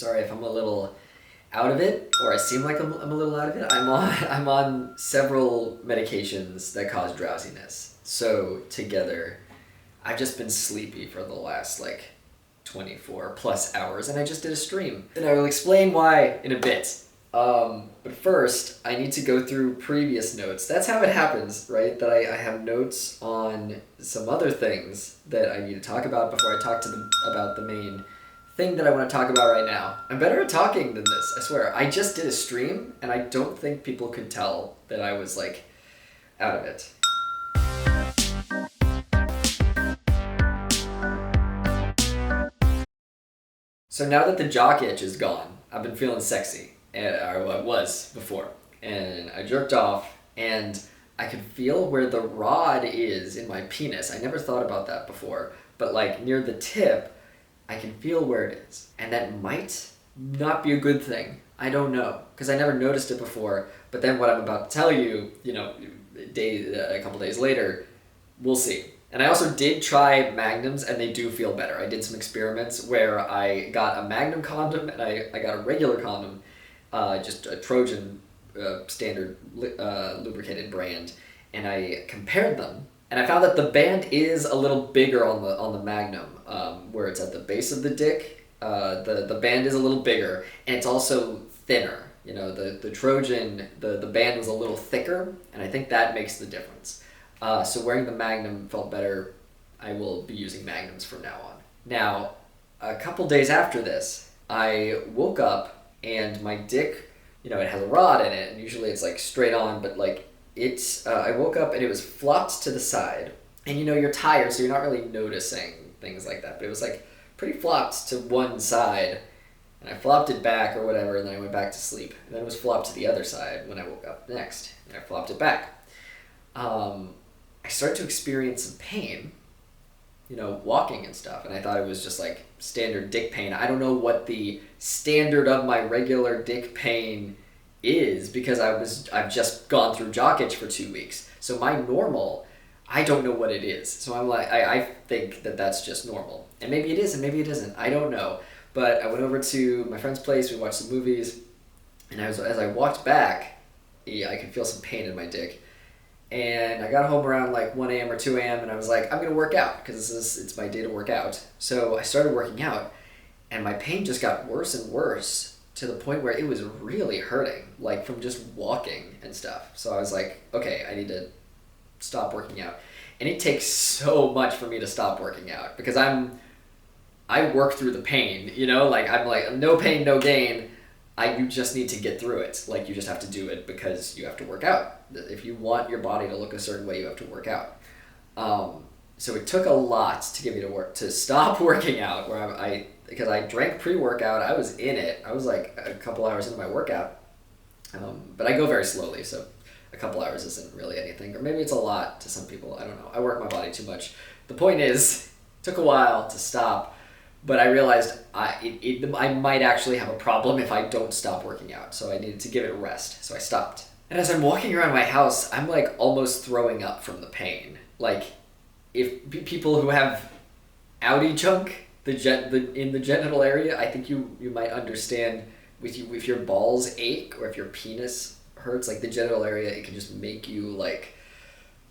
sorry if I'm a little out of it, or I seem like I'm a little out of it. I'm on several medications that cause drowsiness. So together, I've just been sleepy for the last like 24 plus hours, and I just did a stream. And I will explain why in a bit. But first, I need to go through previous notes. That's how it happens, right? That I have notes on some other things that I need to talk about before I talk to them about the main thing that I want to talk about right now. I'm better at talking than this, I swear. I just did a stream, and I don't think people could tell that I was, like, out of it. So now that the jock itch is gone, I've been feeling sexy, or I was before. And I jerked off, and I could feel where the rod is in my penis. I never thought about that before, but like near the tip, I can feel where it is. And that might not be a good thing. I don't know, because I never noticed it before. But then what I'm about to tell you, a couple days later, we'll see. And I also did try magnums, and they do feel better. I did some experiments where I got a magnum condom and I got a regular condom, just a Trojan standard lubricated brand, and I compared them. And I found that the band is a little bigger on the magnum, where it's at the base of the dick. The band is a little bigger, and it's also thinner. You know, the Trojan, the band was a little thicker, and I think that makes the difference. So wearing the Magnum felt better. I will be using Magnums from now on. Now, a couple days after this, I woke up and my dick, it has a rod in it, and usually it's like straight on, but like I woke up and it was flopped to the side. And you're tired, so you're not really noticing things like that, but it was like pretty flopped to one side. And I flopped it back or whatever, and then I went back to sleep. And then it was flopped to the other side when I woke up next, and I flopped it back. I started to experience some pain, walking and stuff, and I thought it was just like standard dick pain. I don't know what the standard of my regular dick pain is, because I've just gone through jock itch for 2 weeks. So my normal, I don't know what it is. So I'm like, I think that that's just normal. And maybe it is, and maybe it isn't. I don't know. But I went over to my friend's place, we watched some movies, and as I walked back, I could feel some pain in my dick. And I got home around like 1 a.m. or 2 a.m. and I was like, I'm going to work out because it's my day to work out. So I started working out, and my pain just got worse and worse to the point where it was really hurting, like from just walking and stuff. So I was like, okay, I need to stop working out. And it takes so much for me to stop working out because I work through the pain, like I'm like, no pain, no gain. You just need to get through it. Like, you just have to do it because you have to work out. If you want your body to look a certain way, you have to work out. So it took a lot to get me to stop working out, because I drank pre-workout. I was in it. I was like a couple hours into my workout. But I go very slowly, so a couple hours isn't really anything. Or maybe it's a lot to some people. I don't know. I work my body too much. The point is, it took a while to stop. But I realized I might actually have a problem if I don't stop working out. So I needed to give it a rest. So I stopped. And as I'm walking around my house, I'm like almost throwing up from the pain. Like, if people who have outie chunk in the genital area, I think you might understand if your balls ache or if your penis hurts, like the genital area, it can just make you like,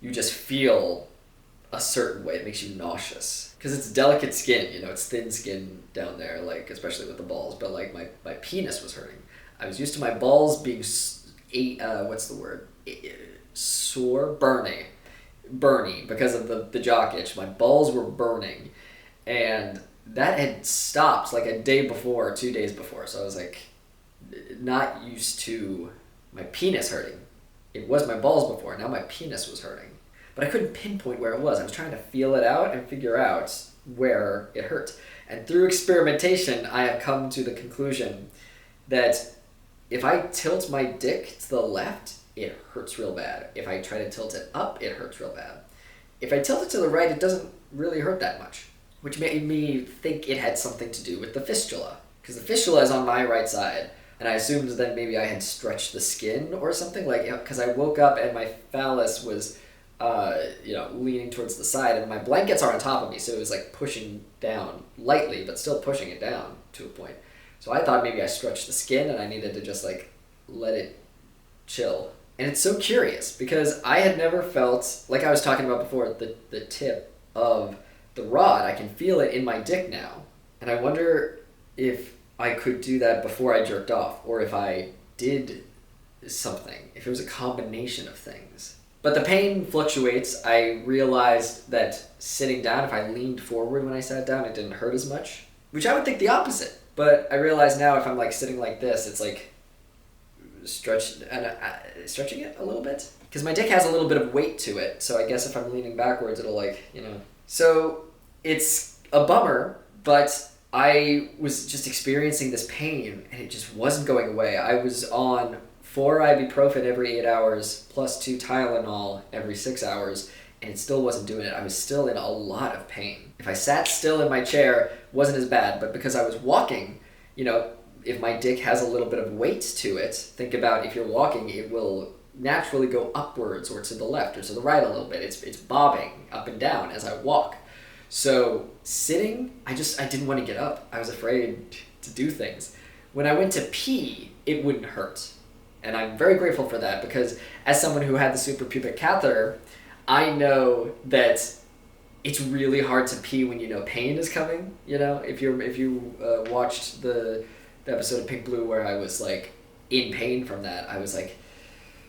you just feel a certain way. It makes you nauseous. Because it's delicate skin, it's thin skin down there, like, especially with the balls, but like my penis was hurting. I was used to my balls being, sore? Burny, because of the jock itch. My balls were burning, and that had stopped like a day before, 2 days before, so I was like, not used to my penis hurting. It was my balls before, now my penis was hurting. But I couldn't pinpoint where it was. I was trying to feel it out and figure out where it hurt. And through experimentation, I have come to the conclusion that if I tilt my dick to the left, it hurts real bad. If I try to tilt it up, it hurts real bad. If I tilt it to the right, it doesn't really hurt that much, which made me think it had something to do with the fistula, because the fistula is on my right side. And I assumed that maybe I had stretched the skin or something, like, because I woke up and my phallus was leaning towards the side, and my blankets are on top of me, so it was like pushing down lightly, but still pushing it down to a point. So I thought maybe I stretched the skin and I needed to just like let it chill. And it's so curious because I had never felt, like I was talking about before, the tip of the rod. I can feel it in my dick now. And I wonder if I could do that before I jerked off, or if I did something, if it was a combination of things. But the pain fluctuates. I realized that sitting down, if I leaned forward when I sat down, it didn't hurt as much, which I would think the opposite. But I realize now if I'm like sitting like this, it's like stretching it a little bit. Because my dick has a little bit of weight to it, so I guess if I'm leaning backwards, it'll like, you know. So it's a bummer, but I was just experiencing this pain and it just wasn't going away. I was on 4 ibuprofen every 8 hours plus 2 Tylenol every 6 hours, and it still wasn't doing it. I was still in a lot of pain. If I sat still in my chair, it wasn't as bad, but because I was walking, you know, if my dick has a little bit of weight to it, think about if you're walking, it will naturally go upwards or to the left or to the right a little bit. It's bobbing up and down as I walk. So sitting, I didn't want to get up. I was afraid to do things. When I went to pee, it wouldn't hurt. And I'm very grateful for that because as someone who had the suprapubic catheter, I know that it's really hard to pee when you know pain is coming. You know, if you watched the episode of PinkBlue where I was like in pain from that, I was like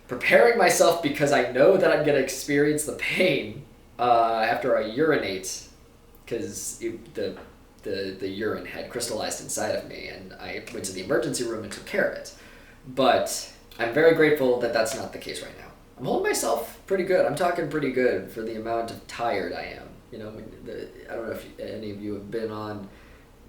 preparing myself because I know that I'm gonna experience the pain after I urinate, because the urine had crystallized inside of me, and I went to the emergency room and took care of it. But I'm very grateful that that's not the case right now. I'm holding myself pretty good. I'm talking pretty good for the amount of tired I am. You know, I don't know if any of you have been on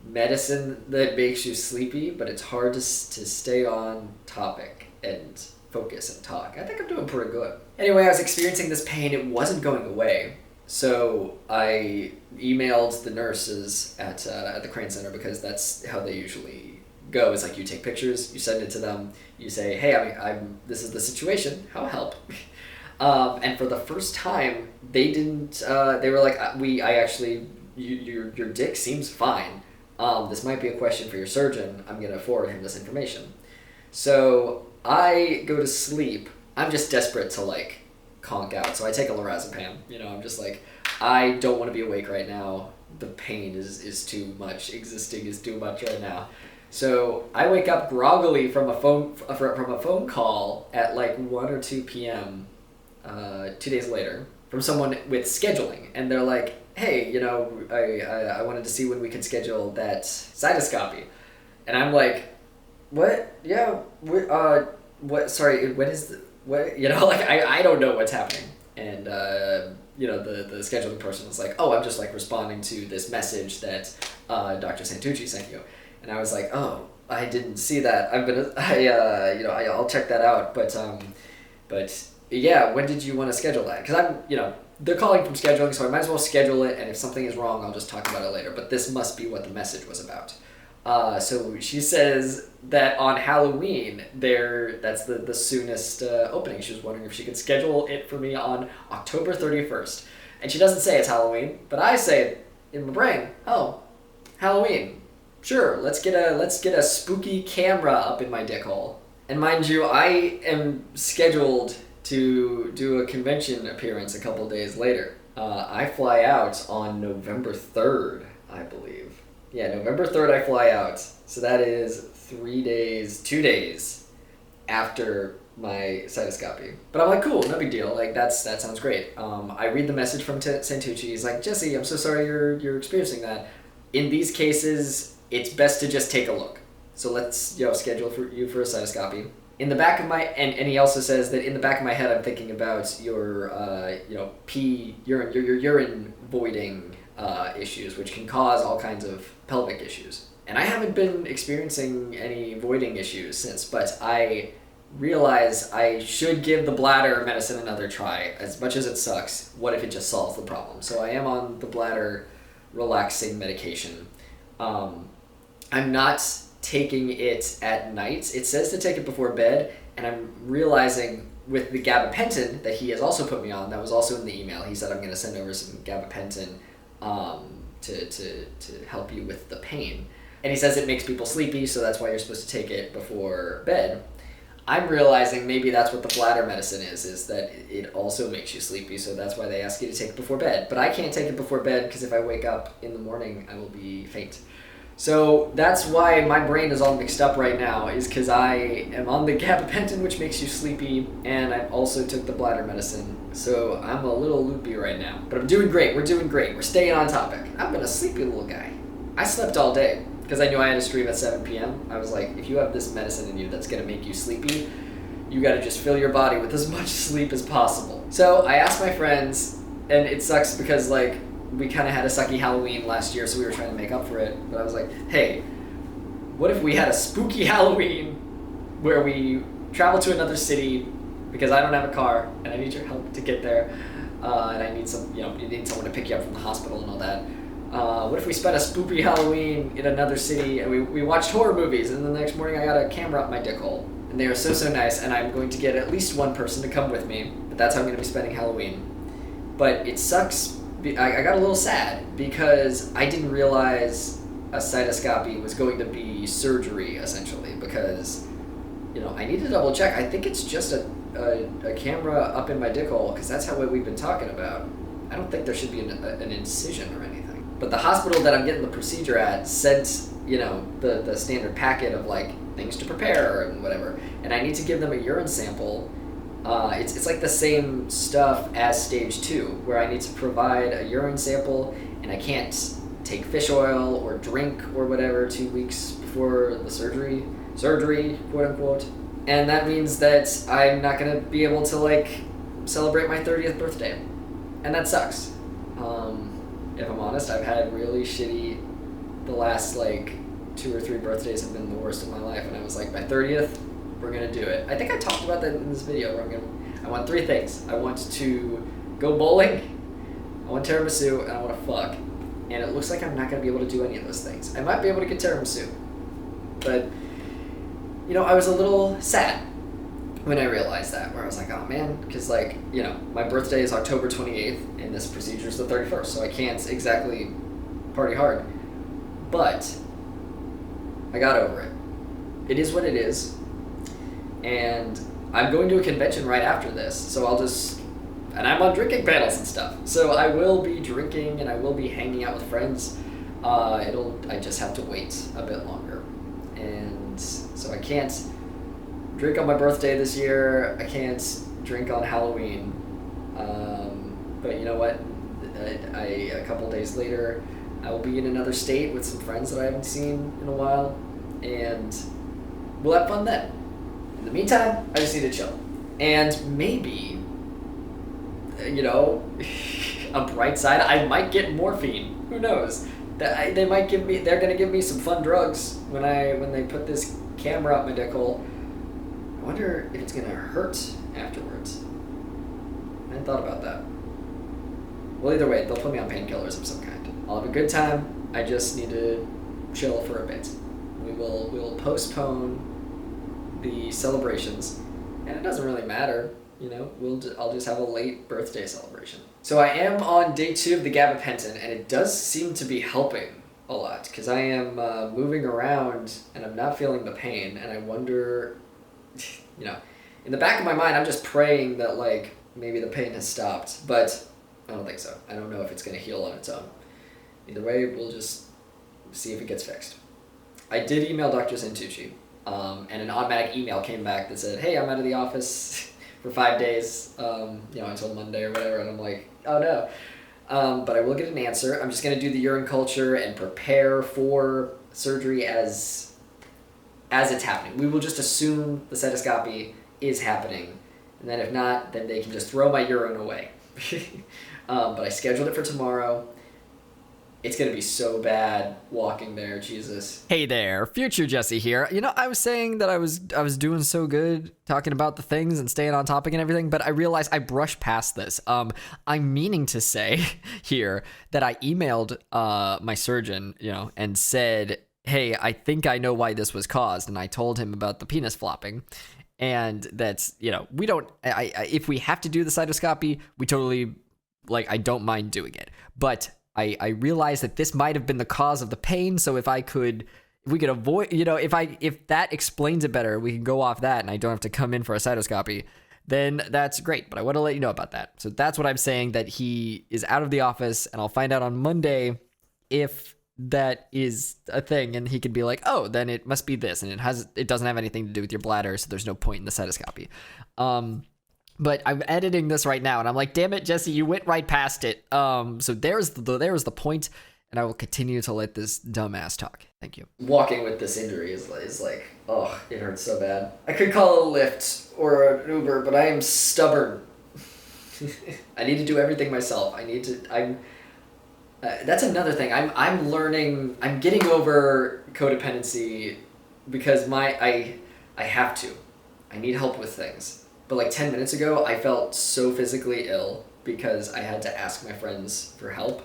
medicine that makes you sleepy, but it's hard to stay on topic and focus and talk. I think I'm doing pretty good. Anyway, I was experiencing this pain. It wasn't going away. So I emailed the nurses at the Crane Center, because that's how they usually go. It's like you take pictures, you send it to them, you say, hey, this is the situation, how help? And for the first time, they didn't, they were like, your dick seems fine. This might be a question for your surgeon. I'm going to forward him this information. So I go to sleep. I'm just desperate to like conk out. So I take a lorazepam. You know, I'm just like, I don't want to be awake right now. The pain is too much. Existing is too much right now. So I wake up groggily from a phone call at like 1 or 2 p.m. 2 days later from someone with scheduling, and they're like, hey, you know, I wanted to see when we could schedule that cystoscopy. And I'm like, what? Yeah, what? Sorry, when is the, what? You know, like, I don't know what's happening. And, you know, the scheduling person was like, oh, I'm just like responding to this message that Dr. Santucci sent you. And I was like, oh, I didn't see that. I'll check that out. But yeah, when did you want to schedule that? Because they're calling from scheduling, so I might as well schedule it, and if something is wrong, I'll just talk about it later. But this must be what the message was about. So she says that on Halloween, that's the soonest opening. She was wondering if she could schedule it for me on October 31st. And she doesn't say it's Halloween, but I say it in my brain, oh, Halloween. Sure, let's get a spooky camera up in my dick hole. And mind you, I am scheduled to do a convention appearance a couple days later. I fly out on November 3rd, I believe. Yeah, November 3rd I fly out. So that is 2 days after my cystoscopy. But I'm like, cool, no big deal. Like, that sounds great. I read the message from Santucci. He's like, Jesse, I'm so sorry you're experiencing that. In these cases, it's best to just take a look. So let's schedule you for a cystoscopy. In the back of my, and he also says that in the back of my head, I'm thinking about your urine voiding issues, which can cause all kinds of pelvic issues. And I haven't been experiencing any voiding issues since, but I realize I should give the bladder medicine another try. As much as it sucks, what if it just solves the problem? So I am on the bladder relaxing medication. I'm not taking it at night. It says to take it before bed, and I'm realizing with the gabapentin that he has also put me on, that was also in the email, he said I'm going to send over some gabapentin to help you with the pain. And he says it makes people sleepy, so that's why you're supposed to take it before bed. I'm realizing maybe that's what the bladder medicine is that it also makes you sleepy, so that's why they ask you to take it before bed. But I can't take it before bed because if I wake up in the morning, I will be faint. So that's why my brain is all mixed up right now, is because I am on the gabapentin, which makes you sleepy, and I also took the bladder medicine. So I'm a little loopy right now. But I'm doing great. We're doing great. We're staying on topic. I've been a sleepy little guy. I slept all day. Because I knew I had a stream at 7 p.m. I was like, if you have this medicine in you that's going to make you sleepy, you got to just fill your body with as much sleep as possible. So I asked my friends, and it sucks because like we kind of had a sucky Halloween last year, so we were trying to make up for it. But I was like, hey, what if we had a spooky Halloween where we travel to another city because I don't have a car and I need your help to get there, and I need you need someone to pick you up from the hospital and all that. What if we spent a spooky Halloween in another city and we watched horror movies, and then the next morning I got a camera up my dick hole. And they were so nice, and I'm going to get at least one person to come with me, but that's how I'm going to be spending Halloween. But it sucks. I got a little sad because I didn't realize a cystoscopy was going to be surgery, essentially, because, I need to double check. I think it's just a camera up in my dick hole, because that's how we've been talking about. I don't think there should be an incision or anything. But the hospital that I'm getting the procedure at sent, the standard packet of like things to prepare and whatever. And I need to give them a urine sample. It's like the same stuff as stage 2, where I need to provide a urine sample, and I can't take fish oil or drink or whatever 2 weeks before the surgery, quote unquote. And that means that I'm not gonna be able to like celebrate my 30th birthday. And that sucks. If I'm honest, I've had really shitty, the last like 2 or 3 birthdays have been the worst of my life, and I was like, my 30th, we're gonna do it. I think I talked about that in this video, where I want 3 things. I want to go bowling, I want tiramisu, and I want to fuck. And it looks like I'm not gonna be able to do any of those things. I might be able to get tiramisu, but, I was a little sad when I realized that, where I was like, oh man, because like, my birthday is October 28th, and this procedure is the 31st, so I can't exactly party hard. But I got over it. It is what it is. And I'm going to a convention right after this, so and I'm on drinking panels and stuff. So I will be drinking and I will be hanging out with friends. I just have to wait a bit longer. And so I can't drink on my birthday this year. I can't drink on Halloween. But you know what? A couple days later, I will be in another state with some friends that I haven't seen in a while, and we'll have fun then. In the meantime, I just need to chill. And maybe, a bright side, I might get morphine. Who knows? They're gonna give me some fun drugs when they put this camera up my dick hole. I wonder if it's gonna hurt afterwards. I hadn't thought about that. Well, either way, they'll put me on painkillers of some kind. I'll have a good time. I just need to chill for a bit. We will postpone the celebrations, and it doesn't really matter. I'll just have a late birthday celebration. So I am on day 2 of the gabapentin, and it does seem to be helping a lot, because I am moving around and I'm not feeling the pain, and I wonder, in the back of my mind, I'm just praying that like maybe the pain has stopped, but I don't think so. I don't know if it's going to heal on its own. Either way, we'll just see if it gets fixed. I did email Dr. Santucci, and an automatic email came back that said, hey, I'm out of the office for 5 days, until Monday or whatever, and I'm like, oh no. But I will get an answer. I'm just going to do the urine culture and prepare for surgery as it's happening. We will just assume the cystoscopy is happening, and then if not, then they can just throw my urine away. But I scheduled it for tomorrow. It's going to be so bad walking there, Jesus. Hey there, future Jesse here. I was saying that I was doing so good talking about the things and staying on topic and everything, but I realized I brushed past this. I'm meaning to say here that I emailed my surgeon, and said, hey, I think I know why this was caused, and I told him about the penis flopping. And that's, we don't, if we have to do the cystoscopy, we totally, I don't mind doing it. But I realized that this might have been the cause of the pain, so if I could if we could avoid, if that explains it better, we can go off that and I don't have to come in for a cytoscopy, then that's great. But I want to let you know about that. So that's what I'm saying, that he is out of the office, and I'll find out on Monday if that is a thing, and he could be like, oh, then it must be this, and it doesn't have anything to do with your bladder, so there's no point in the cytoscopy. But I'm editing this right now, and I'm like, damn it, Jesse, you went right past it. So there's the point, and I will continue to let this dumbass talk. Thank you. Walking with this injury is like, oh, it hurts so bad. I could call a Lyft or an Uber, but I am stubborn. I need to do everything myself. That's another thing. I'm learning. I'm getting over codependency because I have to. I need help with things. But like 10 minutes ago, I felt so physically ill because I had to ask my friends for help.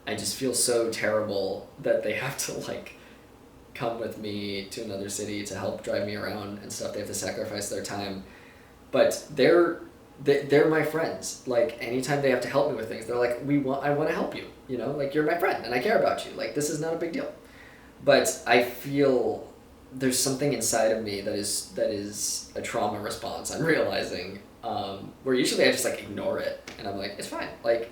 I just feel so terrible that they have to like come with me to another city to help drive me around and stuff. They have to sacrifice their time, but they're my friends. Like anytime they have to help me with things, they're like, I want to help you. Like you're my friend and I care about you. Like this is not a big deal. But I feel there's something inside of me that is a trauma response. I'm realizing where usually I just like ignore it and I'm like, it's fine. Like,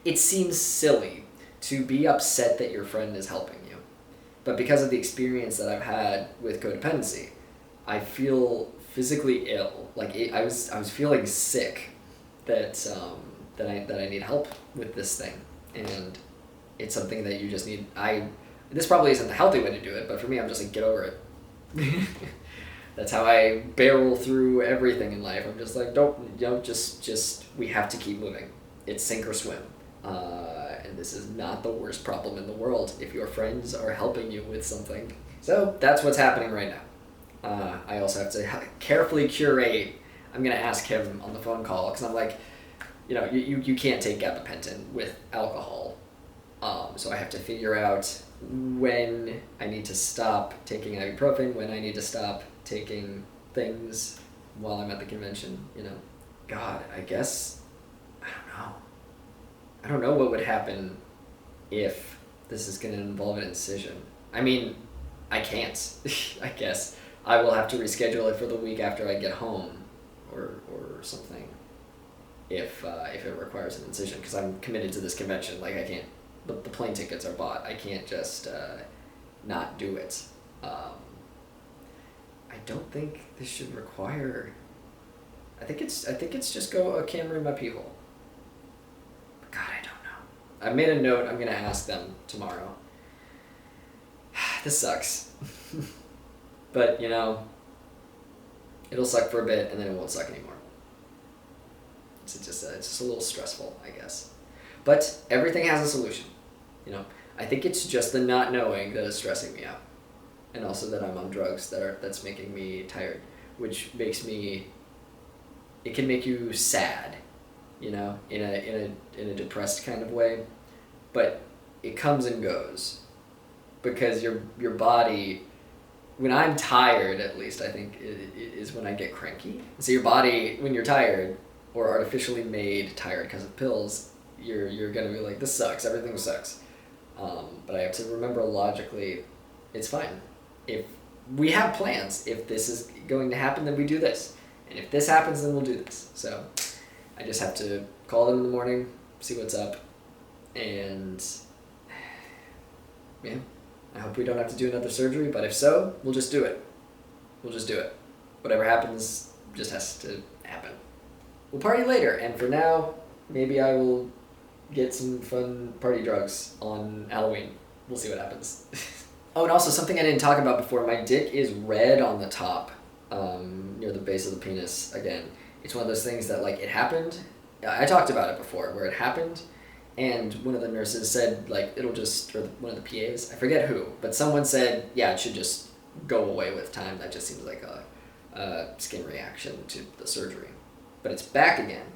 it seems silly to be upset that your friend is helping you. But because of the experience that I've had with codependency, I feel physically ill. Like I was feeling sick that I need help with this thing. And it's something that you just need. This probably isn't the healthy way to do it, but for me, I'm just like, get over it. That's how I barrel through everything in life. I'm just like, just we have to keep moving. It's sink or swim. And this is not the worst problem in the world if your friends are helping you with something. So that's what's happening right now. I also have to carefully curate. I'm going to ask him on the phone call because I'm like, you can't take gabapentin with alcohol. So I have to figure out when I need to stop taking ibuprofen, when I need to stop taking things while I'm at the convention. God, I guess, I don't know what would happen if this is going to involve an incision. I mean, I can't. I guess I will have to reschedule it for the week after I get home or something if it requires an incision, because I'm committed to this convention. Like I can't, the plane tickets are bought. I can't just not do it. I don't think this should require. I think it's just go a camera in my pee hole. But God, I don't know. I made a note. I'm gonna ask them tomorrow. This sucks. But it'll suck for a bit and then it won't suck anymore. It's just a little stressful, I guess. But everything has a solution. I think it's just the not knowing that is stressing me out, and also that I'm on drugs that's making me tired, which makes me. It can make you sad, in a depressed kind of way, but it comes and goes, because your body. When I'm tired, at least, I think, is when I get cranky. So your body, when you're tired, or artificially made tired because of pills, you're going to be like, this sucks, everything sucks. But I have to remember logically, it's fine. If we have plans, if this is going to happen, then we do this. And if this happens, then we'll do this. So I just have to call them in the morning, see what's up, and yeah. I hope we don't have to do another surgery, but if so, we'll just do it. Whatever happens just has to happen. We'll party later, and for now, maybe I will get some fun party drugs on Halloween. We'll see what happens. Oh, and also something I didn't talk about before, my dick is red on the top, near the base of the penis again. It's one of those things that, like, it happened. I talked about it before, where it happened. And one of the nurses said, like, it'll just, or one of the PAs, I forget who, but someone said, yeah, it should just go away with time. That just seems like a skin reaction to the surgery. But it's back again.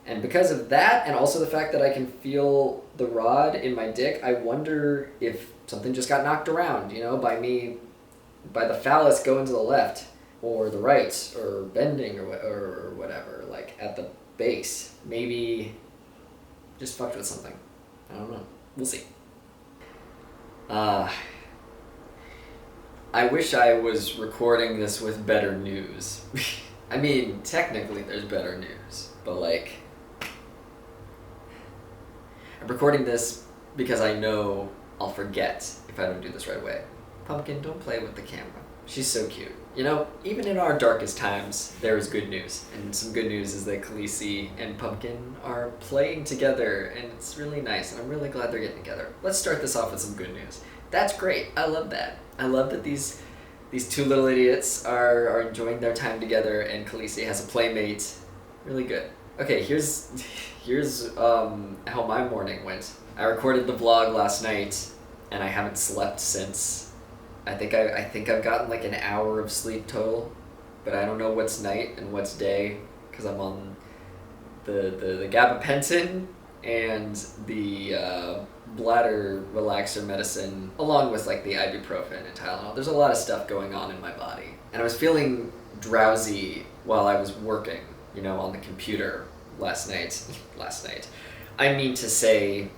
And because of that, and also the fact that I can feel the rod in my dick, I wonder if something just got knocked around, by the phallus going to the left, or the right, or bending, or whatever, like, at the base. Maybe just fucked with something. I don't know. We'll see. I wish I was recording this with better news. I mean, technically there's better news, but like, I'm recording this because I know I'll forget if I don't do this right away. Pumpkin, don't play with the camera. She's so cute. You know, even in our darkest times, there is good news. And some good news is that Khaleesi and Pumpkin are playing together, and it's really nice, and I'm really glad they're getting together. Let's start this off with some good news. That's great. I love that. I love that these two little idiots are enjoying their time together, and Khaleesi has a playmate. Really good. Okay, here's how my morning went. I recorded the vlog last night, and I haven't slept since. I think I've gotten like an hour of sleep total, but I don't know what's night and what's day because I'm on the gabapentin and the bladder relaxer medicine, along with like the ibuprofen and Tylenol. There's a lot of stuff going on in my body, and I was feeling drowsy while I was working, you know, on the computer last night. I mean to say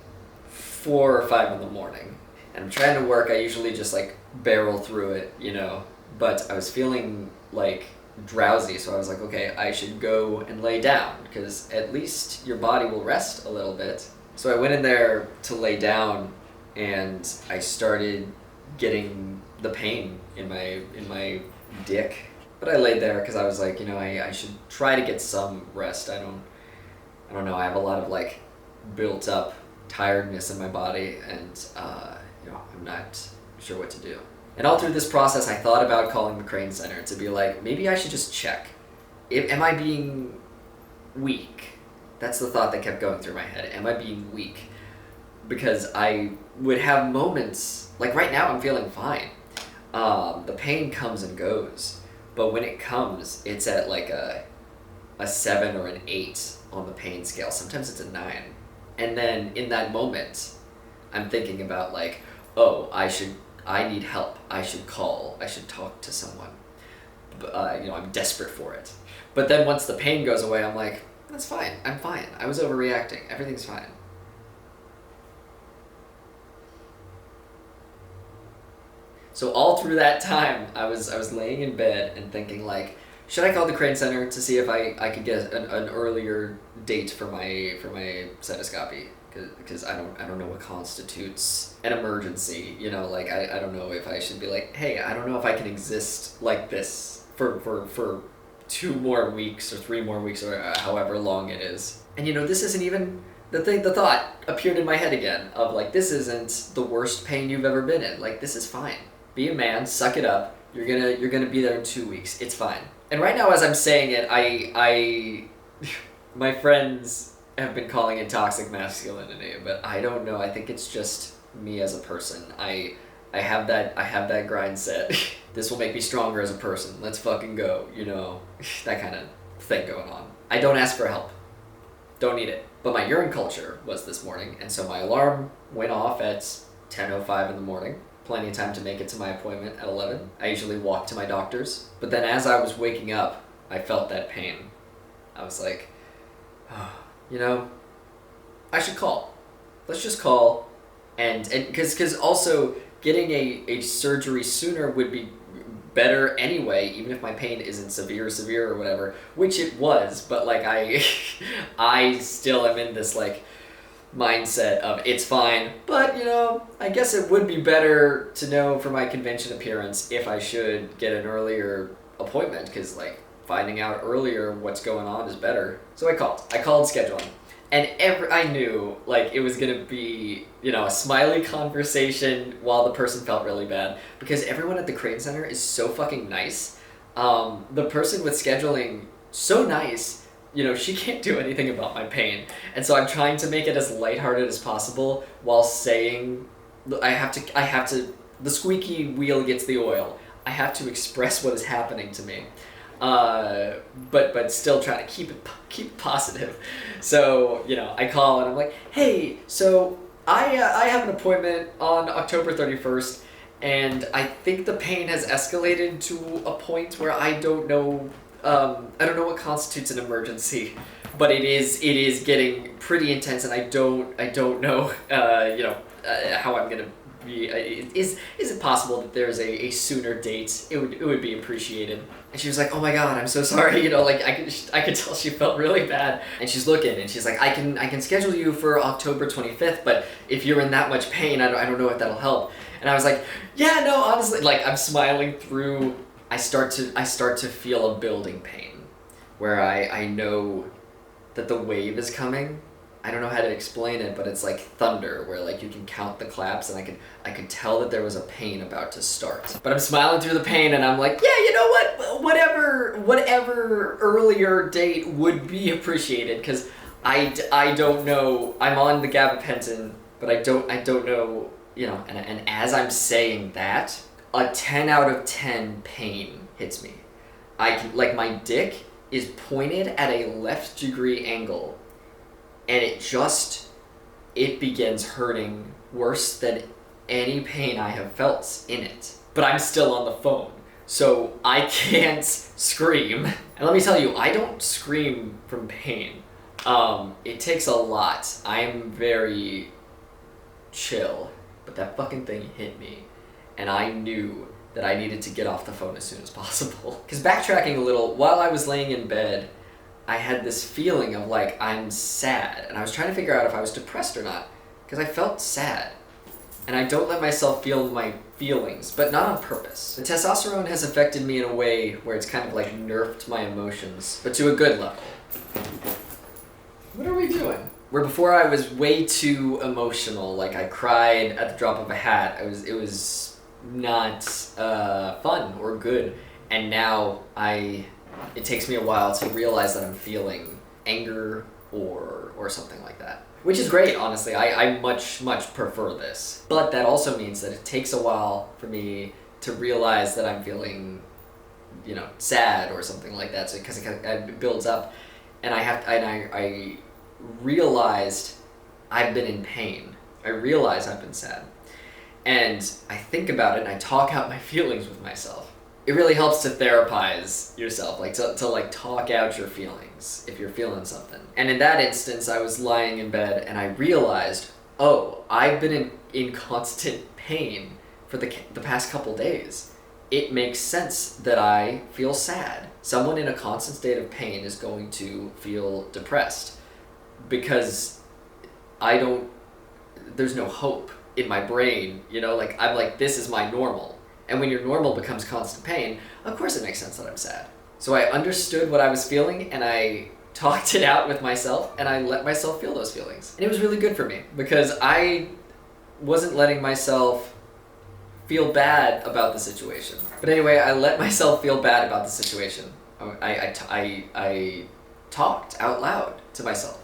4 or 5 in the morning. And I'm trying to work. I usually just like barrel through it, you know, but I was feeling like drowsy, so I was like, okay, I should go and lay down because at least your body will rest a little bit. So I went in there to lay down, and I started getting the pain in my dick. But I laid there because I was like, you know, I should try to get some rest. I don't know. I have a lot of like built up tiredness in my body, and you know, I'm not sure what to do. And all through this process, I thought about calling the Crane Center to be like, maybe I should just check. Am I being weak? That's the thought that kept going through my head. Am I being weak? Because I would have moments, like right now I'm feeling fine. The pain comes and goes, but when it comes, it's at like a 7 or an 8 on the pain scale. Sometimes it's a 9. And then in that moment, I'm thinking about like, oh, I need help. I should call. I should talk to someone. You know, I'm desperate for it. But then once the pain goes away, I'm like, that's fine. I'm fine. I was overreacting. Everything's fine. So all through that time, I was laying in bed and thinking like, should I call the Crane Center to see if I could get an earlier date for my cystoscopy? Because I don't know what constitutes an emergency, you know, like I don't know if I should be like, hey, I don't know if I can exist like this for 2 more weeks or 3 more weeks or however long it is. And you know, this isn't even the thought appeared in my head again of like, this isn't the worst pain you've ever been in. Like, this is fine. Be a man, suck it up. You're gonna be there in 2 weeks. It's fine. And right now as I'm saying it, I my friends have been calling it toxic masculinity, but I don't know. I think it's just me as a person. I have that grind set. This will make me stronger as a person. Let's fucking go, you know, that kind of thing going on. I don't ask for help. Don't need it. But my urine culture was this morning, and so my alarm went off at 10:05 in the morning. Plenty of time to make it to my appointment at 11. I usually walk to my doctor's, but then as I was waking up, I felt that pain. I was like, oh, you know, I should call. Let's just call, and because also getting a surgery sooner would be better anyway, even if my pain isn't severe or whatever, which it was, but like I still am in this like mindset of it's fine, but you know, I guess it would be better to know for my convention appearance if I should get an earlier appointment, because like finding out earlier what's going on is better. So I called scheduling, and I knew like it was gonna be, you know, a smiley conversation while the person felt really bad, because everyone at the Crane Center is so fucking nice. The person with scheduling, so nice. You know, she can't do anything about my pain. And so I'm trying to make it as lighthearted as possible while saying, I have to, the squeaky wheel gets the oil. I have to express what is happening to me. But still trying to keep it positive. So, you know, I call and I'm like, hey, so I have an appointment on October 31st, and I think the pain has escalated to a point where I don't know what constitutes an emergency, but it is getting pretty intense, and I don't know, how I'm gonna be, is it possible that there's a sooner date? It would be appreciated. And she was like, oh my god, I'm so sorry, you know, like I could tell she felt really bad. And she's looking and she's like, I can schedule you for October 25th, but if you're in that much pain, I don't know if that'll help. And I was like, yeah, no, honestly, like I'm smiling through, I start to feel a building pain where I know that the wave is coming. I don't know how to explain it, but it's like thunder, where like you can count the claps, and I could tell that there was a pain about to start. But I'm smiling through the pain, and I'm like, yeah, you know what? Whatever earlier date would be appreciated, because I don't know. I'm on the gabapentin, but I don't know, you know. And as I'm saying that, a 10 out of 10 pain hits me. Like my dick is pointed at a left degree angle. And it begins hurting worse than any pain I have felt in it. But I'm still on the phone, so I can't scream. And let me tell you, I don't scream from pain. It takes a lot. I'm very chill, but that fucking thing hit me. And I knew that I needed to get off the phone as soon as possible. Because backtracking a little, while I was laying in bed, I had this feeling of like, I'm sad. And I was trying to figure out if I was depressed or not, because I felt sad. And I don't let myself feel my feelings, but not on purpose. The testosterone has affected me in a way where it's kind of like nerfed my emotions, but to a good level. What are we doing? Where before I was way too emotional, like I cried at the drop of a hat. It was not fun or good. And now it takes me a while to realize that I'm feeling anger or something like that. Which is great, honestly. I much prefer this. But that also means that it takes a while for me to realize that I'm feeling, you know, sad or something like that. So because it builds up, and I realized I've been in pain. I realize I've been sad. And I think about it and I talk out my feelings with myself. It really helps to therapize yourself, like to like talk out your feelings if you're feeling something. And in that instance, I was lying in bed and I realized, oh, I've been in constant pain for the past couple days. It makes sense that I feel sad. Someone in a constant state of pain is going to feel depressed because there's no hope in my brain, you know, like I'm like, this is my normal. And when your normal becomes constant pain, of course it makes sense that I'm sad. So I understood what I was feeling and I talked it out with myself and I let myself feel those feelings. And it was really good for me because I wasn't letting myself feel bad about the situation. But anyway, I let myself feel bad about the situation. I talked out loud to myself.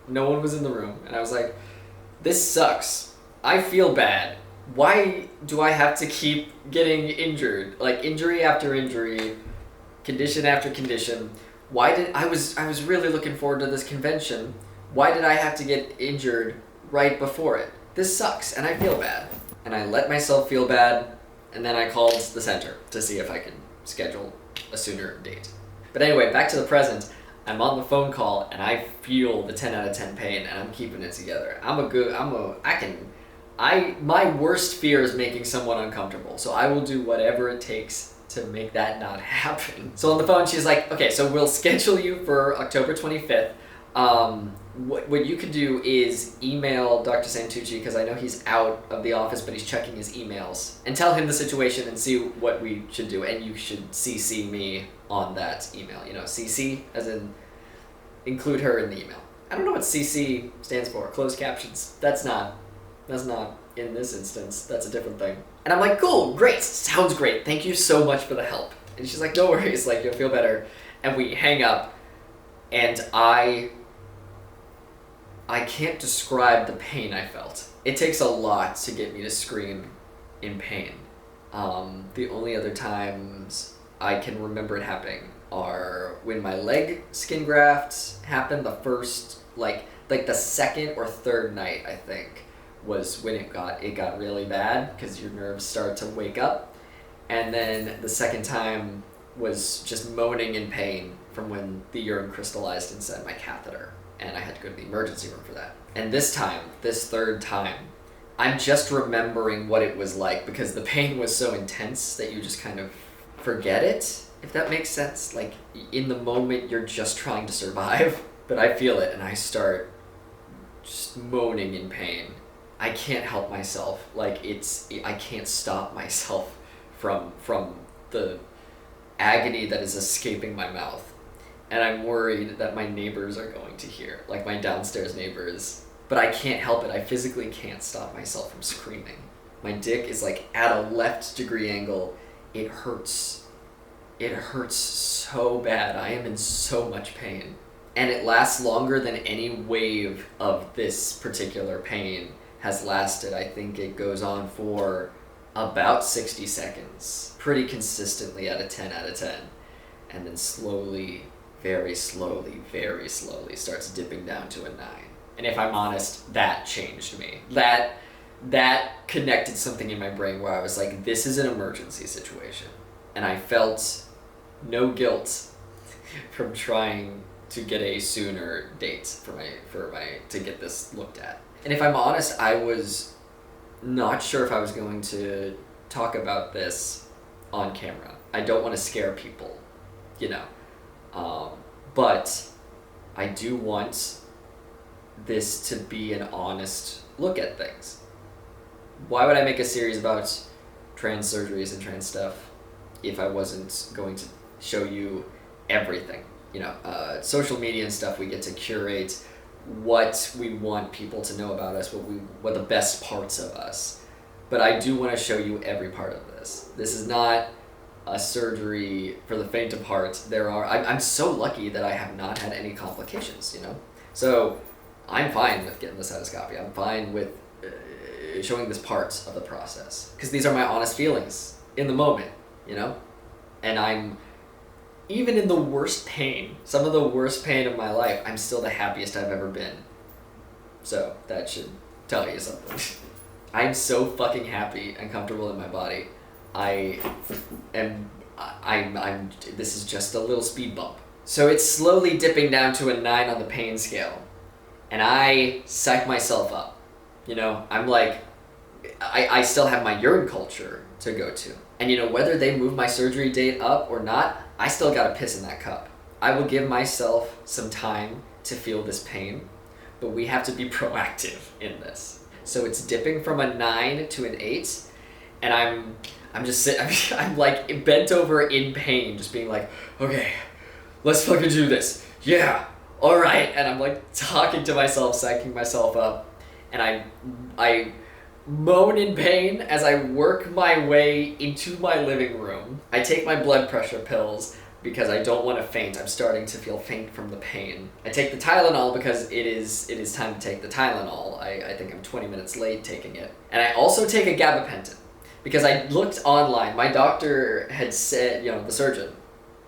No one was in the room and I was like, this sucks. I feel bad. Why do I have to keep getting injured? Like injury after injury, condition after condition. I was really looking forward to this convention. Why did I have to get injured right before it? This sucks and I feel bad. And I let myself feel bad and then I called the center to see if I could schedule a sooner date. But anyway, back to the present. I'm on the phone call and I feel the 10 out of 10 pain and I'm keeping it together. My worst fear is making someone uncomfortable, so I will do whatever it takes to make that not happen. So on the phone, she's like, okay, so we'll schedule you for October 25th. What you could do is email Dr. Santucci, because I know he's out of the office, but he's checking his emails, and tell him the situation and see what we should do. And you should CC me on that email. You know, CC as in include her in the email. I don't know what CC stands for, closed captions. That's not in this instance. That's a different thing. And I'm like, cool, great, sounds great. Thank you so much for the help. And she's like, no worries, like you'll feel better. And we hang up and I can't describe the pain I felt. It takes a lot to get me to scream in pain. The only other times I can remember it happening are when my leg skin grafts happened the first, like the second or third night, I think, was when it got really bad because your nerves start to wake up. And then the second time was just moaning in pain from when the urine crystallized inside my catheter and I had to go to the emergency room for that. And this third time, I'm just remembering what it was like because the pain was so intense that you just kind of forget it, if that makes sense. Like, in the moment, you're just trying to survive. But I feel it, and I start just moaning in pain. I can't help myself. Like, I can't stop myself from the agony that is escaping my mouth. And I'm worried that my neighbors are going to hear, like my downstairs neighbors. But I can't help it. I physically can't stop myself from screaming. My dick is like at a left degree angle. It hurts. It hurts so bad. I am in so much pain. And it lasts longer than any wave of this particular pain has lasted. I think it goes on for about 60 seconds. Pretty consistently at a 10 out of 10. And then slowly, very slowly starts dipping down to a 9. And if I'm honest, that changed me. That connected something in my brain where I was like, this is an emergency situation. And I felt no guilt from trying to get a sooner date to get this looked at. And if I'm honest, I was not sure if I was going to talk about this on camera. I don't want to scare people, you know. But I do want this to be an honest look at things. Why would I make a series about trans surgeries and trans stuff if I wasn't going to show you everything? You know, social media and stuff, we get to curate what we want people to know about us, what the best parts of us. But I do want to show you every part of this. This is not a surgery for the faint of heart. I'm so lucky that I have not had any complications, you know? So I'm fine with getting the cystoscopy. I'm fine with showing this part of the process. Because these are my honest feelings in the moment, you know? And I'm, even in the worst pain, some of the worst pain of my life, I'm still the happiest I've ever been. So that should tell you something. I'm so fucking happy and comfortable in my body. I'm this is just a little speed bump. So it's slowly dipping down to a 9 on the pain scale. And I psych myself up. You know, I'm like, I still have my urine culture to go to. And you know, whether they move my surgery date up or not, I still gotta piss in that cup. I will give myself some time to feel this pain, but we have to be proactive in this. So it's dipping from a 9 to an 8, and I'm just sitting, I'm like bent over in pain, just being like, okay, let's fucking do this. Yeah, all right. And I'm like talking to myself, psyching myself up, and I moan in pain as I work my way into my living room. I take my blood pressure pills because I don't want to faint. I'm starting to feel faint from the pain. I take the Tylenol because it is time to take the Tylenol. I think I'm 20 minutes late taking it. And I also take a gabapentin because I looked online. My doctor had said, you know, the surgeon,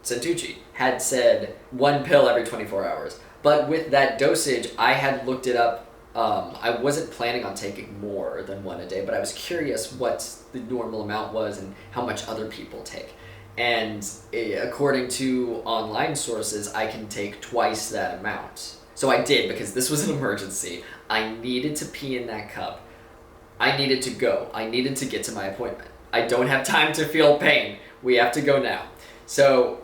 Santucci, had said 1 pill every 24 hours. But with that dosage, I had looked it up. I wasn't planning on taking more than 1 a day, but I was curious what the normal amount was and how much other people take. And according to online sources, I can take twice that amount. So I did, because this was an emergency. I needed to pee in that cup. I needed to go. I needed to get to my appointment. I don't have time to feel pain. We have to go now. So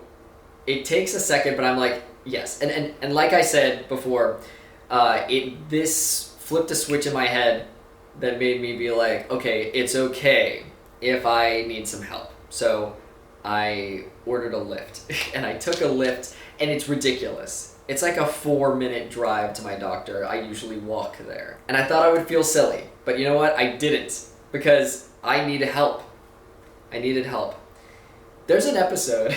it takes a second, but I'm like, yes. And like I said before, this flipped a switch in my head that made me be like, okay, it's okay if I need some help. So I ordered a Lyft, and I took a Lyft, and it's ridiculous. It's like a 4-minute drive to my doctor. I usually walk there. And I thought I would feel silly, but you know what? I didn't, because I needed help. I needed help. There's an episode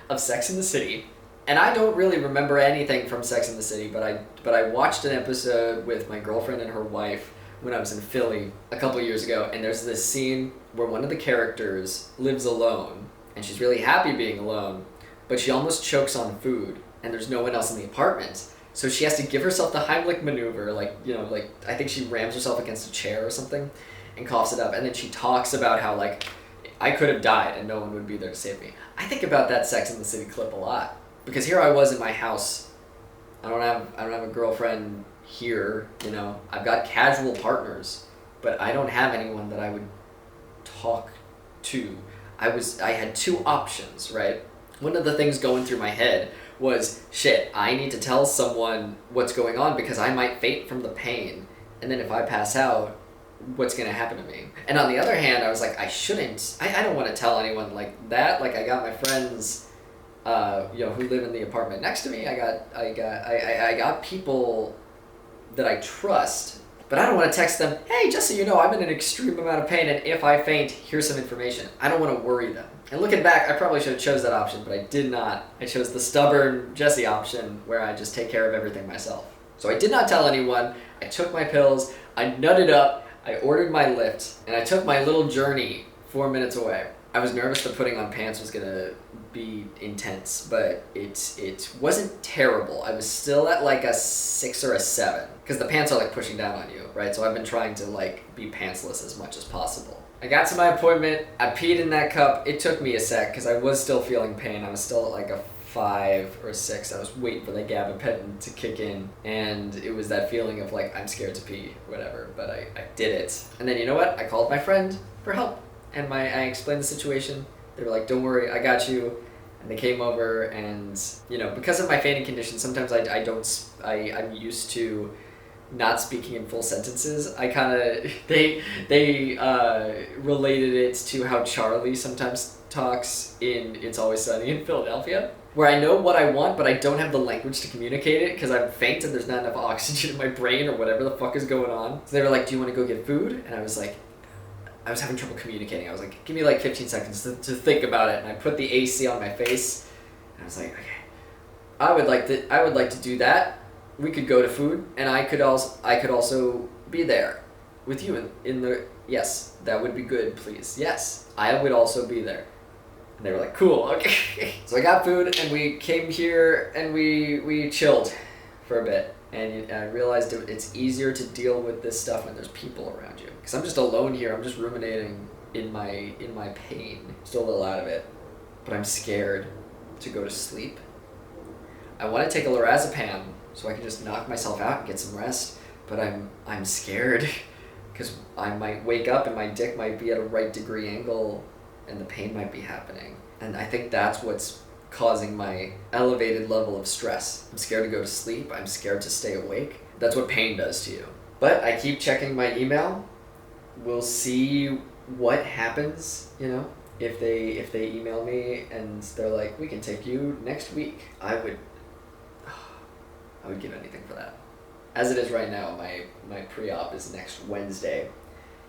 of Sex and the City, and I don't really remember anything from Sex and the City, but I watched an episode with my girlfriend and her wife when I was in Philly a couple years ago, and there's this scene where one of the characters lives alone, and she's really happy being alone, but she almost chokes on food, and there's no one else in the apartment. So she has to give herself the Heimlich maneuver, like I think she rams herself against a chair or something, and coughs it up, and then she talks about how, like, I could have died and no one would be there to save me. I think about that Sex and the City clip a lot, because here I was in my house. I don't have a girlfriend here, you know. I've got casual partners but I don't have anyone that I would talk to. I had two options, right? One of the things going through my head was, shit, I need to tell someone what's going on because I might faint from the pain. And then if I pass out, what's going to happen to me? And on the other hand, I was like, I shouldn't. I don't want to tell anyone like that. Like, I got my friends, who live in the apartment next to me. I got people that I trust, but I don't want to text them, hey, just so you know, I'm in an extreme amount of pain, and if I faint, here's some information. I don't want to worry them. And looking back, I probably should have chose that option, but I did not. I chose the stubborn Jesse option, where I just take care of everything myself. So I did not tell anyone. I took my pills, I nutted up, I ordered my lift, and I took my little journey 4 minutes away. I was nervous that putting on pants was gonna be intense, but it wasn't terrible. I was still at like a 6 or a 7, because the pants are like pushing down on you, right? So I've been trying to like be pantsless as much as possible. I got to my appointment, I peed in that cup. It took me a sec, because I was still feeling pain. I was still at like a 5 or 6. I was waiting for the gabapentin to kick in, and it was that feeling of like, I'm scared to pee, whatever, but I did it. And then you know what? I called my friend for help. And I explained the situation. They were like, don't worry, I got you. And they came over, and, because of my fainting condition, sometimes I'm used to not speaking in full sentences. They related it to how Charlie sometimes talks in It's Always Sunny in Philadelphia, where I know what I want, but I don't have the language to communicate it because I'm faint and there's not enough oxygen in my brain or whatever the fuck is going on. So they were like, do you want to go get food? And I was like, I was having trouble communicating. I was like, give me like 15 seconds to think about it. And I put the AC on my face, and I was like, okay, I would like to do that. We could go to food, and I could also be there with you in the, yes, that would be good, please. Yes, I would also be there. And they were like, cool, okay. So I got food, and we came here, and we chilled for a bit. And I realized it's easier to deal with this stuff when there's people around you. Because I'm just alone here. I'm just ruminating in my pain. Still a little out of it. But I'm scared to go to sleep. I want to take a lorazepam so I can just knock myself out and get some rest. But I'm scared because I might wake up and my dick might be at a right degree angle and the pain might be happening. And I think that's what's causing my elevated level of stress. I'm scared to go to sleep. I'm scared to stay awake. That's what pain does to you. But I keep checking my email. We'll see what happens, if they email me and they're like, we can take you next week. I would give anything for that. As it is right now, my pre-op is next Wednesday.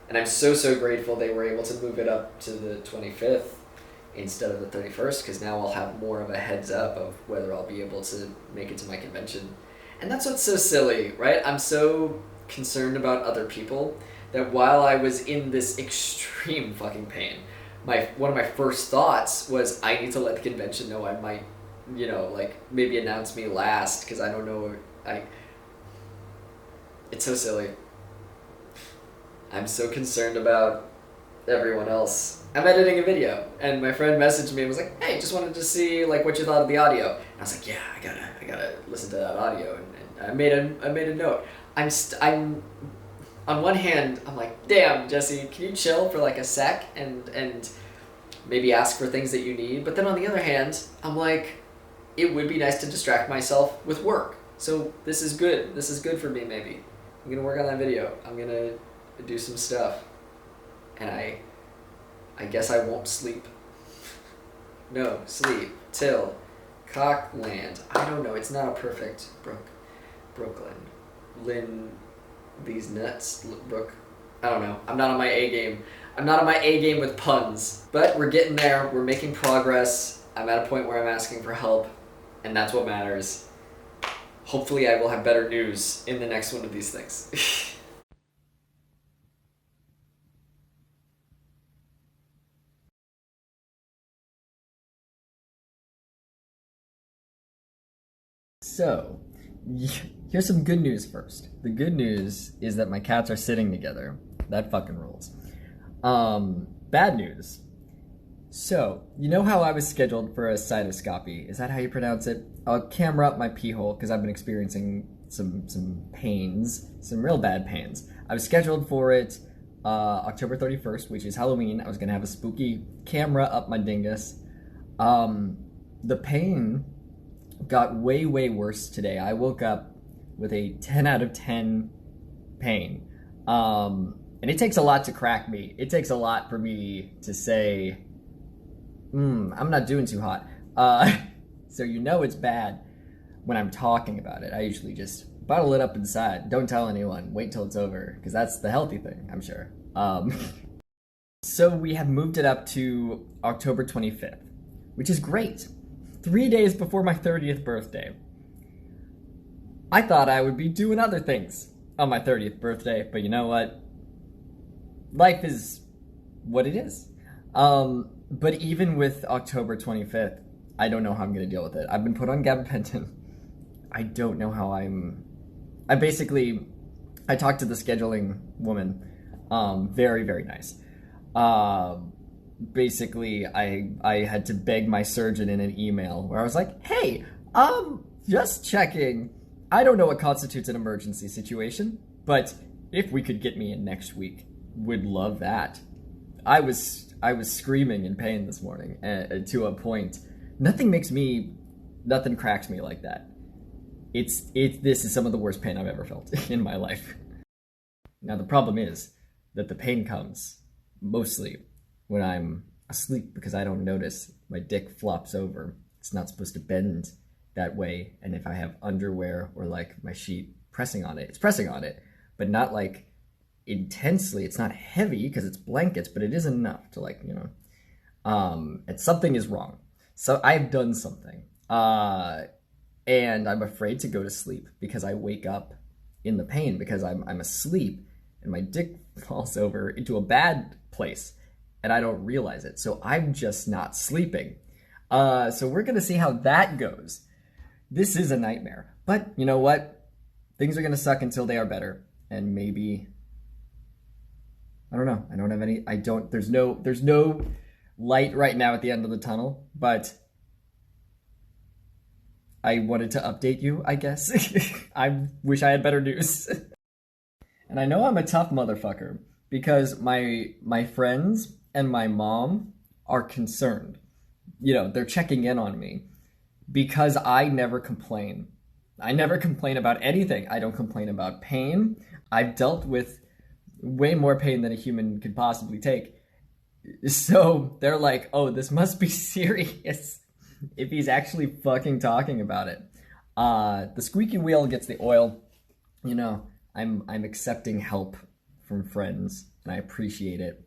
And I'm so grateful they were able to move it up to the 25th instead of the 31st, because now I'll have more of a heads up of whether I'll be able to make it to my convention. And that's what's so silly, right? I'm so concerned about other people that while I was in this extreme fucking pain, one of my first thoughts was, I need to let the convention know I might, maybe announce me last, because I don't know, it's so silly. I'm so concerned about everyone else. I'm editing a video, and my friend messaged me and was like, hey, just wanted to see what you thought of the audio. And I was like, yeah, I gotta listen to that audio, and I made a note. I'm on one hand, I'm like, damn, Jesse, can you chill for a sec and maybe ask for things that you need? But then on the other hand, I'm like, it would be nice to distract myself with work. So this is good. This is good for me, maybe. I'm gonna work on that video. I'm gonna do some stuff. And I guess I won't sleep. No, sleep till Cockland. I don't know. It's not a perfect Brooklyn. Lynn, these nuts. Brook. I don't know. I'm not on my A game. I'm not on my A game with puns. But we're getting there. We're making progress. I'm at a point where I'm asking for help. And that's what matters. Hopefully I will have better news in the next one of these things. So, here's some good news first. The good news is that my cats are sitting together. That fucking rules. Bad news. So, you know how I was scheduled for a cystoscopy? Is that how you pronounce it? I'll camera up my pee hole because I've been experiencing some pains, some real bad pains. I was scheduled for it October 31st, which is Halloween. I was gonna have a spooky camera up my dingus. The pain got way, way worse today. I woke up with a 10 out of 10 pain. And it takes a lot to crack me. It takes a lot for me to say, I'm not doing too hot. So you know it's bad when I'm talking about it. I usually just bottle it up inside. Don't tell anyone. Wait till it's over, because that's the healthy thing, I'm sure. So we have moved it up to October 25th, which is great. 3 days before my 30th birthday. I thought I would be doing other things on my 30th birthday, but you know what? Life is what it is. But even with October 25th, I don't know how I'm going to deal with it. I've been put on gabapentin. I don't know how I talked to the scheduling woman. Very, very nice. Basically, I had to beg my surgeon in an email where I was like, hey, just checking. I don't know what constitutes an emergency situation, but if we could get me in next week, would love that. I was screaming in pain this morning to a point. Nothing cracks me like that. This is some of the worst pain I've ever felt in my life. Now the problem is that the pain comes mostly when I'm asleep because I don't notice my dick flops over. It's not supposed to bend that way, and if I have underwear or like my sheet pressing on it, it's pressing on it, but not like intensely. It's not heavy because it's blankets, but it is enough to and something is wrong. So I've done something, and I'm afraid to go to sleep because I wake up in the pain because I'm asleep and my dick falls over into a bad place and I don't realize it. So I'm just not sleeping. So we're gonna see how that goes. This is a nightmare, but you know what? Things are gonna suck until they are better, and maybe I don't know. I don't have any. There's no light right now at the end of the tunnel, but I wanted to update you, I guess. I wish I had better news. And I know I'm a tough motherfucker because my friends and my mom are concerned. You know, they're checking in on me because I never complain. I never complain about anything. I don't complain about pain. I've dealt with way more pain than a human could possibly take. So they're like, oh, this must be serious if he's actually fucking talking about it. The squeaky wheel gets the oil. You know, I'm accepting help from friends, and I appreciate it.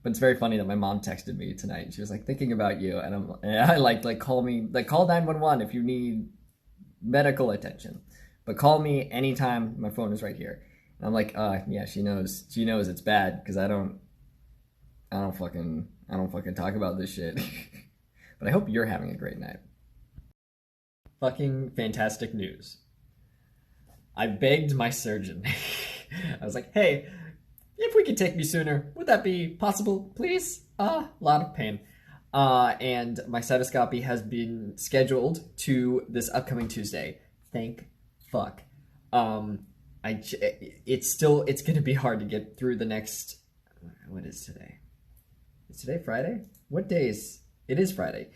But it's very funny that my mom texted me tonight. She was like, thinking about you, and I call 911 if you need medical attention. But call me anytime. My phone is right here. And I'm like, yeah, she knows it's bad because I don't fucking talk about this shit. But I hope you're having a great night. Fucking fantastic news. I begged my surgeon. I was like, hey, if we could take me sooner, would that be possible, please? A lot of pain. And my cystoscopy has been scheduled to this upcoming Tuesday. Thank fuck. It's gonna be hard to get through the next, what is today? Is today Friday? What day is, it is Friday.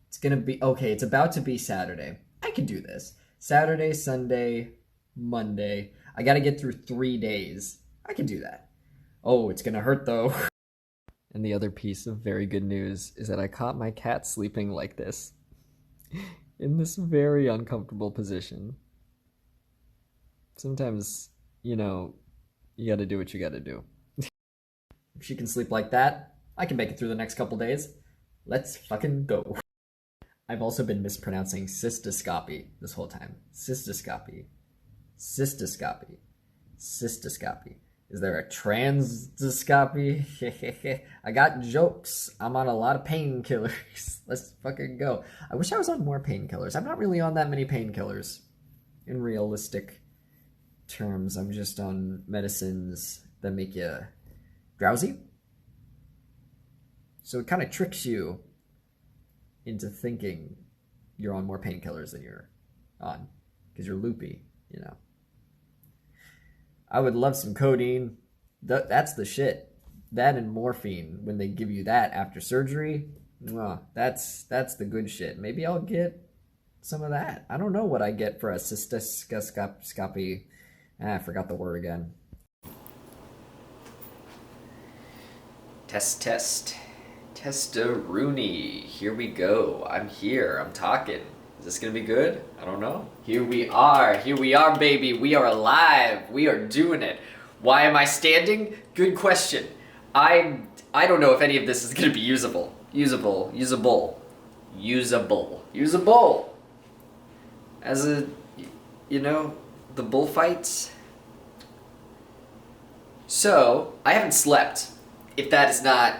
It's gonna be, okay, it's about to be Saturday. I can do this. Saturday, Sunday, Monday. I gotta get through 3 days. I can do that. Oh, it's gonna hurt though. And the other piece of very good news is that I caught my cat sleeping like this. In this very uncomfortable position. Sometimes, you know, you gotta do what you gotta do. If she can sleep like that, I can make it through the next couple days. Let's fucking go. I've also been mispronouncing cystoscopy this whole time. Cystoscopy. Cystoscopy. Cystoscopy. Is there a transdoscopy? I got jokes. I'm on a lot of painkillers. Let's fucking go. I wish I was on more painkillers. I'm not really on that many painkillers. In realistic terms, I'm just on medicines that make you drowsy. So it kind of tricks you into thinking you're on more painkillers than you're on. Because you're loopy, you know. I would love some codeine. That's the shit. That and morphine, when they give you that after surgery, that's the good shit. Maybe I'll get some of that. I don't know what I get for a cystoscopy. I forgot the word again. Test, test. Test-a-rooney. Here we go. I'm here. I'm talking. Is this gonna be good? I don't know. Here we are. Here we are, baby. We are alive. We are doing it. Why am I standing? Good question. I don't know if any of this is gonna be usable. Usable. As a, the bullfights. So, I haven't slept. If that is not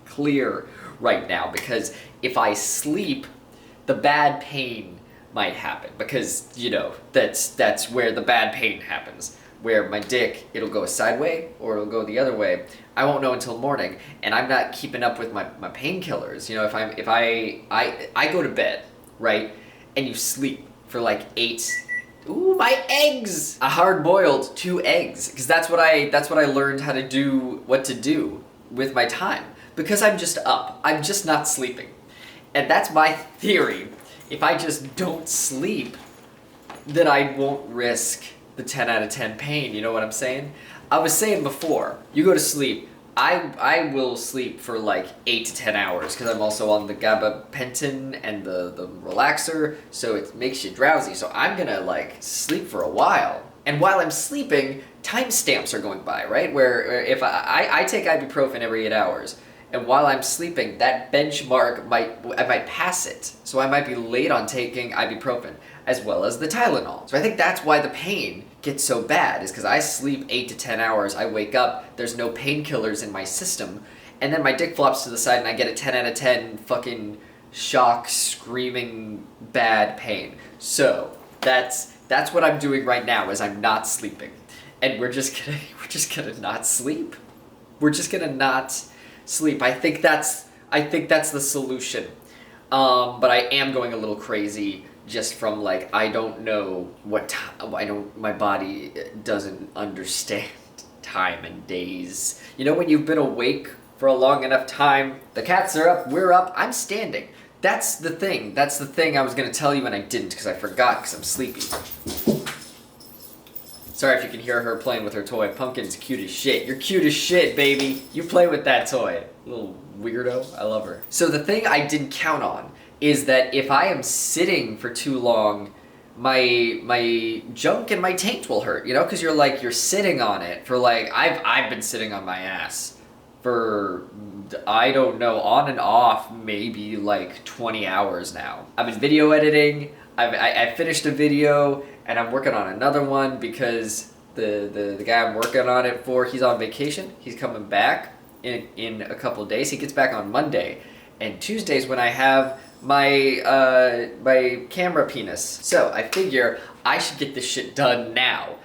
clear right now, because if I sleep, the bad pain might happen, because that's where the bad pain happens, where my dick, it'll go sideways or it'll go the other way. I won't know until morning, and I'm not keeping up with my painkillers. If I go to bed, right, and you sleep for like 8. Ooh, my eggs! A hard-boiled 2 eggs, because that's what I learned how to do, what to do with my time. Because I'm just up. I'm just not sleeping. And that's my theory. If I just don't sleep, then I won't risk the 10 out of 10 pain, you know what I'm saying? I was saying before, you go to sleep, I will sleep for like 8 to 10 hours, because I'm also on the gabapentin and the relaxer, so it makes you drowsy. So I'm gonna like sleep for a while. And while I'm sleeping, timestamps are going by, right? Where if I take ibuprofen every 8 hours, and while I'm sleeping, that benchmark I might pass it. So I might be late on taking ibuprofen, as well as the Tylenol. So I think that's why the pain gets so bad, is because I sleep 8 to 10 hours, I wake up, there's no painkillers in my system, and then my dick flops to the side and I get a 10 out of 10 fucking shock, screaming, bad pain. So that's what I'm doing right now, is I'm not sleeping. And we're just gonna not sleep. We're just gonna not sleep. I think that's the solution. But I am going a little crazy, just from like, I don't know what time. My body doesn't understand time and days. When you've been awake for a long enough time, the cats are up, we're up, I'm standing. That's the thing I was gonna tell you, and I didn't, because I forgot, because I'm sleepy. Sorry if you can hear her playing with her toy. Pumpkin's cute as shit. You're cute as shit, baby. You play with that toy. Little weirdo. I love her. So the thing I didn't count on is that if I am sitting for too long, my junk and my taint will hurt, because you're sitting on it for like, I've been sitting on my ass for, I don't know, on and off, maybe like 20 hours now. I've been video editing. I finished a video, and I'm working on another one, because the guy I'm working on it for, he's on vacation. He's coming back in a couple of days. He gets back on Monday, and Tuesday's when I have my my camera penis. So I figure I should get this shit done now.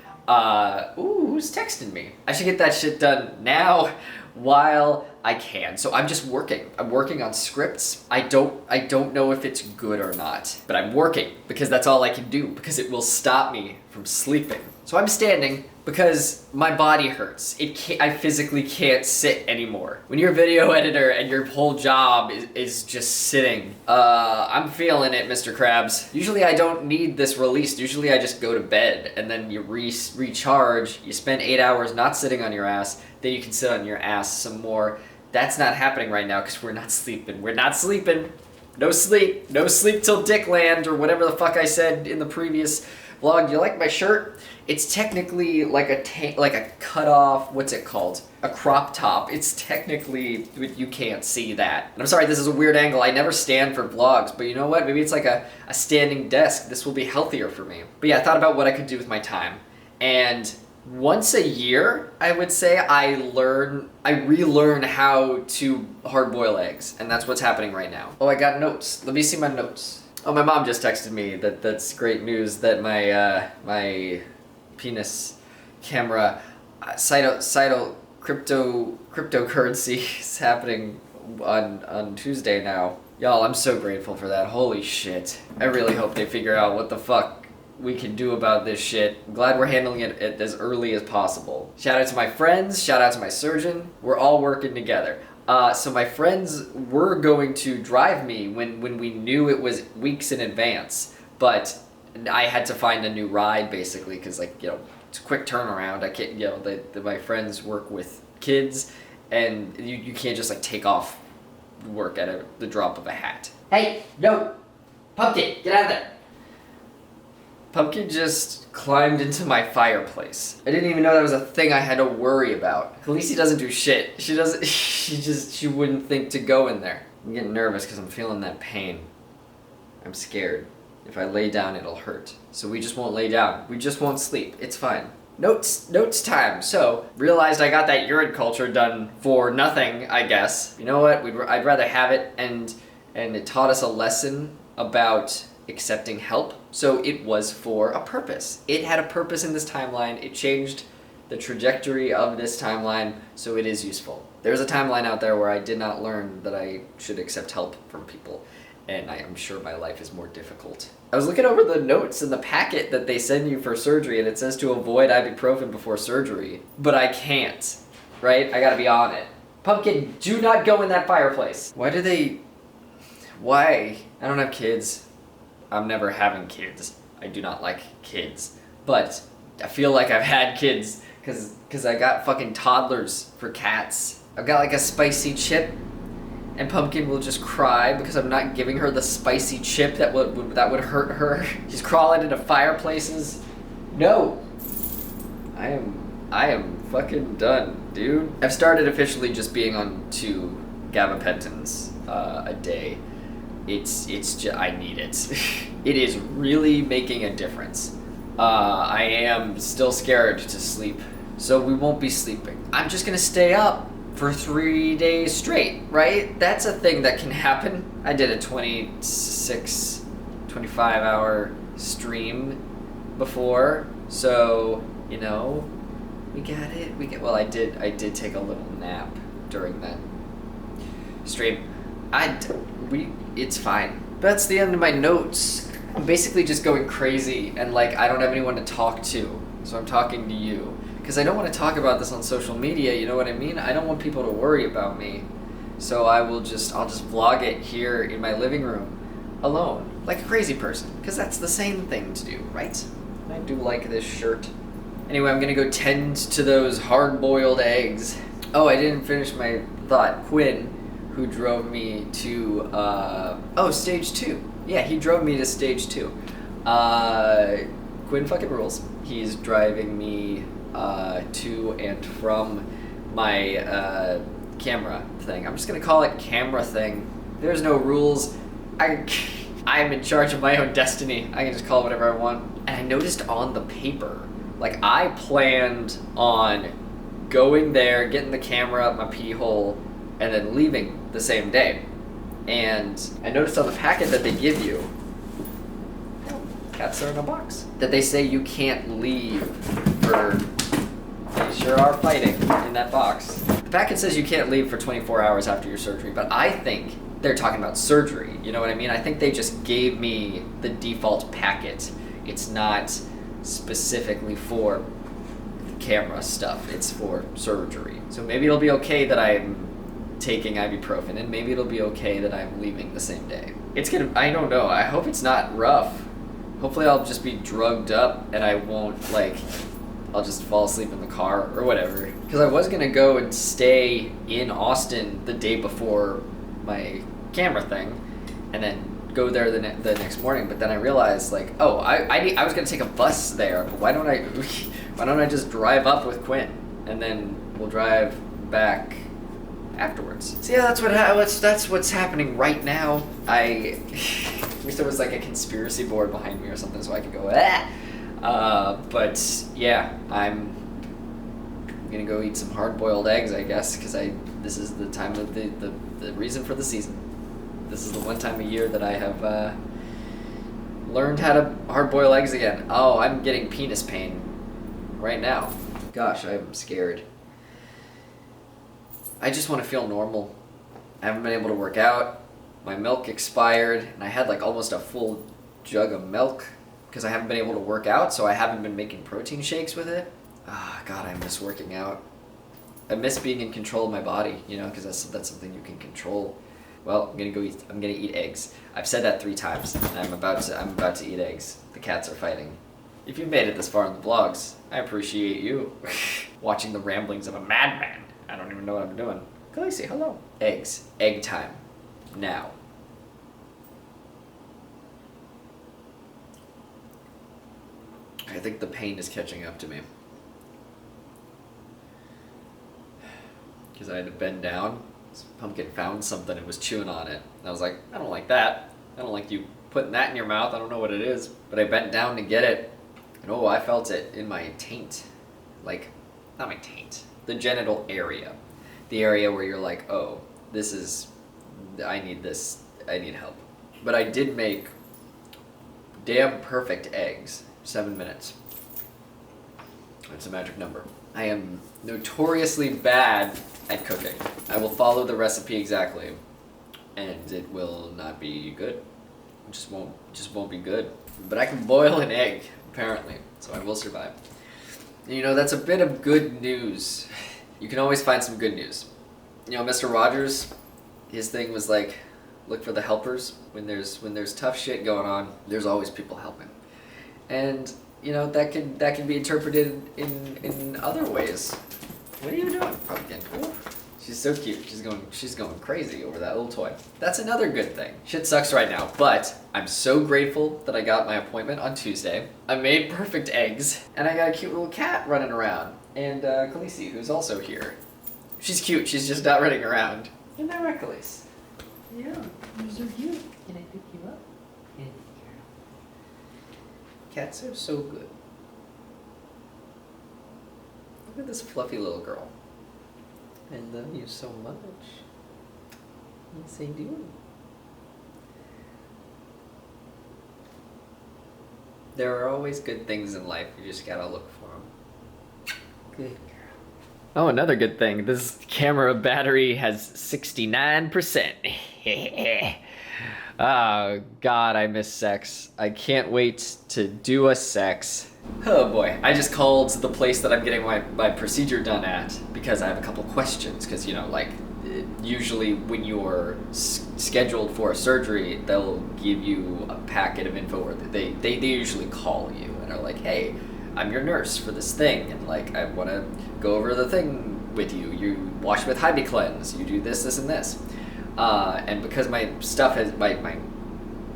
Ooh, who's texting me? I should get that shit done now while I can. So I'm just working. I'm working on scripts. I don't know if it's good or not, but I'm working, because that's all I can do, because it will stop me from sleeping. So I'm standing because my body hurts. I physically can't sit anymore. When you're a video editor and your whole job is just sitting, I'm feeling it, Mr. Krabs. Usually I don't need this released. Usually I just go to bed, and then you recharge. You spend 8 hours not sitting on your ass, then you can sit on your ass some more. That's not happening right now, because we're not sleeping. We're not sleeping. No sleep. No sleep till Dickland, or whatever the fuck I said in the previous vlog. Do you like my shirt? It's technically like a cut off, what's it called? A crop top. It's technically, you can't see that. And I'm sorry, this is a weird angle. I never stand for vlogs, but you know what? Maybe it's like a standing desk. This will be healthier for me. But yeah, I thought about what I could do with my time. And once a year, I would say, I relearn how to hard boil eggs. And that's what's happening right now. Oh, I got notes. Let me see my notes. Oh, my mom just texted me that's great news that my my penis camera cryptocurrency is happening on Tuesday now. Y'all, I'm so grateful for that. Holy shit. I really hope they figure out what the fuck we can do about this shit. I'm glad we're handling it as early as possible. Shout out to my friends, shout out to my surgeon. We're all working together. So my friends were going to drive me when we knew it was weeks in advance, but I had to find a new ride basically because, like, you know, it's a quick turnaround. I can't, you know, my friends work with kids, and you can't just like take off work at the drop of a hat. Hey, no, Pumpkin, get out of there. Pumpkin just climbed into my fireplace. I didn't even know that was a thing I had to worry about. Khaleesi doesn't do shit. She doesn't, she wouldn't think to go in there. I'm getting nervous because I'm feeling that pain. I'm scared. If I lay down, it'll hurt. So we just won't lay down. We just won't sleep. It's fine. Notes time. So, realized I got that urine culture done for nothing, I guess. You know what? I'd rather have it, and it taught us a lesson about accepting help. So it was for a purpose. It had a purpose in this timeline. It changed the trajectory of this timeline, so it is useful. There's a timeline out there where I did not learn that I should accept help from people, and I am sure my life is more difficult. I was looking over the notes in the packet that they send you for surgery, and it says to avoid ibuprofen before surgery, but I can't, right? I gotta be on it. Pumpkin, do not go in that fireplace. Why? I don't have kids. I'm never having kids. I do not like kids. But I feel like I've had kids because I got fucking toddlers for cats. I've got like a spicy chip, and Pumpkin will just cry because I'm not giving her the spicy chip that would hurt her. She's crawling into fireplaces. No. I am fucking done, dude. I've started officially just being on 2 gabapentins a day. It's just, I need it. It is really making a difference. I am still scared to sleep, so we won't be sleeping. I'm just gonna stay up for 3 days straight, right? That's a thing that can happen. I did a 25-hour stream before, so, you know, we got it. Well, I did take a little nap during that stream. It's fine. That's the end of my notes. I'm basically just going crazy, and like I don't have anyone to talk to, so I'm talking to you. Because I don't want to talk about this on social media, you know what I mean? I don't want people to worry about me. So I'll just vlog it here in my living room, alone, like a crazy person. Because that's the same thing to do, right? I do like this shirt. Anyway, I'm gonna go tend to those hard-boiled eggs. Oh, I didn't finish my thought. Quinn, who drove me to, stage 2. Yeah, he drove me to stage 2. Quinn fucking rules. He's driving me to and from my camera thing. I'm just gonna call it camera thing. There's no rules. I'm in charge of my own destiny. I can just call it whatever I want. And I noticed on the paper, like I planned on going there, getting the camera up my pee hole, and then leaving the same day. And I noticed on the packet that they give you, cats are in a box, that they say you can't leave for, they sure are fighting in that box. The packet says you can't leave for 24 hours after your surgery, but I think they're talking about surgery, you know what I mean? I think they just gave me the default packet. It's not specifically for camera stuff, it's for surgery. So maybe it'll be okay that I'm taking ibuprofen, and maybe it'll be okay that I'm leaving the same day. I don't know, I hope it's not rough. Hopefully I'll just be drugged up and I won't, I'll just fall asleep in the car or whatever. Because I was gonna go and stay in Austin the day before my camera thing, and then go there the next morning, but then I realized, I was gonna take a bus there, but why don't I just drive up with Quinn, and then we'll drive back afterwards. So yeah, that's what's happening right now. I wish there was like a conspiracy board behind me or something so I could go but yeah, I'm gonna go eat some hard-boiled eggs, I guess, because this is the time of the reason for the season. This is the one time a year that I have learned how to hard-boil eggs again. Oh, I'm getting penis pain right now. Gosh, I'm scared. I just want to feel normal. I haven't been able to work out. My milk expired, and I had almost a full jug of milk because I haven't been able to work out, so I haven't been making protein shakes with it. God, I miss working out. I miss being in control of my body, you know, because that's something you can control. Well, I'm gonna eat eggs. I've said that 3 times. And I'm about to eat eggs. The cats are fighting. If you've made it this far in the vlogs, I appreciate you. Watching the ramblings of a madman. I don't even know what I'm doing. Khaleesi, hello. Eggs. Egg time. Now. I think the pain is catching up to me. Because I had to bend down. This pumpkin found something and was chewing on it. And I was like, I don't like that. I don't like you putting that in your mouth. I don't know what it is. But I bent down to get it. And oh, I felt it in my taint. Like, not my taint. The genital area. The area where you're like, oh, I need this. I need help. But I did make damn perfect eggs. 7 minutes. That's a magic number. I am notoriously bad at cooking. I will follow the recipe exactly, and it will not be good. It just won't be good. But I can boil an egg, apparently, so I will survive. And, you know, that's a bit of good news. You can always find some good news. You know, Mr. Rogers, his thing was like, look for the helpers. When there's tough shit going on, there's always people helping. And you know, that can be interpreted in other ways. What are you doing, Pumpkin? Ooh, she's so cute. She's going crazy over that little toy. That's another good thing. Shit sucks right now, but I'm so grateful that I got my appointment on Tuesday. I made perfect eggs, and I got a cute little cat running around. And Khaleesi, who's also here. She's cute. She's just not running around. Isn't that right, Khaleesi? Yeah, you're so cute. Can I pick you up? Yeah. Cats are so good. Look at this fluffy little girl. I love you so much. Yes, I do. There are always good things in life. You just gotta look for them. Good girl. Oh, another good thing. This camera battery has 69%. Oh, God, I miss sex. I can't wait to do a sex. Oh boy, I just called the place that I'm getting my procedure done at because I have a couple questions. Because, you know, like, usually when you're scheduled for a surgery, they'll give you a packet of info where they usually call you and are like, hey, I'm your nurse for this thing, and like, I want to go over the thing with you. You wash with Hybe Cleanse, you do this, this, and this. And because my stuff has, my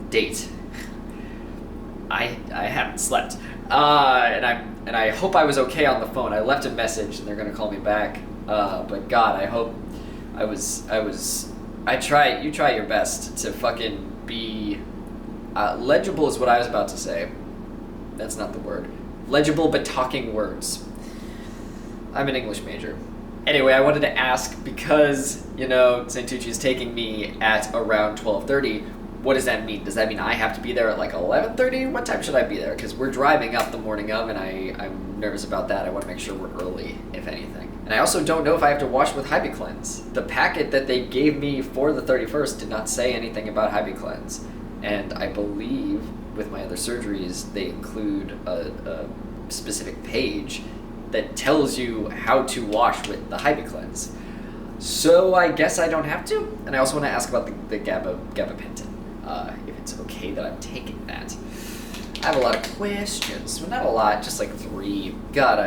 date, I haven't slept. And I hope I was okay on the phone. I left a message and they're gonna call me back. But God, I hope you try your best to fucking be, legible is what I was about to say. That's not the word. Legible but talking words. I'm an English major. Anyway, I wanted to ask, because, you know, St. Tucci is taking me at around 12:30, what does that mean? Does that mean I have to be there at like 11:30? What time should I be there? Because we're driving up the morning of, and I'm nervous about that. I want to make sure we're early, if anything. And I also don't know if I have to wash with Hybe Cleanse. The packet that they gave me for the 31st did not say anything about Hybe Cleanse. And I believe with my other surgeries, they include a specific page that tells you how to wash with the Hybe Cleanse. So I guess I don't have to. And I also want to ask about the gabapentin, if it's okay that I'm taking that. I have a lot of questions. Well, not a lot, just like 3. God,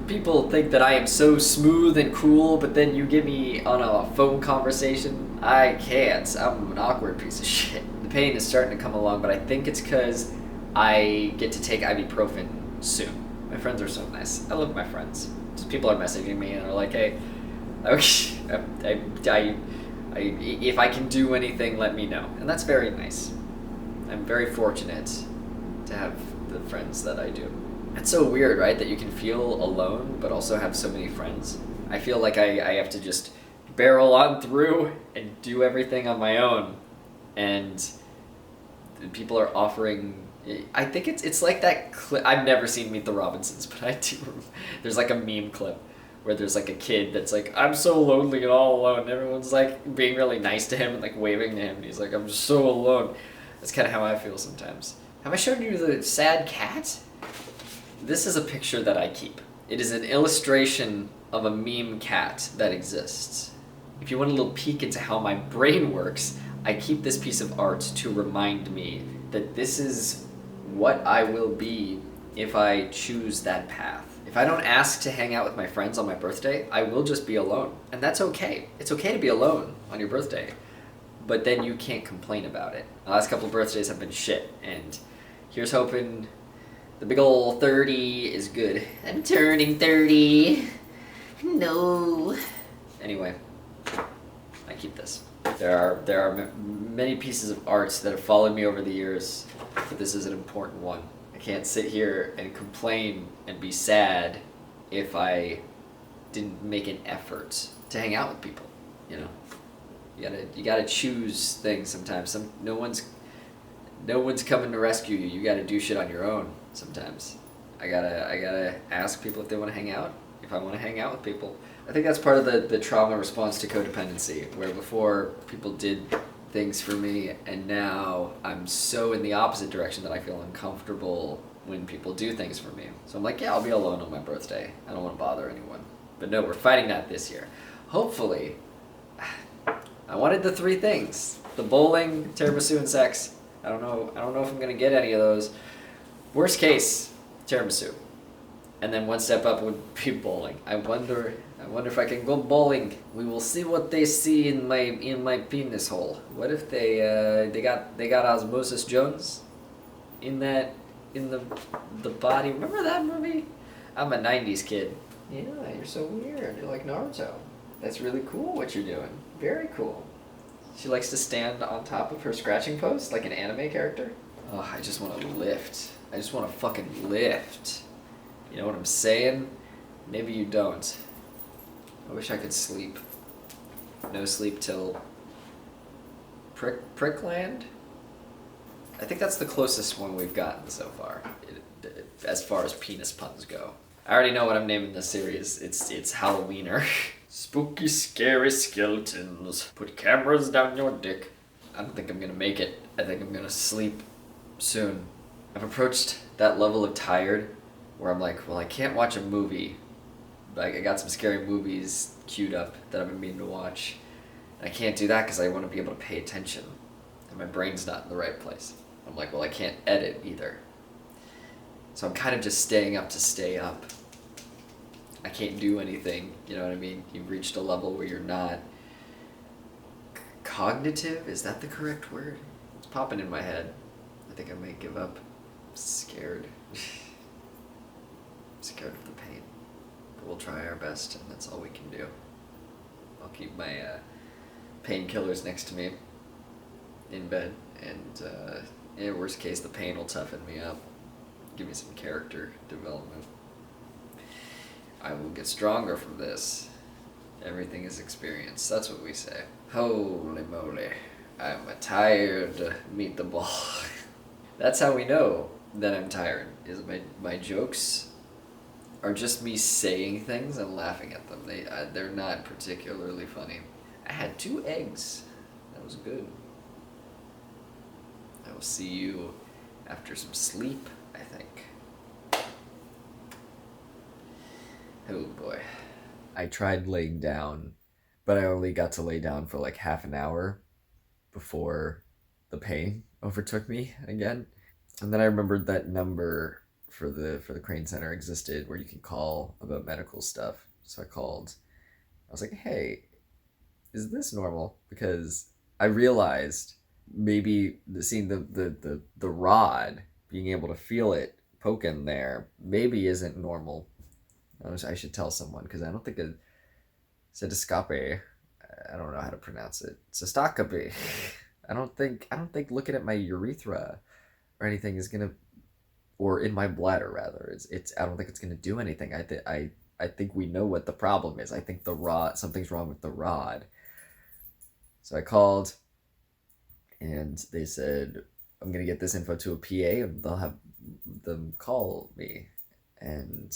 people think that I am so smooth and cool, but then you get me on a phone conversation. I can't. I'm an awkward piece of shit. The pain is starting to come along, but I think it's because I get to take ibuprofen soon. My friends are so nice. I love my friends. Just people are messaging me and are like, hey, okay, if I can do anything, let me know. And that's very nice. I'm very fortunate to have the friends that I do. It's so weird, right? That you can feel alone, but also have so many friends. I feel like I have to just barrel on through and do everything on my own. And people are offering... I think it's like that clip. I've never seen Meet the Robinsons, but I do. There's like a meme clip where there's like a kid that's like, I'm so lonely and all alone. And everyone's like being really nice to him and like waving to him. And he's like, I'm just so alone. That's kind of how I feel sometimes. Have I showed you the sad cat? This is a picture that I keep. It is an illustration of a meme cat that exists. If you want a little peek into how my brain works, I keep this piece of art to remind me that this is what I will be if I choose that path. If I don't ask to hang out with my friends on my birthday, I will just be alone. And that's okay. It's okay to be alone on your birthday. But then you can't complain about it. The last couple of birthdays have been shit, and here's hoping the big ol' 30 is good. I'm turning 30. No. Anyway, I keep this. There are many pieces of art that have followed me over the years, but this is an important one. I can't sit here and complain and be sad if I didn't make an effort to hang out with people, you know? You gotta choose things sometimes. No one's coming to rescue you. You gotta do shit on your own sometimes. I gotta ask people if they want to hang out. If I want to hang out with people, I think that's part of the trauma response to codependency, where before people did things for me, and now I'm so in the opposite direction that I feel uncomfortable when people do things for me. So I'm like, yeah, I'll be alone on my birthday. I don't want to bother anyone. But no, we're fighting that this year. Hopefully, I wanted the 3 things: the bowling, tiramisu, and sex. I don't know if I'm gonna get any of those. Worst case, tiramisu, and then one step up would be bowling. I wonder if I can go bowling. We will see what they see in my penis hole. What if they got Osmosis Jones in the body? Remember that movie? I'm a 90s kid. Yeah, you're so weird. You're like Naruto. That's really cool what you're doing. Very cool. She likes to stand on top of her scratching post like an anime character. Oh, I just want to lift. I just want to fucking lift. You know what I'm saying? Maybe you don't. I wish I could sleep. No sleep till Prickland? I think that's the closest one we've gotten so far, as far as penis puns go. I already know what I'm naming this series. It's Halloweiner. Spooky, scary skeletons. Put cameras down your dick. I don't think I'm gonna make it. I think I'm gonna sleep soon. I've approached that level of tired where I'm like, well, I can't watch a movie. Like, I got some scary movies queued up that I've been meaning to watch. And I can't do that because I want to be able to pay attention. And my brain's not in the right place. I'm like, well, I can't edit either. So I'm kind of just staying up to stay up. I can't do anything, you know what I mean? You've reached a level where you're not cognitive? Is that the correct word? It's popping in my head. I think I might give up. I'm scared. I'm scared of the pain. But we'll try our best, and that's all we can do. I'll keep my painkillers next to me in bed, and in worst case, the pain will toughen me up. Give me some character development. I will get stronger from this. Everything is experience. That's what we say. Holy moly. I'm a tired meatball. That's how we know that I'm tired, is my jokes are just me saying things and laughing at them. They're not particularly funny. I had 2 eggs. That was good. I will see you after some sleep, I think. Oh boy. I tried laying down, but I only got to lay down for like half an hour before the pain overtook me again. And then I remembered that number for the Crane Center existed where you can call about medical stuff. So I called. I was like, hey, is this normal? Because I realized maybe seeing the rod, being able to feel it poking there, maybe isn't normal. I should tell someone, because I don't think a cystoscopy, I don't know how to pronounce it. Cystoscopy. I don't think looking at my urethra or anything is gonna, or in my bladder rather. It's I don't think it's gonna do anything. I think we know what the problem is. I think the rod, something's wrong with the rod. So I called, and they said, I'm gonna get this info to a PA, and they'll have them call me. And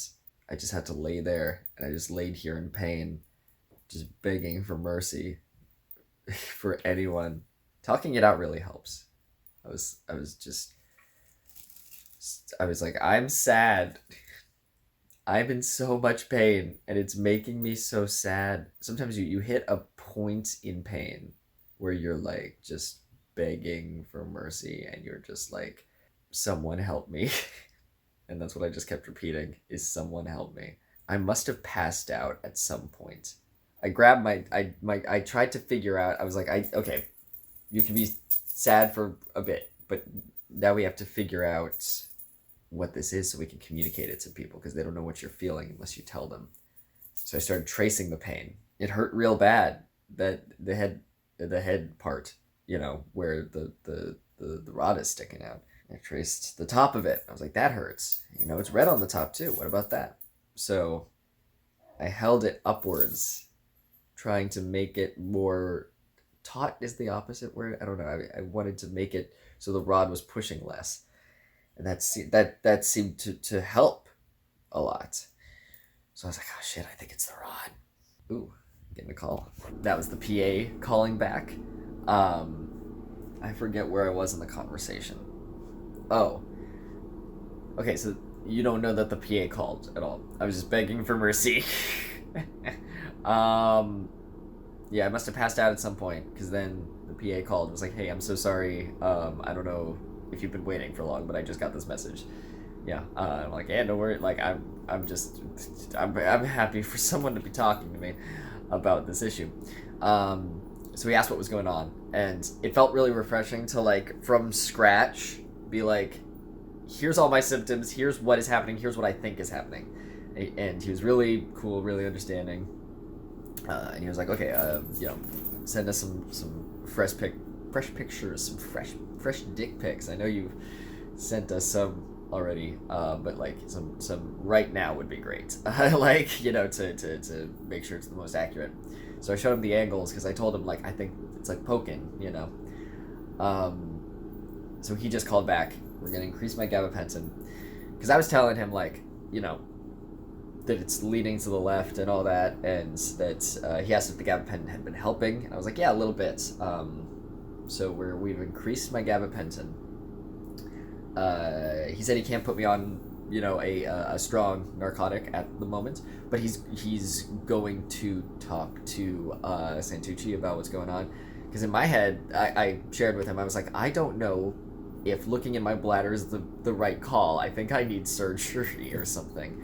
I just had to lay there, and I just laid here in pain, just begging for mercy for anyone. Talking it out really helps. I was just I was like, I'm sad. I'm in so much pain and it's making me so sad. Sometimes you hit a point in pain where you're like just begging for mercy and you're just like, someone help me. And that's what I just kept repeating is someone help me. I must have passed out at some point. I grabbed I tried to figure out, I was like, okay, you can be sad for a bit, but now we have to figure out what this is so we can communicate it to people because they don't know what you're feeling unless you tell them. So I started tracing the pain. It hurt real bad. That the head part, where the rod is sticking out. I traced the top of it. I was like, that hurts. It's red on the top too. What about that? So I held it upwards, trying to make it more taut is the opposite word. I don't know. I wanted to make it so the rod was pushing less. And that seemed to help a lot. So I was like, oh shit, I think it's the rod. Ooh, getting a call. That was the PA calling back. I forget where I was in the conversation. Oh. Okay, so you don't know that the PA called at all. I was just begging for mercy. Yeah, I must have passed out at some point because then the PA called and was like, hey, I'm so sorry. I don't know if you've been waiting for long, but I just got this message. Yeah, I'm like, yeah, no worry. Like, I'm happy for someone to be talking to me about this issue. So he asked what was going on, and it felt really refreshing to like from scratch be like, here's all my symptoms, here's what is happening, here's what I think is happening, and he was really cool, really understanding, and he was like, okay, send us some fresh pictures, some fresh dick pics. I know you've sent us some already, but like some right now would be great. Like, to make sure it's the most accurate. So I showed him the angles because I told him like I think it's like poking, So he just called back. We're gonna increase my gabapentin because I was telling him like that it's leaning to the left and all that, and that he asked if the gabapentin had been helping, and I was like, yeah, a little bit. So we've increased my gabapentin. He said he can't put me on, a strong narcotic at the moment, but he's going to talk to Santucci about what's going on. Because in my head, I shared with him, I was like, I don't know if looking in my bladder is the right call. I think I need surgery or something,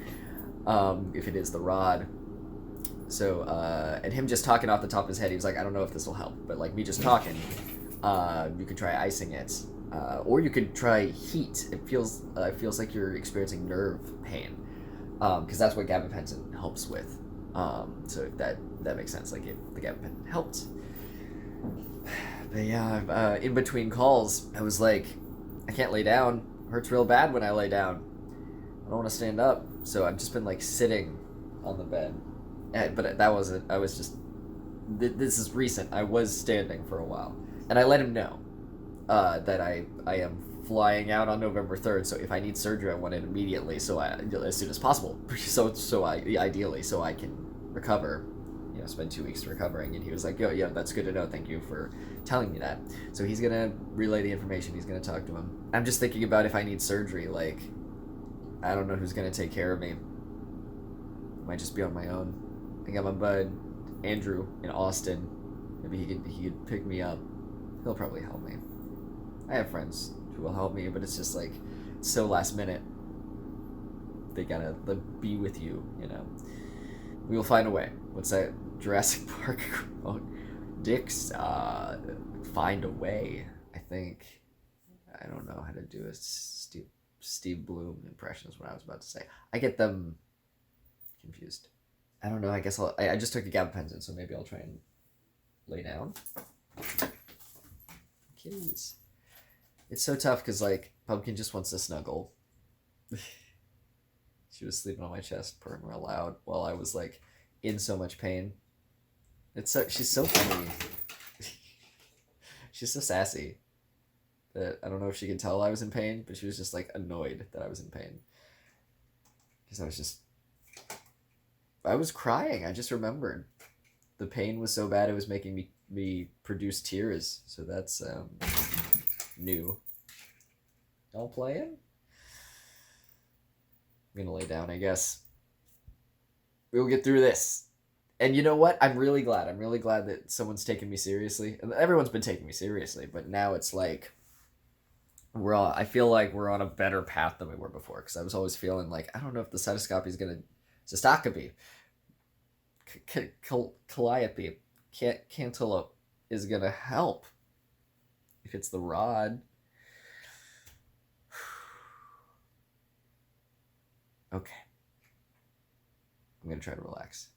if it is the rod. So, and him just talking off the top of his head, he was like, I don't know if this will help, but like me just talking, you could try icing it. Or you could try heat. It feels like you're experiencing nerve pain, because that's what gabapentin helps with. So that makes sense. Like if the gabapentin helped. But yeah, in between calls, I was like, I can't lay down. It hurts real bad when I lay down. I don't want to stand up. So I've just been like sitting on the bed. But that wasn't. I was just. This is recent. I was standing for a while, and I let him know that I am flying out on November 3rd. So if I need surgery, I want it immediately. So as soon as possible. So ideally, so I can recover. Spend 2 weeks recovering. And he was like, yo, yeah, that's good to know. Thank you for telling me that. So he's gonna relay the information. He's gonna talk to him. I'm just thinking about if I need surgery. Like, I don't know who's gonna take care of me. Might just be on my own. I got my bud Andrew in Austin. Maybe he could pick me up. He'll probably help me. I have friends who will help me, but it's just like so last minute. They gotta be with you, We will find a way. What's that Jurassic Park quote? Dicks find a way. I think. I don't know how to do a Steve Bloom impression is what I was about to say. I get them confused. I don't know. I guess I just took a gabapentin, so maybe I'll try and lay down. Kitties. It's so tough because like Pumpkin just wants to snuggle. She was sleeping on my chest, purring real loud while I was like in so much pain. She's so funny. She's so sassy that I don't know if she could tell I was in pain, but she was just like annoyed that I was in pain because I was crying. I just remembered the pain was so bad it was making me produce tears. So that's new. Y'all playing? I'm gonna lay down, I guess. We'll get through this. And you know what? I'm really glad. I'm really glad that someone's taken me seriously. And everyone's been taking me seriously, but now it's like I feel like we're on a better path than we were before, because I was always feeling like I don't know if the cystoscopy is gonna cystoscopy calliope cantaloupe is gonna help if it's the rod. Okay, I'm gonna try to relax.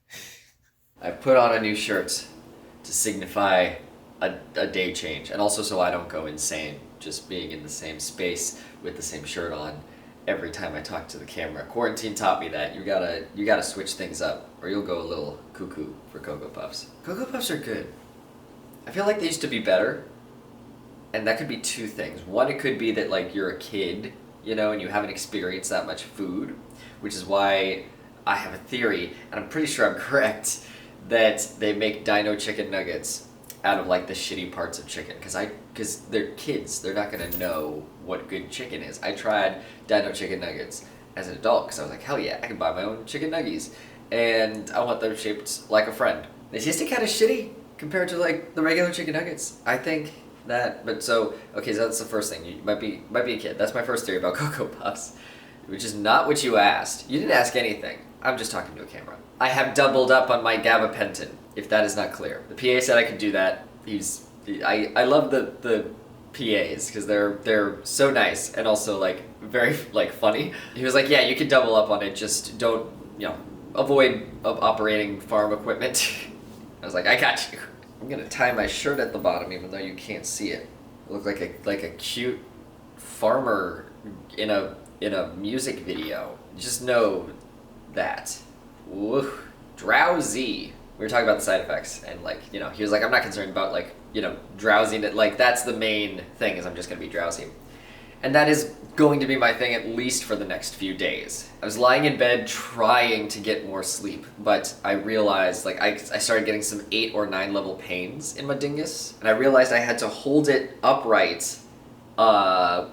I put on a new shirt to signify a day change, and also so I don't go insane just being in the same space with the same shirt on every time I talk to the camera. Quarantine taught me that you gotta switch things up, or you'll go a little cuckoo for Cocoa Puffs. Cocoa Puffs are good. I feel like they used to be better, and that could be two things. One, it could be that like you're a kid, you know, and you haven't experienced that much food, which is why I have a theory, and I'm pretty sure I'm correct, that they make dino chicken nuggets out of like the shitty parts of chicken, because they're kids, they're not gonna know what good chicken is. I tried dino chicken nuggets as an adult because I was like, hell yeah, I can buy my own chicken nuggies, and I want them shaped like a friend. They tasted kind of shitty compared to like the regular chicken nuggets. I think that, but so okay, so that's the first thing. You might be a kid. That's my first theory about Cocoa Puffs, which is not what you asked. You didn't ask anything. I'm just talking to a camera. I have doubled up on my gabapentin, if that is not clear. The PA said I could do that. I love the PAs because they're so nice and also like very like funny. He was like, yeah, you can double up on it. Just don't, you know, avoid operating farm equipment. I was like, I got you. I'm gonna tie my shirt at the bottom even though you can't see it. I look like a cute farmer in a music video. Just know that. Woo. Drowsy. We were talking about the side effects, and like, you know, he was like, I'm not concerned about like, you know, drowsiness. Like that's the main thing, is I'm just gonna be drowsy. And that is going to be my thing at least for the next few days. I was lying in bed trying to get more sleep, but I realized like I started getting some 8 or 9 level pains in my dingus, and I realized I had to hold it upright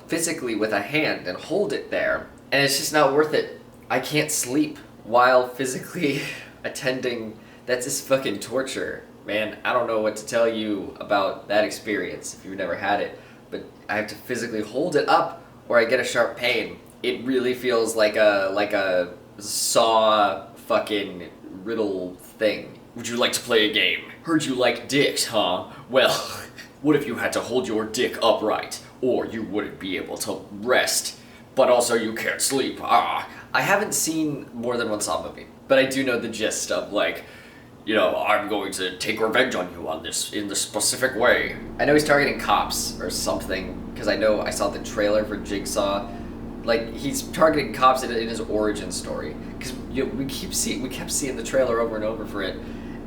physically with a hand and hold it there, and it's just not worth it. I can't sleep while physically attending. That's just fucking torture, man. I don't know what to tell you about that experience if you've never had it, but I have to physically hold it up or I get a sharp pain. It really feels like a saw fucking riddle thing. Would you like to play a game? Heard you like dicks, huh? Well, what if you had to hold your dick upright, or you wouldn't be able to rest, but also you can't sleep? I haven't seen more than one Saw movie, but I do know the gist of like, you know, I'm going to take revenge on you in this specific way. I know he's targeting cops or something, because I know I saw the trailer for Jigsaw. Like, he's targeting cops in his origin story, because we kept seeing the trailer over and over for it.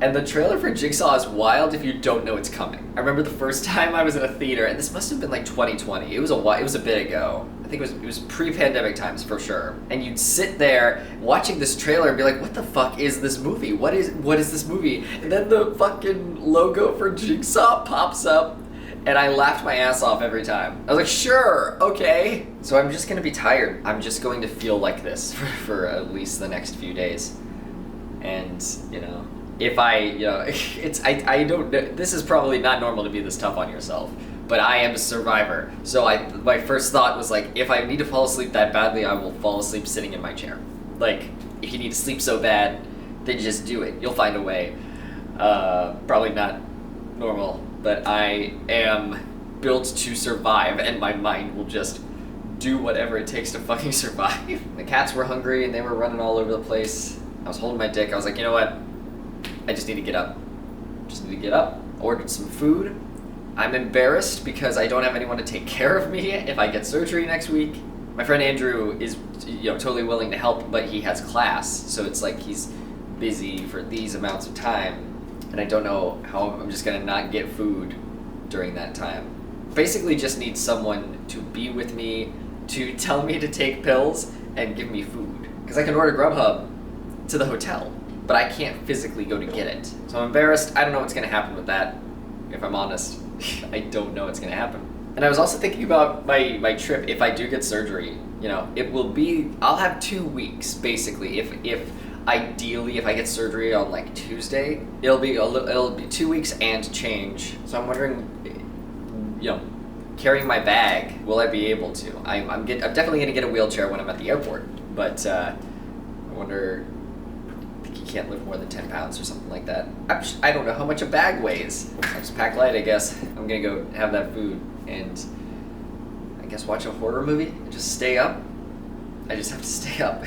And the trailer for Jigsaw is wild if you don't know it's coming. I remember the first time I was in a theater, and this must have been like 2020. It was a bit ago. I think it was pre-pandemic times for sure. And you'd sit there watching this trailer and be like, what the fuck is this movie? What is this movie? And then the fucking logo for Jigsaw pops up, and I laughed my ass off every time. I was like, sure, okay. So I'm just gonna be tired. I'm just going to feel like this for at least the next few days. And, you know, if I don't know, this is probably not normal to be this tough on yourself, but I am a survivor. So my first thought was like, if I need to fall asleep that badly, I will fall asleep sitting in my chair. Like, if you need to sleep so bad, then just do it. You'll find a way. Probably not normal, but I am built to survive, and my mind will just do whatever it takes to fucking survive. The cats were hungry and they were running all over the place. I was holding my dick. I was like, you know what? I just need to get up. Ordered some food. I'm embarrassed because I don't have anyone to take care of me if I get surgery next week. My friend Andrew is, you know, totally willing to help, but he has class, so it's like he's busy for these amounts of time, and I don't know how I'm just gonna not get food during that time. Basically just need someone to be with me, to tell me to take pills, and give me food. Because I can order Grubhub to the hotel, but I can't physically go to get it. So I'm embarrassed. I don't know what's gonna happen with that, if I'm honest. I don't know what's gonna happen. And I was also thinking about my trip if I do get surgery. You I'll have 2 weeks basically. If ideally, if I get surgery on like Tuesday, it'll be 2 weeks and change. So I'm wondering, carrying my bag, will I be able to? I'm definitely gonna get a wheelchair when I'm at the airport, but I wonder. I think you can't lift more than 10 pounds or something like that. I don't know how much a bag weighs. I'll just pack light, I guess. I'm gonna go have that food and I guess watch a horror movie and just stay up. I just have to stay up.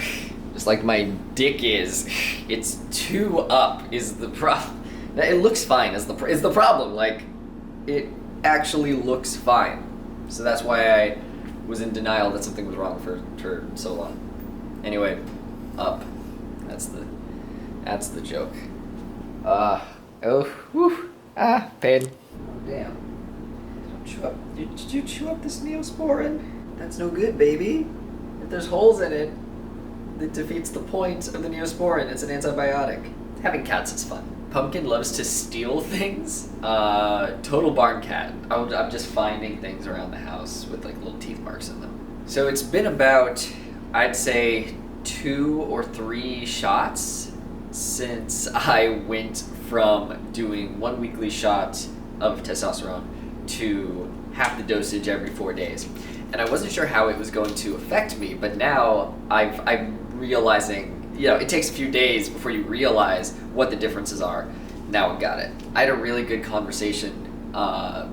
Just like my dick is. It's too up is the problem. It looks fine is the problem. Like, it actually looks fine. So that's why I was in denial that something was wrong for so long. Anyway, up. That's the joke. Pain. Damn. Did you chew up this Neosporin? That's no good, baby. If there's holes in it, it defeats the point of the Neosporin. It's an antibiotic. Having cats is fun. Pumpkin loves to steal things. Total barn cat. I'm just finding things around the house with like little teeth marks in them. So it's been about, I'd say, 2 or 3 shots since I went from doing 1 weekly shot of testosterone to half the dosage every 4 days. And I wasn't sure how it was going to affect me, but now I'm realizing, it takes a few days before you realize what the differences are. Now I've got it. I had a really good conversation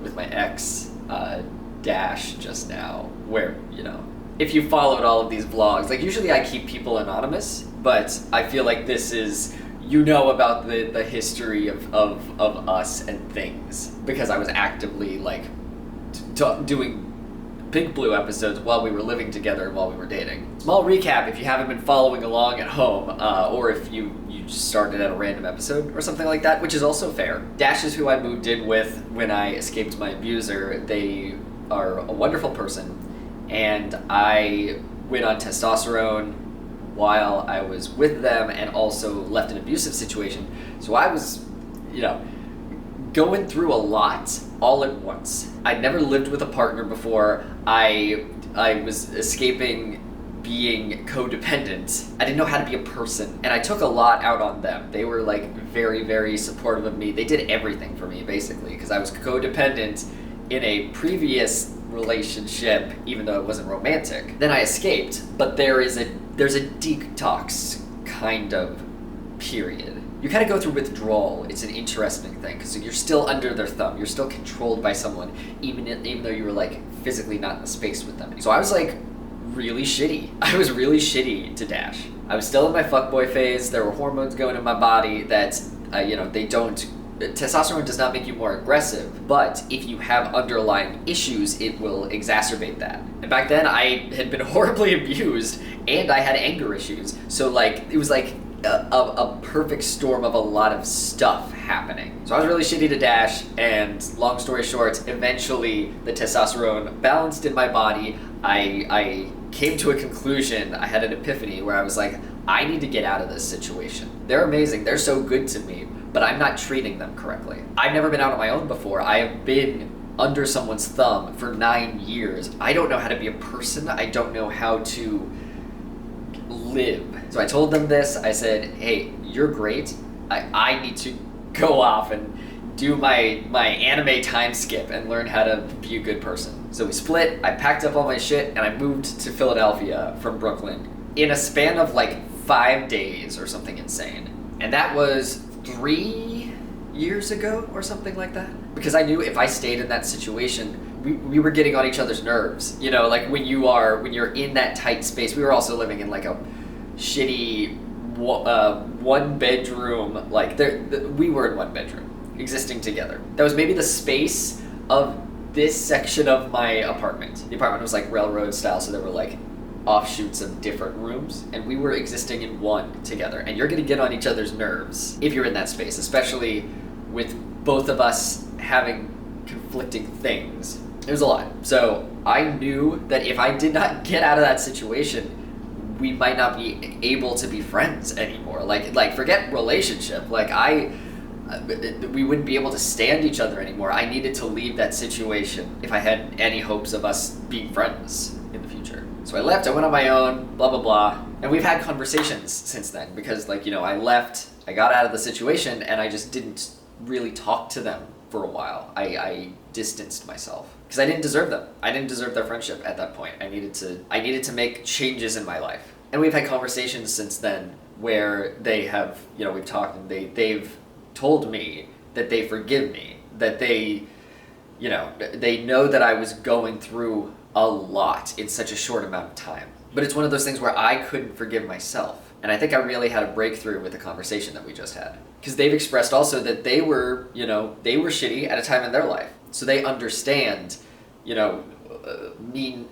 with my ex, Dash, just now, where, if you followed all of these vlogs, like usually I keep people anonymous, but I feel like this is, about the history of us and things, because I was actively like doing PinkBlue episodes while we were living together and while we were dating. Small recap if you haven't been following along at home, or if you just started at a random episode or something like that, which is also fair. Dash is who I moved in with when I escaped my abuser. They are a wonderful person, and I went on testosterone while I was with them and also left an abusive situation. So I was, going through a lot all at once. I'd never lived with a partner before. I was escaping being codependent. I didn't know how to be a person, and I took a lot out on them. They were like very, very supportive of me. They did everything for me basically because I was codependent in a previous relationship, even though it wasn't romantic. Then I escaped, but there's a detox kind of period. You kind of go through withdrawal. It's an interesting thing because you're still under their thumb. You're still controlled by someone, even though you were like physically not in the space with them. So I was like really shitty. I was really shitty to Dash. I was still in my fuckboy phase. There were hormones going in my body that they don't. Testosterone does not make you more aggressive, but if you have underlying issues, it will exacerbate that. And back then, I had been horribly abused, and I had anger issues. So it was like a perfect storm of a lot of stuff happening. So I was really shitty to Dash, and long story short, eventually the testosterone balanced in my body. I came to a conclusion. I had an epiphany where I was like, I need to get out of this situation. They're amazing. They're so good to me, but I'm not treating them correctly. I've never been out on my own before. I have been under someone's thumb for 9 years. I don't know how to be a person. I don't know how to live. So I told them this. I said, hey, you're great. I need to go off and do my anime time skip and learn how to be a good person. So we split. I packed up all my shit and I moved to Philadelphia from Brooklyn in a span of 5 days or something insane. And that was 3 years ago or something like that. Because I knew if I stayed in that situation, we were getting on each other's nerves. When you're in that tight space. We were also living in a shitty 1 bedroom. We were in 1 bedroom, existing together. That was maybe the space of this section of my apartment. The apartment was railroad style, so there were offshoots of different rooms, and we were existing in one together. And you're gonna get on each other's nerves if you're in that space, especially with both of us having conflicting things. It was a lot. So I knew that if I did not get out of that situation, we might not be able to be friends anymore. Forget relationship. We wouldn't be able to stand each other anymore. I needed to leave that situation if I had any hopes of us being friends in the future. So I left, I went on my own, blah, blah, blah. And we've had conversations since then because, like, you know, I left, I got out of the situation, and I just didn't really talk to them for a while. I distanced myself because I didn't deserve them. I didn't deserve their friendship at that point. I needed to make changes in my life. And we've had conversations since then where they have, you know, we've talked and they've told me that they forgive me, that they, you know, they know that I was going through a lot in such a short amount of time. But it's one of those things where I couldn't forgive myself. And I think I really had a breakthrough with the conversation that we just had. Because they've expressed also that they were, you know, they were shitty at a time in their life. So they understand, you know, we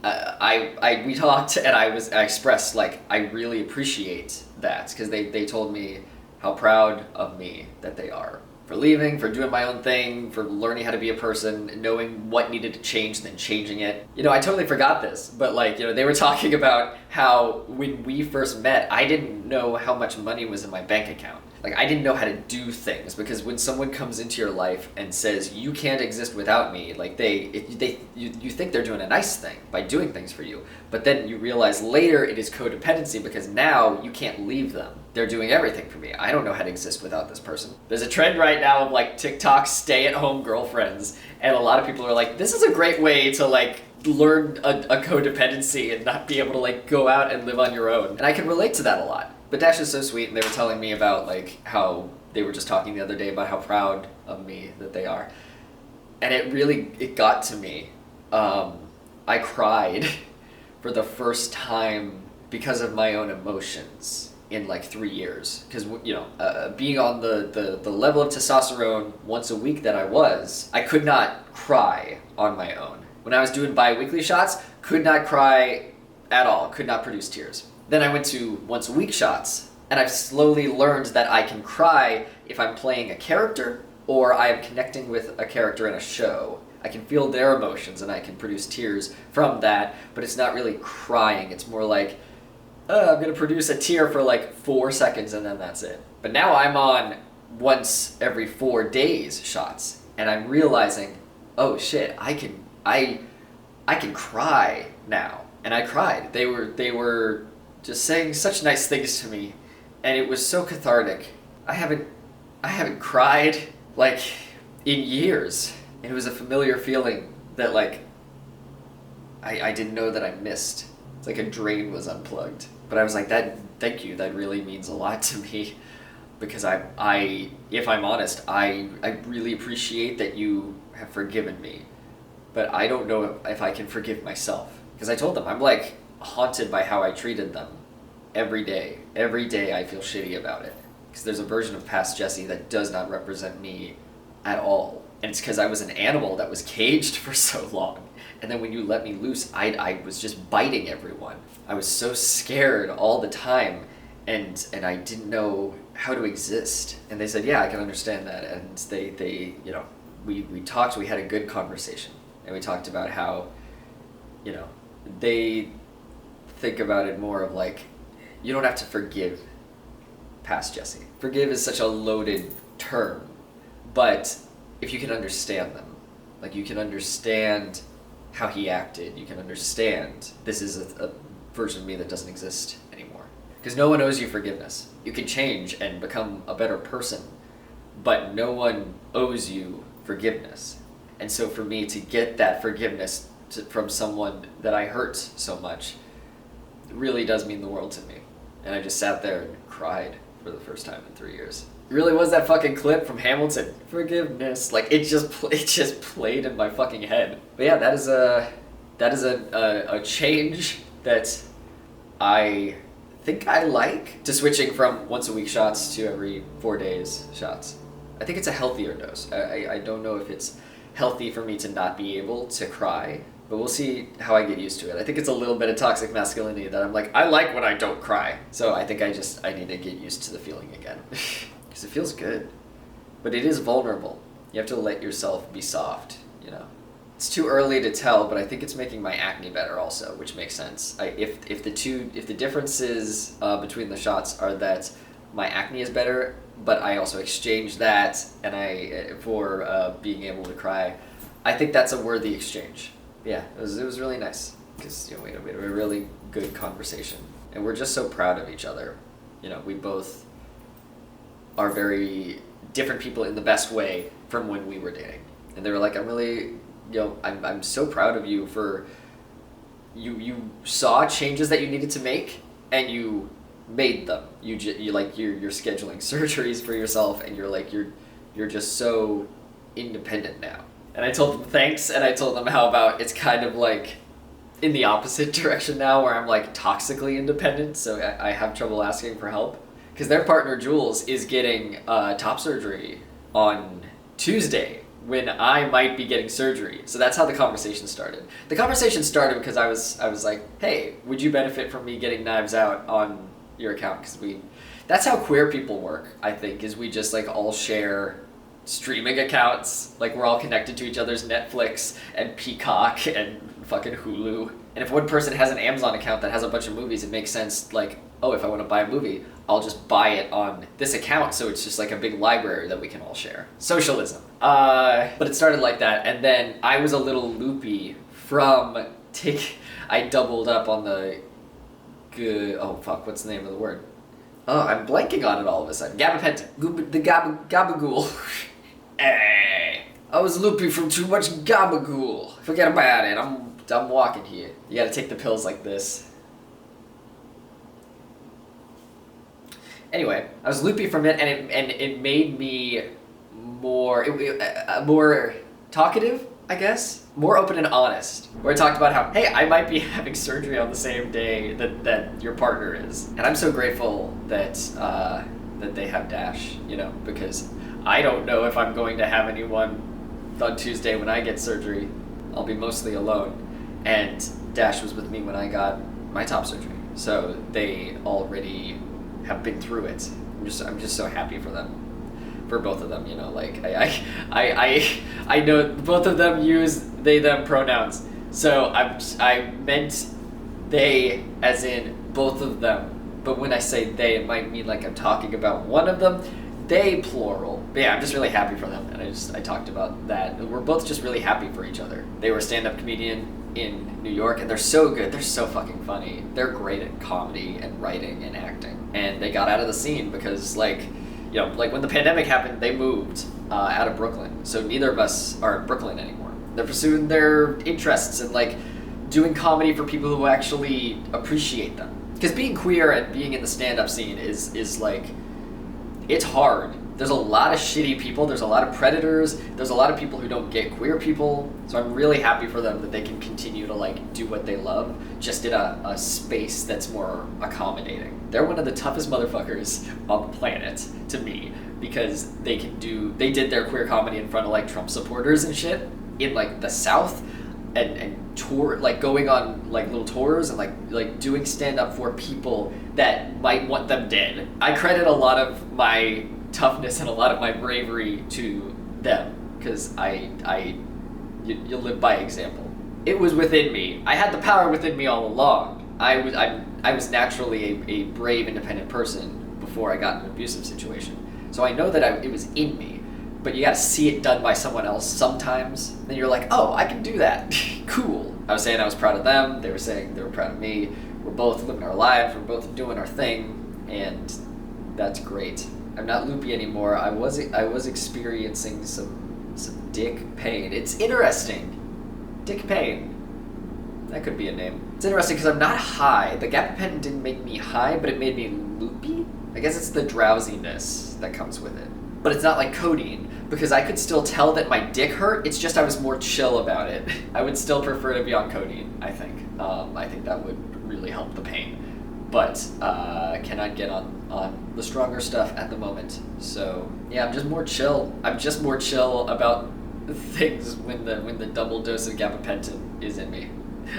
talked and I expressed, like, I really appreciate that. Because they told me how proud of me that they are. For leaving, for doing my own thing, for learning how to be a person, knowing what needed to change, then changing it. You know, I totally forgot this, but, like, you know, they were talking about how when we first met, I didn't know how much money was in my bank account. Like, I didn't know how to do things, because when someone comes into your life and says, you can't exist without me, like, you think they're doing a nice thing by doing things for you, but then you realize later it is codependency, because now you can't leave them. They're doing everything for me. I don't know how to exist without this person. There's a trend right now of, like, TikTok stay-at-home girlfriends, and a lot of people are like, this is a great way to, like, learn a codependency and not be able to, like, go out and live on your own. And I can relate to that a lot. But Dash is so sweet, and they were telling me about, like, how they were just talking the other day about how proud of me that they are. And it got to me. I cried for the first time because of my own emotions in, like, 3 years. Because, you know, being on the level of testosterone once a week that I could not cry on my own. When I was doing bi-weekly shots, could not cry at all, could not produce tears. Then I went to once a week shots, and I've slowly learned that I can cry if I'm playing a character or I am connecting with a character in a show. I can feel their emotions and I can produce tears from that, but it's not really crying. It's more like, I'm gonna produce a tear for like 4 seconds and then that's it. But now I'm on once every 4 days shots, and I'm realizing, oh shit, I can cry now. And I cried. They were just saying such nice things to me, and it was so cathartic. I haven't cried, like, in years. And it was a familiar feeling that, like, I didn't know that I missed. It's like a drain was unplugged. But I was like, thank you, that really means a lot to me. Because if I'm honest, I really appreciate that you have forgiven me. But I don't know if I can forgive myself. Because I told them, I'm, like, haunted by how I treated them every day. Every day I feel shitty about it. Because there's a version of past Jesse that does not represent me at all. And it's because I was an animal that was caged for so long. And then when you let me loose, I was just biting everyone. I was so scared all the time. And I didn't know how to exist. And they said, yeah, I can understand that. And they you know, we talked, we had a good conversation. And we talked about how, you know, they think about it more of like, you don't have to forgive past Jesse. Forgive is such a loaded term, but if you can understand them, like you can understand how he acted, you can understand this is a version of me that doesn't exist anymore. Because no one owes you forgiveness. You can change and become a better person, but no one owes you forgiveness. And so for me to get that forgiveness from someone that I hurt so much, it really does mean the world to me. And I just sat there and cried for the first time in 3 years. It really was that fucking clip from Hamilton. Forgiveness. Like, it just played in my fucking head. But yeah, that is a change that I think I like, to switching from once a week shots to every 4 days shots. I think it's a healthier dose. I don't know if it's healthy for me to not be able to cry, but we'll see how I get used to it. I think it's a little bit of toxic masculinity that I'm like, I like when I don't cry. So I think I need to get used to the feeling again. Because it feels good. But it is vulnerable. You have to let yourself be soft, you know. It's too early to tell, but I think it's making my acne better also, which makes sense. If the differences between the shots are that my acne is better, but I also exchange that for being able to cry, I think that's a worthy exchange. Yeah, it was really nice. because we had a really good conversation, and we're just so proud of each other. We both are very different people in the best way from when we were dating, and they were like, I'm really, I'm so proud of you for you saw changes that you needed to make, and you made them. You're scheduling surgeries for yourself, and you're just so independent now. And I told them thanks, and I told them how about it's kind of like in the opposite direction now, where I'm like toxically independent, so I have trouble asking for help. Because their partner Jules is getting top surgery on Tuesday when I might be getting surgery. So that's how the conversation started. The conversation started because I was like, hey, would you benefit from me getting Knives Out on your account? Because that's how queer people work, I think, is we just like all share streaming accounts. Like we're all connected to each other's Netflix and Peacock and fucking Hulu. And if one person has an Amazon account that has a bunch of movies, it makes sense, like, oh, if I want to buy a movie, I'll just buy it on this account, so it's just like a big library that we can all share. Socialism. But it started like that, and then I was a little loopy from I doubled up on the what's the name of the word? Oh, I'm blanking on it all of a sudden. Gabapentin. The gabagool. Hey. I was loopy from too much gabagool. Forget about it. I'm walking here. You gotta take the pills like this. Anyway, I was loopy from it, and it made me more talkative, I guess, more open and honest. Where I talked about how, hey, I might be having surgery on the same day that your partner is, and I'm so grateful that they have Dash, because I don't know if I'm going to have anyone on Tuesday when I get surgery. I'll be mostly alone, and Dash was with me when I got my top surgery, so they already have been through it. I'm just so happy for them, for both of them. Like I know both of them use they them pronouns, so I meant they as in both of them. But when I say they, it might mean like I'm talking about one of them. They plural. But yeah, I'm just really happy for them, and I talked about that. We're both just really happy for each other. They were a stand-up comedian in New York, and they're so good. They're so fucking funny. They're great at comedy and writing and acting. And they got out of the scene because, like when the pandemic happened, they moved out of Brooklyn. So neither of us are in Brooklyn anymore. They're pursuing their interests and like doing comedy for people who actually appreciate them. Because being queer and being in the stand-up scene is like, it's hard. There's a lot of shitty people, there's a lot of predators, there's a lot of people who don't get queer people, so I'm really happy for them that they can continue to like do what they love, just in a space that's more accommodating. They're one of the toughest motherfuckers on the planet, to me, because they did their queer comedy in front of like Trump supporters and shit, in like the South, and tour, like going on like little tours and like doing stand-up for people that might want them dead. I credit a lot of my toughness and a lot of my bravery to them, because you live by example. It was within me. I had the power within me all along. I was naturally a brave, independent person before I got in an abusive situation. So I know that it was in me, but you gotta see it done by someone else sometimes. Then you're like, oh, I can do that. Cool. I was saying I was proud of them. They were saying they were proud of me. We're both living our lives. We're both doing our thing, and that's great. I'm not loopy anymore. I was experiencing some dick pain. It's interesting. Dick pain. That could be a name. It's interesting because I'm not high. The gabapentin didn't make me high, but it made me loopy. I guess it's the drowsiness that comes with it. But it's not like codeine, because I could still tell that my dick hurt. It's just I was more chill about it. I would still prefer to be on codeine, I think. I think that would really help the pain. But cannot get on the stronger stuff at the moment. So yeah, I'm just more chill. I'm just more chill about things when the double dose of gabapentin is in me.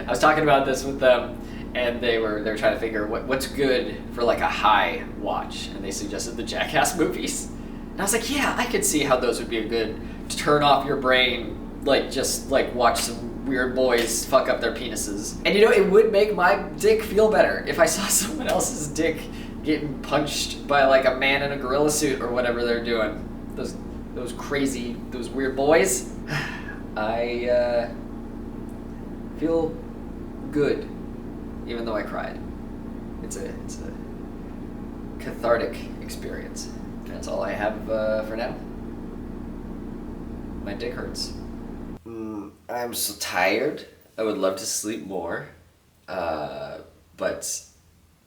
I was talking about this with them, and they were trying to figure what's good for like a high watch, and they suggested the Jackass movies. And I was like, yeah, I could see how those would be a good turn off your brain, like just like watch some weird boys fuck up their penises. And it would make my dick feel better if I saw someone else's dick getting punched by like a man in a gorilla suit or whatever they're doing. Those crazy, those weird boys. I feel good, even though I cried. It's a cathartic experience. That's all I have for now. My dick hurts. I'm so tired. I would love to sleep more, but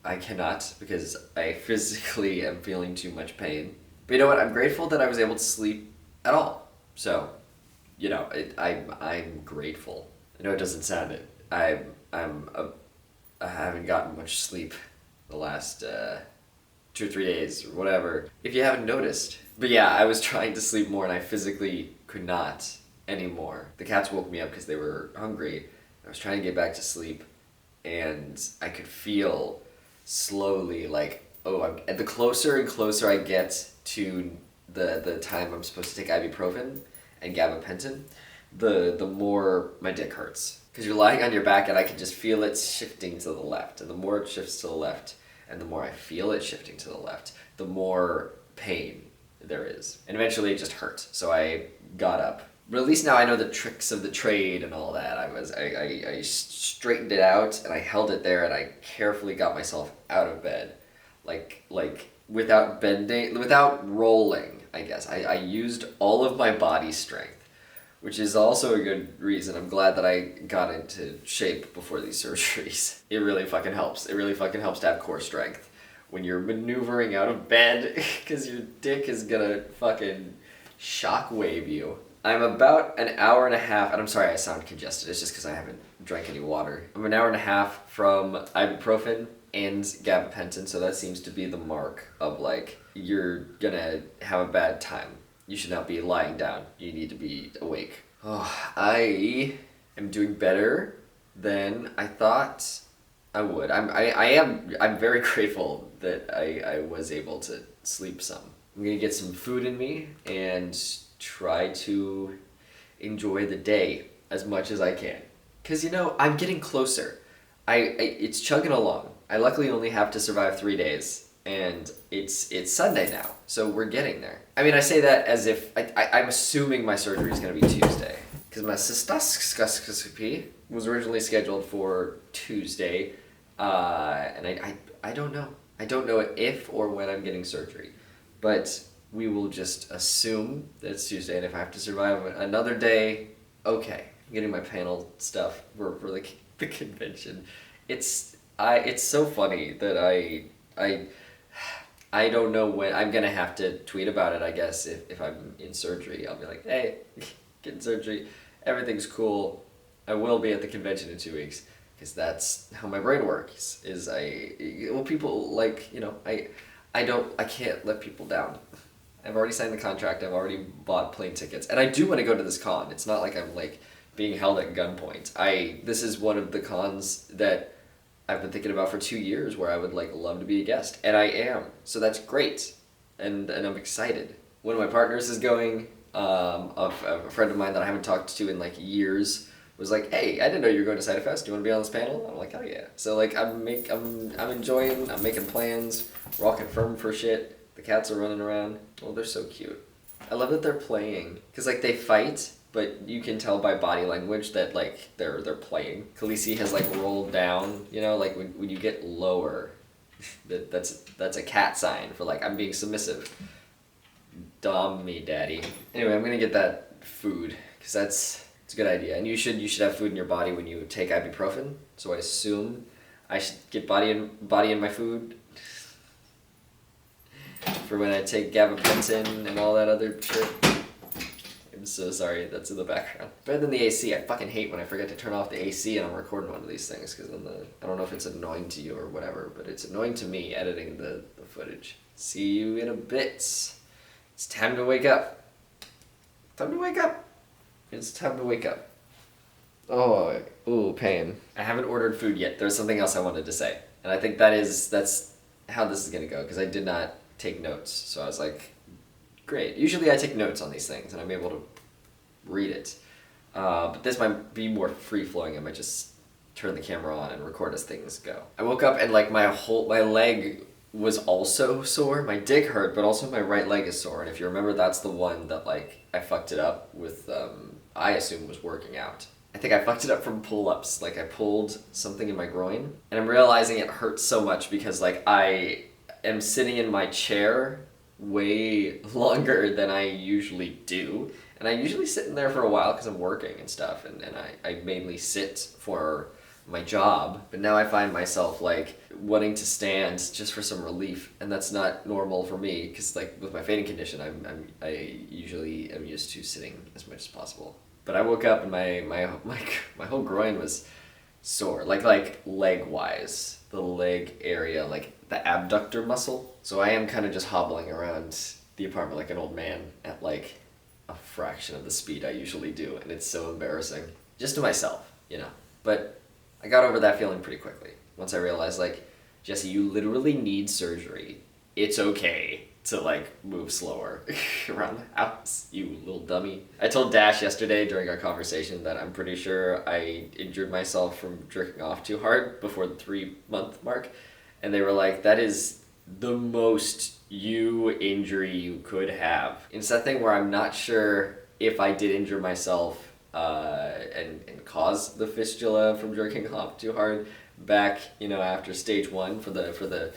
I cannot because I physically am feeling too much pain. But you know what? I'm grateful that I was able to sleep at all. So, you know, I'm grateful. I know it doesn't sound it. I haven't gotten much sleep the last 2 or 3 days or whatever. If you haven't noticed. But yeah, I was trying to sleep more and I physically could not anymore. The cats woke me up because they were hungry. I was trying to get back to sleep and I could feel slowly like, and the closer and closer I get to the time I'm supposed to take ibuprofen and gabapentin, the more my dick hurts. Because you're lying on your back and I can just feel it shifting to the left. And the more it shifts to the left, and the more I feel it shifting to the left, the more pain there is. And eventually it just hurt. So I got up. But at least now I know the tricks of the trade and all that. I straightened it out and I held it there and I carefully got myself out of bed. Like without bending, without rolling, I guess. I used all of my body strength. Which is also a good reason. I'm glad that I got into shape before these surgeries. It really fucking helps. It really fucking helps to have core strength when you're maneuvering out of bed because your dick is gonna fucking shockwave you. I'm about an hour and a half, and I'm sorry I sound congested, it's just because I haven't drank any water. I'm an hour and a half from ibuprofen and gabapentin, so that seems to be the mark of like, you're gonna have a bad time. You should not be lying down. You need to be awake. Oh, I am doing better than I thought I would. I'm very grateful that I was able to sleep some. I'm gonna get some food in me and try to enjoy the day as much as I can. Cause you know, I'm getting closer. It's chugging along. I luckily only have to survive 3 days. And it's Sunday now, so we're getting there. I mean, I say that as if I'm assuming my surgery is going to be Tuesday. Because my cystoscopy was originally scheduled for Tuesday, and I don't know. I don't know if or when I'm getting surgery. But we will just assume that it's Tuesday, and if I have to survive another day, okay. I'm getting my panel stuff for the convention. It's so funny that I don't know when. I'm gonna have to tweet about it, I guess, if I'm in surgery. I'll be like, hey, getting surgery, everything's cool. I will be at the convention in 2 weeks, because that's how my brain works, people, like, you know, I can't let people down. I've already signed the contract, I've already bought plane tickets, and I do want to go to this con. It's not like I'm, like, being held at gunpoint. This is one of the cons that I've been thinking about for 2 years where I would like love to be a guest, and I am. So that's great, and I'm excited. One of my partners is going. A friend of mine that I haven't talked to in like years was like, "Hey, I didn't know you were going to Cytofest. Do you want to be on this panel?" I'm like, "Oh yeah." So like I'm enjoying. I'm making plans. We're all confirmed for shit. The cats are running around. Oh, they're so cute. I love that they're playing because like they fight. But you can tell by body language that like they're playing. Khaleesi has like rolled down, you know, like when you get lower, that's a cat sign for like I'm being submissive. Dom me, daddy. Anyway, I'm gonna get that food because it's a good idea. And you should have food in your body when you take ibuprofen. So I assume I should get body in my food for when I take gabapentin and all that other shit. I'm so sorry, that's in the background. Better than the AC. I fucking hate when I forget to turn off the AC and I'm recording one of these things, because then I don't know if it's annoying to you or whatever, but it's annoying to me editing the footage. See you in a bit. It's time to wake up. Time to wake up. It's time to wake up. Oh, ooh, pain. I haven't ordered food yet. There's something else I wanted to say. And I think that's how this is gonna go, because I did not take notes. So I was like, great. Usually I take notes on these things and I'm able to read it. But this might be more free-flowing. I might just turn the camera on and record as things go. I woke up and like my leg was also sore. My dick hurt, but also my right leg is sore. And if you remember, that's the one that like I fucked it up with, I assume was working out. I think I fucked it up from pull-ups. Like I pulled something in my groin, and I'm realizing it hurts so much because like I am sitting in my chair way longer than I usually do. And I usually sit in there for a while because I'm working and stuff, and I mainly sit for my job. But now I find myself like wanting to stand just for some relief, and that's not normal for me because like with my fading condition, I usually am used to sitting as much as possible. But I woke up and my whole groin was sore, like leg wise, the leg area, like the abductor muscle. So I am kind of just hobbling around the apartment like an old man at like a fraction of the speed I usually do, and it's so embarrassing. Just to myself, you know. But I got over that feeling pretty quickly once I realized like, Jesse, you literally need surgery. It's okay to like move slower around the house, you little dummy. I told Dash yesterday during our conversation that I'm pretty sure I injured myself from jerking off too hard before the 3-month mark, and they were like, that is the most you injury you could have. It's that thing where I'm not sure if I did injure myself and cause the fistula from jerking off too hard back, you know, after stage 1 for the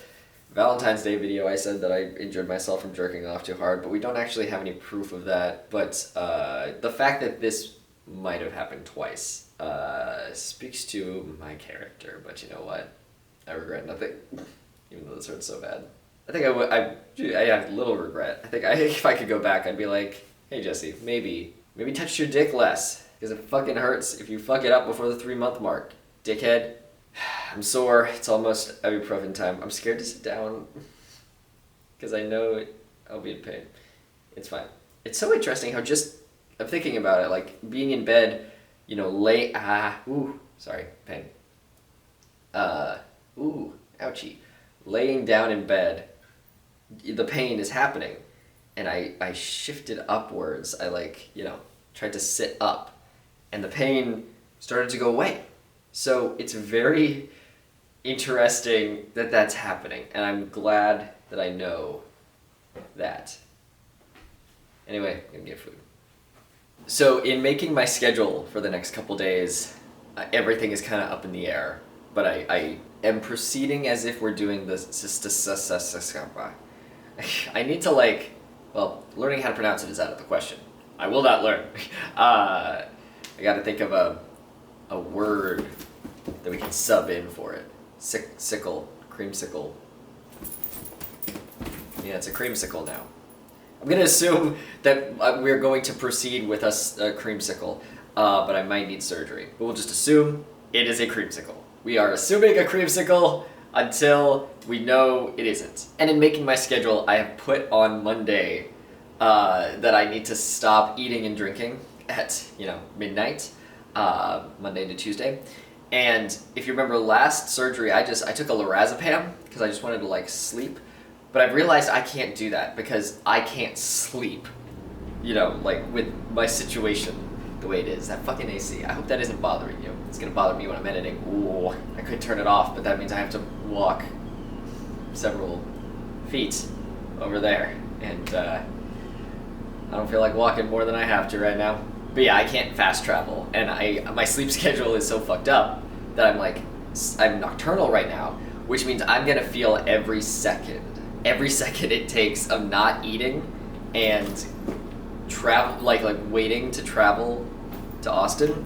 Valentine's Day video. I said that I injured myself from jerking off too hard, but we don't actually have any proof of that. But the fact that this might have happened twice speaks to my character. But you know what? I regret nothing, even though this hurts so bad. I think I have little regret. I think if I could go back, I'd be like, hey Jesse, maybe touch your dick less, because it fucking hurts if you fuck it up before the 3-month mark, dickhead. I'm sore. It's almost ibuprofen time. I'm scared to sit down because I know I'll be in pain. It's fine. It's so interesting how just I'm thinking about it, like being in bed, you know, sorry, pain. Ouchie. Laying down in bed, the pain is happening, and I shifted upwards. I like, you know, tried to sit up, and the pain started to go away. So it's very interesting that that's happening, and I'm glad that I know that. Anyway, I'm gonna get food. So in making my schedule for the next couple days, everything is kind of up in the air, but I am proceeding as if we're doing the I need to like, well, learning how to pronounce it is out of the question. I will not learn. I gotta think of a word that we can sub in for it. Sickle, creamsicle. Yeah, it's a creamsicle now. I'm gonna assume that we're going to proceed with a creamsicle, but I might need surgery. But we'll just assume it is a creamsicle. We are assuming a creamsicle until we know it isn't. And in making my schedule, I have put on Monday that I need to stop eating and drinking at, you know, midnight. Monday to Tuesday. And if you remember last surgery, I took a lorazepam because I just wanted to like sleep, but I've realized I can't do that because I can't sleep, you know, like with my situation the way it is. That fucking AC, I hope that isn't bothering you. It's gonna bother me when I'm editing. Ooh, I could turn it off, but that means I have to walk several feet over there, and I don't feel like walking more than I have to right now. But yeah, I can't fast travel, and my sleep schedule is so fucked up that I'm nocturnal right now, which means I'm gonna feel every second it takes of not eating and travel, like waiting to travel to Austin.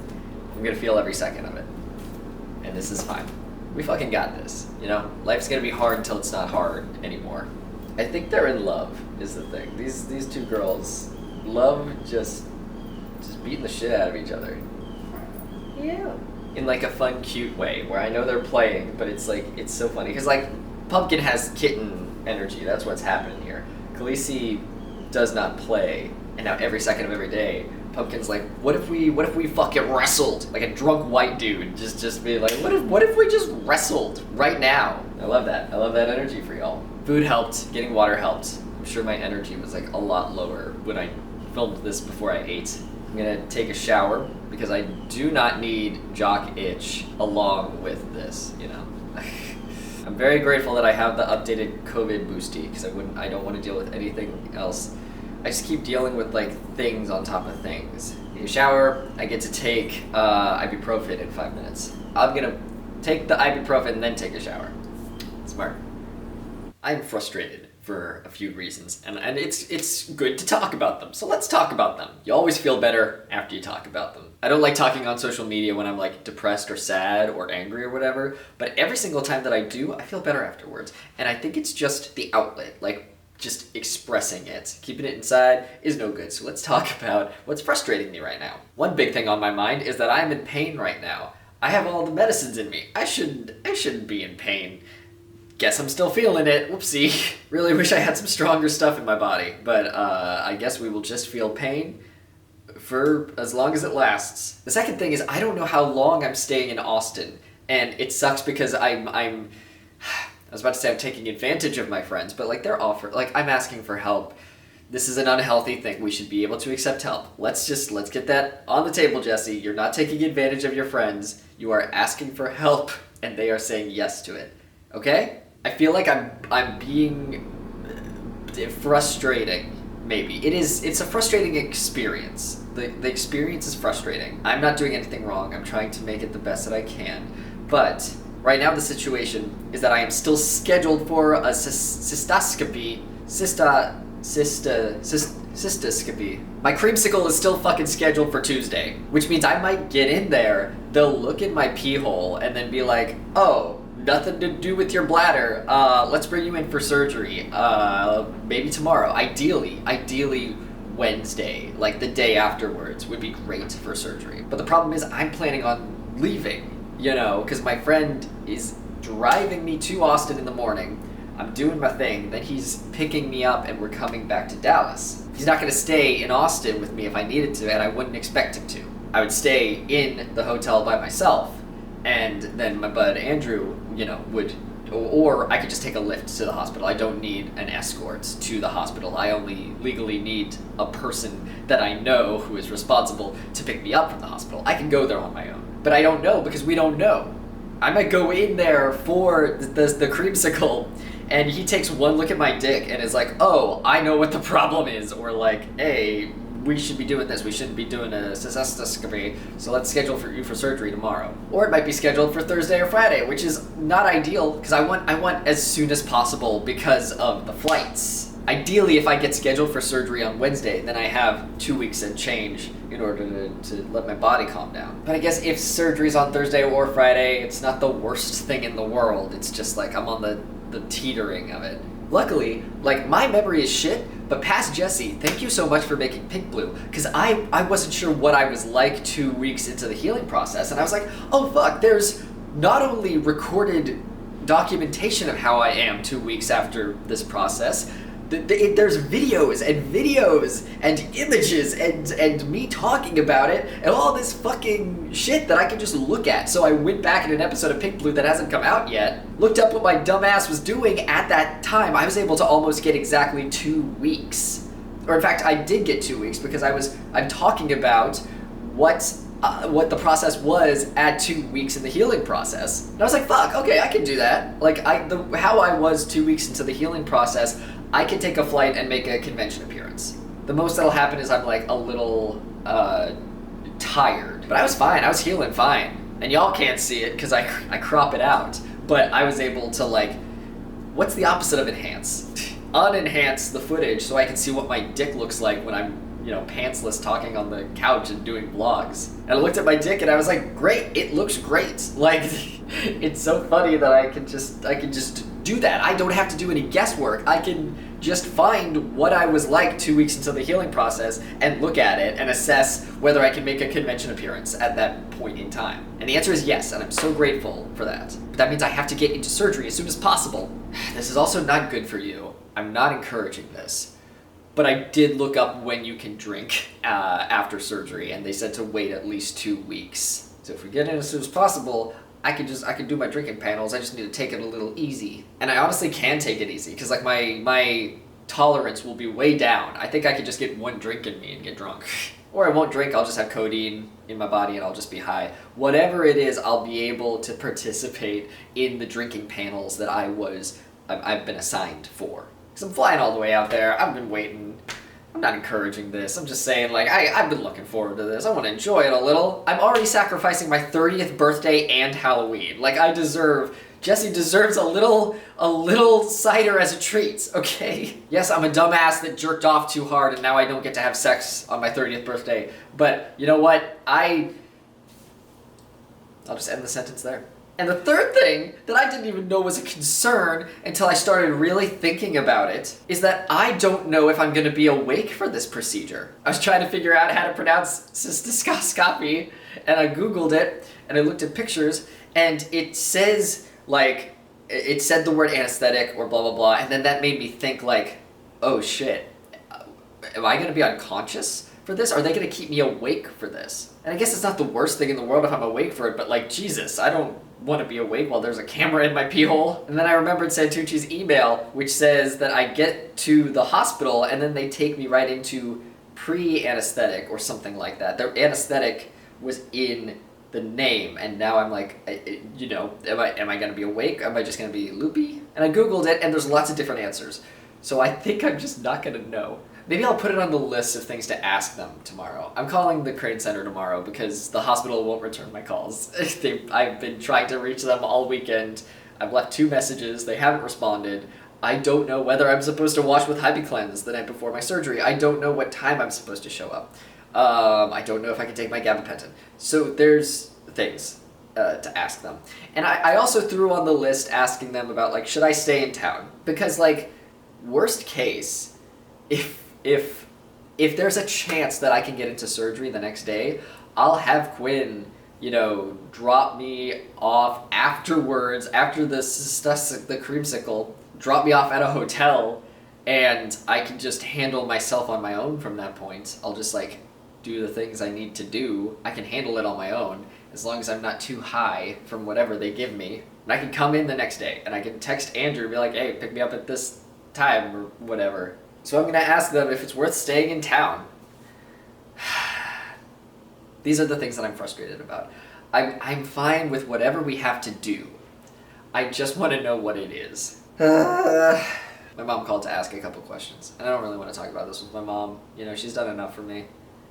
I'm gonna feel every second of it, and this is fine. We fucking got this, you know? Life's gonna be hard until it's not hard anymore. I think they're in love, is the thing. These two girls love just beating the shit out of each other. Yeah. In like a fun, cute way, where I know they're playing, but it's like, it's so funny. Because like, Pumpkin has kitten energy, that's what's happening here. Khaleesi does not play, and now every second of every day, Pumpkin's like, what if we fucking wrestled? Like a drunk white dude, just be like, what if we just wrestled right now? I love that energy for y'all. Food helped, getting water helped. I'm sure my energy was like a lot lower when I filmed this before I ate. I'm gonna take a shower because I do not need jock itch along with this, you know. I'm very grateful that I have the updated COVID boosty because I don't want to deal with anything else. I just keep dealing with like things on top of things, Take a shower, I get to take ibuprofen in 5 minutes. I'm gonna take the ibuprofen and then take a shower. Smart. I'm frustrated for a few reasons, and it's good to talk about them, so let's talk about them. You always feel better after you talk about them. I don't like talking on social media when I'm like depressed or sad or angry or whatever, but every single time that I do, I feel better afterwards. And I think it's just the outlet, like just expressing it. Keeping it inside is no good, so let's talk about what's frustrating me right now. One big thing on my mind is that I'm in pain right now. I have all the medicines in me. I shouldn't be in pain. Guess I'm still feeling it. Whoopsie. Really wish I had some stronger stuff in my body, but I guess we will just feel pain for as long as it lasts. The second thing is I don't know how long I'm staying in Austin, and it sucks because I was about to say I'm taking advantage of my friends, but like they're I'm asking for help. This is an unhealthy thing. We should be able to accept help. Let's get that on the table, Jesse. You're not taking advantage of your friends. You are asking for help, and they are saying yes to it. Okay? I feel like I'm being frustrating, maybe. It's a frustrating experience. The experience is frustrating. I'm not doing anything wrong. I'm trying to make it the best that I can. But right now the situation is that I am still scheduled for a cystoscopy. Cystoscopy. My creamsicle is still fucking scheduled for Tuesday, which means I might get in there, they'll look in my pee hole, and then be like, oh, nothing to do with your bladder. Let's bring you in for surgery. Maybe tomorrow. Ideally Wednesday, like the day afterwards, would be great for surgery. But the problem is I'm planning on leaving, because my friend is driving me to Austin in the morning. I'm doing my thing, then he's picking me up and we're coming back to Dallas. He's not gonna stay in Austin with me if I needed to, and I wouldn't expect him to. I would stay in the hotel by myself, and then my bud Andrew, would, or I could just take a lift to the hospital. I don't need an escort to the hospital. I only legally need a person that I know who is responsible to pick me up from the hospital. I can go there on my own. But I don't know because we don't know. I might go in there for the creamsicle, and he takes one look at my dick and is like, oh, I know what the problem is, or like, hey, we should be doing this. We shouldn't be doing a cystoscopy, so let's schedule you for surgery tomorrow. Or it might be scheduled for Thursday or Friday, which is not ideal because I want as soon as possible because of the flights. Ideally, if I get scheduled for surgery on Wednesday, then I have 2 weeks and change in order to let my body calm down. But I guess if surgery's on Thursday or Friday, it's not the worst thing in the world. It's just like I'm on the teetering of it. Luckily, like, my memory is shit, but past Jesse, thank you so much for making PinkBlue, because I wasn't sure what I was like 2 weeks into the healing process, and I was like, oh fuck, there's not only recorded documentation of how I am 2 weeks after this process, there's videos and images and me talking about it and all this fucking shit that I can just look at. So I went back in an episode of PinkBlue that hasn't come out yet, looked up what my dumb ass was doing at that time. I was able to almost get exactly 2 weeks. Or in fact, I did get 2 weeks because I'm talking about what the process was at 2 weeks in the healing process. And I was like, fuck, okay, I can do that. Like, how I was 2 weeks into the healing process, I can take a flight and make a convention appearance. The most that'll happen is I'm like a little tired. But I was fine, I was healing fine. And y'all can't see it because I crop it out. But I was able to, like, what's the opposite of enhance? Unenhance the footage so I can see what my dick looks like when I'm, pantsless talking on the couch and doing vlogs. And I looked at my dick and I was like, great, it looks great. Like, it's so funny that I can just do that. I don't have to do any guesswork. I can just find what I was like 2 weeks into the healing process and look at it and assess whether I can make a convention appearance at that point in time. And the answer is yes, and I'm so grateful for that. But that means I have to get into surgery as soon as possible. This is also not good for you. I'm not encouraging this. But I did look up when you can drink after surgery, and they said to wait at least 2 weeks. So if we get in as soon as possible, I can do my drinking panels. I just need to take it a little easy. And I honestly can take it easy, because like my tolerance will be way down. I think I could just get one drink in me and get drunk. Or I won't drink, I'll just have codeine in my body and I'll just be high. Whatever it is, I'll be able to participate in the drinking panels that I've been assigned for. Because I'm flying all the way out there. I've been waiting I'm not encouraging this. I'm just saying, like, I've been looking forward to this. I want to enjoy it a little. I'm already sacrificing my 30th birthday and Halloween. Like, Jesse deserves a little cider as a treat, okay? Yes, I'm a dumbass that jerked off too hard and now I don't get to have sex on my 30th birthday. But, you know what? I'll just end the sentence there. And the third thing that I didn't even know was a concern until I started really thinking about it is that I don't know if I'm going to be awake for this procedure. I was trying to figure out how to pronounce cystoscopy, and I Googled it, and I looked at pictures, and it says, like, it said the word anesthetic or blah, blah, blah, and then that made me think, like, oh shit, am I going to be unconscious for this? Are they going to keep me awake for this? And I guess it's not the worst thing in the world if I'm awake for it, but like, Jesus, I don't want to be awake while there's a camera in my pee hole. And then I remembered Santucci's email, which says that I get to the hospital and then they take me right into pre-anesthetic or something like that. The anesthetic was in the name, and now I'm like, am I going to be awake? Am I just going to be loopy? And I Googled it, and there's lots of different answers. So I think I'm just not going to know. Maybe I'll put it on the list of things to ask them tomorrow. I'm calling the Crane Center tomorrow because the hospital won't return my calls. I've been trying to reach them all weekend. I've left 2 messages. They haven't responded. I don't know whether I'm supposed to wash with HybiCleanse the night before my surgery. I don't know what time I'm supposed to show up. I don't know if I can take my gabapentin. So there's things to ask them. And I also threw on the list asking them about, like, should I stay in town? Because, like, worst case, if there's a chance that I can get into surgery the next day, I'll have Quinn, drop me off afterwards, after the creamsicle, drop me off at a hotel, and I can just handle myself on my own from that point. I'll just, like, do the things I need to do. I can handle it on my own, as long as I'm not too high from whatever they give me. And I can come in the next day, and I can text Andrew and be like, hey, pick me up at this time, or whatever. So I'm going to ask them if it's worth staying in town. These are the things that I'm frustrated about. I'm fine with whatever we have to do. I just want to know what it is. My mom called to ask a couple questions. And I don't really want to talk about this with my mom. She's done enough for me.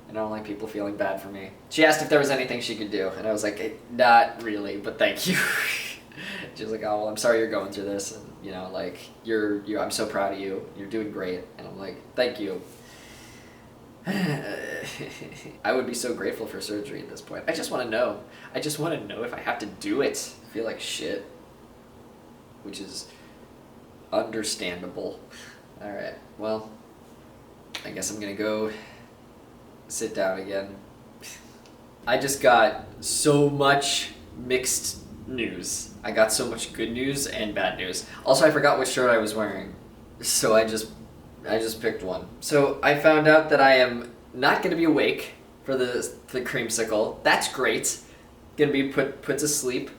And I don't like people feeling bad for me. She asked if there was anything she could do. And I was like, not really, but thank you. She was like, oh, well, I'm sorry you're going through this, and I'm so proud of you. You're doing great. And I'm like, thank you. I would be so grateful for surgery at this point. I just want to know. I just want to know if I have to do it. I feel like shit, which is understandable. All right, well, I guess I'm gonna go sit down again. I just got so much mixed news. I got so much good news and bad news. Also, I forgot what shirt I was wearing, so I just picked one. So I found out that I am not going to be awake for the creamsicle. That's great. Going to be put to sleep.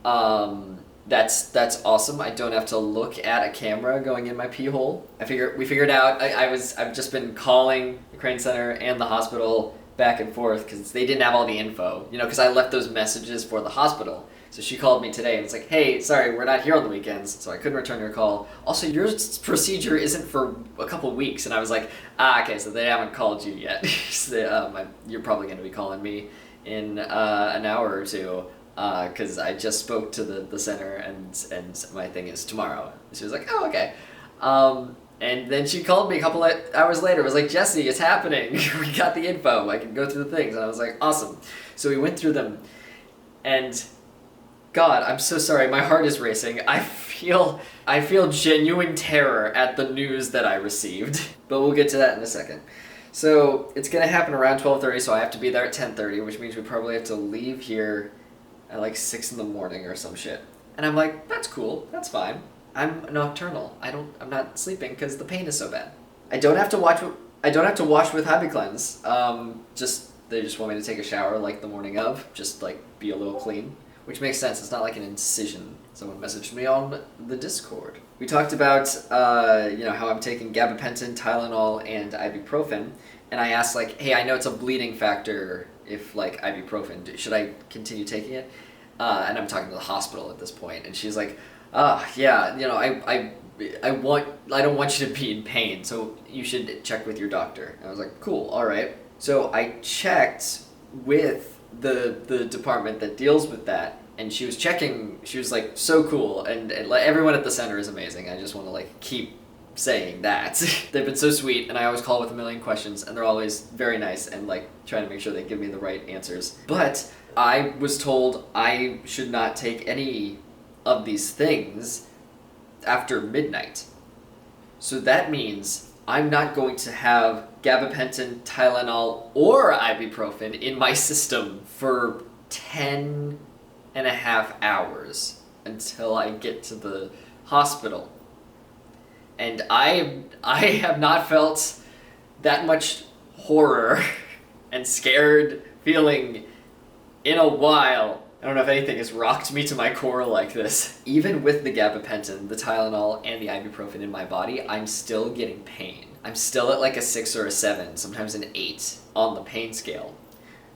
That's awesome. I don't have to look at a camera going in my pee hole. We figured out. I've just been calling the Crane Center and the hospital back and forth because they didn't have all the info. Because I left those messages for the hospital. So she called me today and it's like, hey, sorry, we're not here on the weekends, so I couldn't return your call. Also, your procedure isn't for a couple weeks. And I was like, okay, so they haven't called you yet. So you're probably going to be calling me in an hour or two because I just spoke to the center and my thing is tomorrow. She was like, oh, okay. And then she called me a couple of hours later. It was like, Jesse, it's happening. We got the info. I can go through the things. And I was like, awesome. So we went through them and... God, I'm so sorry. My heart is racing. I feel genuine terror at the news that I received. But we'll get to that in a second. So it's gonna happen around 12:30, so I have to be there at 10:30, which means we probably have to leave here at like 6 in the morning or some shit. And I'm like, that's cool. That's fine. I'm nocturnal. I'm not sleeping because the pain is so bad. I don't have to wash with HybiCleanse. They just want me to take a shower like the morning of, just like be a little clean. Which makes sense. It's not like an incision. Someone messaged me on the Discord. We talked about, how I'm taking gabapentin, Tylenol, and ibuprofen. And I asked, like, hey, I know it's a bleeding factor if, like, ibuprofen. Should I continue taking it? And I'm talking to the hospital at this point. And she's like, Yeah, you know, I don't want you to be in pain, so you should check with your doctor. And I was like, cool, all right. So I checked with the department that deals with that, and she was checking. She was like, so cool, and like, everyone at the center is amazing. I just want to like keep saying that. They've been so sweet, and I always call with a million questions, and they're always very nice and like trying to make sure they give me the right answers. But I was told I should not take any of these things after midnight. So that means I'm not going to have gabapentin, Tylenol, or ibuprofen in my system for 10 and a half hours until I get to the hospital. And I have not felt that much horror and scared feeling in a while. I don't know if anything has rocked me to my core like this. Even with the gabapentin, the Tylenol, and the ibuprofen in my body, I'm still getting pain. I'm still at like a 6 or a 7, sometimes an 8 on the pain scale.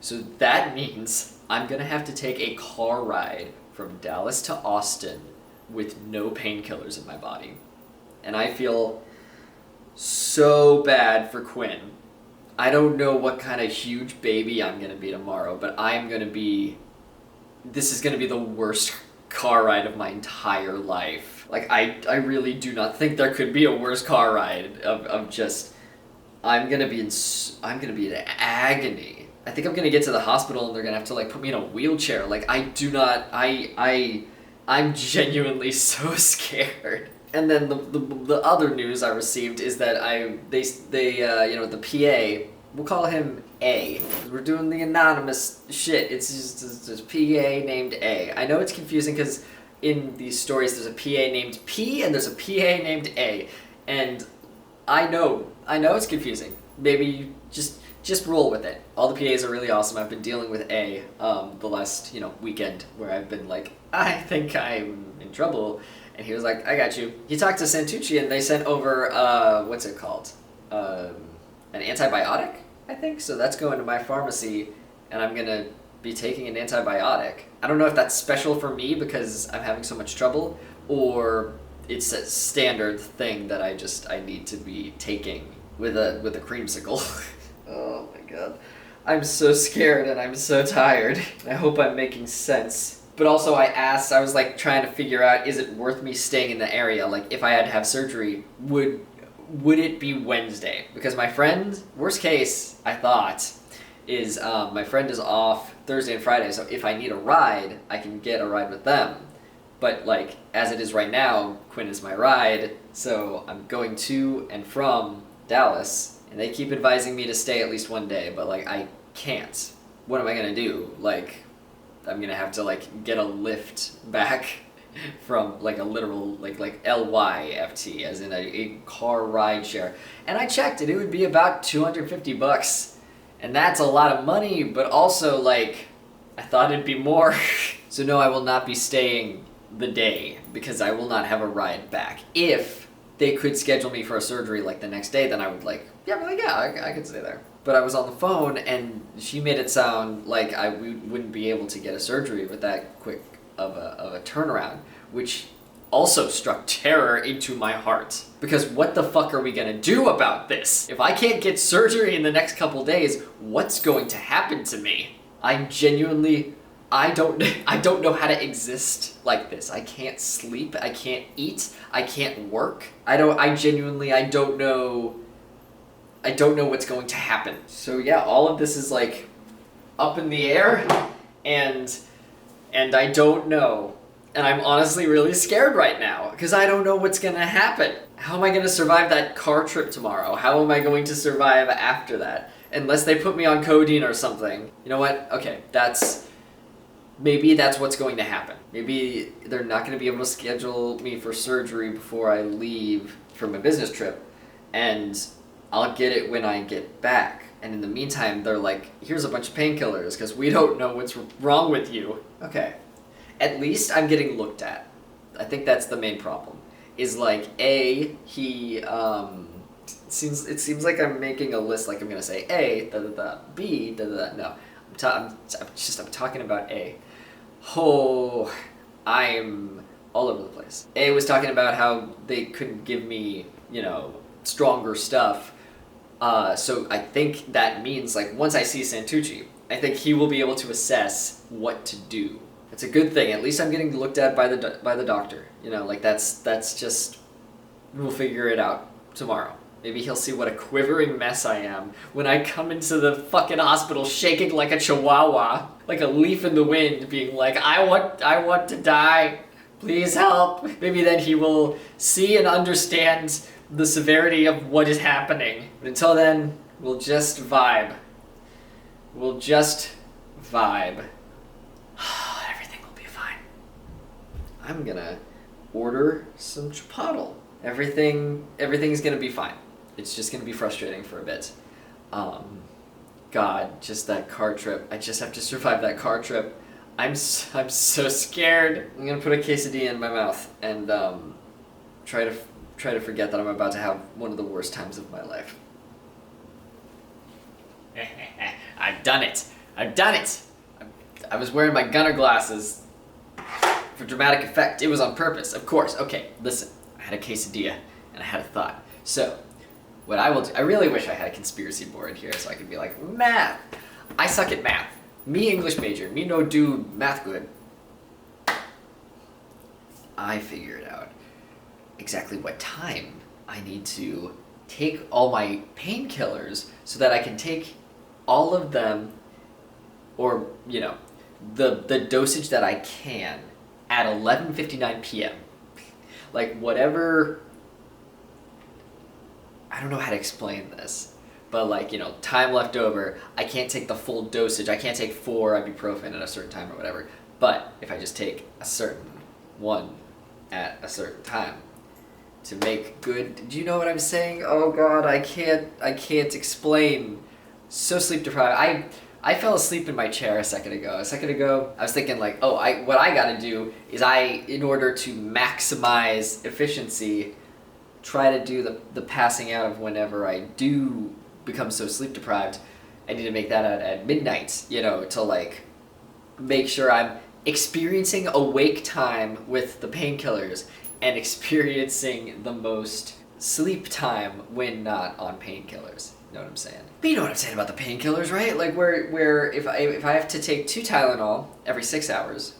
So that means I'm gonna have to take a car ride from Dallas to Austin with no painkillers in my body. And I feel so bad for Quinn. I don't know what kind of huge baby I'm gonna be tomorrow, but this is gonna be the worst car ride of my entire life. Like, I really do not think there could be a worse car ride of just, I'm gonna be in agony. I think I'm gonna get to the hospital and they're gonna have to like put me in a wheelchair. Like, I'm genuinely so scared. And then the other news I received is that the PA, we'll call him A. We're doing the anonymous shit. It's just this PA named A. I know it's confusing because in these stories there's a PA named P and there's a PA named A. And I know it's confusing. Maybe you just roll with it. All the PAs are really awesome. I've been dealing with A the last weekend where I've been like, I think I'm in trouble. And he was like, I got you. He talked to Santucci and they sent over, what's it called? An antibiotic, I think? So that's going to my pharmacy and I'm going to be taking an antibiotic. I don't know if that's special for me because I'm having so much trouble or it's a standard thing that I need to be taking with a creamsicle. Oh my god. I'm so scared and I'm so tired. I hope I'm making sense. But also I was like trying to figure out, is it worth me staying in the area? Like if I had to have surgery, would it be Wednesday? Because my friend, worst case, I thought, is my friend is off Thursday and Friday, so if I need a ride, I can get a ride with them. But like, as it is right now, Quinn is my ride, so I'm going to and from Dallas, and they keep advising me to stay at least one day, but like, I can't. What am I gonna do? Like, I'm gonna have to like get a lift back from like a literal like LYFT, as in a car ride share. And I checked it would be about $250, and that's a lot of money, but also like I thought it'd be more. So no, I will not be staying the day because I will not have a ride back. If they could schedule me for a surgery like the next day, then I would I could stay there. But I was on the phone, and she made it sound like we wouldn't be able to get a surgery with that quick of a turnaround, which also struck terror into my heart. Because what the fuck are we gonna do about this? If I can't get surgery in the next couple days, what's going to happen to me? I don't know how to exist like this. I can't sleep, I can't eat, I can't work. I don't know what's going to happen. So yeah, all of this is like up in the air and I don't know. And I'm honestly really scared right now because I don't know what's gonna happen. How am I gonna survive that car trip tomorrow? How am I going to survive after that? Unless they put me on codeine or something. You know what? Okay, maybe that's what's going to happen. Maybe they're not gonna be able to schedule me for surgery before I leave for my business trip. And I'll get it when I get back. And in the meantime, they're like, here's a bunch of painkillers because we don't know what's wrong with you. Okay. At least I'm getting looked at. I think that's the main problem. Is like, A, it seems like I'm making a list, like I'm gonna say A, B, no. I'm talking about A. Oh, I'm all over the place. A was talking about how they couldn't give me, stronger stuff. So I think that means, like, once I see Santucci, I think he will be able to assess what to do. It's a good thing. At least I'm getting looked at by the doctor. That's just, we'll figure it out tomorrow. Maybe he'll see what a quivering mess I am when I come into the fucking hospital shaking like a chihuahua, like a leaf in the wind, being like, I want to die. Please help. Maybe then he will see and understand the severity of what is happening. But until then, we'll just vibe. Everything will be fine. I'm gonna order some chipotle. Everything's gonna be fine. It's just gonna be frustrating for a bit. God, just that car trip. I just have to survive that car trip. I'm so scared. I'm gonna put a quesadilla in my mouth and try to forget that I'm about to have one of the worst times of my life. I've done it. I was wearing my gunner glasses for dramatic effect. It was on purpose, of course. Okay, listen. I had a quesadilla and I had a thought. So, what I will do, I really wish I had a conspiracy board here so I could be like, math. I suck at math. Me English major. Me no do math good. I figured out exactly what time I need to take all my painkillers so that I can take all of them, or, the dosage that I can at 11:59 p.m. Like, whatever, I don't know how to explain this, but time left over, I can't take the full dosage. I can't take 4 ibuprofen at a certain time or whatever. But if I just take a certain one at a certain time to make good, do you know what I'm saying? Oh God, I can't explain. So sleep deprived. I fell asleep in my chair a second ago. I was thinking what I gotta do is in order to maximize efficiency, try to do the passing out of whenever I do become so sleep deprived. I need to make that at midnight, to make sure I'm experiencing awake time with the painkillers and experiencing the most sleep time when not on painkillers. You know what I'm saying? But you know what I'm saying about the painkillers, right? Like where if I have to take 2 Tylenol every 6 hours,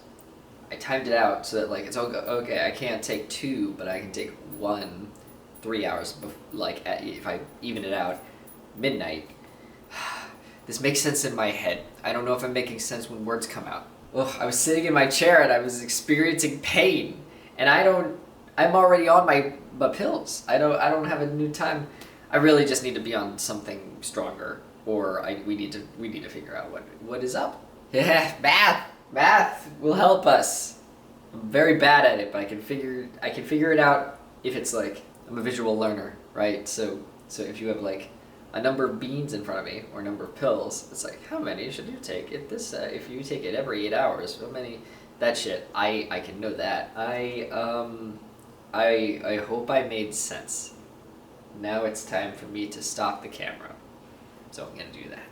I timed it out so that it's okay. I can't take 2, but I can take 1 3 hours. If I even it out, midnight. This makes sense in my head. I don't know if I'm making sense when words come out. Ugh, I was sitting in my chair and I was experiencing pain, and I'm already on my pills. I don't have a new time. I really just need to be on something stronger, or we need to figure out what is up. Yeah, math will help us. I'm very bad at it, but I can figure it out if it's I'm a visual learner, right? So if you have a number of beans in front of me or a number of pills, it's how many should you take? If you take it every 8 hours, how many? That shit, I can know that. I hope I made sense. Now it's time for me to stop the camera. So I'm gonna do that.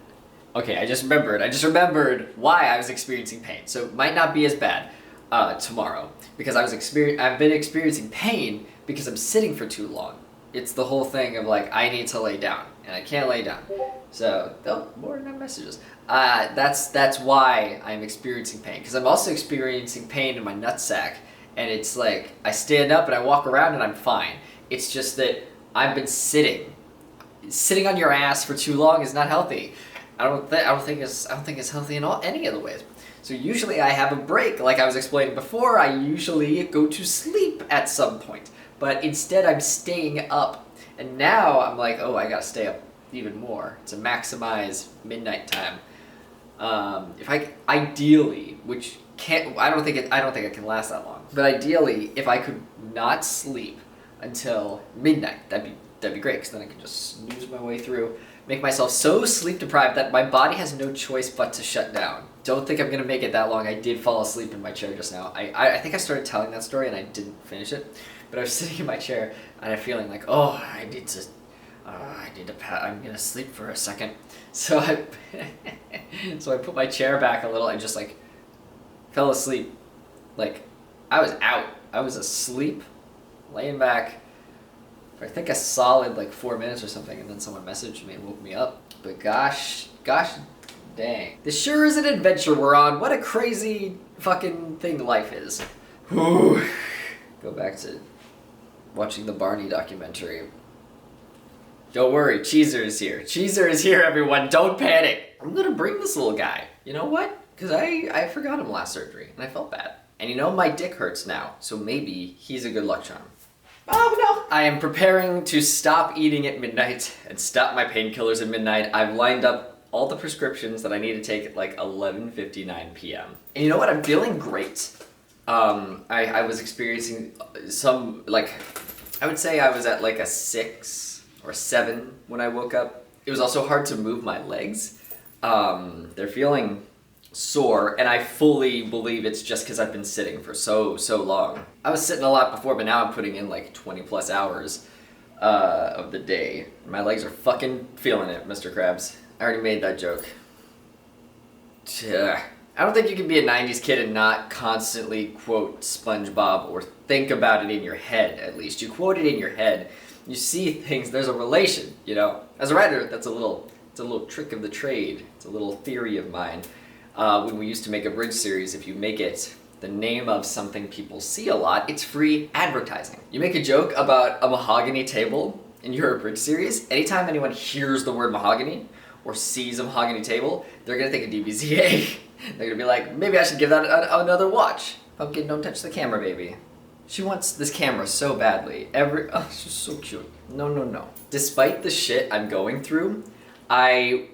Okay, I just remembered why I was experiencing pain. So it might not be as bad tomorrow, because I've been experiencing pain because I'm sitting for too long. It's the whole thing of I need to lay down and I can't lay down. So more than messages. That's why I'm experiencing pain, because I'm also experiencing pain in my nutsack, and it's I stand up and I walk around and I'm fine. It's just that I've been sitting on your ass for too long is not healthy. I don't think it's healthy in any of the ways. So usually I have a break, like I was explaining before. I usually go to sleep at some point, but instead I'm staying up, and now I'm I gotta stay up even more to maximize midnight time. If I ideally, which can't, I don't think it can last that long, but ideally, if I could not sleep until midnight, that'd be great, because then I can just snooze my way through, make myself so sleep deprived that my body has no choice but to shut down. Don't think I'm gonna make it that long. I did fall asleep in my chair just now. I think I started telling that story and I didn't finish it, but I was sitting in my chair and I'm feeling I'm gonna sleep for a second. So I put my chair back a little and just fell asleep. I was out. I was asleep, laying back for I think a solid like 4 minutes or something, and then someone messaged me and woke me up. But gosh dang. This sure is an adventure we're on. What a crazy fucking thing life is. Whew. Go back to watching the Barney documentary. Don't worry, Cheezer is here. Cheezer is here, everyone. Don't panic. I'm gonna bring this little guy. You know what? Because I forgot him last surgery, and I felt bad. And you know, my dick hurts now, so maybe he's a good luck charm. Oh no! I am preparing to stop eating at midnight and stop my painkillers at midnight. I've lined up all the prescriptions that I need to take at like 11:59 p.m. And you know what? I'm feeling great. I was experiencing some, like, I would say I was at like a 6 or 7 when I woke up. It was also hard to move my legs. They're feeling sore, and I fully believe it's just because I've been sitting for so long. I was sitting a lot before, but now I'm putting in like 20 plus hours of the day. My legs are fucking feeling it, Mr. Krabs. I already made that joke. I don't think you can be a 90s kid and not constantly quote SpongeBob or think about it in your head, at least. You quote it in your head. You see things, there's a relation, you know? As a writer, it's a little trick of the trade. It's a little theory of mine. When we used to make a bridge series, if you make it the name of something people see a lot, it's free advertising. You make a joke about a mahogany table in your bridge series, anytime anyone hears the word mahogany or sees a mahogany table, they're gonna think of DBZA. They're gonna be like, maybe I should give that another watch. Pumpkin, don't touch the camera, baby. She wants this camera so badly. Oh, she's so cute. No. Despite the shit I'm going through, I'm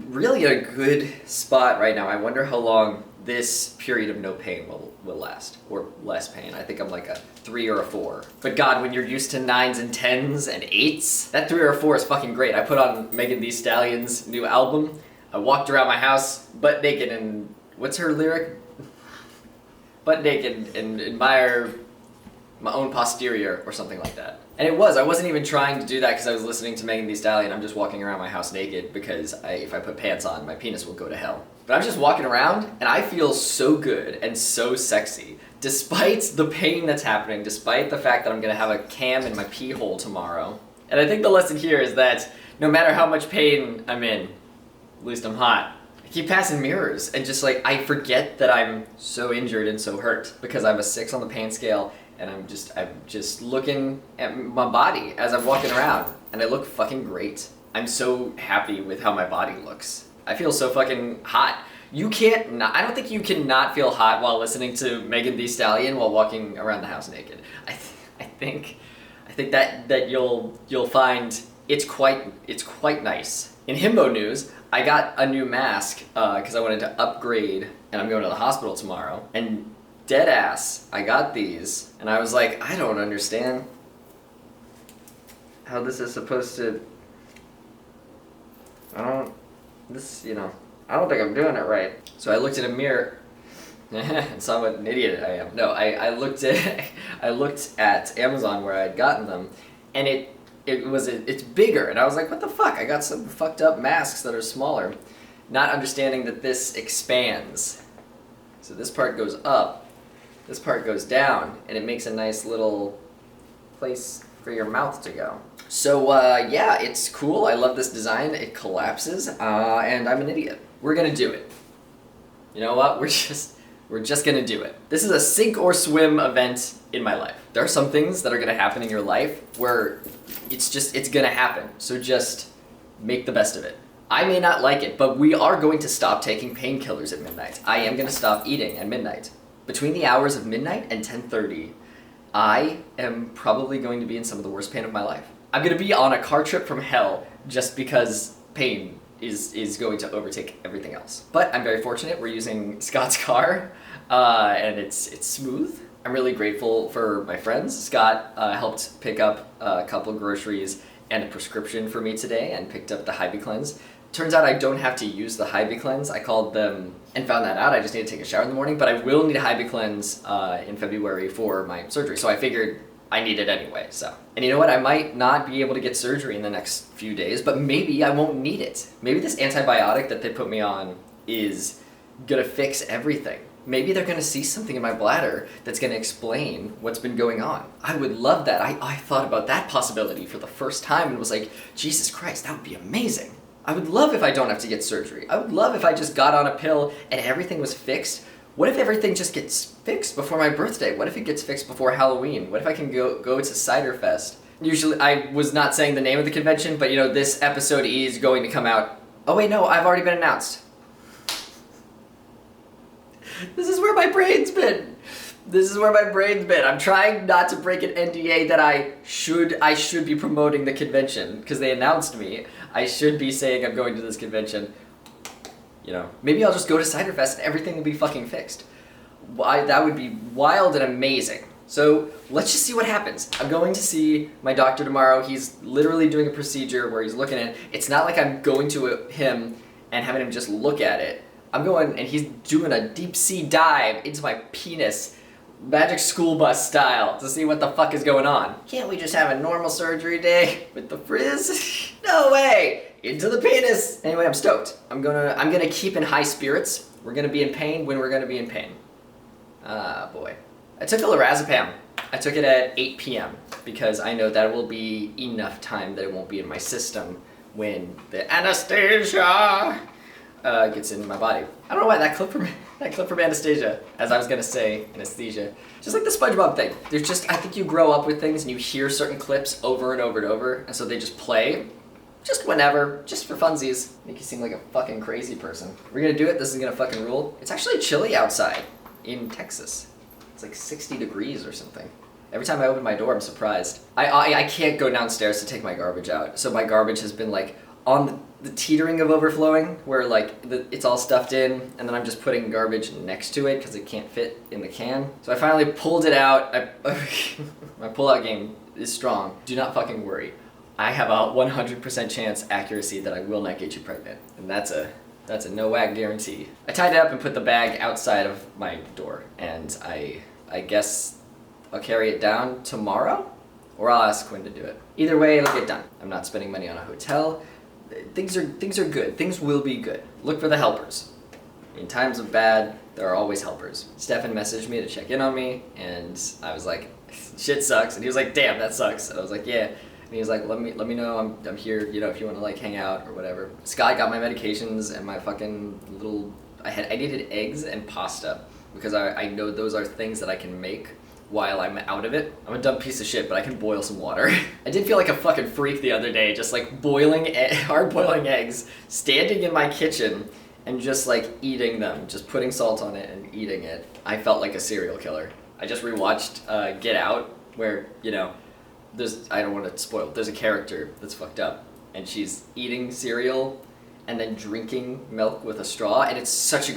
really in a good spot right now. I wonder how long this period of no pain will last, or less pain. I think I'm like a 3 or a 4. But God, when you're used to 9s and 10s and 8s, that 3 or a 4 is fucking great. I put on Megan Thee Stallion's new album. I walked around my house butt naked and, what's her lyric? Butt naked and admire my own posterior or something like that. And I wasn't even trying to do that because I was listening to Megan Thee Stallion. I'm just walking around my house naked because if I put pants on, my penis will go to hell. But I'm just walking around and I feel so good and so sexy. Despite the pain that's happening, despite the fact that I'm gonna have a cam in my pee hole tomorrow. And I think the lesson here is that no matter how much pain I'm in, at least I'm hot. I keep passing mirrors and just like, I forget that I'm so injured and so hurt because I'm a 6 on the pain scale. And I'm just looking at my body as I'm walking around, and I look fucking great. I'm so happy with how my body looks. I feel so fucking hot. I don't think you can not feel hot while listening to Megan Thee Stallion while walking around the house naked. I think that you'll find it's quite nice. In himbo news, I got a new mask because I wanted to upgrade, and I'm going to the hospital tomorrow. And dead ass, I got these, and I was like, I don't understand how this is supposed to. I don't think I'm doing it right. So I looked in a mirror and saw what an idiot I am. No, I looked at Amazon where I'd gotten them, and it's bigger, and I was like, what the fuck? I got some fucked up masks that are smaller, not understanding that this expands. So this part goes up. This part goes down, and it makes a nice little place for your mouth to go. So, yeah, it's cool. I love this design. It collapses, and I'm an idiot. We're gonna do it. You know what? We're just gonna do it. This is a sink or swim event in my life. There are some things that are gonna happen in your life where it's gonna happen. So just make the best of it. I may not like it, but we are going to stop taking painkillers at midnight. I am gonna stop eating at midnight. Between the hours of midnight and 10:30, I am probably going to be in some of the worst pain of my life. I'm going to be on a car trip from hell just because pain is going to overtake everything else. But I'm very fortunate. We're using Scott's car, and it's smooth. I'm really grateful for my friends. Scott helped pick up a couple groceries and a prescription for me today and picked up the Hybe Cleanse. Turns out I don't have to use the Hybe Cleanse. I called them and found that out. I just need to take a shower in the morning, but I will need a Hybe Cleanse in February for my surgery. So I figured I need it anyway, so. And you know what? I might not be able to get surgery in the next few days, but maybe I won't need it. Maybe this antibiotic that they put me on is gonna fix everything. maybe they're gonna see something in my bladder that's gonna explain what's been going on. I would love that. I thought about that possibility for the first time and was like, Jesus Christ, that would be amazing. I would love if I don't have to get surgery. I would love if I just got on a pill and everything was fixed. What if everything just gets fixed before my birthday? What if it gets fixed before Halloween? What if I can go to Cider Fest? Usually, I was not saying the name of the convention, but this episode is going to come out. Oh wait, no, I've already been announced. This is where my brain's been. I'm trying not to break an NDA that I should be promoting the convention, because they announced me. I should be saying I'm going to this convention. Maybe I'll just go to Cider Fest and everything will be fucking fixed. That would be wild and amazing. So let's just see what happens. I'm going to see my doctor tomorrow. He's literally doing a procedure where he's looking at it. It's not like I'm going to him and having him just look at it. I'm going and he's doing a deep sea dive into my penis, Magic School Bus style, to see what the fuck is going on. Can't we just have a normal surgery day with the frizz? No way! Into the penis! Anyway, I'm stoked. I'm gonna keep in high spirits. We're gonna be in pain when we're gonna be in pain. Ah, boy. I took a lorazepam. I took it at 8 p.m. because I know that will be enough time that it won't be in my system when the anesthesia gets into my body. I don't know why that clip from Anastasia, as I was gonna say, anesthesia, just like the SpongeBob thing. I think you grow up with things and you hear certain clips over and over and over, and so they just play, just whenever, just for funsies. Make you seem like a fucking crazy person. We're gonna do it, this is gonna fucking rule. It's actually chilly outside in Texas. It's like 60 degrees or something. Every time I open my door, I'm surprised. I can't go downstairs to take my garbage out, so my garbage has been like on the teetering of overflowing, where like it's all stuffed in, and then I'm just putting garbage next to it because it can't fit in the can. So I finally pulled it out. My pull-out game is strong. Do not fucking worry. I have a 100% chance accuracy that I will not get you pregnant, and that's a no-wag guarantee. I tied it up and put the bag outside of my door, and I guess I'll carry it down tomorrow, or I'll ask Quinn to do it. Either way, it'll get done. I'm not spending money on a hotel. Things are good. Things will be good. Look for the helpers. In times of bad, there are always helpers. Stefan messaged me to check in on me, and I was like, shit sucks. And he was like, damn, that sucks. And I was like, yeah. And he was like, let me know I'm here, if you want to like hang out or whatever. Scott got my medications and my fucking little, I needed eggs and pasta because I know those are things that I can make while I'm out of it. I'm a dumb piece of shit, but I can boil some water. I did feel like a fucking freak the other day, just like hard boiling eggs, standing in my kitchen and just like eating them, just putting salt on it and eating it. I felt like a serial killer. I just rewatched Get Out, where, I don't want to spoil, there's a character that's fucked up, and she's eating cereal and then drinking milk with a straw, and it's such a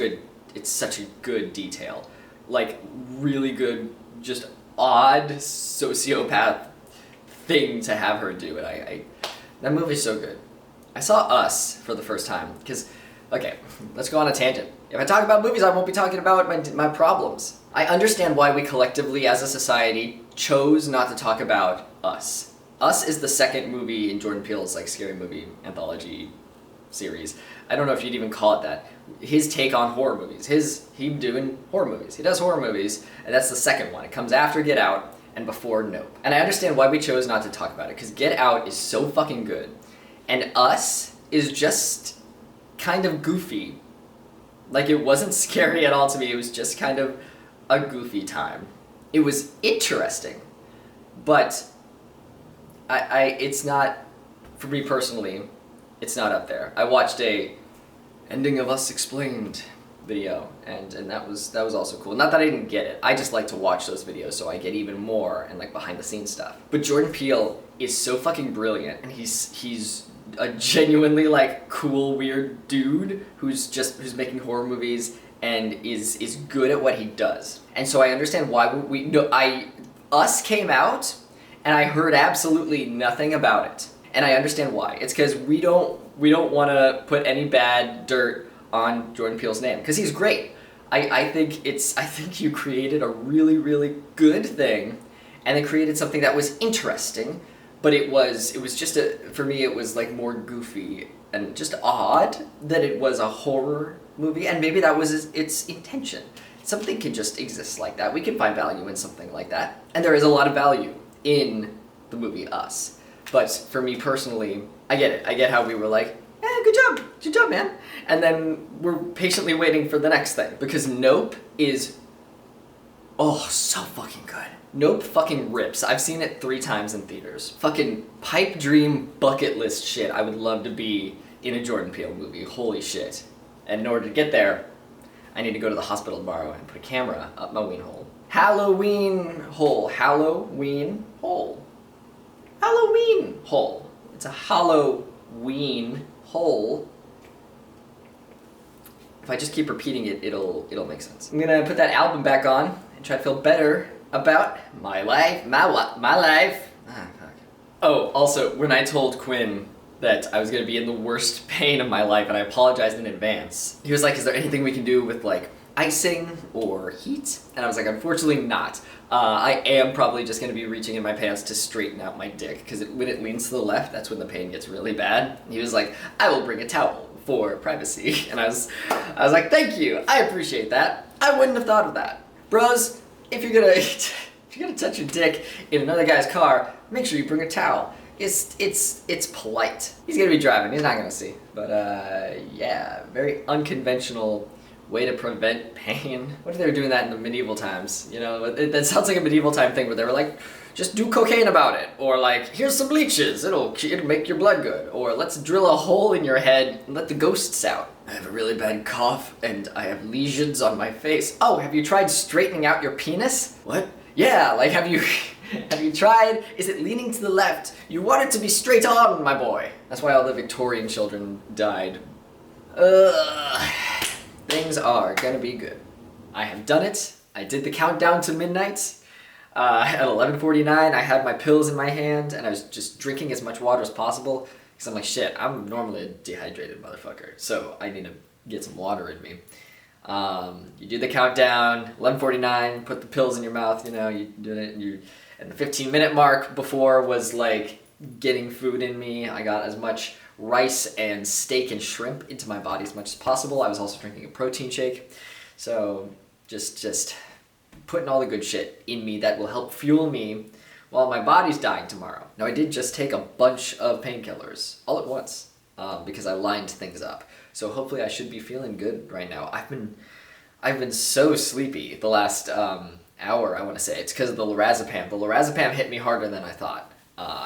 good detail. Like, really good, just odd sociopath thing to have her do it. That movie's so good. I saw Us for the first time, because, okay, let's go on a tangent. If I talk about movies, I won't be talking about my problems. I understand why we collectively, as a society, chose not to talk about Us. Us is the second movie in Jordan Peele's like scary movie anthology series. I don't know if you'd even call it that. His take on horror movies. He doing horror movies. He does horror movies, and that's the second one. It comes after Get Out and before Nope. And I understand why we chose not to talk about it, because Get Out is so fucking good, and Us is just kind of goofy. Like, it wasn't scary at all to me. It was just kind of a goofy time. It was interesting, but it's not, for me personally, it's not up there. I watched a Ending of Us Explained video, and that was also cool. Not that I didn't get it. I just like to watch those videos so I get even more and like behind the scenes stuff. But Jordan Peele is so fucking brilliant, and he's a genuinely like cool, weird dude who's making horror movies and is good at what he does. And so I understand why Us came out and I heard absolutely nothing about it. And I understand why. It's because we don't want to put any bad dirt on Jordan Peele's name, because he's great. I think you created a really, really good thing, and then created something that was interesting, but it was just for me it was like more goofy and just odd that it was a horror movie, and maybe that was its intention. something can just exist like that. We can find value in something like that. And there is a lot of value in the movie Us. But for me personally, I get it. I get how we were like, good job, man. And then we're patiently waiting for the next thing. Because Nope is, so fucking good. Nope fucking rips. I've seen it 3 times in theaters. Fucking pipe dream bucket list shit. I would love to be in a Jordan Peele movie. Holy shit. And in order to get there, I need to go to the hospital tomorrow and put a camera up my ween hole. Halloween hole. Halloween hole. Halloween hole. It's a Halloween hole. If I just keep repeating it, it'll make sense. I'm gonna put that album back on and try to feel better about my life. My life. Ah, fuck. Oh, also, when I told Quinn that I was gonna be in the worst pain of my life and I apologized in advance, he was like, is there anything we can do with like icing or heat? And I was like, unfortunately not. I am probably just gonna be reaching in my pants to straighten out my dick, because when it leans to the left, that's when the pain gets really bad. He was like, I will bring a towel for privacy. And I was like, thank you, I appreciate that. I wouldn't have thought of that. Bros, if you're gonna touch your dick in another guy's car, make sure you bring a towel. It's polite. He's gonna be driving, he's not gonna see. But yeah, very unconventional way to prevent pain. What if they were doing that in the medieval times? You know, that sounds like a medieval time thing where they were like, just do cocaine about it. Or like, here's some leeches, it'll make your blood good. Or let's drill a hole in your head and let the ghosts out. I have a really bad cough and I have lesions on my face. Oh, have you tried straightening out your penis? What? Yeah, like have you tried? Is it leaning to the left? You want it to be straight on, my boy. That's why all the Victorian children died. Things are gonna be good. I have done it. I did the countdown to midnight. At 11:49, I had my pills in my hand and I was just drinking as much water as possible because I'm like, shit, I'm normally a dehydrated motherfucker, so I need to get some water in me. You do the countdown, 11:49, put the pills in your mouth, you know, you do it, and the 15-minute mark before was like getting food in me. I got as much rice and steak and shrimp into my body as much as possible. I was also drinking a protein shake. So just putting all the good shit in me that will help fuel me while my body's dying tomorrow. Now, I did just take a bunch of painkillers all at once because I lined things up. So hopefully I should be feeling good right now. I've been so sleepy the last hour, I want to say. It's because of the lorazepam. The lorazepam hit me harder than I thought.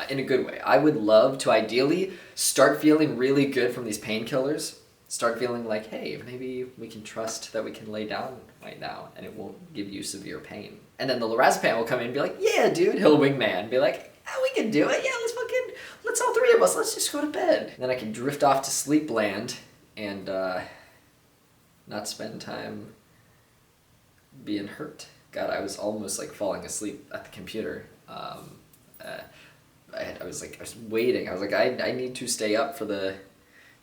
In a good way. I would love to ideally start feeling really good from these painkillers. Start feeling like, hey, maybe we can trust that we can lay down right now and it won't give you severe pain. And then the lorazepam will come in and be like, yeah, dude, he'll wingman. Be like, oh, we can do it. Yeah, let's all 3 of us, let's just go to bed. And then I can drift off to sleep land and not spend time being hurt. God, I was almost like falling asleep at the computer. I was waiting. I was like, I need to stay up to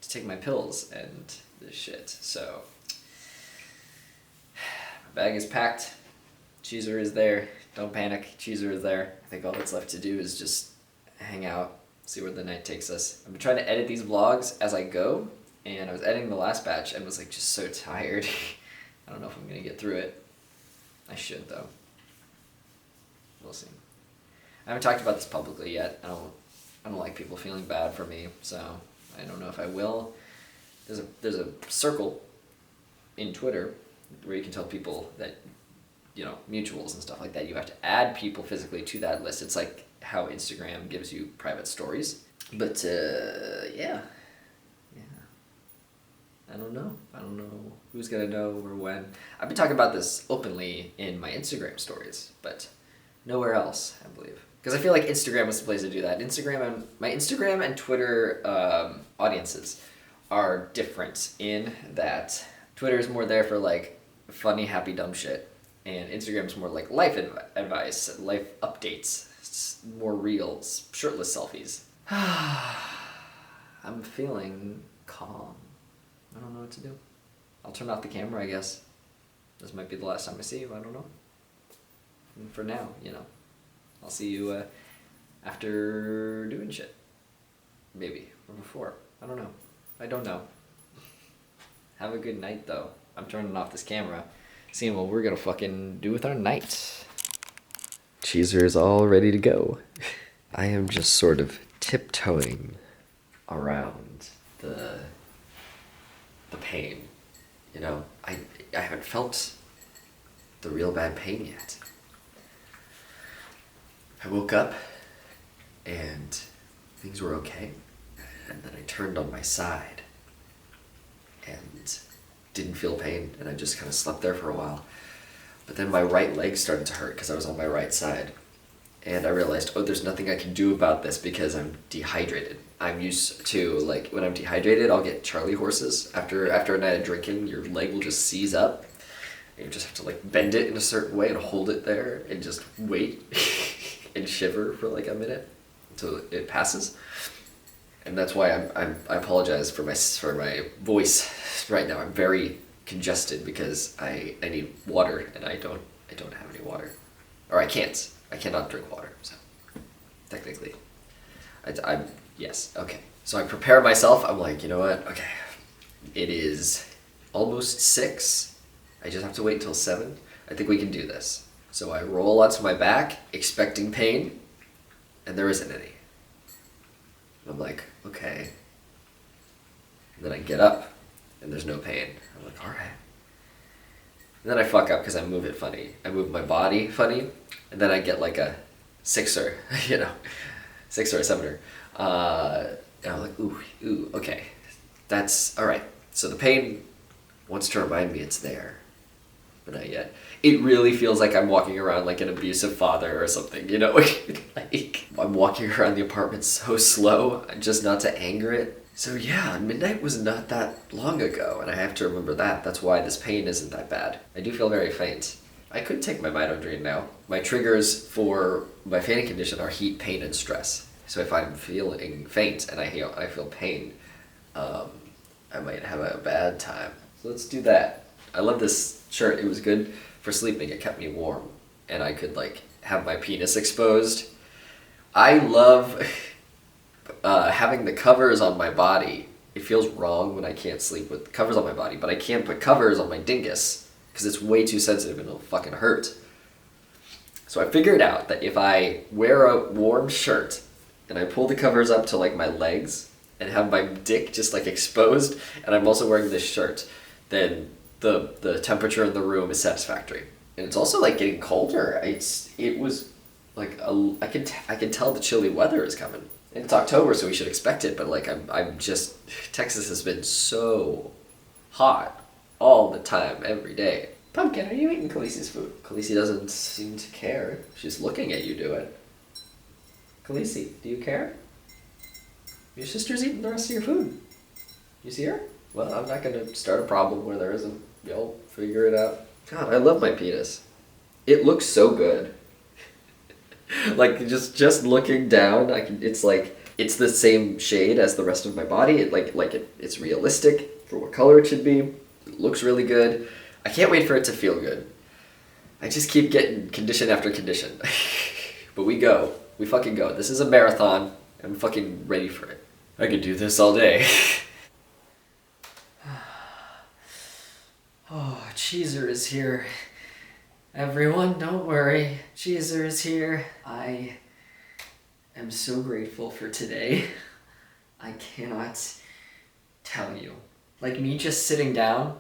take my pills and this shit. So my bag is packed. Cheeser is there. Don't panic. Cheeser is there. I think all that's left to do is just hang out, see where the night takes us. I've been trying to edit these vlogs as I go, and I was editing the last batch and was like just so tired. I don't know if I'm gonna get through it. I should though. We'll see. I haven't talked about this publicly yet. I don't like people feeling bad for me, so I don't know if I will. There's a circle in Twitter where you can tell people that, you know, mutuals and stuff like that. You have to add people physically to that list. It's like how Instagram gives you private stories. But yeah. I don't know who's gonna know or when. I've been talking about this openly in my Instagram stories, but nowhere else, I believe. Because I feel like Instagram was the place to do that. My Instagram and Twitter audiences are different in that Twitter is more there for like funny, happy, dumb shit, and Instagram's more like life advice, life updates, it's more real, shirtless selfies. I'm feeling calm. I don't know what to do. I'll turn off the camera, I guess. This might be the last time I see you, I don't know. And for now, you know. I'll see you after doing shit. Maybe. Or before. I don't know. I don't know. Have a good night, though. I'm turning off this camera seeing what we're gonna fucking do with our night. Cheeser is all ready to go. I am just sort of tiptoeing around the pain. You know, I haven't felt the real bad pain yet. I woke up and things were okay. And then I turned on my side and didn't feel pain, and I just kind of slept there for a while. But then my right leg started to hurt because I was on my right side. And I realized, oh, there's nothing I can do about this because I'm dehydrated. I'm used to, like, when I'm dehydrated, I'll get Charlie horses. After a night of drinking, your leg will just seize up. And you just have to, like, bend it in a certain way and hold it there and just wait and shiver for, like, a minute until it passes. And that's why I apologize for my voice right now. I'm very congested because I need water, and I don't have any water. Or I cannot drink water, so technically. I'm yes, okay. So I prepare myself. I'm like, you know what? Okay. It is almost 6. I just have to wait till 7. I think we can do this. So I roll onto my back, expecting pain, and there isn't any. And I'm like, okay. And then I get up, and there's no pain. I'm like, all right. And then I fuck up because I move it funny. I move my body funny, and then I get like a 6er, 6 or a 7er. And I'm like, ooh, okay. That's, all right. So the pain wants to remind me it's there, but not yet. It really feels like I'm walking around like an abusive father or something, you know? Like, I'm walking around the apartment so slow, just not to anger it. So yeah, midnight was not that long ago, and I have to remember that. That's why this pain isn't that bad. I do feel very faint. I could take my mitogen now. My triggers for my fainting condition are heat, pain, and stress. So if I'm feeling faint and I feel pain, I might have a bad time. So let's do that. I love this shirt. It was good for sleeping. It kept me warm, and I could like have my penis exposed. I love having the covers on my body. It feels wrong when I can't sleep with covers on my body, but I can't put covers on my dingus because it's way too sensitive and it'll fucking hurt. So I figured out that if I wear a warm shirt and I pull the covers up to like my legs and have my dick just like exposed, and I'm also wearing this shirt, then the temperature in the room is satisfactory. And it's also like getting colder. It was like I can tell the chilly weather is coming. And it's October, so we should expect it, but like I'm just, Texas has been so hot all the time, every day. Pumpkin, are you eating Khaleesi's food? Khaleesi doesn't seem to care. She's looking at you do it. Khaleesi, do you care? Your sister's eating the rest of your food. You see her? Well, I'm not going to start a problem where there isn't. You'll figure it out. God, I love my penis. It looks so good. Like, just looking down, it's like, it's the same shade as the rest of my body. It's realistic for what color it should be. It looks really good. I can't wait for it to feel good. I just keep getting condition after condition. But we go. We fucking go. This is a marathon. I'm fucking ready for it. I could do this all day. Oh, Cheeser is here. Everyone, don't worry. Cheeser is here. I am so grateful for today. I cannot tell you. Like, me just sitting down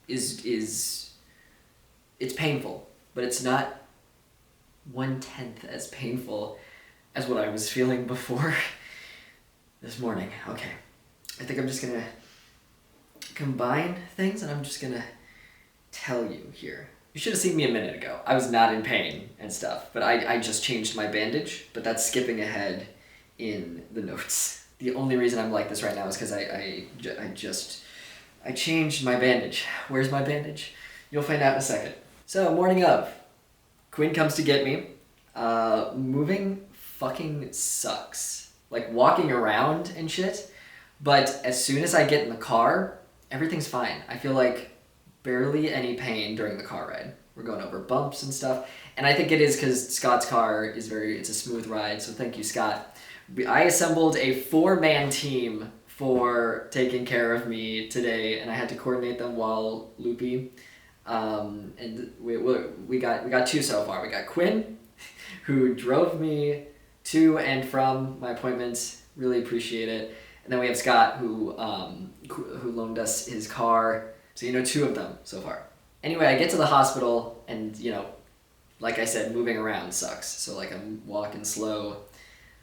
is it's painful, but it's not 1/10 as painful as what I was feeling before this morning. Okay. I think I'm just gonna combine things, and I'm just gonna tell you here. You should have seen me a minute ago. I was not in pain and stuff, but I just changed my bandage, but that's skipping ahead in the notes. The only reason I'm like this right now is because I changed my bandage. Where's my bandage? You'll find out in a second. So, morning of. Quinn comes to get me. Moving fucking sucks. Like, walking around and shit. But as soon as I get in the car, everything's fine. I feel like barely any pain during the car ride. We're going over bumps and stuff. And I think it is because Scott's car is it's a smooth ride, so thank you, Scott. I assembled a 4-man team for taking care of me today, and I had to coordinate them while loopy. And we got two so far. We got Quinn, who drove me to and from my appointments. Really appreciate it. And then we have Scott, who loaned us his car. So two of them so far. Anyway, I get to the hospital, and like I said, moving around sucks. So like I'm walking slow.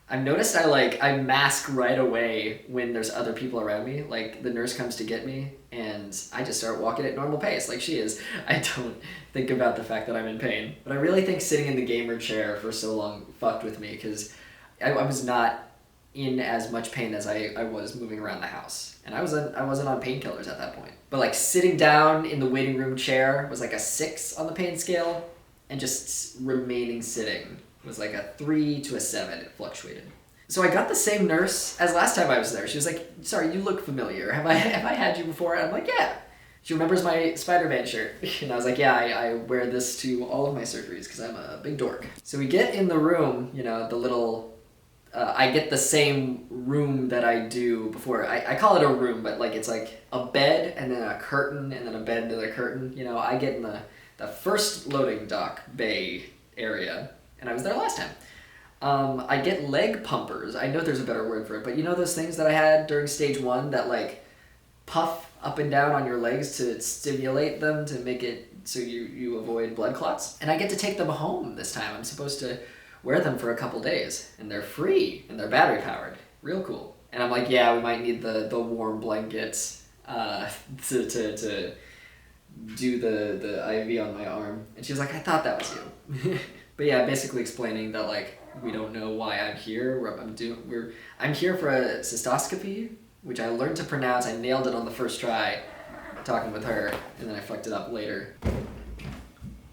I've noticed I mask right away when there's other people around me. Like the nurse comes to get me and I just start walking at normal pace like she is. I don't think about the fact that I'm in pain. But I really think sitting in the gamer chair for so long fucked with me because I was not in as much pain as I was moving around the house. And I wasn't on painkillers at that point. But like sitting down in the waiting room chair was like a 6 on the pain scale, and just remaining sitting was like a 3 to a 7. It fluctuated. So I got the same nurse as last time I was there. She was like, "Sorry, you look familiar. Have I had you before?" And I'm like, "Yeah." She remembers my Spider-Man shirt. And I was like, "Yeah, I wear this to all of my surgeries because I'm a big dork." So we get in the room, the little... I get the same room that I do before. I call it a room, but like it's like a bed and then a curtain and then a bed and then a curtain. I get in the first loading dock bay area. And I was there last time. I get leg pumpers. I know there's a better word for it, but those things that I had during stage 1 that like puff up and down on your legs to stimulate them to make it so you avoid blood clots? And I get to take them home this time. I'm supposed to wear them for a couple days, and they're free and they're battery powered. Real cool. And I'm like, yeah, we might need the warm blankets to do the IV on my arm. And she was like, "I thought that was you." But yeah, basically explaining that like we don't know why I'm here. I'm here for a cystoscopy, which I learned to pronounce. I nailed it on the first try, talking with her, and then I fucked it up later.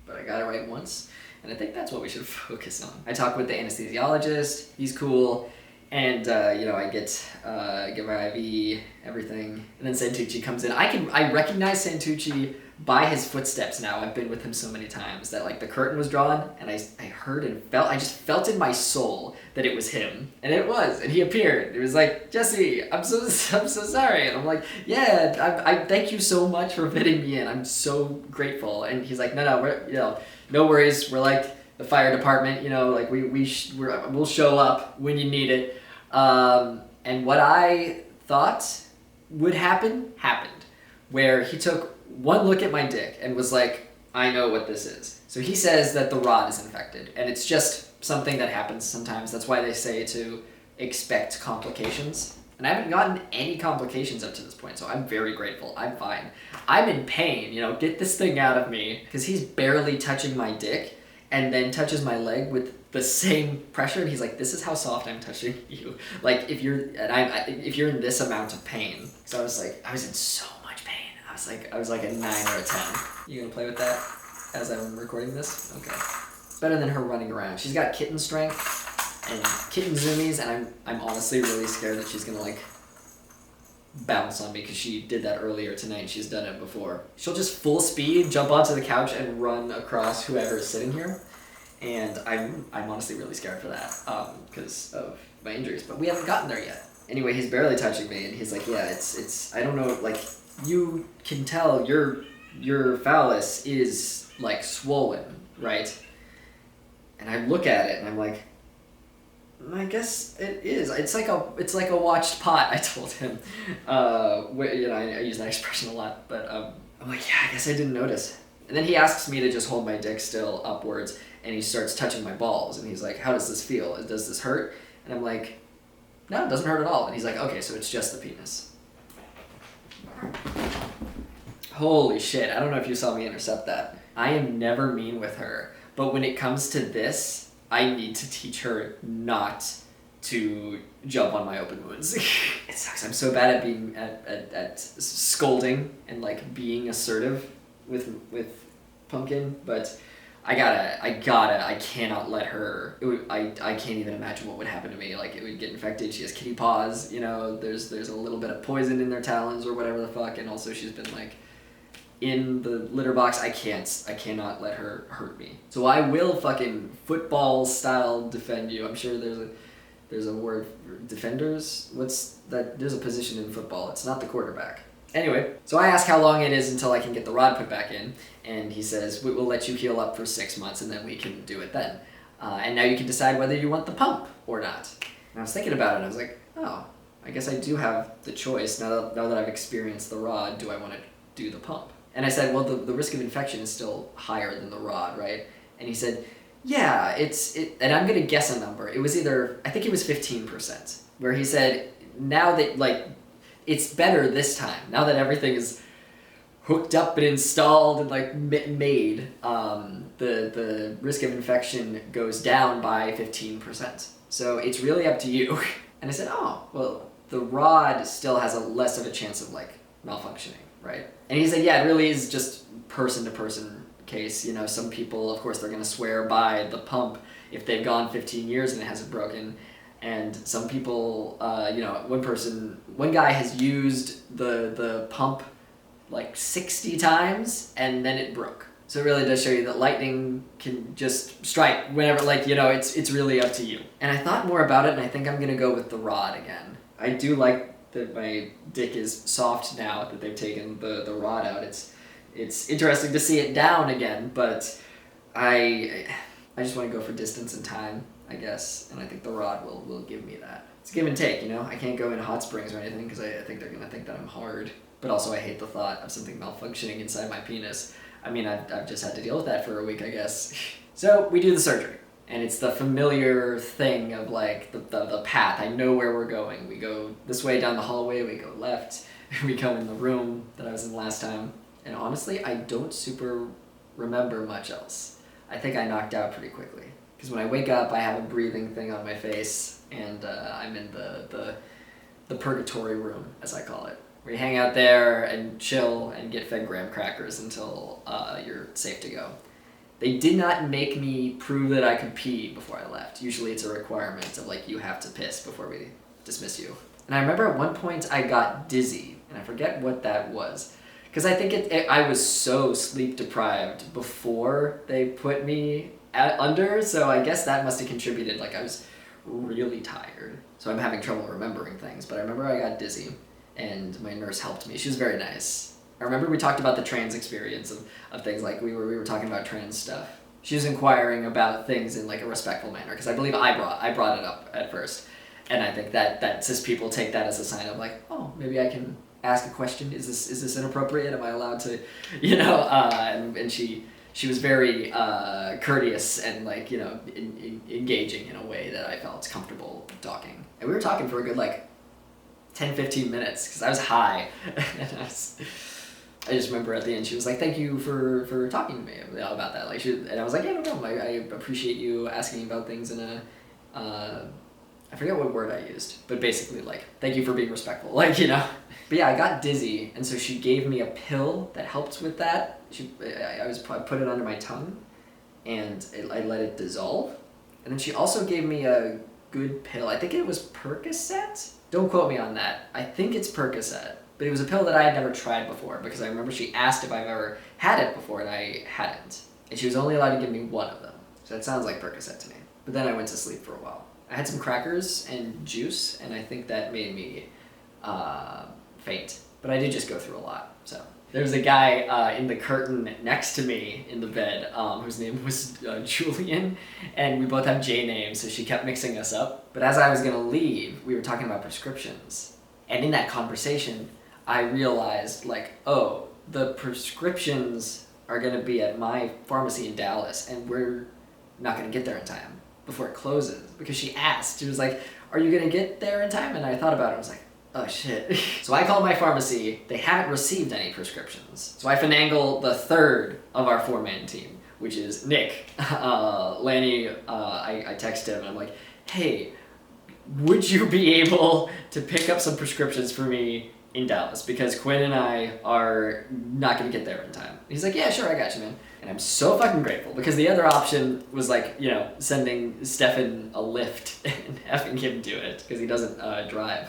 But I got it right once, and I think that's what we should focus on. I talked with the anesthesiologist. He's cool. And I get my IV, everything, and then Santucci comes in. I recognize Santucci by his footsteps now. I've been with him so many times that like the curtain was drawn, and I heard and felt. I just felt in my soul that it was him, and it was. And he appeared. It was like, "Jesse, I'm so sorry," and I'm like, "Yeah, I thank you so much for fitting me in. I'm so grateful." And he's like, "No, we're no worries. We're like the fire department. Like we'll show up when you need it." And what I thought would happen, happened. Where he took one look at my dick and was like, "I know what this is." So he says that the rod is infected, and it's just something that happens sometimes. That's why they say to expect complications. And I haven't gotten any complications up to this point, so I'm very grateful. I'm fine. I'm in pain, get this thing out of me. Because he's barely touching my dick, and then touches my leg with the same pressure, and he's like, "This is how soft I'm touching you. Like if you're in this amount of pain." So I was in so much pain. I was like a 9 or a 10. You gonna play with that as I'm recording this? Okay. It's better than her running around. She's got kitten strength and kitten zoomies, and I'm honestly really scared that she's gonna like bounce on me because she did that earlier tonight. She's done it before. She'll just full speed jump onto the couch and run across whoever is sitting here. And I'm honestly really scared for that because of my injuries, but we haven't gotten there yet. Anyway, he's barely touching me, and he's like, "Yeah, it's I don't know, like you can tell your phallus is like swollen, right?" And I look at it, and I'm like, "I guess it is. It's like a watched pot." I told him, I use that expression a lot, but I'm like, "Yeah, I guess I didn't notice." And then he asks me to just hold my dick still upwards, and he starts touching my balls, and he's like, "How does this feel? Does this hurt?" And I'm like, "No, it doesn't hurt at all." And he's like, "Okay, so it's just the penis." Holy shit, I don't know if you saw me intercept that. I am never mean with her, but when it comes to this, I need to teach her not to jump on my open wounds. It sucks. I'm so bad at being at scolding and like being assertive with Pumpkin, but I cannot let her. I can't even imagine what would happen to me. Like it would get infected. She has kitty paws. There's a little bit of poison in their talons or whatever the fuck, and also she's been like in the litter box. I cannot let her hurt me. So I will fucking football style defend you. I'm sure there's a word for defenders. What's that? There's a position in football. It's not the quarterback. Anyway, so I ask how long it is until I can get the rod put back in, and he says, we'll let you heal up for 6 months, and then we can do it then. And now you can decide whether you want the pump or not. And I was thinking about it, and I was like, oh, I guess I do have the choice. Now that I've experienced the rod, do I want to do the pump? And I said, well, the risk of infection is still higher than the rod, right? And he said, yeah, and I'm going to guess a number. It was I think it was 15%, where he said, now that, like, it's better this time. Now that everything is hooked up and installed and, like, made, the risk of infection goes down by 15%. So it's really up to you. And I said, oh, well, the rod still has less of a chance of, like, malfunctioning, right? And he said, yeah, it really is just person-to-person case. You know, some people, of course, they're going to swear by the pump if they've gone 15 years and it hasn't broken. And some people, one guy has used the pump like 60 times and then it broke. So it really does show you that lightning can just strike whenever, like, you know, it's really up to you. And I thought more about it, and I think I'm going to go with the rod again. I do like that my dick is soft now that they've taken the rod out. It's interesting to see it down again, but I just want to go for distance and time, I guess, and I think the rod will give me that. It's give and take, you know? I can't go in hot springs or anything because I think they're going to think that I'm hard, but also I hate the thought of something malfunctioning inside my penis. I mean, I've just had to deal with that for a week, I guess. So we do the surgery, and it's the familiar thing of, like, the path. I know where we're going. We go this way down the hallway, we go left, we go in the room that I was in last time, and honestly, I don't super remember much else. I think I knocked out pretty quickly. Because when I wake up, I have a breathing thing on my face, and I'm in the purgatory room, as I call it. We hang out there and chill and get fed graham crackers until you're safe to go. They did not make me prove that I could pee before I left. Usually it's a requirement of, like, you have to piss before we dismiss you. And I remember at one point I got dizzy, and I forget what that was. Because I think I was so sleep deprived before they put me under, so I guess that must have contributed. Like, I was really tired. So I'm having trouble remembering things, but I remember I got dizzy. And my nurse helped me. She was very nice. I remember we talked about the trans experience of things, like we were talking about trans stuff. She was inquiring about things in, like, a respectful manner, because I believe I brought it up at first. And I think that cis people take that as a sign of, like, oh, maybe I can ask a question. Is this inappropriate? Am I allowed to, you know? And she was very courteous and, like, you know, engaging in a way that I felt comfortable talking. And we were talking for a good, like, 10-15 minutes because I was high. And I just remember at the end she was like, thank you for talking to me about that. Like, and I was like, yeah, no problem. I appreciate you asking about things in a I forget what word I used, but basically, like, thank you for being respectful, like, you know. But yeah, I got dizzy, and so she gave me a pill that helped with that. I put it under my tongue, and I let it dissolve. And then she also gave me a good pill. I think it was Percocet. Don't quote me on that. I think it's Percocet. But it was a pill that I had never tried before, because I remember she asked if I've ever had it before, and I hadn't. And she was only allowed to give me one of them. So that sounds like Percocet to me. But then I went to sleep for a while. I had some crackers and juice, and I think that made me faint. But I did just go through a lot, so. There was a guy in the curtain next to me in the bed whose name was Julian, and we both have J names, so she kept mixing us up. But as I was going to leave, we were talking about prescriptions. And in that conversation, I realized, like, oh, the prescriptions are going to be at my pharmacy in Dallas, and we're not going to get there in time before it closes. Because she asked, she was like, are you going to get there in time? And I thought about it, I was like, oh shit. So I called my pharmacy. They haven't received any prescriptions. So I finagle the third of our four-man team, which is Nick. Lanny, I text him and I'm like, hey, would you be able to pick up some prescriptions for me in Dallas? Because Quinn and I are not going to get there in time. He's like, yeah, sure, I got you, man. And I'm so fucking grateful, because the other option was, like, you know, sending Stefan a lift and having him do it, because he doesn't drive.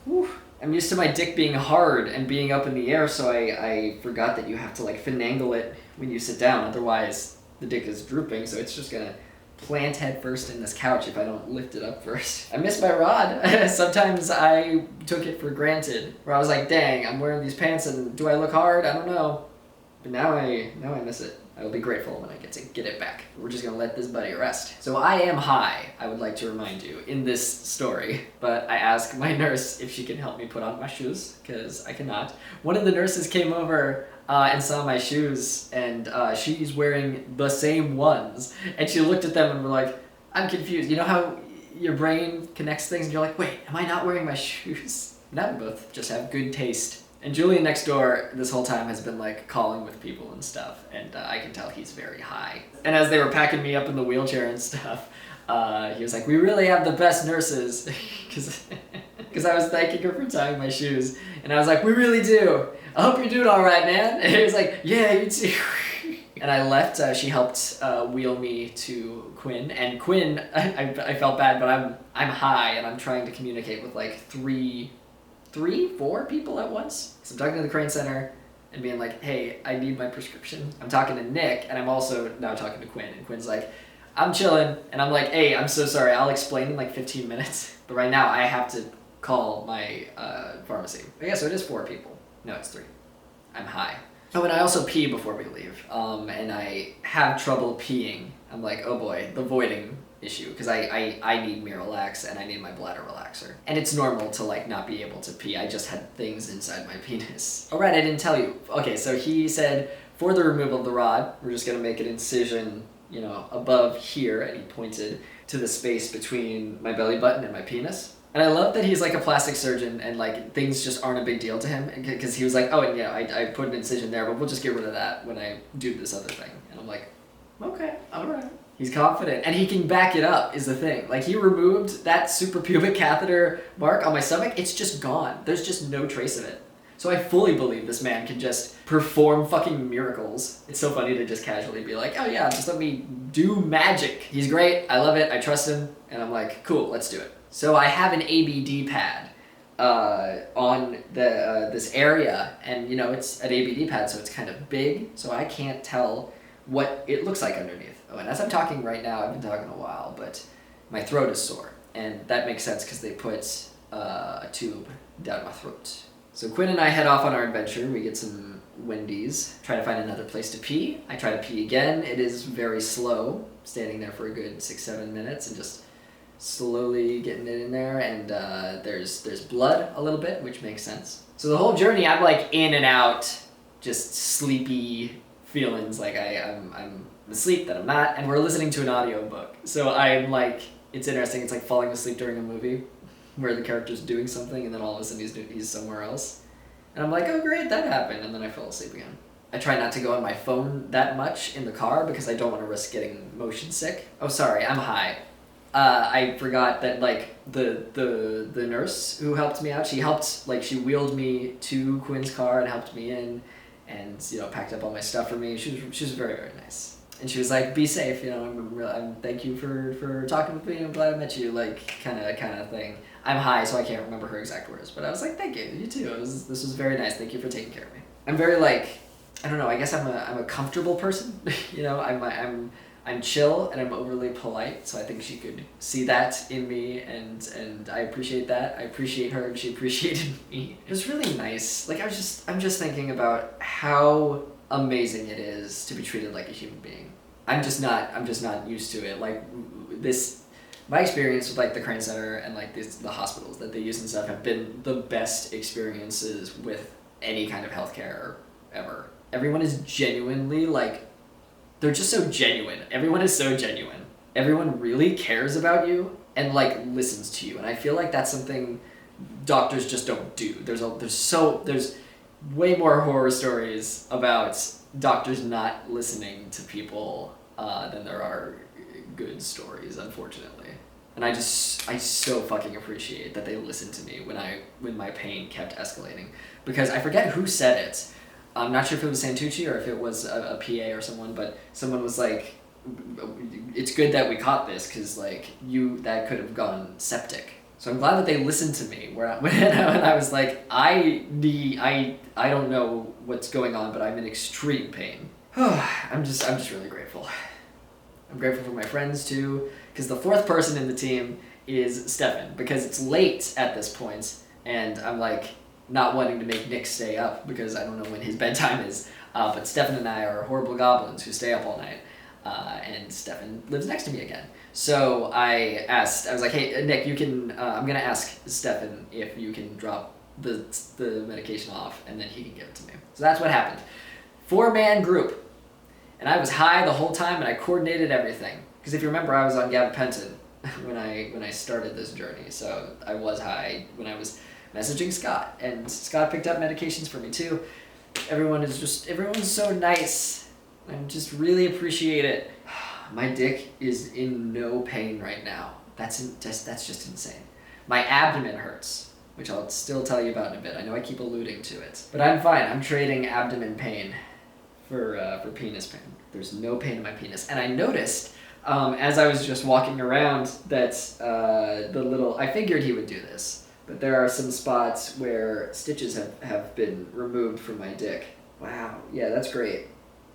Whew. I'm used to my dick being hard and being up in the air, so I forgot that you have to, like, finagle it when you sit down. Otherwise, the dick is drooping, so it's just gonna plant head first in this couch if I don't lift it up first. I miss my rod. Sometimes I took it for granted, where I was like, dang, I'm wearing these pants and do I look hard? I don't know. But now I miss it. I will be grateful when I get to get it back. We're just gonna let this buddy rest. So I am high, I would like to remind you, in this story. But I ask my nurse if she can help me put on my shoes, because I cannot. One of the nurses came over and saw my shoes, and she's wearing the same ones. And she looked at them and were like, I'm confused. You know how your brain connects things and you're like, wait, am I not wearing my shoes? Now we both just have good taste. And Julian next door this whole time has been like calling with people and stuff, and I can tell he's very high. And as they were packing me up in the wheelchair and stuff, he was like, we really have the best nurses, because I was thanking her for tying my shoes, and I was like, we really do. I hope you're doing all right, man. And he was like, yeah, you too. And I left. She helped wheel me to Quinn, and Quinn, I felt bad, but I'm high, and I'm trying to communicate with like four people at once. So I'm talking to the Crane Center and being like, hey, I need my prescription. I'm talking to Nick, and I'm also now talking to Quinn. And Quinn's like, I'm chilling. And I'm like, hey, I'm so sorry. I'll explain in like 15 minutes. But right now I have to call my pharmacy. But yeah, so it is 4 people. No, it's 3. I'm high. Oh, and I also pee before we leave. And I have trouble peeing. I'm like, oh boy, the voiding issue, because I need Miralax and I need my bladder relaxer. And it's normal to like not be able to pee. I just had things inside my penis. Oh right, I didn't tell you. Okay, so he said for the removal of the rod, we're just gonna make an incision, you know, above here, and he pointed to the space between my belly button and my penis. And I love that he's like a plastic surgeon and like things just aren't a big deal to him, because he was like, oh, and yeah, I put an incision there, but we'll just get rid of that when I do this other thing. And I'm like, okay, all right. He's confident, and he can back it up, is the thing. Like, he removed that suprapubic catheter mark on my stomach. It's just gone. There's just no trace of it. So I fully believe this man can just perform fucking miracles. It's so funny to just casually be like, oh yeah, just let me do magic. He's great. I love it. I trust him. And I'm like, cool, let's do it. So I have an ABD pad on this area, and you know, it's an ABD pad, so it's kind of big, so I can't tell what it looks like underneath. Oh, and as I'm talking right now, I've been talking a while, but my throat is sore, and that makes sense because they put a tube down my throat. So Quinn and I head off on our adventure. We get some Wendy's, try to find another place to pee. I try to pee again. It is very slow, standing there for a good 6-7 minutes and just slowly getting it in there, and there's blood a little bit, which makes sense. So the whole journey, I'm like in and out, just sleepy feelings, like I'm asleep, that I'm not, and we're listening to an audiobook. So I'm like, it's interesting, it's like falling asleep during a movie where the character's doing something and then all of a sudden he's somewhere else. And I'm like, oh great, that happened, and then I fell asleep again. I try not to go on my phone that much in the car because I don't want to risk getting motion sick. Oh sorry, I'm high. I forgot that like the nurse who helped me out, she wheeled me to Quinn's car and helped me in, and you know, packed up all my stuff for me. She was very, very nice. And she was like, be safe, you know, I'm thank you for talking with me, I'm glad I met you, like kind of thing. I'm high, so I can't remember her exact words, but I was like, thank you, you too. This was very nice, thank you for taking care of me. I'm very like, I don't know, I guess I'm a comfortable person. You know, I'm chill and I'm overly polite, so I think she could see that in me, and I appreciate that. I appreciate her and she appreciated me. It was really nice. Like I'm just thinking about how amazing it is to be treated like a human being. I'm just not used to it. Like my experience with like the Crane Center and like the hospitals that they use and stuff have been the best experiences with any kind of healthcare ever. Everyone is genuinely like, they're just so genuine. Everyone is so genuine. Everyone really cares about you and like listens to you. And I feel like that's something doctors just don't do. There's way more horror stories about doctors not listening to people than there are good stories, unfortunately. And I so fucking appreciate that they listened to me when my pain kept escalating. Because I forget who said it. I'm not sure if it was Santucci or if it was a PA or someone, but someone was like, it's good that we caught this because like that could have gone septic. So I'm glad that they listened to me when I was like, I don't know what's going on, but I'm in extreme pain. I'm just really grateful. I'm grateful for my friends too, because the fourth person in the team is Stefan, because it's late at this point, and I'm like not wanting to make Nick stay up because I don't know when his bedtime is. But Stefan and I are horrible goblins who stay up all night, and Stefan lives next to me again. So I was like, hey, Nick, you can, I'm going to ask Stefan if you can drop the medication off, and then he can give it to me. So that's what happened. 4-man group. And I was high the whole time, and I coordinated everything. Because if you remember, I was on gabapentin when I started this journey. So I was high when I was messaging Scott, and Scott picked up medications for me too. Everyone's so nice. I just really appreciate it. My dick is in no pain right now. That's just insane. My abdomen hurts, which I'll still tell you about in a bit. I know I keep alluding to it, but I'm fine. I'm trading abdomen pain for penis pain. There's no pain in my penis, and I noticed as I was just walking around that I figured he would do this, but there are some spots where stitches have been removed from my dick. Wow, yeah, that's great.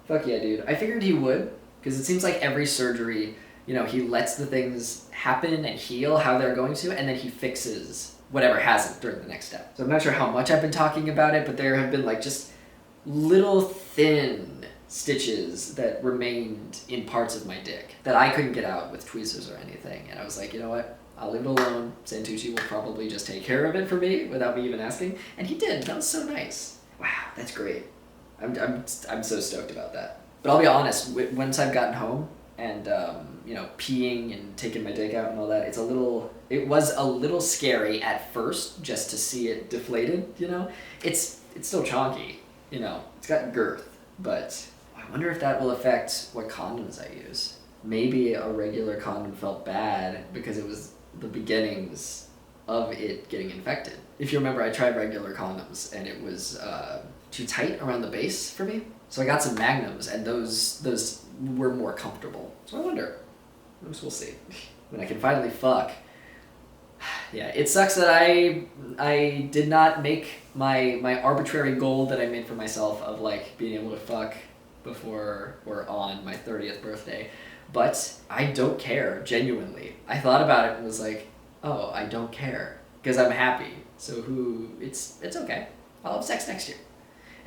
Fuck yeah, dude. I figured he would, because it seems like every surgery, he lets the things happen and heal how they're going to, and then he fixes whatever hasn't during the next step. So I'm not sure how much I've been talking about it, but there have been just little thin stitches that remained in parts of my dick that I couldn't get out with tweezers or anything. And I was like, you know what? I'll leave it alone. Santucci will probably just take care of it for me without me even asking. And he did. That was so nice. Wow, that's great. I'm so stoked about that. But I'll be honest, once I've gotten home and, peeing and taking my dick out and all that, it was a little scary at first just to see it deflated, It's still chonky, it's got girth, but I wonder if that will affect what condoms I use. Maybe a regular condom felt bad because it was the beginnings of it getting infected. If you remember, I tried regular condoms and it was too tight around the base for me. So I got some magnums and those were more comfortable. So I wonder. We'll see. When I can finally fuck. Yeah, it sucks that I did not make my arbitrary goal that I made for myself of being able to fuck before or on my 30th birthday. But I don't care, genuinely. I thought about it and was like, oh, I don't care. Because I'm happy. So it's okay. I'll have sex next year.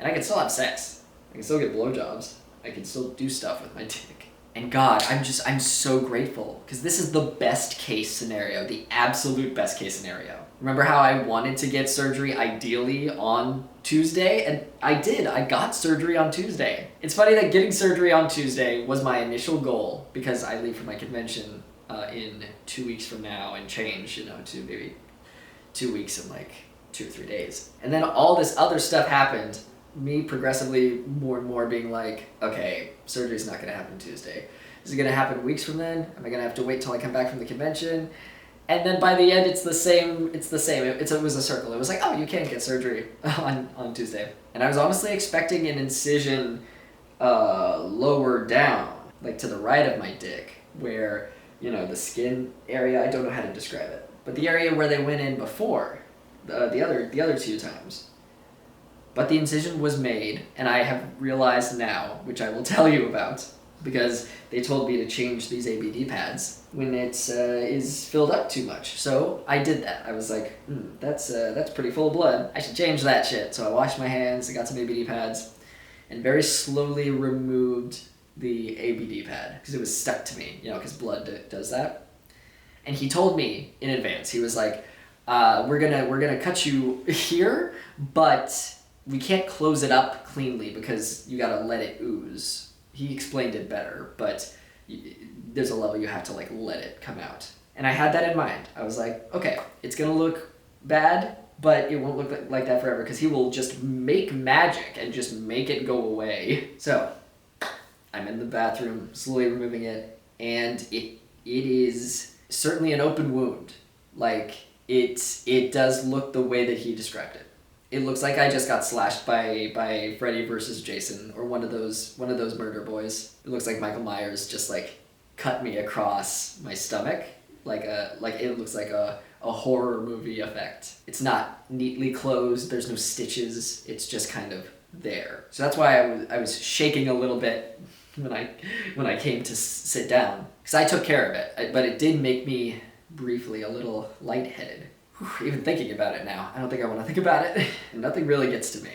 And I can still have sex. I can still get blowjobs. I can still do stuff with my dick. And God, I'm so grateful. Because this is the best case scenario. The absolute best case scenario. Remember how I wanted to get surgery ideally on Tuesday? And I did. I got surgery on Tuesday. It's funny that getting surgery on Tuesday was my initial goal. Because I leave for my convention in 2 weeks from now and change, to maybe 2 weeks and 2 or 3 days. And then all this other stuff happened. Me progressively more and more being like, okay, surgery's not going to happen Tuesday. Is it going to happen weeks from then? Am I going to have to wait till I come back from the convention? And then by the end, it's the same. It was a circle. It was like, oh, you can't get surgery on Tuesday. And I was honestly expecting an incision lower down, to the right of my dick, where, the skin area, I don't know how to describe it. But the area where they went in before, the other 2 times. But the incision was made, and I have realized now, which I will tell you about, because they told me to change these ABD pads when it is filled up too much. So I did that. I was like, that's pretty full of blood. I should change that shit. So I washed my hands, I got some ABD pads, and very slowly removed the ABD pad, because it was stuck to me, because blood does that. And he told me in advance, he was like, we're gonna cut you here, but we can't close it up cleanly because you gotta let it ooze. He explained it better, but there's a level you have to let it come out. And I had that in mind. I was like, okay, it's gonna look bad, but it won't look like that forever because he will just make magic and just make it go away. So I'm in the bathroom, slowly removing it, and it is certainly an open wound. It does look the way that he described it. It looks like I just got slashed by Freddy versus Jason or one of those murder boys. It looks like Michael Myers just cut me across my stomach it looks like a horror movie effect. It's not neatly closed. There's no stitches. It's just kind of there. So that's why I was shaking a little bit when I came to sit down, because I took care of it, but it did make me briefly a little lightheaded. Whew, even thinking about it now, I don't think I want to think about it. Nothing really gets to me.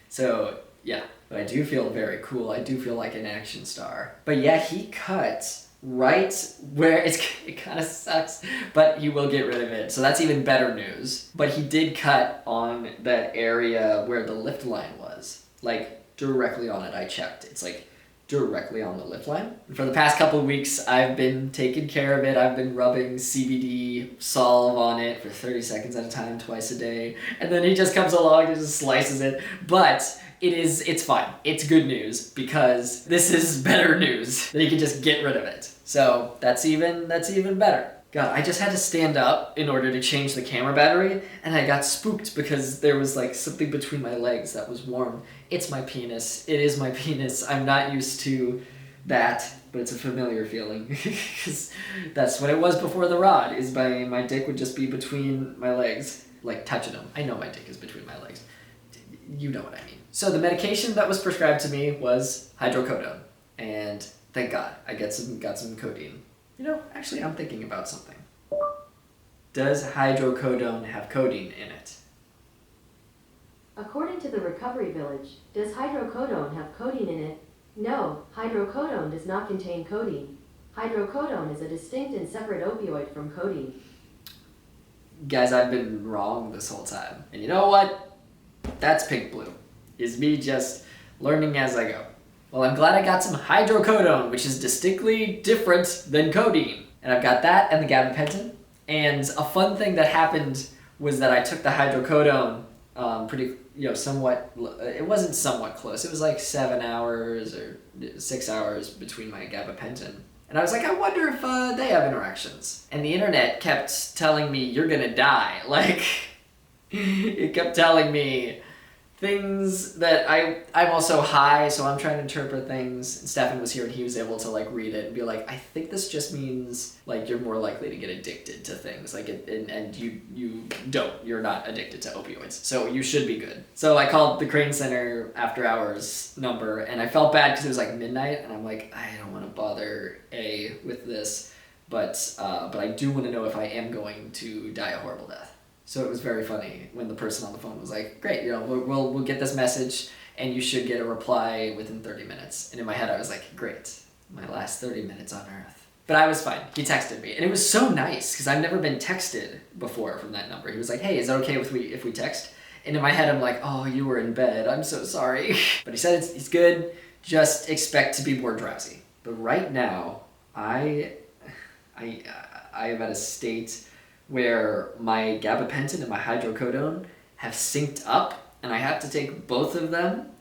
So yeah, but I do feel very cool. I do feel like an action star. But yeah, he cut right where it kind of sucks, but he will get rid of it. So that's even better news. But he did cut on that area where the lift line was, like directly on it. I checked. It's like directly on the lift line. For the past couple of weeks, I've been taking care of it. I've been rubbing CBD Solve on it for 30 seconds at a time, twice a day. And then he just comes along and just slices it. But it's fine. It's good news because this is better news that he can just get rid of it. So that's even better. God, I just had to stand up in order to change the camera battery, and I got spooked because there was like something between my legs that was warm. It's my penis. It is my penis. I'm not used to that, but it's a familiar feeling because that's what it was before the rod. Is my dick would just be between my legs, like touching them. I know my dick is between my legs. You know what I mean. So the medication that was prescribed to me was hydrocodone, and thank God I got some codeine. You know, actually, I'm thinking about something. Does hydrocodone have codeine in it? According to the Recovery Village, does hydrocodone have codeine in it? No, hydrocodone does not contain codeine. Hydrocodone is a distinct and separate opioid from codeine. Guys, I've been wrong this whole time. And you know what? That's PinkBlue. Is me just learning as I go. Well, I'm glad I got some hydrocodone, which is distinctly different than codeine. And I've got that and the gabapentin. And a fun thing that happened was that I took the hydrocodone somewhat, it wasn't somewhat close. It was like 7 hours or 6 hours between my gabapentin. And I was like, I wonder if they have interactions. And the internet kept telling me, you're gonna die. Like, it kept telling me things that I'm also high, so I'm trying to interpret things. And Stefan was here and he was able to like read it and be like, I think this just means like you're more likely to get addicted to things. Like and you're not addicted to opioids. So you should be good. So I called the Crane Center after hours number and I felt bad because it was like midnight and I'm like, I don't want to bother with this, but I do want to know if I am going to die a horrible death. So it was very funny when the person on the phone was like, great, we'll get this message and you should get a reply within 30 minutes. And in my head, I was like, great, my last 30 minutes on Earth. But I was fine. He texted me. And it was so nice because I've never been texted before from that number. He was like, hey, is it okay if we text? And in my head, I'm like, oh, you were in bed. I'm so sorry. But he said it's good. Just expect to be more drowsy. But right now, I am at a state where my gabapentin and my hydrocodone have synced up, and I have to take both of them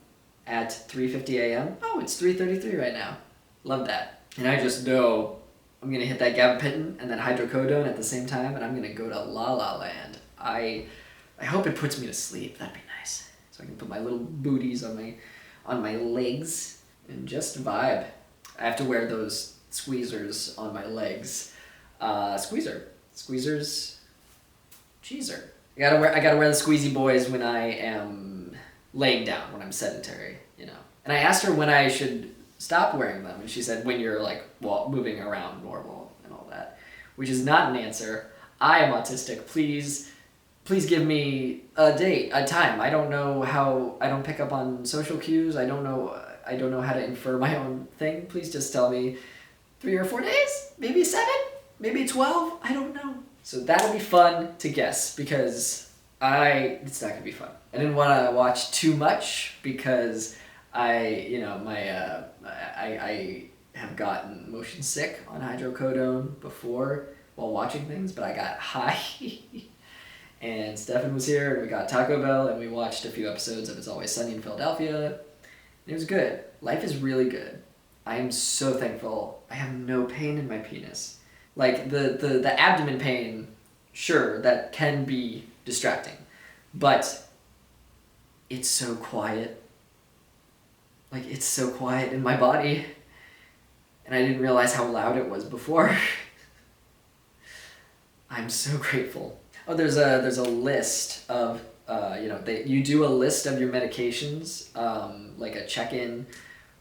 at 3:50 a.m. Oh, it's 3:33 right now. Love that. And I just know I'm gonna hit that gabapentin and that hydrocodone at the same time, and I'm gonna go to La La Land. I hope it puts me to sleep. That'd be nice. So I can put my little booties on my legs and just vibe. I have to wear those squeezers on my legs. Squeezers, cheeser. I gotta wear the squeezy boys when I am laying down, when I'm sedentary, you know. And I asked her when I should stop wearing them, and she said when you're like moving around normal and all that, which is not an answer. I am autistic. Please give me a date, a time. I don't know how. I don't pick up on social cues. I don't know how to infer my own thing. Please just tell me 3 or 4 days, maybe 7. Maybe 12? I don't know. So that'll be fun to guess because it's not gonna be fun. I didn't want to watch too much because I have gotten motion sick on hydrocodone before while watching things, but I got high. And Stefan was here and we got Taco Bell and we watched a few episodes of It's Always Sunny in Philadelphia. And it was good. Life is really good. I am so thankful. I have no pain in my penis. Like, the abdomen pain, sure, that can be distracting. But it's so quiet. Like, it's so quiet in my body. And I didn't realize how loud it was before. I'm so grateful. Oh, there's a list of, you do a list of your medications, like a check-in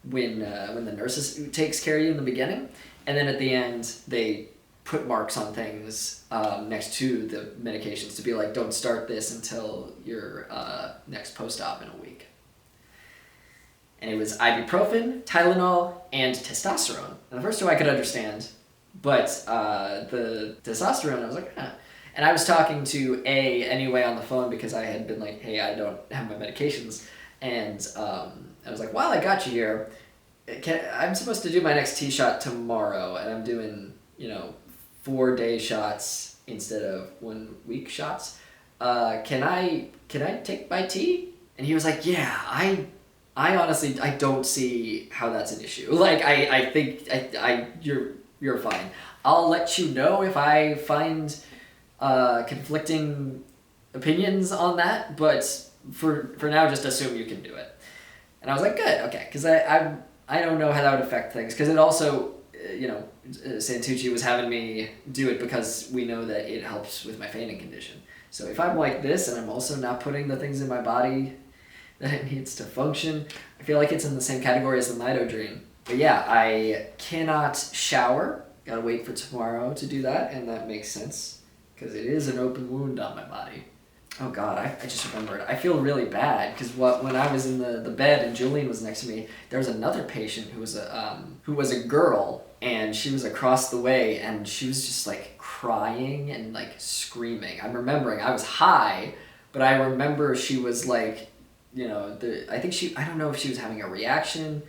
when the nurses takes care of you in the beginning, and then at the end they put marks on things next to the medications to be like, don't start this until your next post-op in a week. And it was ibuprofen, Tylenol, and testosterone. And the first two I could understand, but the testosterone, I was like, eh. And I was talking to A anyway on the phone because I had been like, hey, I don't have my medications. And I was like, while I got you here, I'm supposed to do my next T-shot tomorrow, and I'm doing, 4-day shots instead of 1-week shots. Can I take my T? And he was like, yeah, I honestly, I don't see how that's an issue. Like, I think you're fine. I'll let you know if I find conflicting opinions on that, but for now, just assume you can do it. And I was like, good, okay, because I don't know how that would affect things, because it also, Santucci was having me do it because we know that it helps with my fainting condition. So if I'm like this and I'm also not putting the things in my body that it needs to function, I feel like it's in the same category as the Midodrine. But yeah, I cannot shower. Gotta wait for tomorrow to do that, and that makes sense because it is an open wound on my body. Oh God, I just remembered. I feel really bad because when I was in the bed and Julian was next to me, there was another patient who was a girl, and she was across the way, and she was just like crying and like screaming. I'm remembering I was high, but I remember she was like, I don't know if she was having a reaction,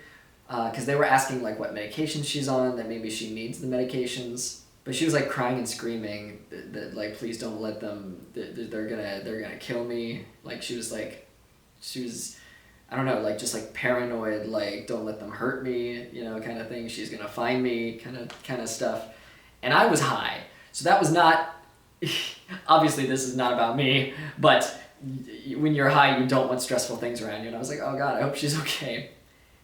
because they were asking like what medications she's on, that maybe she needs the medications. But she was like crying and screaming that like, please don't let them, they're gonna kill me. Like she was I don't know, like just like paranoid, like don't let them hurt me, kind of thing. She's gonna find me, kind of stuff. And I was high, so that was not, obviously this is not about me, but when you're high, you don't want stressful things around you. And I was like, oh God, I hope she's okay.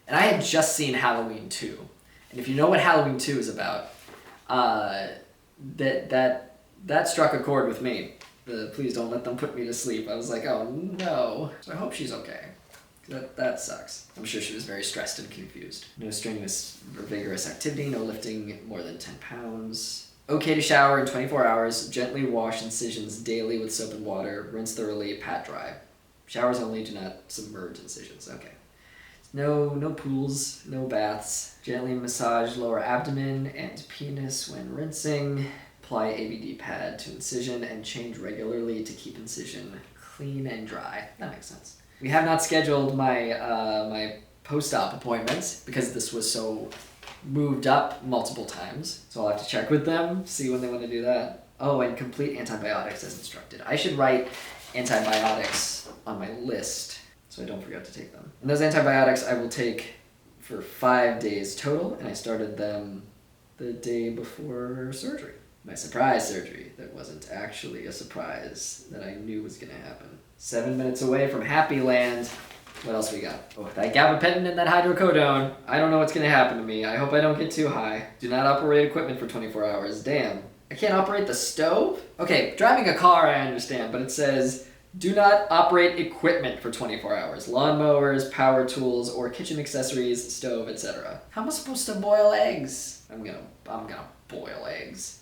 And I had just seen Halloween 2. And if you know what Halloween 2 is about, that struck a chord with me. Please don't let them put me to sleep. I was like, oh no. So I hope she's okay. That sucks. I'm sure she was very stressed and confused. No strenuous or vigorous activity, no lifting more than 10 pounds. Okay to shower in 24 hours, gently wash incisions daily with soap and water, rinse thoroughly, pat dry. Showers only, do not submerge incisions. Okay. No pools, no baths. Gently massage lower abdomen and penis when rinsing. Apply ABD pad to incision and change regularly to keep incision clean and dry. That makes sense. We have not scheduled my post-op appointments because this was so moved up multiple times. So I'll have to check with them, see when they want to do that. Oh, and complete antibiotics as instructed. I should write antibiotics on my list so I don't forget to take them. And those antibiotics I will take for 5 days total, and I started them the day before surgery. My surprise surgery that wasn't actually a surprise that I knew was gonna happen. 7 minutes away from Happy Land. What else we got? Oh, that gabapentin and that hydrocodone. I don't know what's gonna happen to me. I hope I don't get too high. Do not operate equipment for 24 hours. Damn. I can't operate the stove? Okay, driving a car I understand, but it says, do not operate equipment for 24 hours. Lawnmowers, power tools, or kitchen accessories, stove, etc. How am I supposed to boil eggs? I'm gonna boil eggs.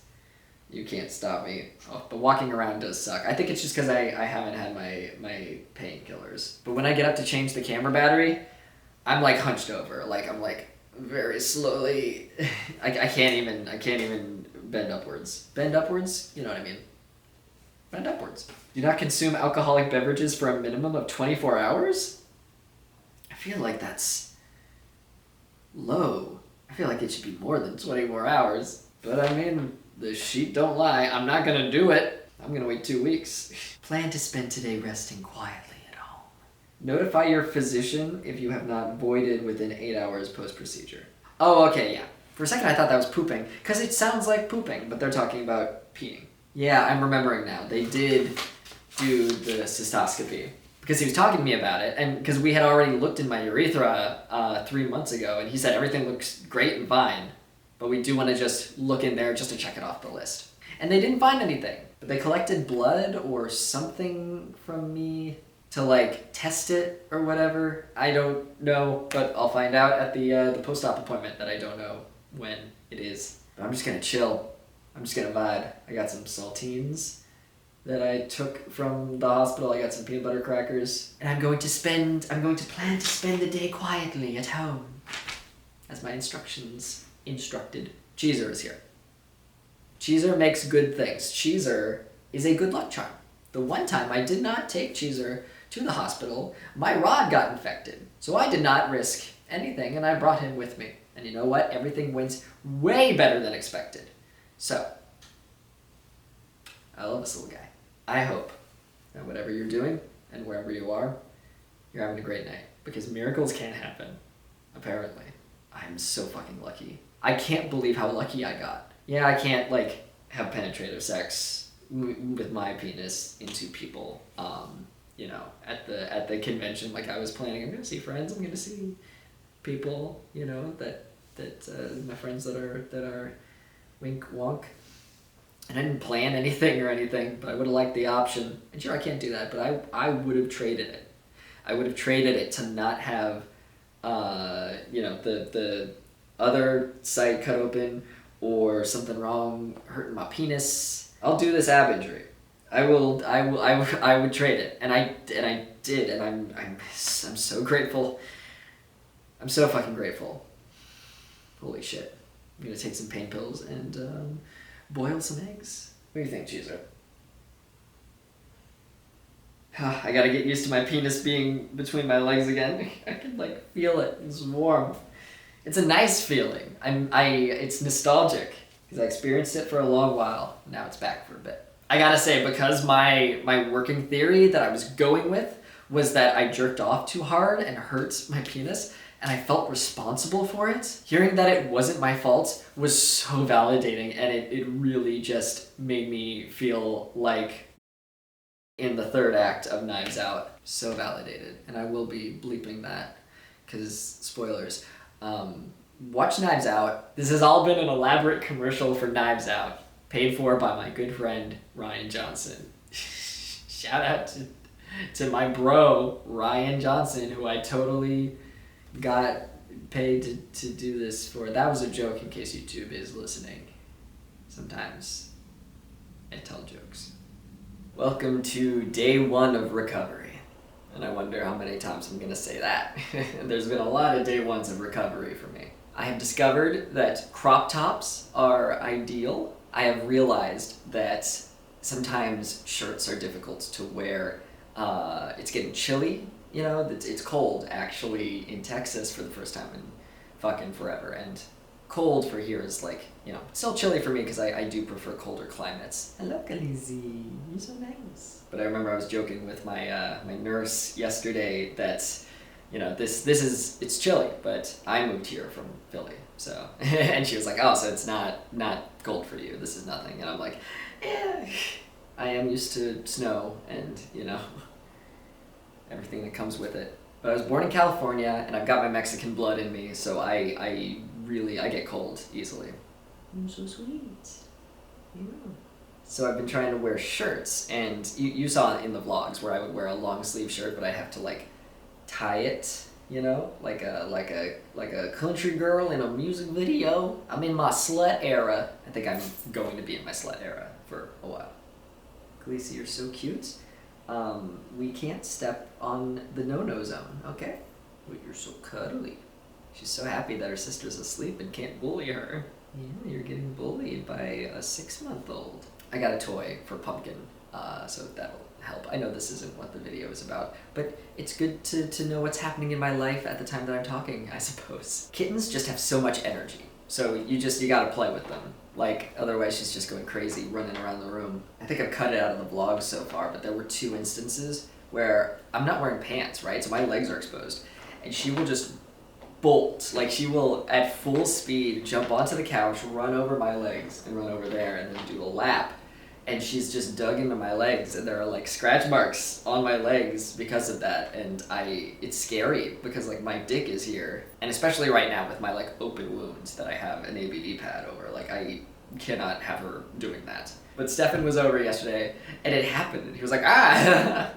You can't stop me. Oh, but walking around does suck. I think it's just because I haven't had my painkillers. But when I get up to change the camera battery, I'm like hunched over. Like I'm like very slowly. I can't even bend upwards. Bend upwards? You know what I mean. Bend upwards. Do not consume alcoholic beverages for a minimum of 24 hours? I feel like that's low. I feel like it should be more than 24 hours. But I mean, the sheet don't lie. I'm not gonna do it. I'm gonna wait 2 weeks. Plan to spend today resting quietly at home. Notify your physician if you have not voided within 8 hours post-procedure. Oh, okay, yeah. For a second I thought that was pooping, because it sounds like pooping, but they're talking about peeing. Yeah, I'm remembering now. They did do the cystoscopy because he was talking to me about it, and because we had already looked in my urethra 3 months ago, and he said everything looks great and fine, but we do want to just look in there just to check it off the list. And they didn't find anything, but they collected blood or something from me. to like test it or whatever. I don't know, but I'll find out at the post-op appointment that I don't know when it is. But I'm just gonna chill. I'm just gonna vibe. I got some saltines that I took from the hospital. I got some peanut butter crackers, and I'm going to plan to spend the day quietly at home, as my instructions instructed. Cheezer is here. Cheezer makes good things. Cheezer is a good luck charm. The one time I did not take Cheezer to the hospital, my rod got infected. So I did not risk anything, and I brought him with me. And you know what? Everything went way better than expected. So, I love this little guy. I hope that whatever you're doing and wherever you are, you're having a great night. Because miracles can happen, apparently. I'm so fucking lucky. I can't believe how lucky I got. Yeah, I can't, like, have penetrative sex with my penis into people, you know, at the convention. Like I was planning, I'm gonna see friends, I'm gonna see people, you know, that my friends that are wink wonk. And I didn't plan anything or anything, but I would have liked the option. And sure, I can't do that, but I would have traded it. I would have traded it to not have, you know, the other side cut open or something wrong hurting my penis. I'll do this ab injury. I would trade it, and I did, and I'm so grateful. I'm so fucking grateful. Holy shit! I'm gonna take some pain pills and boil some eggs. What do you think, Cheezer? I gotta get used to my penis being between my legs again. I can like feel it. It's warm. It's a nice feeling. It's nostalgic because I experienced it for a long while. Now it's back for a bit. I gotta say, because my working theory that I was going with was that I jerked off too hard and hurt my penis, and I felt responsible for it. Hearing that it wasn't my fault was so validating, and it really just made me feel like in the third act of Knives Out. So validated. And I will be bleeping that, because spoilers. Watch Knives Out. This has all been an elaborate commercial for Knives Out, paid for by my good friend Ryan Johnson. Shout out to my bro Ryan Johnson, who I totally got paid to do this for. That was a joke in case YouTube is listening. Sometimes I tell jokes. Welcome to day 1 of recovery. And I wonder how many times I'm gonna say that. There's been a lot of day 1s of recovery for me. I have discovered that crop tops are ideal. I have realized that sometimes shirts are difficult to wear. It's getting chilly, you know, it's cold actually in Texas for the first time in fucking forever. And cold for here is like, you know, still chilly for me because I do prefer colder climates. Hello, Khaleesi. You're so nice. But I remember I was joking with my my nurse yesterday that, you know, it's chilly, but I moved here from Philly, so and she was like, oh, so it's not cold for you. This is nothing, and I'm like, yeah, I am used to snow and, you know, everything that comes with it. But I was born in California, and I've got my Mexican blood in me, so I get cold easily. You're so sweet. Yeah. So I've been trying to wear shirts, and you saw in the vlogs where I would wear a long sleeve shirt, but I have to like tie it, you know, like a country girl in a music video. I'm in my slut era. I think I'm going to be in my slut era for a while. Khaleesi, you're so cute. We can't step on the no-no zone, okay? But you're so cuddly. She's so happy that her sister's asleep and can't bully her. Yeah, you're getting bullied by a 6-month-old. I got a toy for Pumpkin, so that'll help. I know this isn't what the video is about, but it's good to know what's happening in my life at the time that I'm talking, I suppose. Kittens just have so much energy, so you gotta play with them. Like, otherwise she's just going crazy, running around the room. I think I've cut it out of the vlog so far, but there were 2 instances where I'm not wearing pants, right? So my legs are exposed, and she will just bolt. Like, she will, at full speed, jump onto the couch, run over my legs, and run over there, and then do a lap. And she's just dug into my legs, and there are like scratch marks on my legs because of that. And it's scary because like my dick is here, and especially right now with my like open wounds that I have an ABV pad over. Like cannot have her doing that. But Stefan was over yesterday, and it happened, and he was like, ah!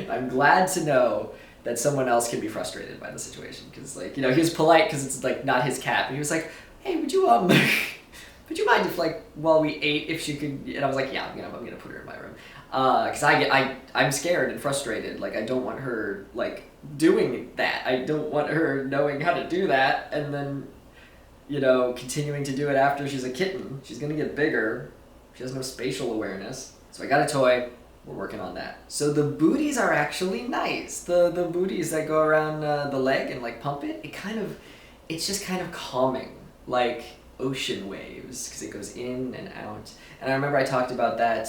I'm glad to know that someone else can be frustrated by the situation, because, like, you know, he was polite because it's, like, not his cat, and he was like, hey, would you mind if, like, while we ate, if she could, and I was like, yeah, I'm gonna put her in my room. Because I'm scared and frustrated, like, I don't want her, like, doing that. I don't want her knowing how to do that, and then, you know, continuing to do it after she's a kitten. She's gonna get bigger. She has no spatial awareness. So I got a toy. We're working on that. So the booties are actually nice. The booties that go around the leg and like pump it, it's just kind of calming, like ocean waves, because it goes in and out. And I remember I talked about that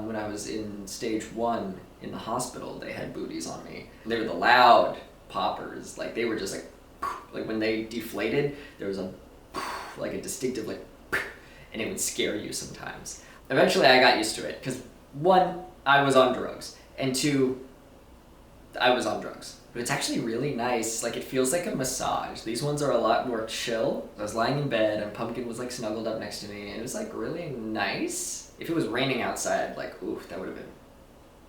when I was in stage 1 in the hospital. They had booties on me. They were the loud poppers. Like they were just like when they deflated, there was a distinctive like, and it would scare you sometimes. Eventually I got used to it, because 1, I was on drugs, and 2, I was on drugs. But it's actually really nice. Like, it feels like a massage. These ones are a lot more chill. I was lying in bed, and Pumpkin was like snuggled up next to me, and it was like really nice. If it was raining outside, like, ooh, that would have been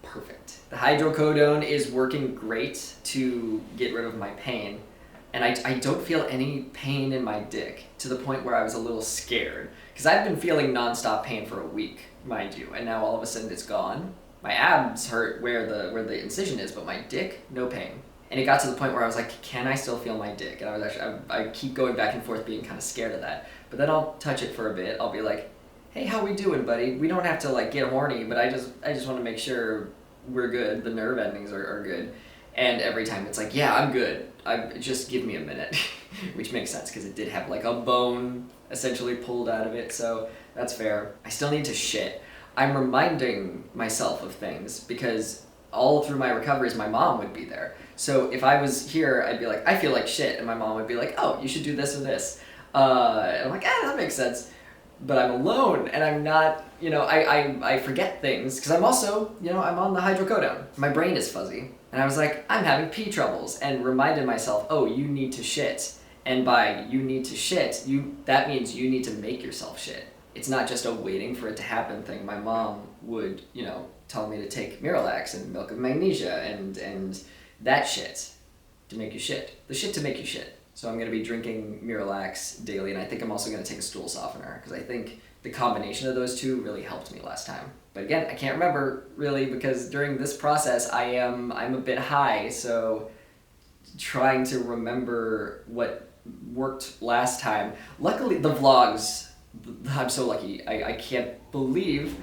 perfect. The hydrocodone is working great to get rid of my pain. And I don't feel any pain in my dick, to the point where I was a little scared. Because I've been feeling nonstop pain for a week, mind you, and now all of a sudden it's gone. My abs hurt where the incision is, but my dick, no pain. And it got to the point where I was like, can I still feel my dick? And I keep going back and forth being kind of scared of that. But then I'll touch it for a bit. I'll be like, hey, how we doing, buddy? We don't have to like get horny, but I just want to make sure we're good. The nerve endings are good. And every time it's like, yeah, I'm good. Just give me a minute. Which makes sense, because it did have like a bone essentially pulled out of it, so that's fair. I still need to shit. I'm reminding myself of things, because all through my recoveries, my mom would be there. So if I was here, I'd be like, I feel like shit, and my mom would be like, oh, you should do this or this. And I'm like, that makes sense. But I'm alone, and I'm not, you know, I forget things, because I'm also, you know, I'm on the hydrocodone. My brain is fuzzy. And I was like, I'm having pee troubles, and reminded myself, oh, you need to shit. And by you need to shit, that means you need to make yourself shit. It's not just a waiting for it to happen thing. My mom would, you know, tell me to take Miralax and milk of magnesia and that shit to make you shit. The shit to make you shit. So I'm going to be drinking Miralax daily, and I think I'm also going to take a stool softener, because I think the combination of those two really helped me last time. But again, I can't remember really, because during this process I'm a bit high, so trying to remember what worked last time. Luckily the vlogs, I'm so lucky. I can't believe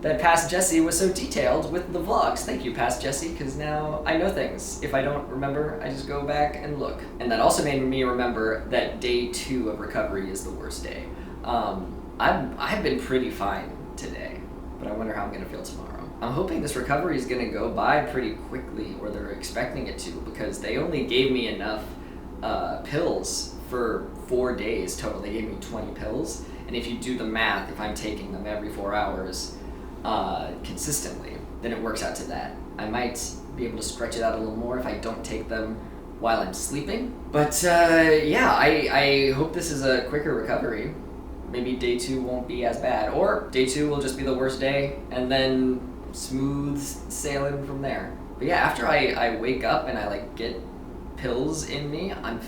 that Past Jesse was so detailed with the vlogs. Thank you, Past Jesse, because now I know things. If I don't remember, I just go back and look. And that also made me remember that day 2 of recovery is the worst day. I've been pretty fine today, but I wonder how I'm gonna feel tomorrow. I'm hoping this recovery is gonna go by pretty quickly, or they're expecting it to, because they only gave me enough pills for 4 days total. They gave me 20 pills, and if you do the math, if I'm taking them every 4 hours consistently, then it works out to that. I might be able to stretch it out a little more if I don't take them while I'm sleeping. But yeah, I hope this is a quicker recovery. Maybe day 2 won't be as bad, or day 2 will just be the worst day, and then smooth sailing from there. But yeah, after I wake up and I like get pills in me, I'm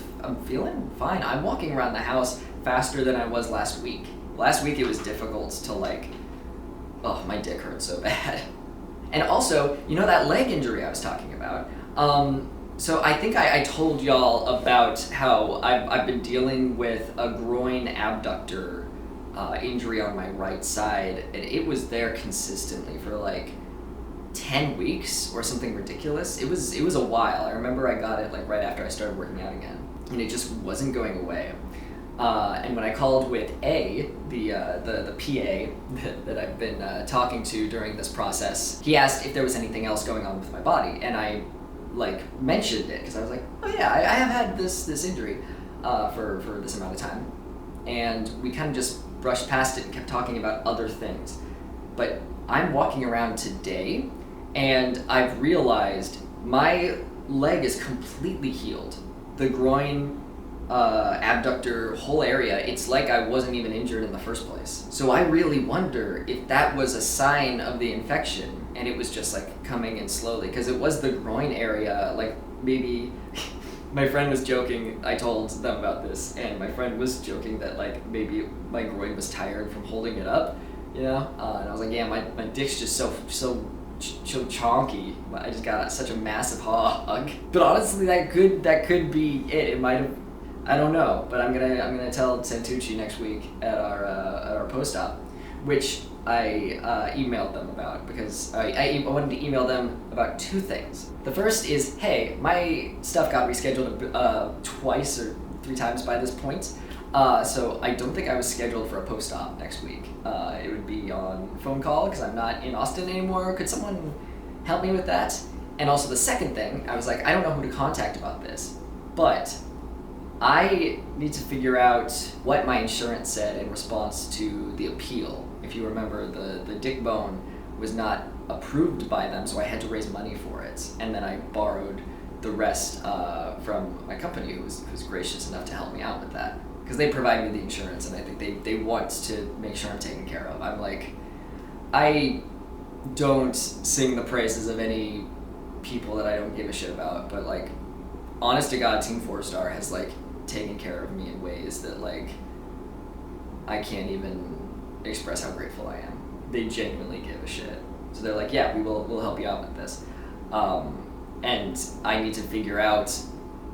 feeling fine. I'm walking around the house faster than I was last week. Last week it was difficult to like, oh, my dick hurt so bad. And also, you know that leg injury I was talking about? So I think I told y'all about how I've been dealing with a groin abductor injury on my right side, and it was there consistently for like 10 weeks or something ridiculous. It was a while. I remember I got it like right after I started working out again, and it just wasn't going away. And when I called with the PA that I've been talking to during this process, he asked if there was anything else going on with my body, and I like mentioned it because I was like, oh yeah, I have had this injury for this amount of time, and we kind of just brushed past it and kept talking about other things. But I'm walking around today, and I've realized my leg is completely healed. The groin abductor whole area, it's like I wasn't even injured in the first place. So I really wonder if that was a sign of the infection and it was just like coming in slowly, because it was the groin area, like maybe my friend was joking, I told them about this, and my friend was joking that like maybe my groin was tired from holding it up, you know? And I was like, yeah, my dick's just so chonky. I just got such a massive hog. But honestly, that could be it. It might have, I don't know. But I'm gonna tell Santucci next week at our post-op, which I emailed them about, because I wanted to email them about two things. The first is, hey, my stuff got rescheduled twice or 3 times by this point. So I don't think I was scheduled for a post-op next week. It would be on phone call because I'm not in Austin anymore. Could someone help me with that? And also the second thing, I was like, I don't know who to contact about this, but I need to figure out what my insurance said in response to the appeal. If you remember, the dick bone was not approved by them, so I had to raise money for it. And then I borrowed the rest from my company, who was gracious enough to help me out with that. Because they provide me the insurance, and I think they want to make sure I'm taken care of. I'm like, I don't sing the praises of any people that I don't give a shit about, but like, honest to God, Team 4-Star has like taken care of me in ways that like I can't even express how grateful I am. They genuinely give a shit. So they're like, yeah, we'll help you out with this. And I need to figure out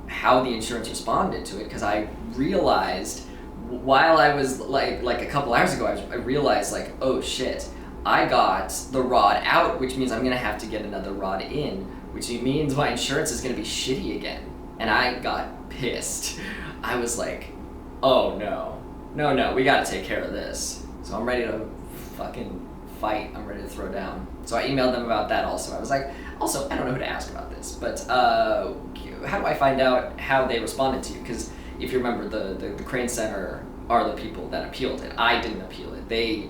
how the insurance responded to it, because I realized while I was like a couple hours ago, I realized like, oh shit, I got the rod out, which means I'm gonna have to get another rod in, which means my insurance is gonna be shitty again. And I got pissed. I was like, oh no, we gotta take care of this. So I'm ready to fucking fight. I'm ready to throw down. So I emailed them about that also. I was like, also, I don't know who to ask about this, but how do I find out how they responded to you? Because if you remember, the Crane Center are the people that appealed it. I didn't appeal it. They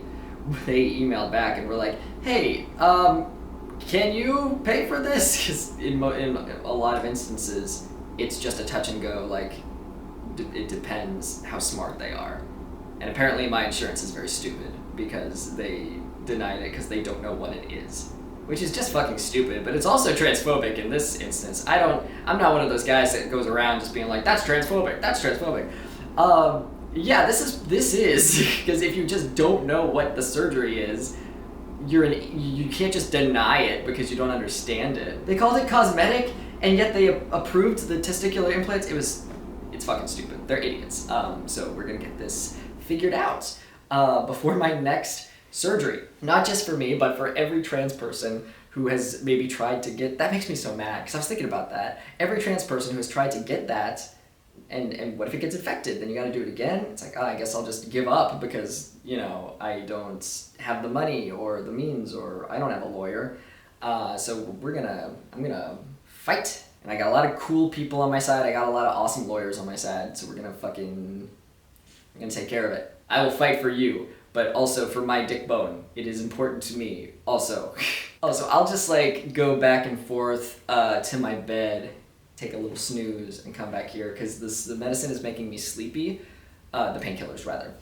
emailed back and were like, hey, can you pay for this? Because in a lot of instances, it's just a touch and go, like, it depends how smart they are. And apparently my insurance is very stupid, because they denied it because they don't know what it is. Which is just fucking stupid, but it's also transphobic in this instance. I'm not one of those guys that goes around just being like, that's transphobic. Yeah, this is, because if you just don't know what the surgery is, you can't just deny it because you don't understand it. They called it cosmetic, and yet they approved the testicular implants. It's fucking stupid. They're idiots. So we're gonna get this figured out before my next surgery. Not just for me, but for every trans person who has maybe tried to get, that makes me so mad, because I was thinking about that. Every trans person who has tried to get that, and what if it gets infected? Then you gotta do it again? It's like, I guess I'll just give up because, I don't have the money or the means, or I don't have a lawyer. So I'm gonna fight. And I got a lot of cool people on my side. I got a lot of awesome lawyers on my side. So I'm gonna take care of it. I will fight for you, but also for my dick bone. It is important to me also. Also, I'll just like go back and forth to my bed, take a little snooze, and come back here, because the medicine is making me sleepy. The painkillers, rather.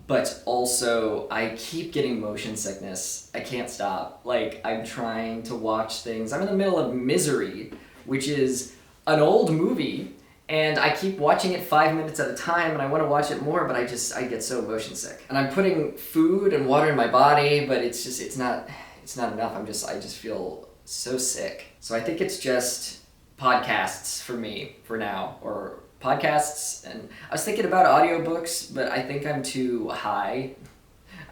But also, I keep getting motion sickness. I can't stop. Like, I'm trying to watch things. I'm in the middle of Misery, which is an old movie, and I keep watching it 5 minutes at a time, and I want to watch it more, but I get so motion sick. And I'm putting food and water in my body, but it's not enough. I just feel so sick. So I think it's just podcasts for me for now, or podcasts. And I was thinking about audiobooks, but I think I'm too high.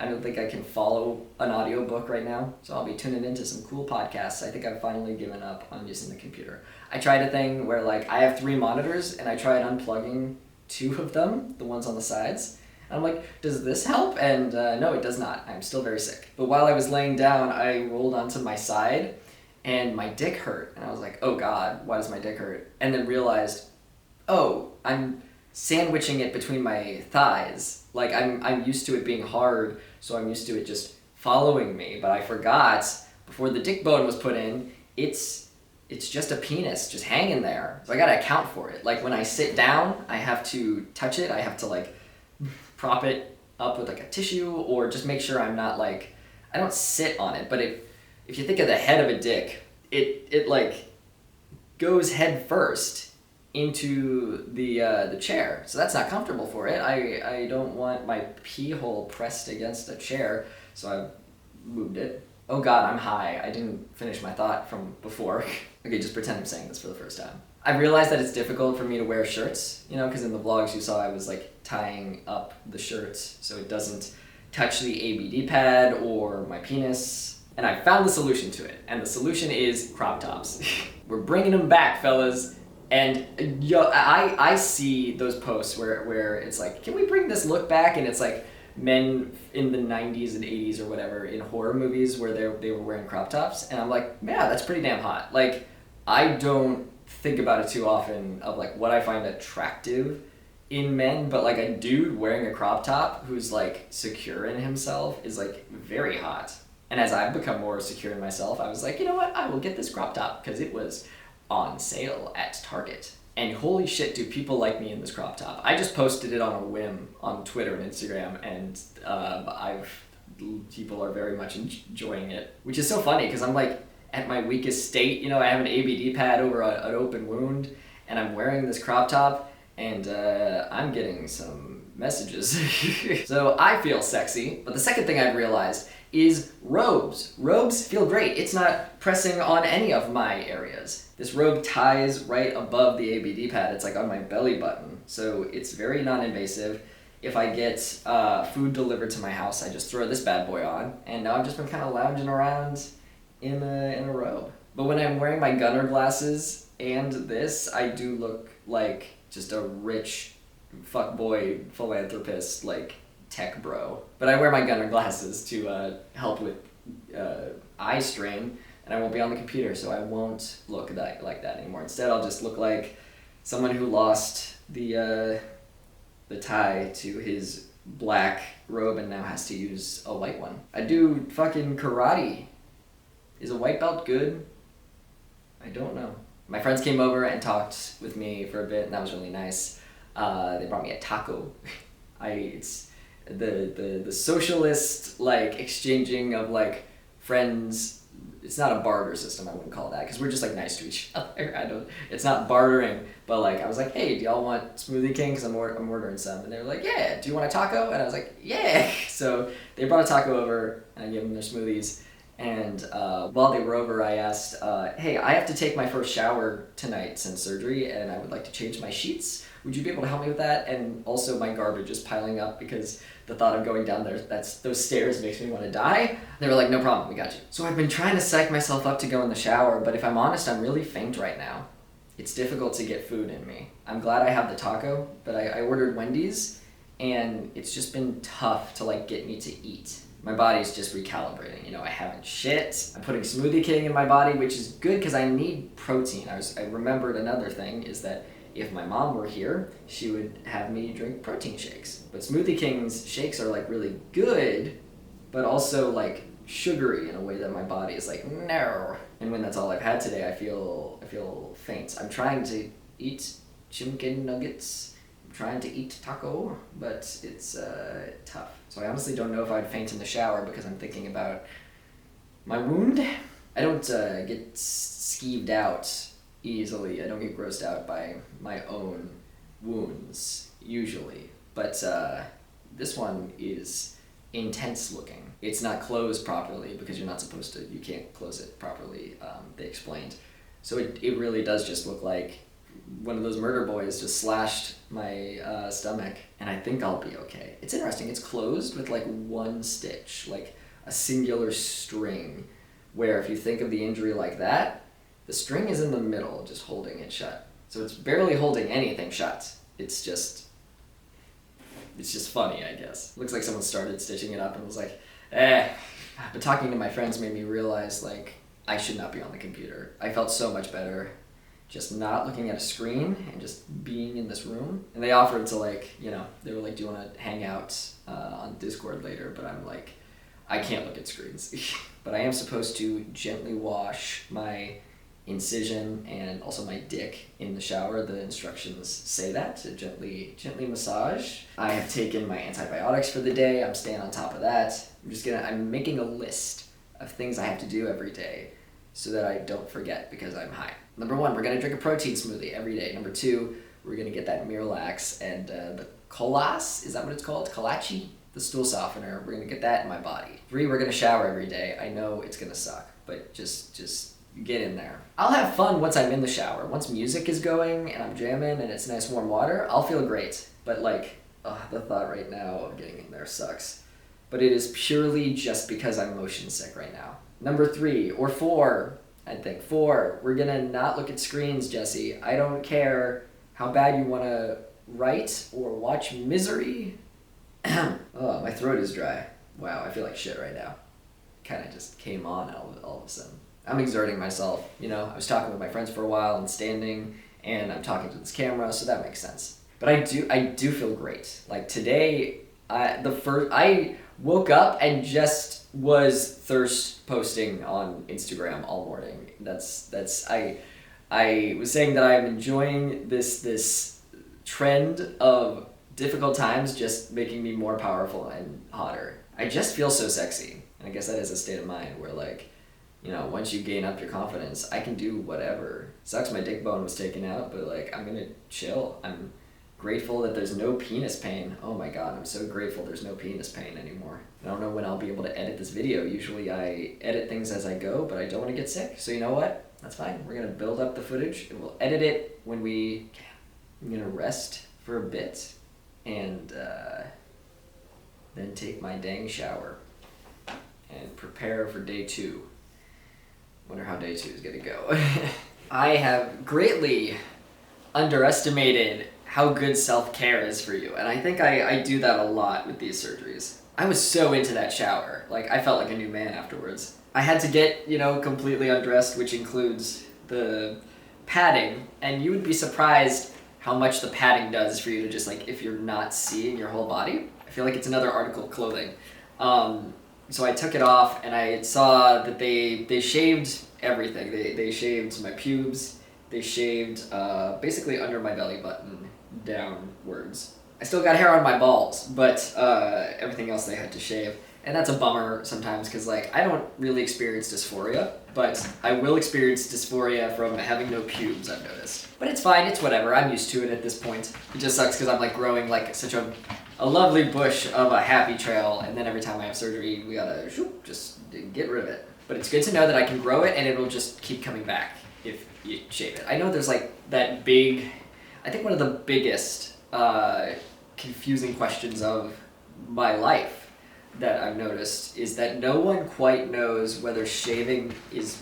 I don't think I can follow an audiobook right now, so I'll be tuning into some cool podcasts. I think I've finally given up on using the computer. I tried a thing where like I have 3 monitors, and I tried unplugging 2 of them, the ones on the sides. And I'm like, does this help? And no, it does not. I'm still very sick. But while I was laying down, I rolled onto my side, and my dick hurt. And I was like, oh God, why does my dick hurt? And then realized, oh, I'm sandwiching it between my thighs. Like, I'm used to it being hard, so I'm used to it just following me. But I forgot, before the dick bone was put in, it's it's just a penis just hanging there. So I gotta account for it. Like when I sit down, I have to touch it. I have to like prop it up with like a tissue, or just make sure I'm not like, I don't sit on it, but if you think of the head of a dick, it like goes head first into the chair. So that's not comfortable for it. I don't want my pee hole pressed against a chair, so I moved it. Oh God, I'm high. I didn't finish my thought from before. Okay, just pretend I'm saying this for the first time. I realized that it's difficult for me to wear shirts, you know, because in the vlogs you saw I was like tying up the shirts so it doesn't touch the ABD pad or my penis. And I found the solution to it, and the solution is crop tops. We're bringing them back, fellas. And I see those posts where it's like, can we bring this look back? And it's like men in the 90s and 80s or whatever in horror movies where they were wearing crop tops. And I'm like, yeah, that's pretty damn hot. Like, I don't think about it too often of like what I find attractive in men, but like a dude wearing a crop top who's like secure in himself is like very hot. And as I've become more secure in myself, I was like, you know what? I will get this crop top because it was on sale at Target. And holy shit, do people like me in this crop top. I just posted it on a whim on Twitter and Instagram, and people are very much enjoying it, which is so funny because I'm like at my weakest state. You know, I have an ABD pad over an open wound, and I'm wearing this crop top, and I'm getting some messages. So I feel sexy. But the second thing I've realized is robes. Robes feel great. It's not pressing on any of my areas. This robe ties right above the ABD pad. It's like on my belly button. So it's very non-invasive. If I get food delivered to my house, I just throw this bad boy on. And now I've just been kind of lounging around in a robe. But when I'm wearing my gunner glasses and this, I do look like just a rich fuckboy philanthropist, like tech bro. But I wear my gunner glasses to help with eye strain, and I won't be on the computer, so I won't look like that anymore. Instead, I'll just look like someone who lost the tie to his black robe and now has to use a white one. I do fucking karate. Is a white belt good? I don't know. My friends came over and talked with me for a bit, and that was really nice. They brought me a taco. It's the socialist like exchanging of like friends. It's not a barter system, I wouldn't call it that, because we're just like nice to each other. It's not bartering, but like I was like, hey, do y'all want Smoothie King? Because I'm ordering some, and they were like, yeah. Do you want a taco? And I was like, yeah. So they brought a taco over, and I gave them their smoothies. And while they were over, I asked, hey, I have to take my first shower tonight since surgery, and I would like to change my sheets. Would you be able to help me with that? And also my garbage is piling up because the thought of going down there, those stairs makes me want to die. They were like, no problem, we got you. So I've been trying to psych myself up to go in the shower, but if I'm honest, I'm really faint right now. It's difficult to get food in me. I'm glad I have the taco, but I ordered Wendy's, and it's just been tough to like get me to eat. My body's just recalibrating. You know, I haven't shit. I'm putting Smoothie King in my body, which is good because I need protein. I remembered another thing is that if my mom were here, she would have me drink protein shakes. But Smoothie King's shakes are like really good, but also like sugary in a way that my body is like, no. And when that's all I've had today, I feel faint. I'm trying to eat chicken nuggets. I'm trying to eat taco, but it's tough. So I honestly don't know if I'd faint in the shower because I'm thinking about my wound. I don't get skeeved out easily. I don't get grossed out by my own wounds, usually. But this one is intense looking. It's not closed properly because you're not supposed to, you can't close it properly, they explained. So it really does just look like one of those murder boys just slashed my stomach, and I think I'll be okay. It's interesting, it's closed with like one stitch, like a singular string, where if you think of the injury like that, the string is in the middle, just holding it shut. So it's barely holding anything shut. It's just funny, I guess. Looks like someone started stitching it up and was like, But talking to my friends made me realize, like, I should not be on the computer. I felt so much better just not looking at a screen and just being in this room. And they offered to, like, you know, they were like, do you want to hang out on Discord later? But I'm like, I can't look at screens. But I am supposed to gently wash my incision and also my dick in the shower. The instructions say that to gently massage. I have taken my antibiotics for the day. I'm staying on top of that. I'm making a list of things I have to do every day so that I don't forget because I'm high. Number 1, we're gonna drink a protein smoothie every day. Number 2, we're gonna get that Miralax and the Colas, is that what it's called? Kolache? The stool softener. We're gonna get that in my body. 3, we're gonna shower every day. I know it's gonna suck, but just get in there. I'll have fun once I'm in the shower. Once music is going and I'm jamming and it's nice warm water, I'll feel great. But like, the thought right now of getting in there sucks. But it is purely just because I'm motion sick right now. Number 3 or 4, I think 4, we're gonna not look at screens, Jesse. I don't care how bad you wanna write or watch misery. Oh, my throat is dry. Wow, I feel like shit right now. Kind of just came on all of a sudden. I'm exerting myself, you know. I was talking with my friends for a while and standing, and I'm talking to this camera, so that makes sense. But I do feel great. Like today, I woke up and just was thirst posting on Instagram all morning. I was saying that I'm enjoying this trend of difficult times just making me more powerful and hotter. I just feel so sexy. And I guess that is a state of mind where like, you know, once you gain up your confidence, I can do whatever. Sucks my dick bone was taken out, but like, I'm gonna chill. I'm grateful that there's no penis pain. Oh my god, I'm so grateful there's no penis pain anymore. I don't know when I'll be able to edit this video. Usually I edit things as I go, but I don't want to get sick. So you know what? That's fine. We're gonna build up the footage and we'll edit it when we can. I'm gonna rest for a bit and then take my dang shower and prepare for day 2. Wonder how day 2 is gonna go. I have greatly underestimated how good self-care is for you, and I think I do that a lot with these surgeries. I was so into that shower. Like, I felt like a new man afterwards. I had to get, you know, completely undressed, which includes the padding, and you would be surprised how much the padding does for you to just, like, if you're not seeing your whole body. I feel like it's another article of clothing. So I took it off, and I saw that they shaved everything. They shaved my pubes. They shaved basically under my belly button downwards. I still got hair on my balls, but everything else they had to shave. And that's a bummer sometimes because like I don't really experience dysphoria, but I will experience dysphoria from having no pubes, I've noticed. But it's fine, it's whatever, I'm used to it at this point. It just sucks because I'm like growing like such a lovely bush of a happy trail, and then every time I have surgery, we gotta just get rid of it. But it's good to know that I can grow it and it'll just keep coming back if you shave it. I know there's like that big, I think one of the biggest confusing questions of my life that I've noticed is that no one quite knows whether shaving it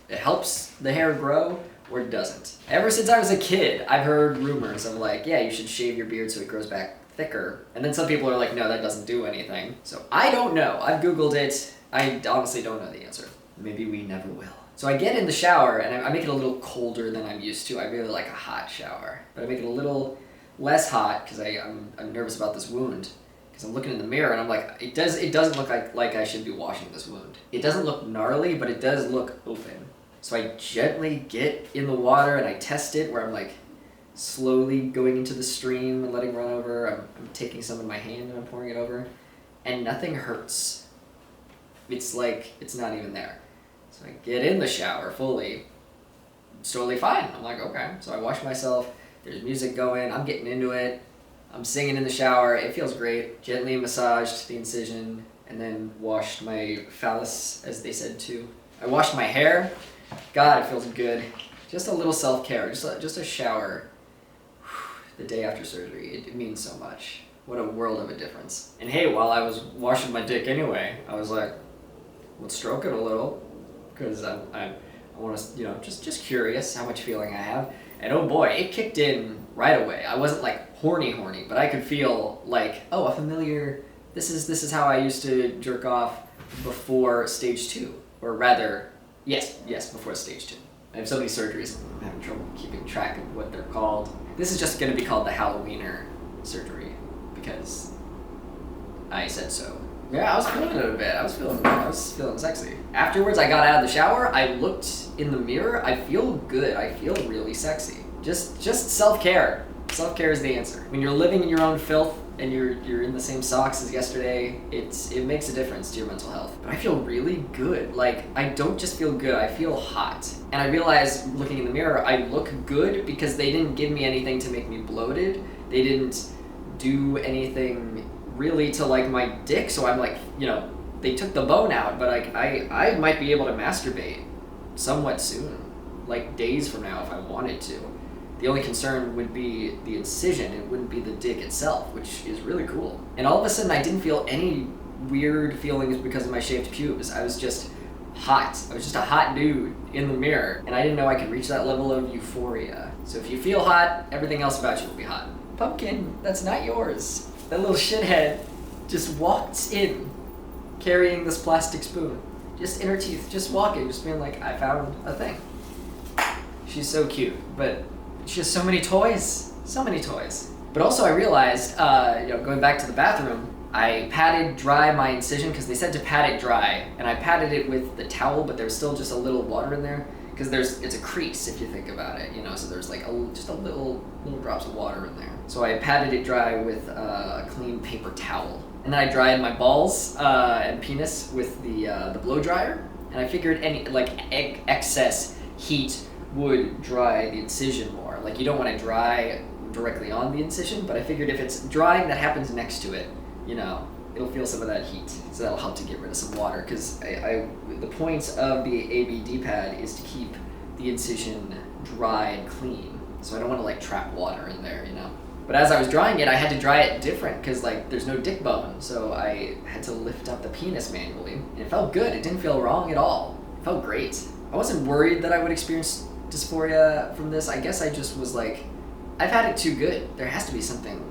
helps the hair grow or doesn't. Ever since I was a kid, I've heard rumors of like, yeah, you should shave your beard so it grows back thicker. And then some people are like, no, that doesn't do anything. So I don't know. I've Googled it. I honestly don't know the answer. Maybe we never will. So I get in the shower and I make it a little colder than I'm used to. I really like a hot shower, but I make it a little less hot because I'm nervous about this wound. Because I'm looking in the mirror and I'm like, it doesn't look like I should be washing this wound. It doesn't look gnarly, but it does look open. So I gently get in the water and I test it where I'm like slowly going into the stream and letting it run over. I'm taking some in my hand and I'm pouring it over, and nothing hurts. It's like it's not even there. So I get in the shower fully. It's totally fine. I'm like, okay. So I wash myself. There's music going. I'm getting into it. I'm singing in the shower. It feels great. Gently massaged the incision and then washed my phallus, as they said too. I washed my hair. God, it feels good. Just a little self-care. Just a shower the day after surgery. It means so much. What a world of a difference. And hey, while I was washing my dick anyway, I was like, let's stroke it a little. Because I want to, you know, just curious how much feeling I have. And oh boy, it kicked in right away. I wasn't like horny, but I could feel like, oh, a familiar, this is how I used to jerk off before stage 2. Or rather, yes, before stage 2. I have so many surgeries, I'm having trouble keeping track of what they're called. This is just gonna be called the Halloweiner surgery because I said so. Yeah, I was feeling it a bit. I was feeling sexy. Afterwards, I got out of the shower. I looked in the mirror. I feel good. I feel really sexy. Just self-care. Self-care is the answer. When you're living in your own filth and you're in the same socks as yesterday, it makes a difference to your mental health. But I feel really good. Like, I don't just feel good, I feel hot. And I realized, looking in the mirror, I look good because they didn't give me anything to make me bloated. They didn't do anything really to like my dick, so I'm like, you know, they took the bone out, but I might be able to masturbate somewhat soon, like days from now if I wanted to. The only concern would be the incision. It wouldn't be the dick itself, which is really cool. And all of a sudden, I didn't feel any weird feelings because of my shaved pubes. I was just hot. I was just a hot dude in the mirror, and I didn't know I could reach that level of euphoria. So if you feel hot, everything else about you will be hot. Pumpkin, that's not yours. That little shithead just walked in carrying this plastic spoon. Just in her teeth, just walking, just being like, I found a thing. She's so cute, but she has so many toys. So many toys. But also I realized, going back to the bathroom, I patted dry my incision because they said to pat it dry, and I patted it with the towel, but there's still just a little water in there because it's a crease if you think about it, so there's like just a little drops of water in there. So I patted it dry with a clean paper towel, and then I dried my balls and penis with the blow dryer, and I figured any excess heat would dry the incision more. Like, you don't want to dry directly on the incision, but I figured if it's drying that happens next to it, it'll feel some of that heat. So that'll help to get rid of some water, because the point of the ABD pad is to keep the incision dry and clean. So I don't want to like trap water in there, But as I was drying it, I had to dry it different because there's no dick bone. So I had to lift up the penis manually. And it felt good. It didn't feel wrong at all. It felt great. I wasn't worried that I would experience dysphoria from this. I guess I just was like, I've had it too good. There has to be something.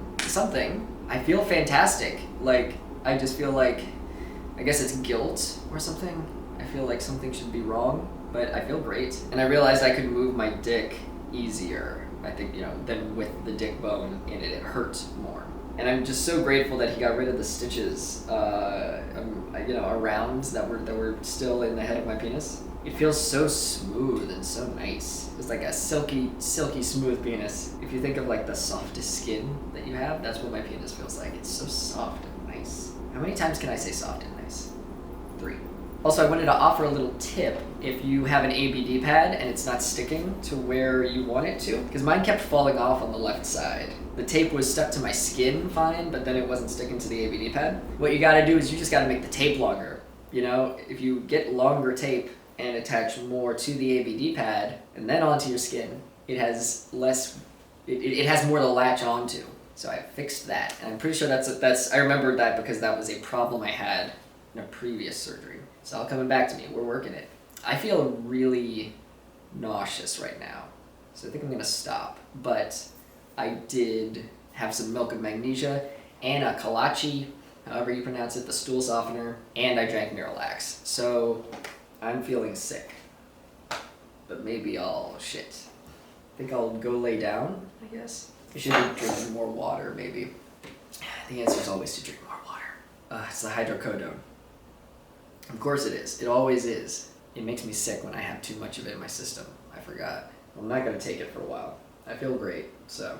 I feel fantastic. Like, I just feel like, I guess it's guilt or something. I feel like something should be wrong, but I feel great. And I realized I could move my dick easier, I think, than with the dick bone in it. It hurt more. And I'm just so grateful that he got rid of the stitches, around that were still in the head of my penis. It feels so smooth and so nice. It's like a silky smooth penis. If you think of like the softest skin that you have, that's what my penis feels like. It's so soft and nice. How many times can I say soft and nice? 3. Also, I wanted to offer a little tip if you have an ABD pad and it's not sticking to where you want it to, because mine kept falling off on the left side. The tape was stuck to my skin fine, but then it wasn't sticking to the ABD pad. What you gotta do is you just gotta make the tape longer. If you get longer tape and attach more to the ABD pad and then onto your skin, it has less, it has more to latch onto. So I fixed that, and I'm pretty sure I remembered that because that was a problem I had in a previous surgery. It's all coming back to me. We're working it. I feel really nauseous right now, so I think I'm gonna stop. But I did have some milk of magnesia and a kolache, however you pronounce it, the stool softener, and I drank Miralax. So I'm feeling sick, but maybe I'll shit. I think I'll go lay down, I guess. I should be drinking more water, maybe. The answer is always to drink more water. It's the hydrocodone. Of course it is. It always is. It makes me sick when I have too much of it in my system. I forgot. I'm not gonna take it for a while. I feel great, so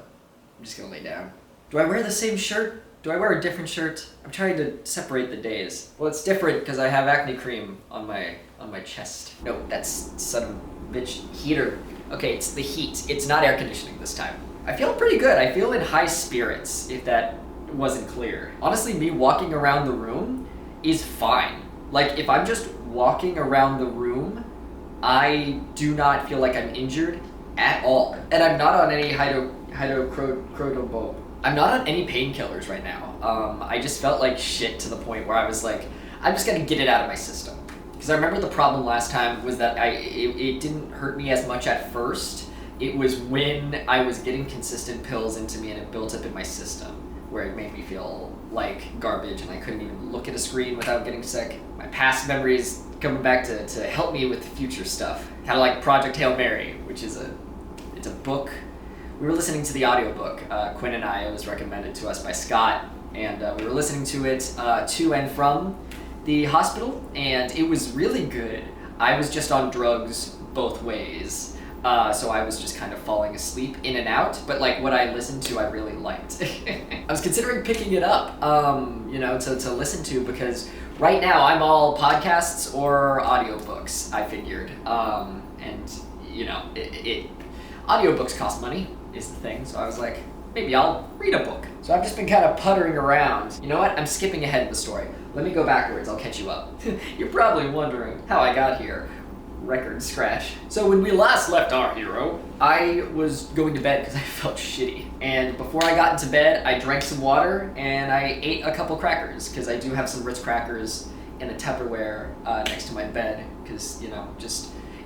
I'm just gonna lay down. Do I wear the same shirt? Do I wear a different shirt? I'm trying to separate the days. Well, it's different because I have acne cream on my chest. No, that's son of a bitch heater. Okay, it's the heat. It's not air conditioning this time. I feel pretty good. I feel in high spirits, if that wasn't clear. Honestly, me walking around the room is fine. Like, if I'm just walking around the room, I do not feel like I'm injured at all. And I'm not on any hydrocodone. I'm not on any painkillers right now. I just felt like shit to the point where I was like, I'm just gonna get it out of my system. Because I remember the problem last time was that it didn't hurt me as much at first. It was when I was getting consistent pills into me and it built up in my system, where it made me feel like garbage and I couldn't even look at a screen without getting sick. My past memories coming back to help me with the future stuff. Kind of like Project Hail Mary, which is it's a book. We were listening to the audiobook, Quinn and I. It was recommended to us by Scott, and we were listening to it to and from the hospital, and it was really good. I was just on drugs both ways, so I was just kind of falling asleep in and out, but like what I listened to I really liked. I was considering picking it up, to listen to, because right now I'm all podcasts or audiobooks, I figured. And audiobooks cost money is the thing, so I was like, maybe I'll read a book. So I've just been kind of puttering around. You know what? I'm skipping ahead in the story. Let me go backwards, I'll catch you up. You're probably wondering how I got here. Record scratch. So when we last left our hero, I was going to bed because I felt shitty. And before I got into bed, I drank some water and I ate a couple crackers, because I do have some Ritz crackers in a Tupperware next to my bed, because,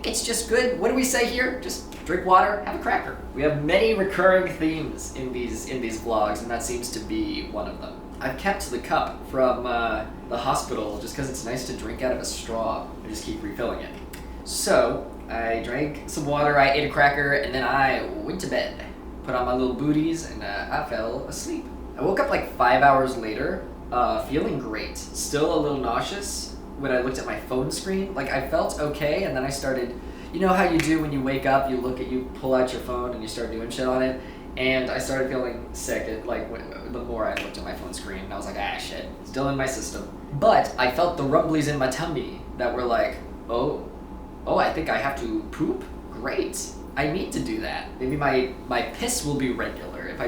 it's just good. What do we say here? Just drink water, have a cracker. We have many recurring themes in these vlogs, and that seems to be one of them. I've kept the cup from the hospital just because it's nice to drink out of a straw. I just keep refilling it. So I drank some water, I ate a cracker, and then I went to bed. Put on my little booties, and I fell asleep. I woke up like 5 hours later, feeling great. Still a little nauseous when I looked at my phone screen. Like, I felt okay, and then I started, you know how you do when you wake up, you pull out your phone and you start doing shit on it, and I started feeling sick, the more I looked at my phone screen, and I was like, shit, still in my system. But I felt the rumblies in my tummy that were like, oh, I think I have to poop? Great. I need to do that. Maybe my piss will be regular if I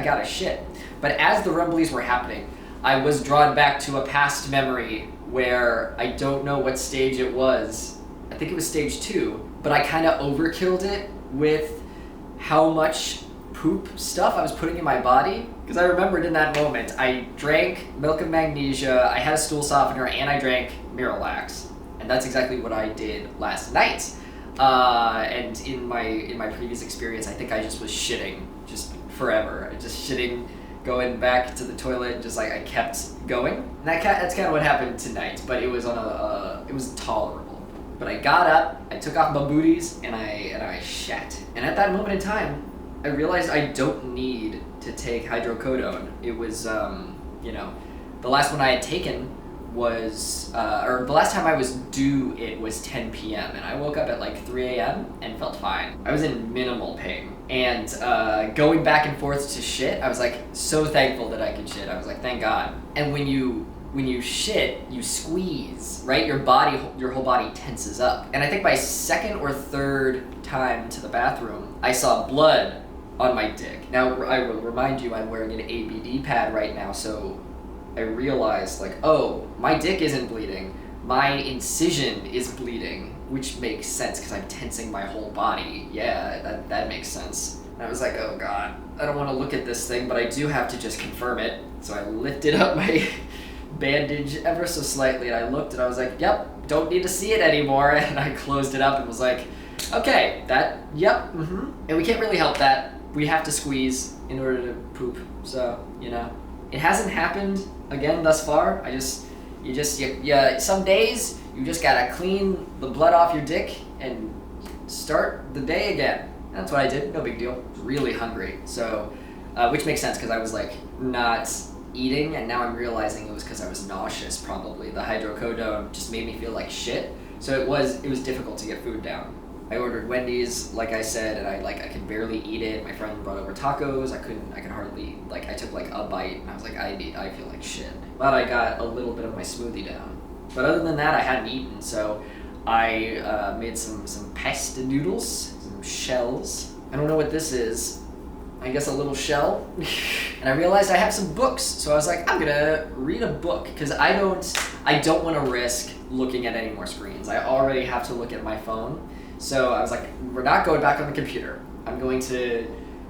gotta shit. But as the rumblies were happening, I was drawn back to a past memory where I don't know what stage it was. I think it was stage 2, but I kind of overkilled it with how much poop stuff I was putting in my body. Because I remembered in that moment, I drank milk of magnesia, I had a stool softener, and I drank Miralax. And that's exactly what I did last night. And in my previous experience, I think I just was shitting just forever. Just shitting, going back to the toilet, just like I kept going. And that's kind of what happened tonight, but it was it was tolerable. But I got up, I took off my booties, and I shat. And at that moment in time, I realized I don't need to take hydrocodone. It was, the last one I had taken was, or the last time I was due, it was 10 p.m. and I woke up at like 3 a.m. and felt fine. I was in minimal pain. And going back and forth to shit, I was like so thankful that I could shit. I was like, thank God. And when you shit, you squeeze, right? Your whole body tenses up. And I think my second or third time to the bathroom, I saw blood on my dick. Now, I will remind you, I'm wearing an ABD pad right now, so I realized, like, oh, my dick isn't bleeding, my incision is bleeding, which makes sense because I'm tensing my whole body. Yeah, that makes sense. And I was like, oh God, I don't want to look at this thing, but I do have to just confirm it. So I lifted up my bandage ever so slightly, and I looked, and I was like, yep, don't need to see it anymore. And I closed it up and was like, okay, yep, And we can't really help that. We have to squeeze in order to poop, so, It hasn't happened again thus far. Some days you just gotta clean the blood off your dick and start the day again. And that's what I did, no big deal. Really hungry, so, which makes sense because I was like not eating, and now I'm realizing it was because I was nauseous probably. The hydrocodone just made me feel like shit, so it was difficult to get food down. I ordered Wendy's, like I said, and I could barely eat it. My friend brought over tacos. I could hardly, I took like a bite, and I was like, I feel like shit. But I got a little bit of my smoothie down. But other than that, I hadn't eaten, so I made some pasta noodles, some shells. I don't know what this is. I guess a little shell. And I realized I have some books, so I was like, I'm gonna read a book, because I don't want to risk looking at any more screens. I already have to look at my phone. So I was like, we're not going back on the computer. I'm going to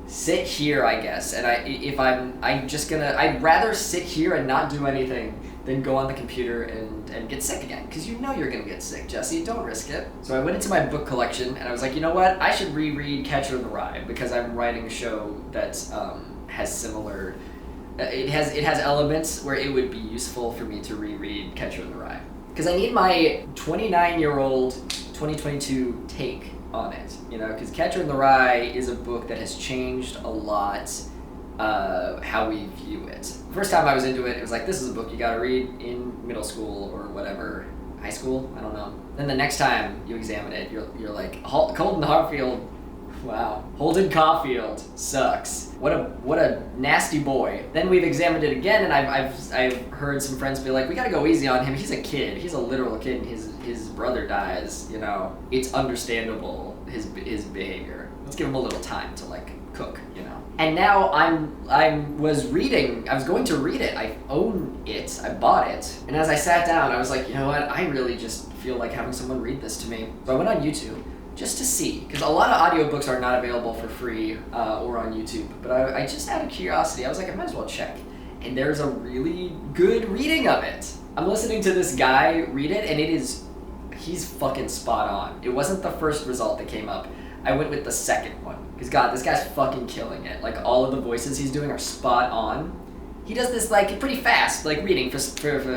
sit here, I guess. And I'd rather sit here and not do anything than go on the computer and get sick again. Because you're gonna get sick, Jesse. Don't risk it. So I went into my book collection and I was like, you know what? I should reread Catcher in the Rye, because I'm writing a show that has similar. It has elements where it would be useful for me to reread Catcher in the Rye. Because I need my 29-year-old 2022 take on it, because Catcher in the Rye is a book that has changed a lot how we view it. First time I was into it, it was like, this is a book you gotta read in middle school or whatever, high school, I don't know. Then the next time you examine it, you're like, Holden Harfield, wow. Holden Caulfield sucks. What a nasty boy. Then we've examined it again, and I've heard some friends be like, we gotta go easy on him. He's a kid. He's a literal kid, and his brother dies. You know, it's understandable his behavior. Let's give him a little time to like cook. You know. And now I was going to read it. I own it. I bought it. And as I sat down, I was like, you know what? I really just feel like having someone read this to me. So I went on YouTube. Just to see, because a lot of audiobooks are not available for free or on YouTube, but I just out of curiosity, I was like, I might as well check. And there's a really good reading of it. I'm listening to this guy read it, and he's fucking spot on. It wasn't the first result that came up. I went with the second one, because God, this guy's fucking killing it. Like, all of the voices he's doing are spot on. He does this, like, pretty fast, like, reading for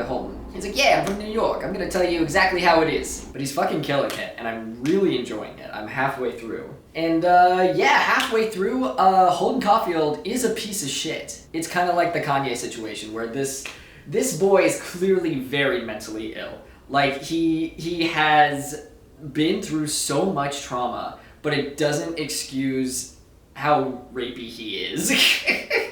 Holden. He's like, yeah, I'm from New York. I'm gonna tell you exactly how it is. But he's fucking killing it, and I'm really enjoying it. I'm halfway through. And, halfway through, Holden Caulfield is a piece of shit. It's kind of like the Kanye situation, where this boy is clearly very mentally ill. Like, he has been through so much trauma, but it doesn't excuse how rapey he is.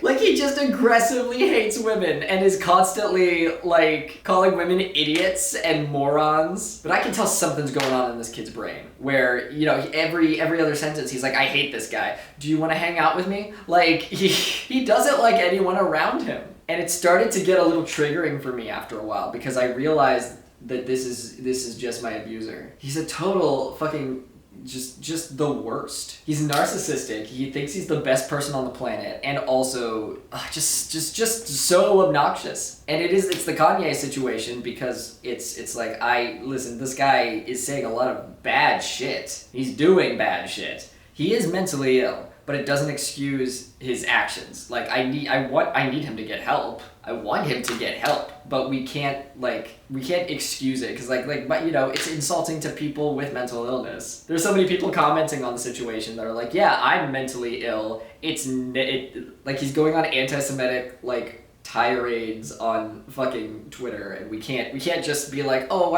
Like, he just aggressively hates women and is constantly, like, calling women idiots and morons. But I can tell something's going on in this kid's brain, where, you know, every other sentence he's like, I hate this guy. Do you want to hang out with me? Like, he doesn't like anyone around him. And it started to get a little triggering for me after a while, because I realized that this is just my abuser. He's a total fucking just the worst. He's narcissistic. He thinks he's the best person on the planet, and also just so obnoxious. And it's the Kanye situation, because it's like, listen, this guy is saying a lot of bad shit. He's doing bad shit. He is mentally ill, but it doesn't excuse his actions. Like, I need him to get help. I want him to get help, but we can't excuse it, because but you know, it's insulting to people with mental illness. There's so many people commenting on the situation that are like, yeah, I'm mentally ill. Like, he's going on anti-Semitic, like, tirades on fucking Twitter, and we can't just be like, oh,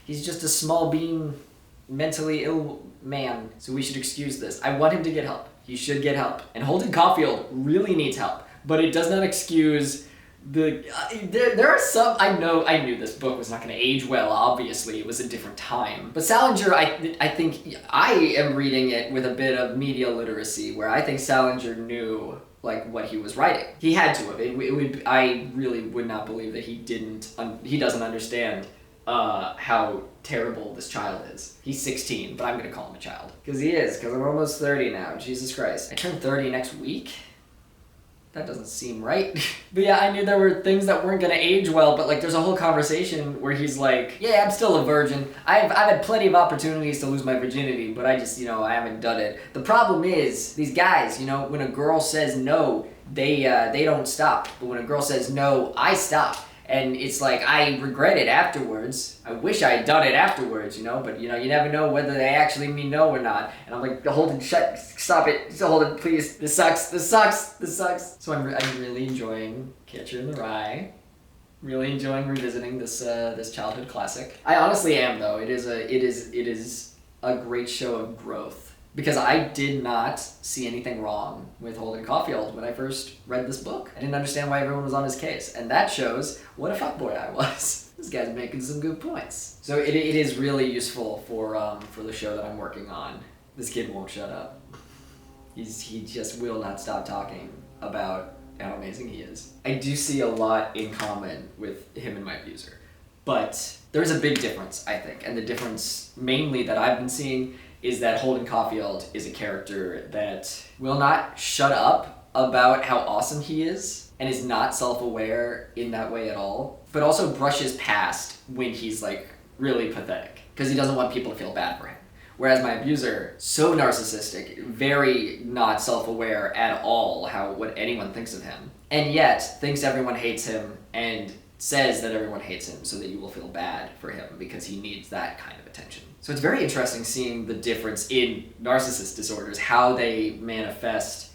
he's just a small bean, mentally ill man, so we should excuse this. I want him to get help. He should get help. And Holden Caulfield really needs help. But it does not excuse there are some, I knew this book was not going to age well, obviously, it was a different time. But Salinger, I think, I am reading it with a bit of media literacy, where I think Salinger knew, like, what he was writing. He had to have. I really would not believe that he doesn't understand how terrible this child is. He's 16, but I'm going to call him a child. Because he is, because I'm almost 30 now, Jesus Christ. I turn 30 next week? That doesn't seem right. But yeah, I knew there were things that weren't gonna age well, but like, there's a whole conversation where he's like, yeah, I'm still a virgin. I've had plenty of opportunities to lose my virginity, but I just, I haven't done it. The problem is, these guys, when a girl says no, they don't stop. But when a girl says no, I stop. And it's like, I regret it afterwards. I wish I had done it afterwards, but you never know whether they actually mean no or not. And I'm like, Holden, stop it. Holden, please. This sucks. So I'm really enjoying Catcher in the Rye. Really enjoying revisiting this childhood classic. I honestly am, though. It is a great show of growth. Because I did not see anything wrong with Holden Caulfield when I first read this book. I didn't understand why everyone was on his case. And that shows what a fuckboy I was. This guy's making some good points. So it is really useful for the show that I'm working on. This kid won't shut up. He just will not stop talking about how amazing he is. I do see a lot in common with him and my abuser. But there's a big difference, I think. And the difference mainly that I've been seeing is that Holden Caulfield is a character that will not shut up about how awesome he is, and is not self-aware in that way at all, but also brushes past when he's like really pathetic, because he doesn't want people to feel bad for him. Whereas my abuser, so narcissistic, very not self-aware at all what anyone thinks of him, and yet thinks everyone hates him and says that everyone hates him so that you will feel bad for him because he needs that kind of attention. So it's very interesting seeing the difference in narcissist disorders, how they manifest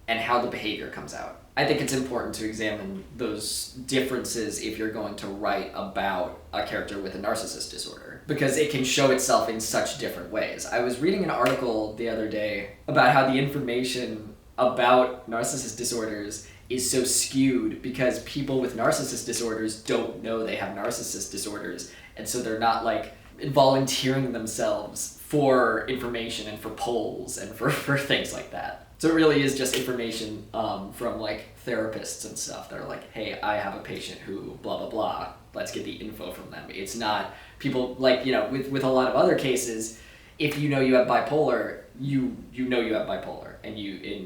and how the behavior comes out. I think it's important to examine those differences if you're going to write about a character with a narcissist disorder, because it can show itself in such different ways. I was reading an article the other day about how the information about narcissist disorders is so skewed because people with narcissist disorders don't know they have narcissist disorders, and so they're not like volunteering themselves for information and for polls and for things like that. So it really is just information from like therapists and stuff that are like, hey, I have a patient who blah, blah, blah. Let's get the info from them. It's not people like, you know, with a lot of other cases, if you know you have bipolar, you know you have bipolar. And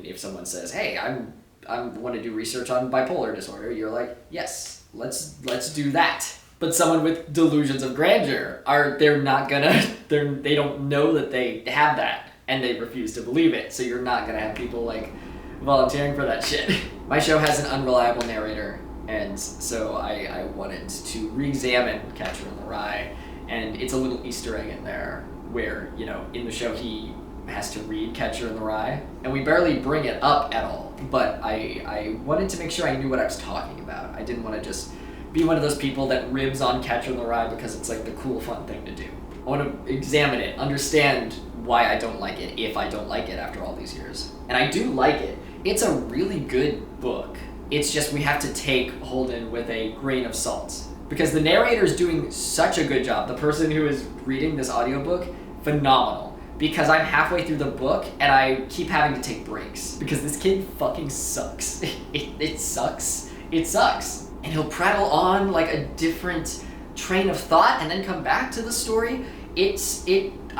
if someone says, hey, I want to do research on bipolar disorder, you're like, yes, let's do that. But someone with delusions of grandeur they don't know that they have that. And they refuse to believe it, so you're not gonna have people like volunteering for that shit. My show has an unreliable narrator, and so I wanted to re-examine Catcher in the Rye, and it's a little Easter egg in there where, you know, in the show he has to read Catcher in the Rye, and we barely bring it up at all, but I wanted to make sure I knew what I was talking about. I didn't want to just be one of those people that ribs on Catcher in the Rye because it's like the cool, fun thing to do. I want to examine it, understand why I don't like it, if I don't like it after all these years. And I do like it. It's a really good book. It's just we have to take Holden with a grain of salt. Because the narrator is doing such a good job. The person who is reading this audiobook, phenomenal. Because I'm halfway through the book and I keep having to take breaks. Because this kid fucking sucks. It sucks. It sucks. And he'll prattle on like a different train of thought and then come back to the story.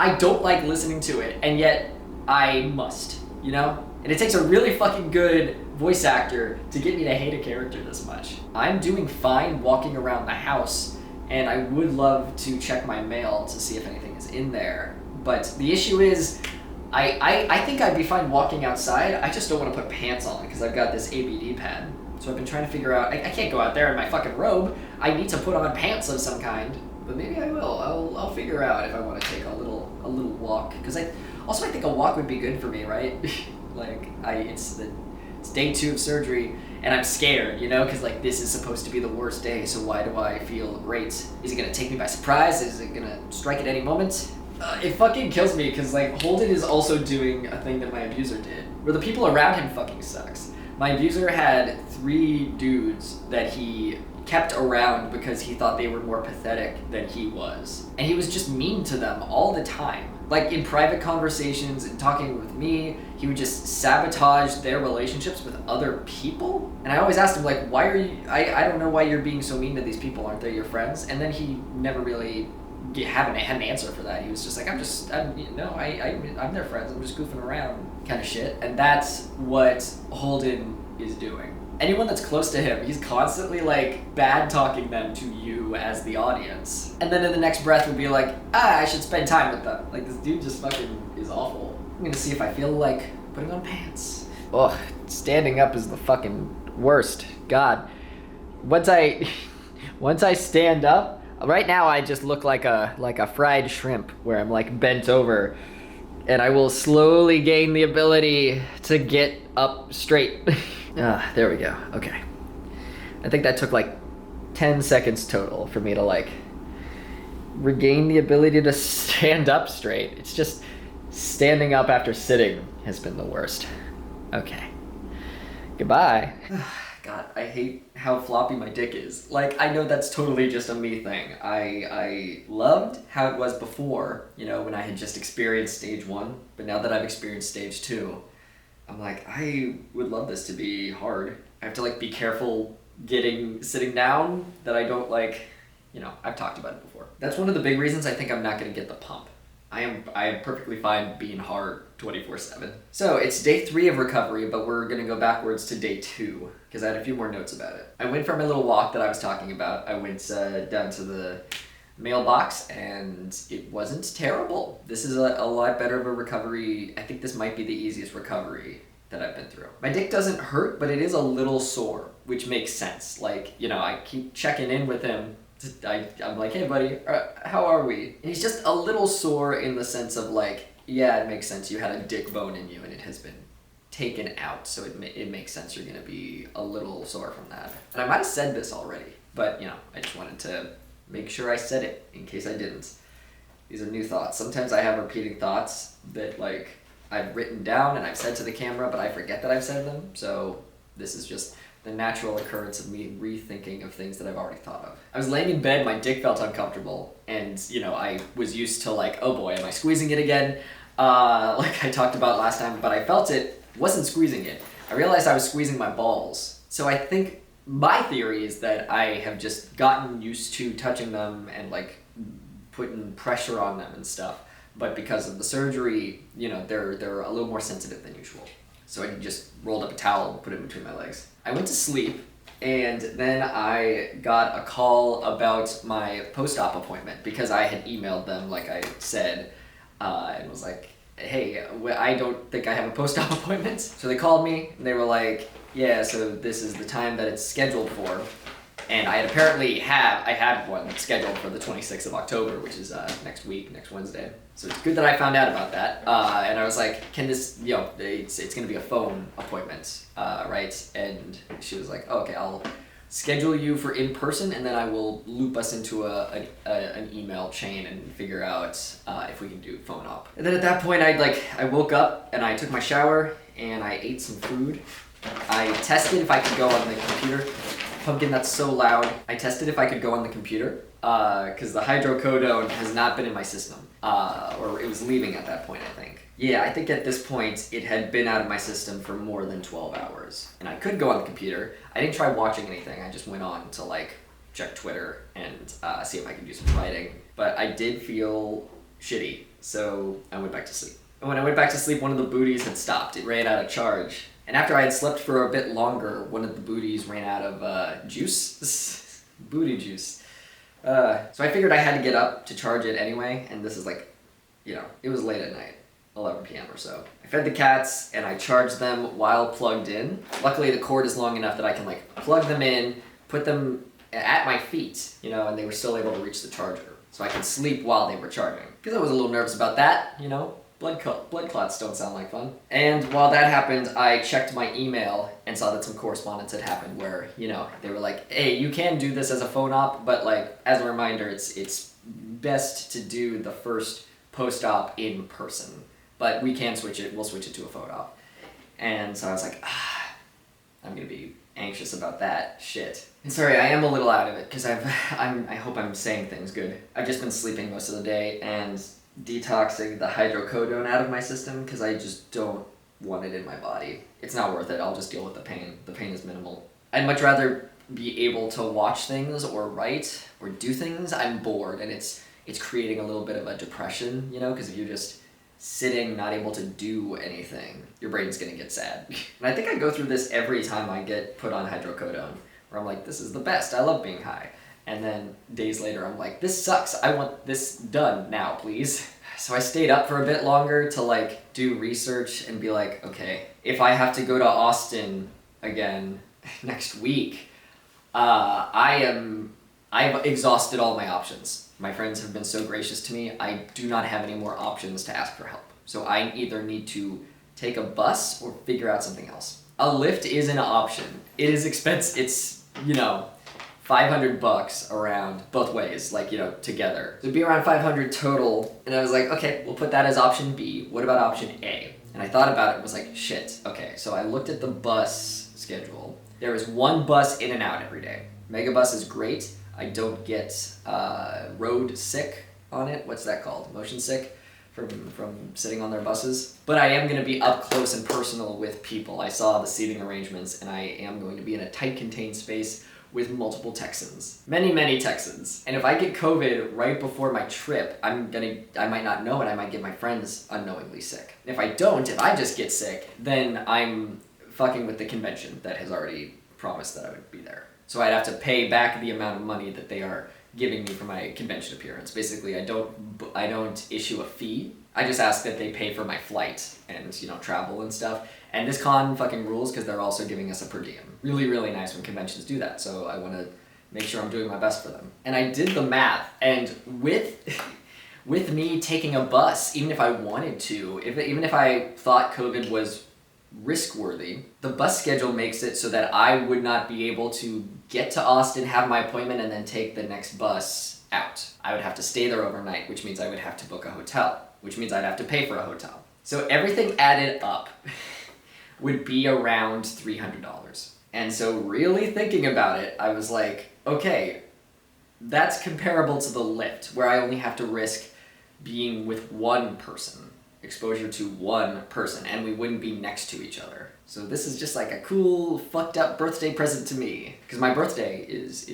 I don't like listening to it, and yet I must, you know? And it takes a really fucking good voice actor to get me to hate a character this much. I'm doing fine walking around the house, and I would love to check my mail to see if anything is in there. But the issue is, I think I'd be fine walking outside. I just don't want to put pants on because I've got this ABD pad. So I've been trying to figure out, I can't go out there in my fucking robe. I need to put on pants of some kind. But maybe I will. I'll figure out if I want to take a little walk. Because I think a walk would be good for me, right? Like, it's day 2 of surgery, and I'm scared, you know? Because, like, this is supposed to be the worst day, so why do I feel great? Is it going to take me by surprise? Is it going to strike at any moment? It fucking kills me, because, like, Holden is also doing a thing that my abuser did, where the people around him fucking sucks. My abuser had 3 dudes that he kept around because he thought they were more pathetic than he was. And he was just mean to them all the time. Like in private conversations and talking with me, he would just sabotage their relationships with other people. And I always asked him, like, why are you, I don't know why you're being so mean to these people, aren't they your friends? And then he never really had an answer for that. He was just like, I'm their friends, I'm just goofing around kind of shit. And that's what Holden is doing. Anyone that's close to him, he's constantly like bad talking them to you as the audience. And then in the next breath would be like, I should spend time with them. Like, this dude just fucking is awful. I'm gonna see if I feel like putting on pants. Ugh, standing up is the fucking worst. God. Once I stand up, right now I just look like a fried shrimp where I'm like bent over, and I will slowly gain the ability to get up straight. There we go. Okay. I think that took like 10 seconds total for me to like regain the ability to stand up straight. It's just standing up after sitting has been the worst. Okay. Goodbye. God, I hate how floppy my dick is. Like, I know that's totally just a me thing. I loved how it was before, you know, when I had just experienced stage 1, but now that I've experienced stage 2, I'm like, I would love this to be hard. I have to like be careful sitting down that I don't like, you know, I've talked about it before. That's one of the big reasons I think I'm not gonna get the pump. I am perfectly fine being hard 24/7. So it's day 3 of recovery, but we're gonna go backwards to day 2 because I had a few more notes about it. I went for my little walk that I was talking about. I went down to the mailbox and it wasn't terrible. This is a lot better of a recovery. I think this might be the easiest recovery that I've been through. My dick doesn't hurt, but it is a little sore, which makes sense. Like, you know, I keep checking in with him. I'm like, hey buddy, how are we? And he's just a little sore in the sense of like, yeah, it makes sense. You had a dick bone in you and it has been taken out, so it makes sense you're going to be a little sore from that. And I might have said this already, but I just wanted to make sure I said it in case I didn't. These are new thoughts. Sometimes I have repeating thoughts that like I've written down and I've said to the camera, but I forget that I've said them. So this is just the natural occurrence of me rethinking of things that I've already thought of. I was laying in bed, my dick felt uncomfortable, and I was used to like, oh boy, am I squeezing it again? Like I talked about last time, but I felt it, wasn't squeezing it. I realized I was squeezing my balls. So I think my theory is that I have just gotten used to touching them and like putting pressure on them and stuff. But because of the surgery, they're a little more sensitive than usual. So I just rolled up a towel and put it between my legs. I went to sleep, and then I got a call about my post-op appointment because I had emailed them, like I said, and was like, hey, I don't think I have a post-op appointment. So they called me, and they were like, yeah, so this is the time that it's scheduled for. And I had apparently I had one scheduled for the 26th of October, which is next week, next Wednesday. So it's good that I found out about that. And I was like, can this, it's going to be a phone appointment, right? And she was like, oh, okay, I'll schedule you for in person, and then I will loop us into an email chain and figure out if we can do phone op. And then at that point, I woke up and I took my shower and I ate some food. I tested if I could go on the computer. Pumpkin, that's so loud. I tested if I could go on the computer because the hydrocodone has not been in my system, or it was leaving at that point, I think. Yeah, I think at this point it had been out of my system for more than 12 hours. And I could go on the computer. I didn't try watching anything. I just went on to like check Twitter and see if I could do some writing. But I did feel shitty, so I went back to sleep. And when I went back to sleep, one of the booties had stopped. It ran out of charge. And after I had slept for a bit longer, one of the booties ran out of juice. Booty juice. So I figured I had to get up to charge it anyway, and this is like, it was late at night, 11 p.m. or so. I fed the cats, and I charged them while plugged in. Luckily, the cord is long enough that I can like plug them in, put them at my feet, and they were still able to reach the charger. So I could sleep while they were charging. Because I was a little nervous about that, Blood clots don't sound like fun. And while that happened, I checked my email and saw that some correspondence had happened where, they were like, hey, you can do this as a phone op, but like, as a reminder, it's best to do the first post-op in person. But we can we'll switch it to a phone op. And so I was like, I'm gonna be anxious about that shit. And sorry, I am a little out of it, because I hope I'm saying things good. I've just been sleeping most of the day, and detoxing the hydrocodone out of my system because I just don't want it in my body. It's not worth it. I'll just deal with the pain. The pain is minimal. I'd much rather be able to watch things or write or do things. I'm bored, and it's creating a little bit of a depression, because if you're just sitting, not able to do anything, your brain's gonna get sad. And I think I go through this every time I get put on hydrocodone, where I'm like, this is the best. I love being high. And then days later, I'm like, this sucks. I want this done now, please. So I stayed up for a bit longer to like do research and be like, okay, if I have to go to Austin again next week, I've exhausted all my options. My friends have been so gracious to me. I do not have any more options to ask for help. So I either need to take a bus or figure out something else. A Lyft is an option. It is expensive. It's, $500 around both ways, together. So it'd be around $500 total. And I was like, okay, we'll put that as option B. What about option A? And I thought about it and was like, shit, okay. So I looked at the bus schedule. There is one bus in and out every day. Megabus is great. I don't get road sick on it. What's that called? Motion sick from sitting on their buses. But I am gonna be up close and personal with people. I saw the seating arrangements, and I am going to be in a tight contained space with multiple Texans. Many, many Texans. And if I get COVID right before my trip, I might not know it, I might get my friends unknowingly sick. And if I don't, if I just get sick, then I'm fucking with the convention that has already promised that I would be there. So I'd have to pay back the amount of money that they are giving me for my convention appearance. Basically, I don't issue a fee. I just ask that they pay for my flight and, travel and stuff. And this con fucking rules because they're also giving us a per diem. Really, really nice when conventions do that. So I want to make sure I'm doing my best for them. And I did the math, and with me taking a bus, even if I wanted to, even if I thought COVID was risk-worthy. The bus schedule makes it so that I would not be able to get to Austin, have my appointment, and then take the next bus out. I would have to stay there overnight, which means I would have to book a hotel, which means I'd have to pay for a hotel. So everything added up would be around $300. And so really thinking about it, I was like, okay, that's comparable to the lift, where I only have to risk being with one person, exposure to one person, and we wouldn't be next to each other. So this is just like a cool, fucked up birthday present to me, because my birthday is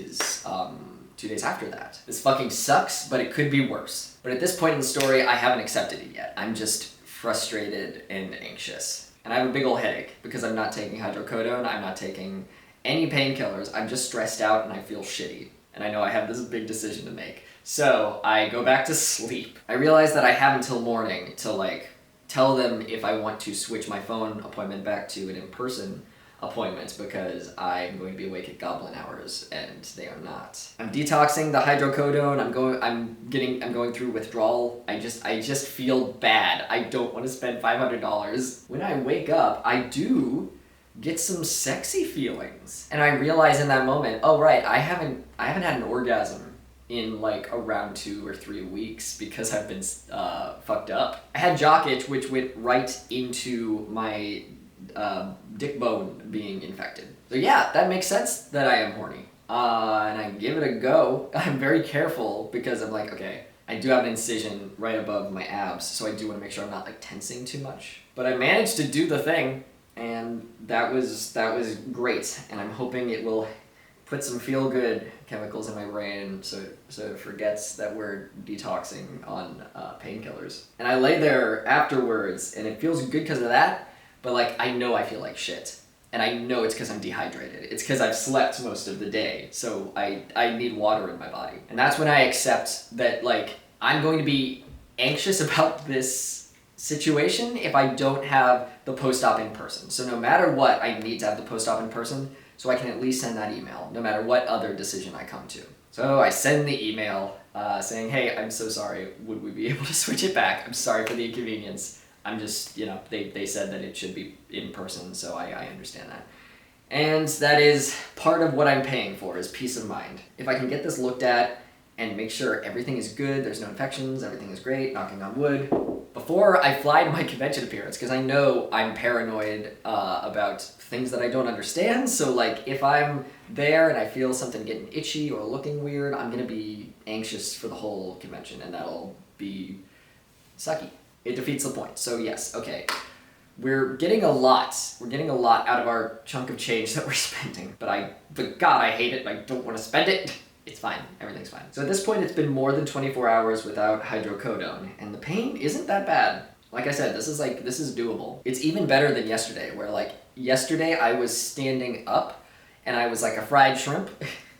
2 days after that. This fucking sucks, but it could be worse. But at this point in the story, I haven't accepted it yet. I'm just frustrated and anxious. And I have a big ol' headache because I'm not taking hydrocodone, I'm not taking any painkillers, I'm just stressed out and I feel shitty. And I know I have this big decision to make. So I go back to sleep. I realize that I have until morning to like tell them if I want to switch my phone appointment back to an in-person appointment, because I'm going to be awake at goblin hours and they are not. I'm detoxing the hydrocodone. I'm going through withdrawal. I just feel bad. I don't want to spend $500. When I wake up, I do get some sexy feelings. And I realize in that moment, oh right, I haven't had an orgasm in like around 2 or 3 weeks because I've been fucked up. I had jock itch, which went right into my dick bone being infected. So yeah, that makes sense that I am horny. And I give it a go. I'm very careful because I'm like, okay, I do have an incision right above my abs, so I do want to make sure I'm not like tensing too much. But I managed to do the thing, and that was great. And I'm hoping it will put some feel-good chemicals in my brain so it forgets that we're detoxing on painkillers. And I lay there afterwards, and it feels good because of that, but like I know I feel like shit. And I know it's because I'm dehydrated. It's because I've slept most of the day, so I need water in my body. And that's when I accept that like I'm going to be anxious about this situation if I don't have the post-op in person. So no matter what, I need to have the post-op in person so I can at least send that email, no matter what other decision I come to. So I send the email saying, hey, I'm so sorry, would we be able to switch it back? I'm sorry for the inconvenience. I'm just, you know, they said that it should be in person, so I understand that. And that is part of what I'm paying for, is peace of mind. If I can get this looked at and make sure everything is good, there's no infections, everything is great, knocking on wood, before I fly to my convention appearance, because I know I'm paranoid about things that I don't understand, so like if I'm there and I feel something getting itchy or looking weird, I'm gonna be anxious for the whole convention, and that'll be sucky. It defeats the point. So yes, okay. We're getting a lot out of our chunk of change that we're spending, but God, I hate it. I don't want to spend it. It's fine. Everything's fine. So at this point, it's been more than 24 hours without hydrocodone, and the pain isn't that bad. Like I said, this is doable. It's even better than yesterday, where like yesterday I was standing up and I was like a fried shrimp,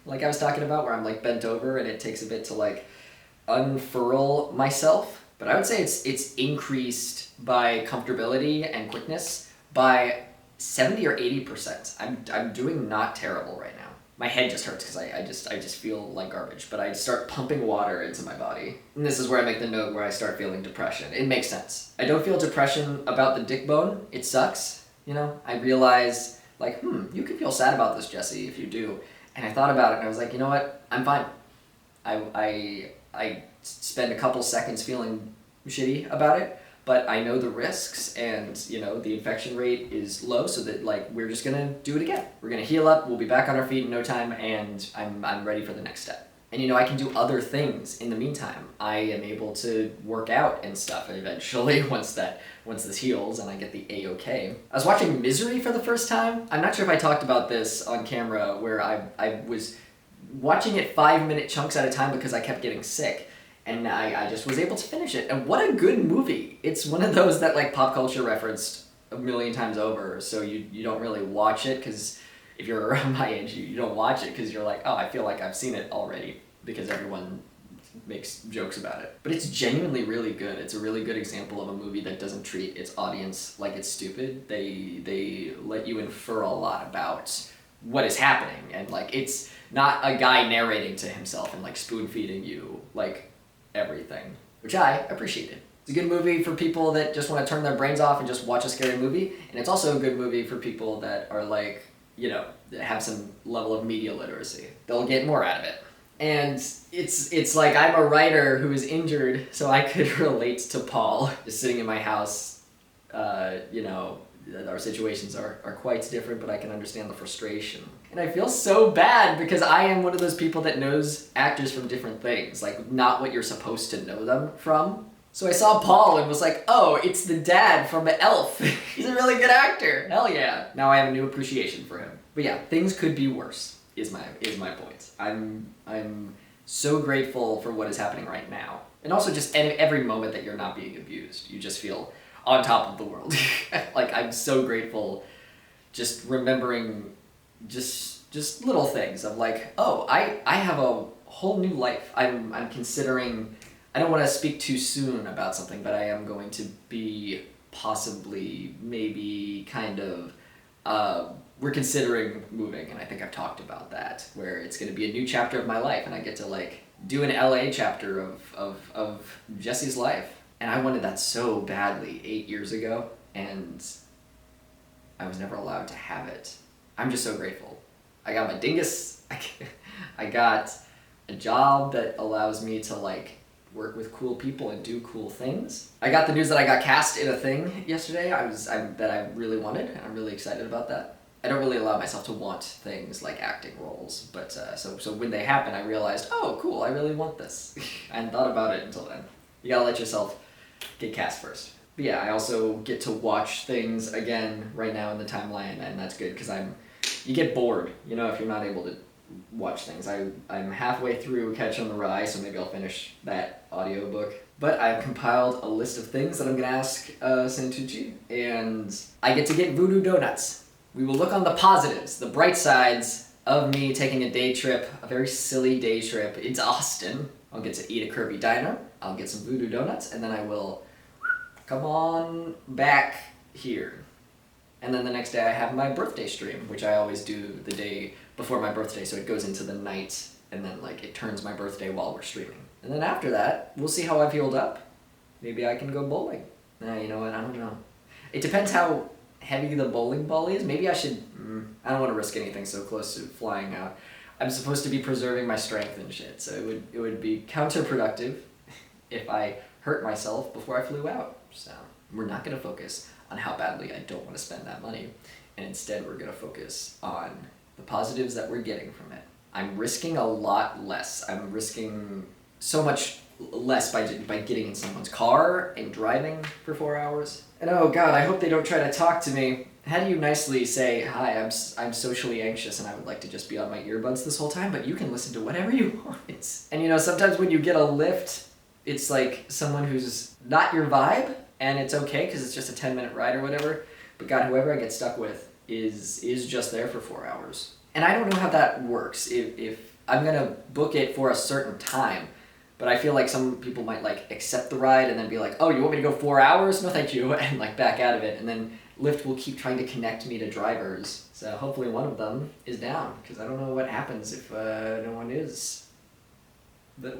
like I was talking about, where I'm like bent over and it takes a bit to like unfurl myself. But I would say it's increased by comfortability and quickness by 70 or 80%. I'm doing not terrible right now. My head just hurts because I just feel like garbage. But I start pumping water into my body. And this is where I make the note where I start feeling depression. It makes sense. I don't feel depression about the dick bone. It sucks. You know, I realize like, you could feel sad about this, Jesse, if you do. And I thought about it and I was like, you know what? I'm fine. I spend a couple seconds feeling shitty about it, but I know the risks, and you know the infection rate is low, so that like we're just gonna do it again. We're gonna heal up, we'll be back on our feet in no time, and I'm ready for the next step. And you know, I can do other things in the meantime. I am able to work out and stuff eventually once this heals and I get the A-OK. I was watching Misery for the first time. I'm not sure if I talked about this on camera, where I was watching it 5-minute chunks at a time because I kept getting sick. And I just was able to finish it. And what a good movie. It's one of those that like pop culture referenced a million times over, so you don't really watch it, because if you're around my age, you don't watch it because you're like, oh, I feel like I've seen it already, because everyone makes jokes about it. But it's genuinely really good. It's a really good example of a movie that doesn't treat its audience like it's stupid. They let you infer a lot about what is happening, and like it's not a guy narrating to himself and like spoon feeding you like everything, which I appreciated. It's a good movie for people that just want to turn their brains off and just watch a scary movie. And it's also a good movie for people that are like, you know, that have some level of media literacy. They'll get more out of it. And it's like I'm a writer who is injured, so I could relate to Paul. Just sitting in my house, you know, our situations are quite different, but I can understand the frustration. And I feel so bad because I am one of those people that knows actors from different things, like not what you're supposed to know them from. So I saw Paul and was like, oh, it's the dad from Elf. He's a really good actor. Hell yeah. Now I have a new appreciation for him. But yeah, things could be worse, is my point. I'm so grateful for what is happening right now. And also just every moment that you're not being abused, you just feel on top of the world. Like, I'm so grateful just remembering just little things of like, oh, I have a whole new life. I'm considering, I don't want to speak too soon about something, but I am going to be possibly, maybe, kind of, we're considering moving, and I think I've talked about that, where it's going to be a new chapter of my life, and I get to like do an LA chapter of Jesse's life. And I wanted that so badly 8 years ago, and I was never allowed to have it. I'm just so grateful. I got my dingus. I got a job that allows me to like work with cool people and do cool things. I got the news that I got cast in a thing yesterday that I really wanted, and I'm really excited about that. I don't really allow myself to want things like acting roles, but so when they happen, I realized, oh, cool, I really want this. I hadn't thought about it until then. You gotta let yourself get cast first. But yeah, I also get to watch things again right now in the timeline, and that's good because you get bored, you know, if you're not able to watch things. I'm halfway through Catch on the Rye, so maybe I'll finish that audiobook. But I've compiled a list of things that I'm gonna ask Santucci, and I get to get voodoo donuts. We will look on the positives, the bright sides of me taking a day trip, a very silly day trip into Austin. I'll get to eat a curvy diner, I'll get some voodoo donuts, and then I will come on back here. And then the next day I have my birthday stream, which I always do the day before my birthday, so it goes into the night, and then like it turns my birthday while we're streaming. And then after that, we'll see how I've healed up. Maybe I can go bowling. You know what, I don't know. It depends how heavy the bowling ball is. Maybe I should, I don't want to risk anything so close to flying out. I'm supposed to be preserving my strength and shit, so it would be counterproductive if I hurt myself before I flew out. So we're not going to focus on how badly I don't want to spend that money, and instead we're going to focus on the positives that we're getting from it. I'm risking a lot less. I'm risking so much less by getting in someone's car and driving for 4 hours. And oh god, I hope they don't try to talk to me. How do you nicely say, hi, I'm socially anxious and I would like to just be on my earbuds this whole time, but you can listen to whatever you want. And you know, sometimes when you get a lift, it's like someone who's not your vibe, and it's okay because it's just a 10-minute ride or whatever. But god, whoever I get stuck with is just there for 4 hours. And I don't know how that works. If I'm gonna book it for a certain time, but I feel like some people might like accept the ride and then be like, oh, you want me to go 4 hours? No, thank you, and like back out of it. And then Lyft will keep trying to connect me to drivers. So hopefully one of them is down, because I don't know what happens if no one is. But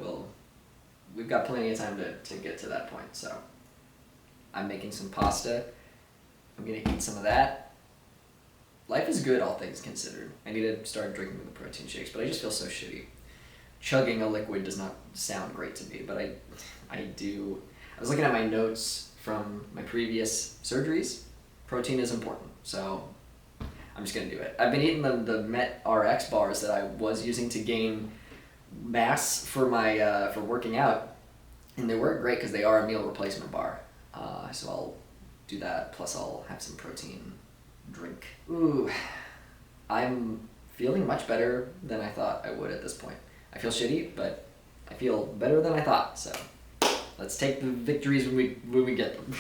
we've got plenty of time to get to that point. So I'm making some pasta. I'm gonna eat some of that. Life is good, all things considered. I need to start drinking the protein shakes, but I just feel so shitty. Chugging a liquid does not sound great to me, but I do. I was looking at my notes from my previous surgeries. Protein is important, so I'm just gonna do it. I've been eating the Met RX bars that I was using to gain mass for my for working out, and they work great because they are a meal replacement bar. So I'll do that. Plus, I'll have some protein drink. Ooh, I'm feeling much better than I thought I would at this point. I feel shitty, but I feel better than I thought. So let's take the victories when we get them.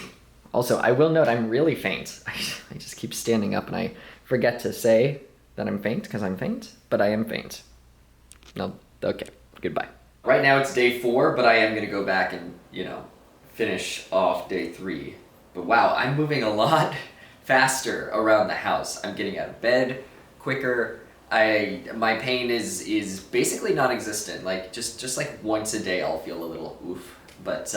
Also, I will note I'm really faint. I just keep standing up and I forget to say that I'm faint because I'm faint, but I am faint. No, okay, goodbye. Right now it's day 4, but I am gonna go back and, you know, finish off day 3. But wow, I'm moving a lot faster around the house. I'm getting out of bed quicker. My pain is basically non-existent. Like just like once a day I'll feel a little oof. But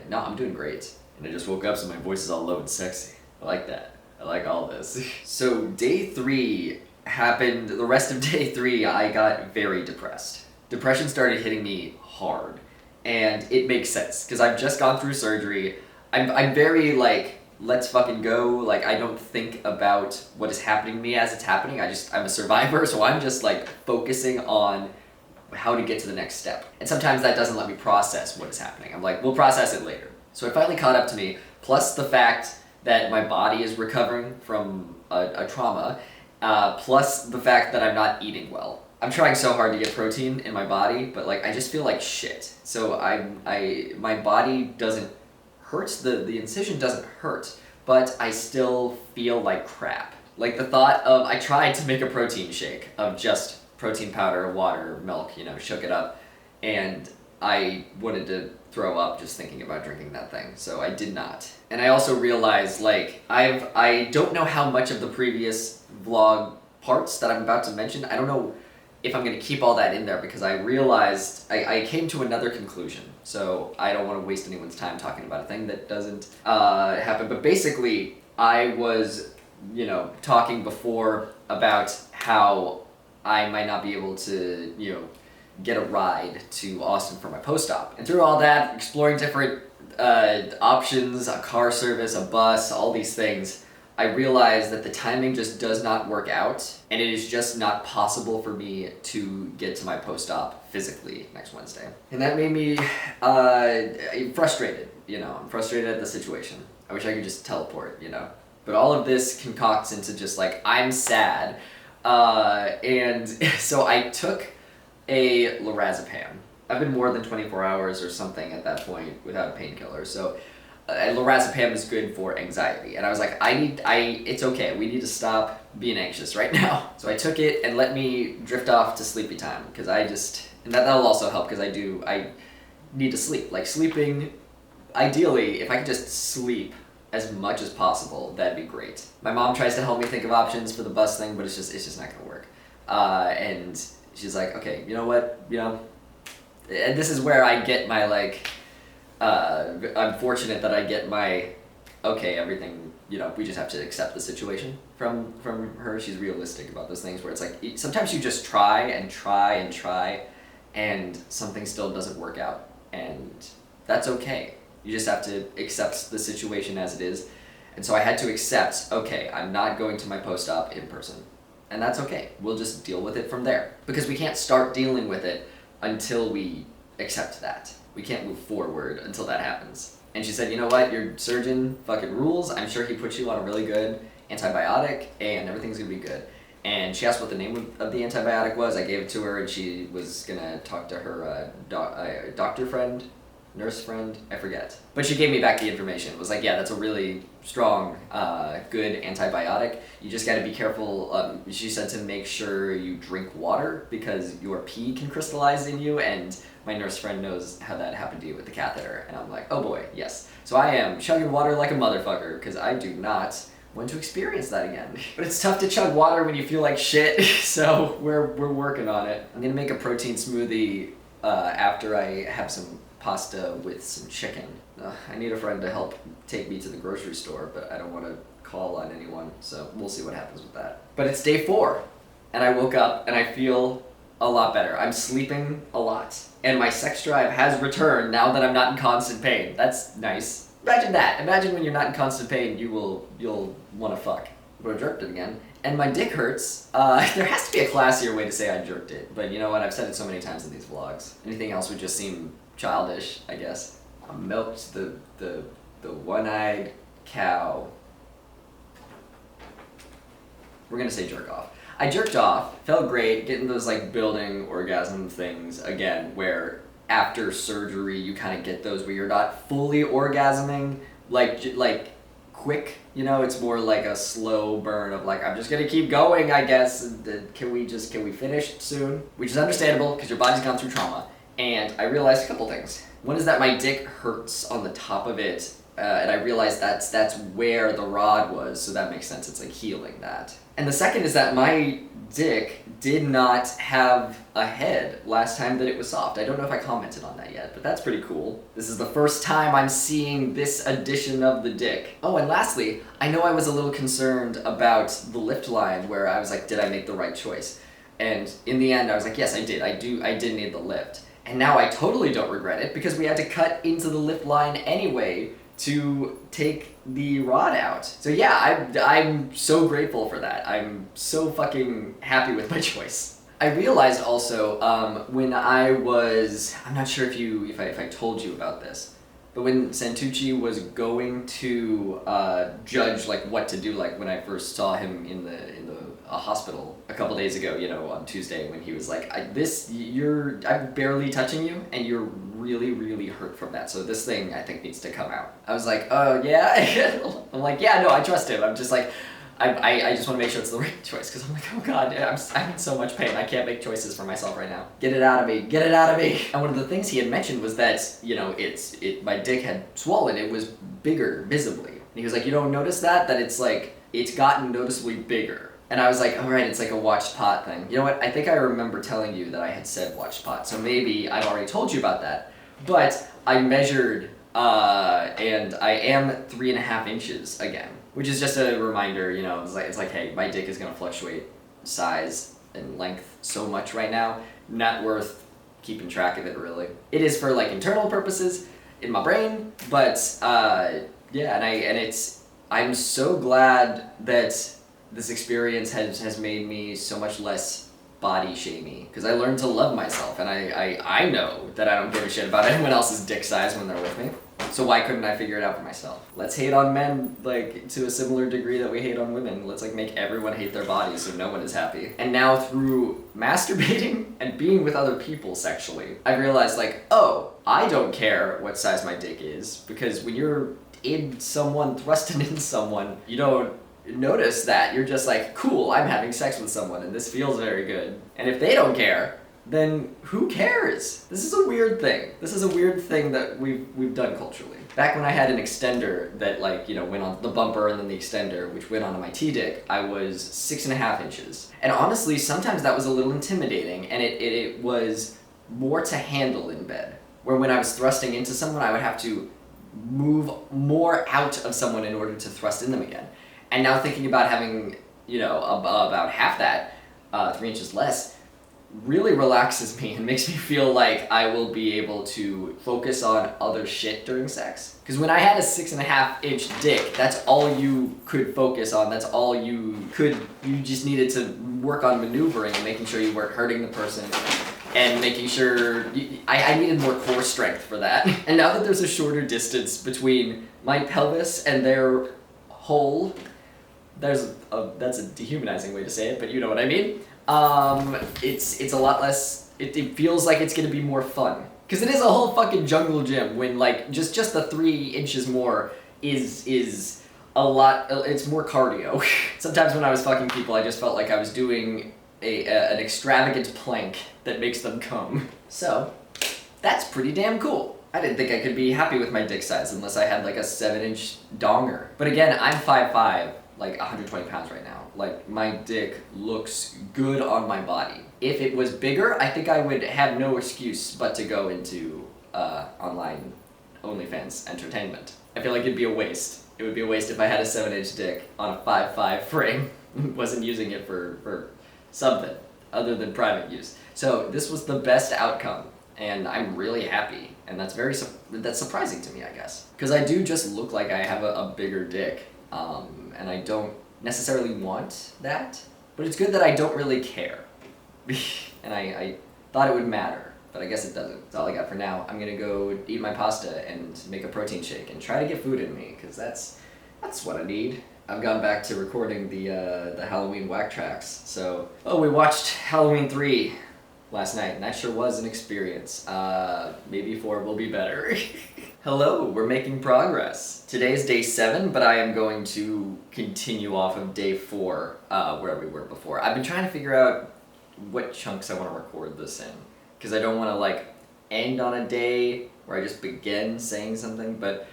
no, I'm doing great. And I just woke up, so my voice is all low and sexy. I like that. I like all this. So day 3 happened. The rest of day 3, I got very depressed. Depression started hitting me hard. And it makes sense, because I've just gone through surgery. I'm very, like, let's fucking go. Like, I don't think about what is happening to me as it's happening. I'm a survivor, so I'm just, like, focusing on how to get to the next step. And sometimes that doesn't let me process what is happening. I'm like, we'll process it later. So it finally caught up to me, plus the fact that my body is recovering from a trauma, plus the fact that I'm not eating well. I'm trying so hard to get protein in my body, but like I just feel like shit. So my body doesn't hurt, the incision doesn't hurt, but I still feel like crap. Like the thought of, I tried to make a protein shake of just protein powder, water, milk, shook it up, and I wanted to throw up just thinking about drinking that thing, so I did not. And I also realized, like, I don't know how much of the previous vlog parts that I'm about to mention, I don't know if I'm going to keep all that in there, because I realized, I came to another conclusion, so I don't want to waste anyone's time talking about a thing that doesn't happen, but basically, I was, talking before about how I might not be able to, get a ride to Austin for my post-op. And through all that, exploring different options, a car service, a bus, all these things, I realized that the timing just does not work out, and it is just not possible for me to get to my post-op physically next Wednesday. And that made me frustrated, I'm frustrated at the situation. I wish I could just teleport, But all of this concocts into just like, I'm sad. And so I took a lorazepam. I've been more than 24 hours or something at that point without a painkiller, so lorazepam is good for anxiety. And I was like, it's okay, we need to stop being anxious right now. So I took it and let me drift off to sleepy time, because and that'll also help, because I need to sleep. Like sleeping, ideally, if I could just sleep as much as possible, that'd be great. My mom tries to help me think of options for the bus thing, but it's just not gonna work. And she's like, okay, you know what, and this is where I get my, like, I'm fortunate that I get my, okay, everything, we just have to accept the situation from her. She's realistic about those things, where it's like, sometimes you just try and try and try, and something still doesn't work out, and that's okay. You just have to accept the situation as it is. And so I had to accept, okay, I'm not going to my post-op in person. And that's okay. We'll just deal with it from there. Because we can't start dealing with it until we accept that. We can't move forward until that happens. And she said, you know what, your surgeon fucking rules. I'm sure he put you on a really good antibiotic and everything's gonna be good. And she asked what the name of the antibiotic was. I gave it to her, and she was gonna talk to her doctor friend, nurse friend, I forget. But she gave me back the information. It was like, yeah, that's a really strong, good antibiotic. You just gotta be careful, she said, to make sure you drink water, because your pee can crystallize in you, and my nurse friend knows how that happened to you with the catheter. And I'm like, oh boy, yes. So I am chugging water like a motherfucker, because I do not want to experience that again. But it's tough to chug water when you feel like shit, so we're working on it. I'm gonna make a protein smoothie after I have some pasta with some chicken. I need a friend to help take me to the grocery store, but I don't want to call on anyone, so we'll see what happens with that. But it's day 4, and I woke up and I feel a lot better. I'm sleeping a lot, and my sex drive has returned now that I'm not in constant pain. That's nice. Imagine that. Imagine when you're not in constant pain, you'll want to fuck. But I jerked it again. And my dick hurts. There has to be a classier way to say I jerked it, but you know what? I've said it so many times in these vlogs. Anything else would just seem childish, I guess. I milked the one-eyed cow. We're gonna say jerk off. I jerked off, felt great, getting those like building orgasm things again, where after surgery you kind of get those where you're not fully orgasming, like quick, it's more like a slow burn of like, I'm just gonna keep going, I guess. Can we finish soon? Which is understandable, because your body's gone through trauma. And I realized a couple things. One is that my dick hurts on the top of it and I realized that's where the rod was, so that makes sense. It's like healing that. And the second is that my dick did not have a head last time that it was soft. I don't know if I commented on that yet, but that's pretty cool. This is the first time I'm seeing this edition of the dick. Oh, and lastly, I know I was a little concerned about the lift line where I was like, did I make the right choice? And in the end, I was like, yes, I did. I did need the lift. And now I totally don't regret it because we had to cut into the lift line anyway to take the rod out. So yeah, I'm so grateful for that. I'm so fucking happy with my choice. I realized also when I'm not sure if I told you about this, but when Santucci was going to judge like what to do, like when I first saw him in the hospital a couple days ago, you know, on Tuesday, when he was like, I'm barely touching you and you're really, really hurt from that. So this thing I think needs to come out. I was like, oh yeah? I'm like, yeah, no, I trust him. I'm just like, I just want to make sure it's the right choice because I'm like, oh god, I'm in so much pain. I can't make choices for myself right now. Get it out of me. Get it out of me. And one of the things he had mentioned was that, you know, my dick had swollen. It was bigger visibly. And he was like, you don't notice that? That it's like, it's gotten noticeably bigger. And I was like, oh right, it's like a watched pot thing. You know what? I think I remember telling you that I had said watched pot. So maybe I've already told you about that. But I measured, and I am 3.5 inches again. Which is just a reminder, you know, it's like, hey, my dick is gonna fluctuate size and length so much right now. Not worth keeping track of it, really. It is for like internal purposes in my brain, but yeah, I'm so glad that this experience has made me so much less body shamey, because I learned to love myself, and I know that I don't give a shit about anyone else's dick size when they're with me. So why couldn't I figure it out for myself? Let's hate on men, like, to a similar degree that we hate on women. Let's, like, make everyone hate their bodies so no one is happy. And now through masturbating and being with other people sexually, I realized, like, oh, I don't care what size my dick is, because when you're in someone, thrusting in someone, you don't notice that. You're just like, cool, I'm having sex with someone, and this feels very good. And if they don't care, then who cares? This is a weird thing. This is a weird thing that we've done culturally. Back when I had an extender that, like, you know, went on the bumper and then the extender, which went onto my T-dick, I was 6.5 inches. And honestly, sometimes that was a little intimidating, and it was more to handle in bed. Where when I was thrusting into someone, I would have to move more out of someone in order to thrust in them again. And now thinking about having, you know, about half that, 3 inches less, really relaxes me and makes me feel like I will be able to focus on other shit during sex. Because when I had a 6.5 inch dick, that's all you could focus on. That's all you just needed to work on maneuvering and making sure you weren't hurting the person and making sure, I needed more core strength for that. And now that there's a shorter distance between my pelvis and their hole, that's a dehumanizing way to say it, but you know what I mean. It's a lot less, it feels like it's gonna be more fun. Cause it is a whole fucking jungle gym when, like, just the 3 inches more is a lot, it's more cardio. Sometimes when I was fucking people, I just felt like I was doing an extravagant plank that makes them come. So, that's pretty damn cool. I didn't think I could be happy with my dick size unless I had like a 7-inch donger. But again, I'm 5'5", like 120 pounds right now. Like, my dick looks good on my body. If it was bigger, I think I would have no excuse but to go into online OnlyFans entertainment. I feel like it'd be a waste. It would be a waste if I had a 7-inch dick on a 5'5" frame, wasn't using it for something other than private use. So this was the best outcome, and I'm really happy. And that's that's surprising to me, I guess. Because I do just look like I have a bigger dick, and I don't necessarily want that, but it's good that I don't really care. And I thought it would matter, but I guess it doesn't. That's all I got for now. I'm gonna go eat my pasta and make a protein shake and try to get food in me, because that's what I need. I've gone back to recording the Halloween whack tracks. So, we watched Halloween 3 last night, and that sure was an experience. Maybe 4 will be better. Hello, we're making progress. Today is day 7, but I am going to continue off of day 4, where we were before. I've been trying to figure out what chunks I want to record this in, because I don't want to, like, end on a day where I just begin saying something, but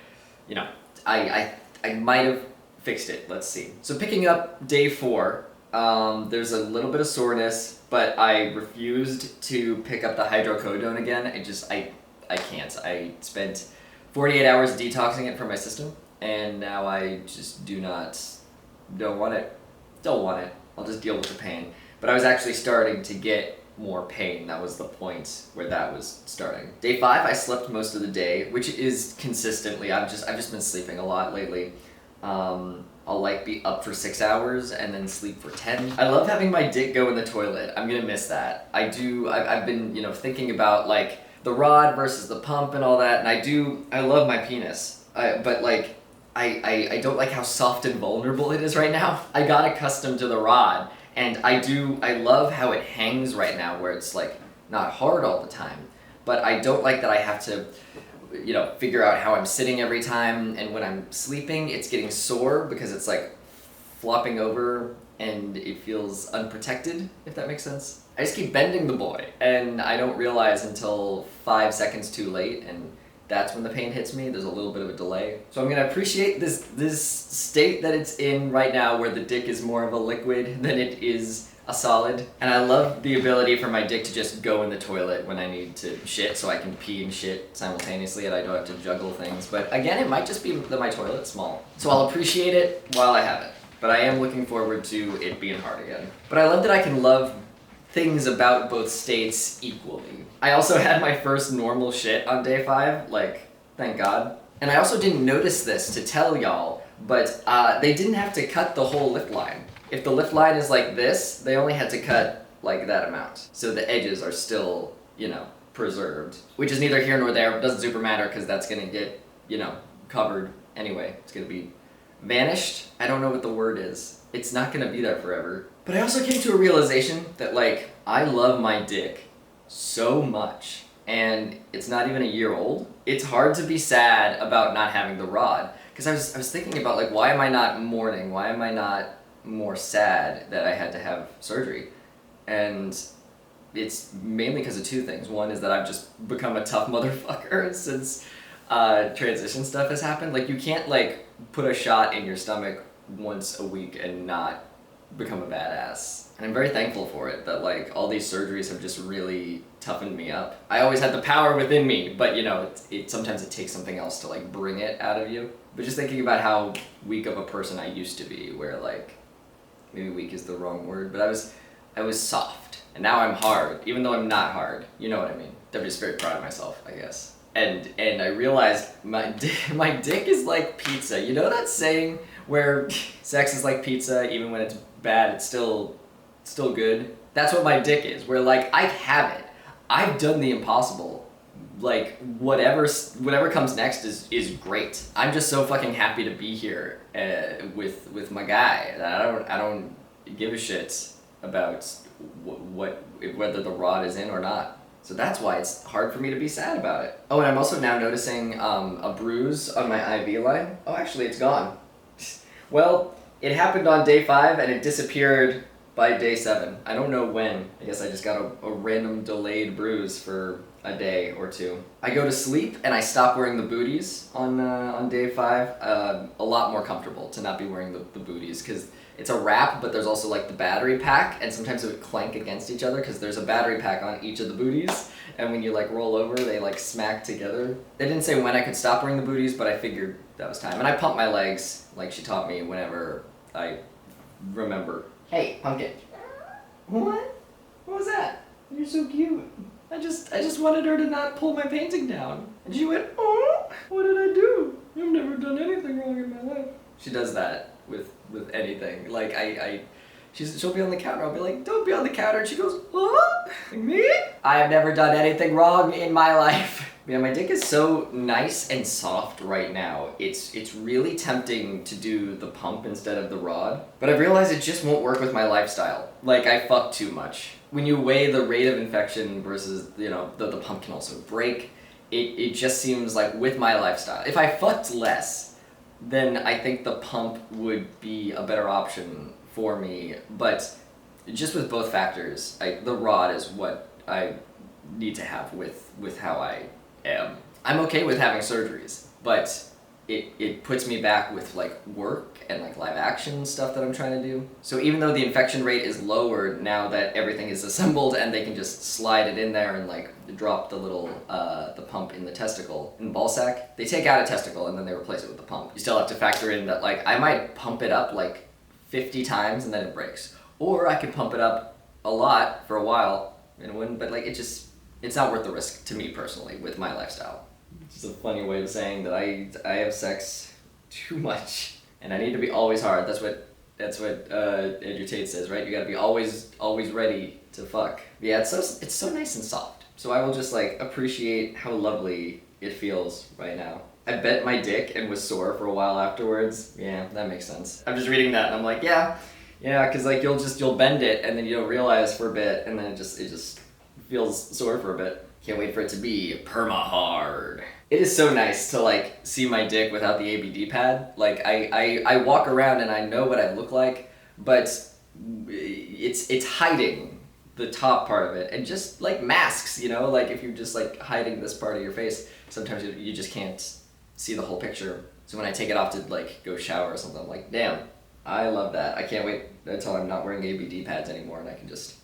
you know, I might have fixed it. Let's see. So picking up day 4, there's a little bit of soreness, but I refused to pick up the hydrocodone again. I can't. I spent 48 hours detoxing it from my system, and now I just don't want it. Don't want it. I'll just deal with the pain. But I was actually starting to get more pain. That was the point where that was starting. Day 5, I slept most of the day, which is consistently. I've just been sleeping a lot lately. I'll like be up for 6 hours and then sleep for 10. I love having my dick go in the toilet. I'm gonna miss that. I've been, thinking about like the rod versus the pump and all that, and I love my penis. But like, I don't like how soft and vulnerable it is right now. I got accustomed to the rod, and I love how it hangs right now, where it's like not hard all the time. But I don't like that I have to figure out how I'm sitting every time, and when I'm sleeping, it's getting sore because it's like flopping over and it feels unprotected, if that makes sense. I just keep bending the boy, and I don't realize until 5 seconds too late, and that's when the pain hits me. There's a little bit of a delay. So I'm gonna appreciate this state that it's in right now, where the dick is more of a liquid than it is a solid. And I love the ability for my dick to just go in the toilet when I need to shit, so I can pee and shit simultaneously and I don't have to juggle things. But again, it might just be that my toilet's small. So I'll appreciate it while I have it. But I am looking forward to it being hard again. But I love that I can love things about both states equally. I also had my first normal shit on day 5, like, thank God. And I also didn't notice this to tell y'all, but they didn't have to cut the whole lift line. If the lift line is like this, they only had to cut like that amount. So the edges are still, preserved. Which is neither here nor there. It doesn't super matter because that's gonna get, covered anyway. It's gonna be vanished. I don't know what the word is. It's not gonna be there forever. But I also came to a realization that like, I love my dick so much, and it's not even a year old. It's hard to be sad about not having the rod. Because I was thinking about like, why am I not mourning? Why am I not more sad that I had to have surgery? And it's mainly because of 2 things. One is that I've just become a tough motherfucker since transition stuff has happened. Like, you can't like put a shot in your stomach once a week and not become a badass. And I'm very thankful for it, that like all these surgeries have just really toughened me up. I always had the power within me, but sometimes it takes something else to like bring it out of you. But just thinking about how weak of a person I used to be, where like, maybe weak is the wrong word, but I was soft, and now I'm hard, even though I'm not hard. You know what I mean? I'm just very proud of myself, I guess. And I realized my dick is like pizza. You know that saying where sex is like pizza, even when it's bad, it's still good? That's what my dick is, where like, I have it. I've done the impossible. Like, whatever comes next is great. I'm just so fucking happy to be here with my guy that I don't give a shit about whether the rod is in or not. So that's why it's hard for me to be sad about it. Oh, and I'm also now noticing a bruise on my IV line. Oh, actually, it's gone. Well, it happened on day 5 and it disappeared by day 7. I don't know when. I guess I just got a random delayed bruise for a day or 2. I go to sleep and I stop wearing the booties on day 5. A lot more comfortable to not be wearing the booties, because it's a wrap, but there's also like the battery pack, and sometimes it would clank against each other because there's a battery pack on each of the booties, and when you like roll over, they like smack together. They didn't say when I could stop wearing the booties, but I figured that was time. And I pump my legs like she taught me whenever I remember. Hey, Pumpkin. What? What was that? You're so cute. I just wanted her to not pull my painting down. And she went, oh, what did I do? I've never done anything wrong in my life. She does that with anything. Like, she'll be on the counter, I'll be like, don't be on the counter, and she goes, huh? Like, me? I have never done anything wrong in my life. Yeah, my dick is so nice and soft right now. It's really tempting to do the pump instead of the rod, but I've realized it just won't work with my lifestyle. Like, I fuck too much. When you weigh the rate of infection versus, the pump can also break, it just seems like with my lifestyle, if I fucked less, then I think the pump would be a better option for me. But just with both factors, the rod is what I need to have with how I am. I'm okay with having surgeries, but it puts me back with like work and like live action stuff that I'm trying to do. So even though the infection rate is lower now that everything is assembled and they can just slide it in there and like drop the little the pump in the testicle in the ball sack, they take out a testicle and then they replace it with the pump. You still have to factor in that like I might pump it up like 50 times and then it breaks, or I could pump it up a lot for a while and it wouldn't. But like it's not worth the risk to me personally with my lifestyle. It's a funny way of saying that I have sex too much and I need to be always hard. That's what Andrew Tate says, right? You gotta be always ready to fuck. Yeah, it's so nice and soft. So I will just like appreciate how lovely it feels right now. I bent my dick and was sore for a while afterwards. Yeah, that makes sense. I'm just reading that and I'm like, yeah, because like you'll bend it and then you don't realize for a bit and then it just feels sore for a bit. Can't wait for it to be perma-hard. It is so nice to like see my dick without the ABD pad. Like I walk around and I know what I look like, but it's hiding the top part of it and just like masks, you know, like if you're just like hiding this part of your face, sometimes you just can't see the whole picture. So when I take it off to like go shower or something, I'm like, damn, I love that. I can't wait until I'm not wearing ABD pads anymore and I can just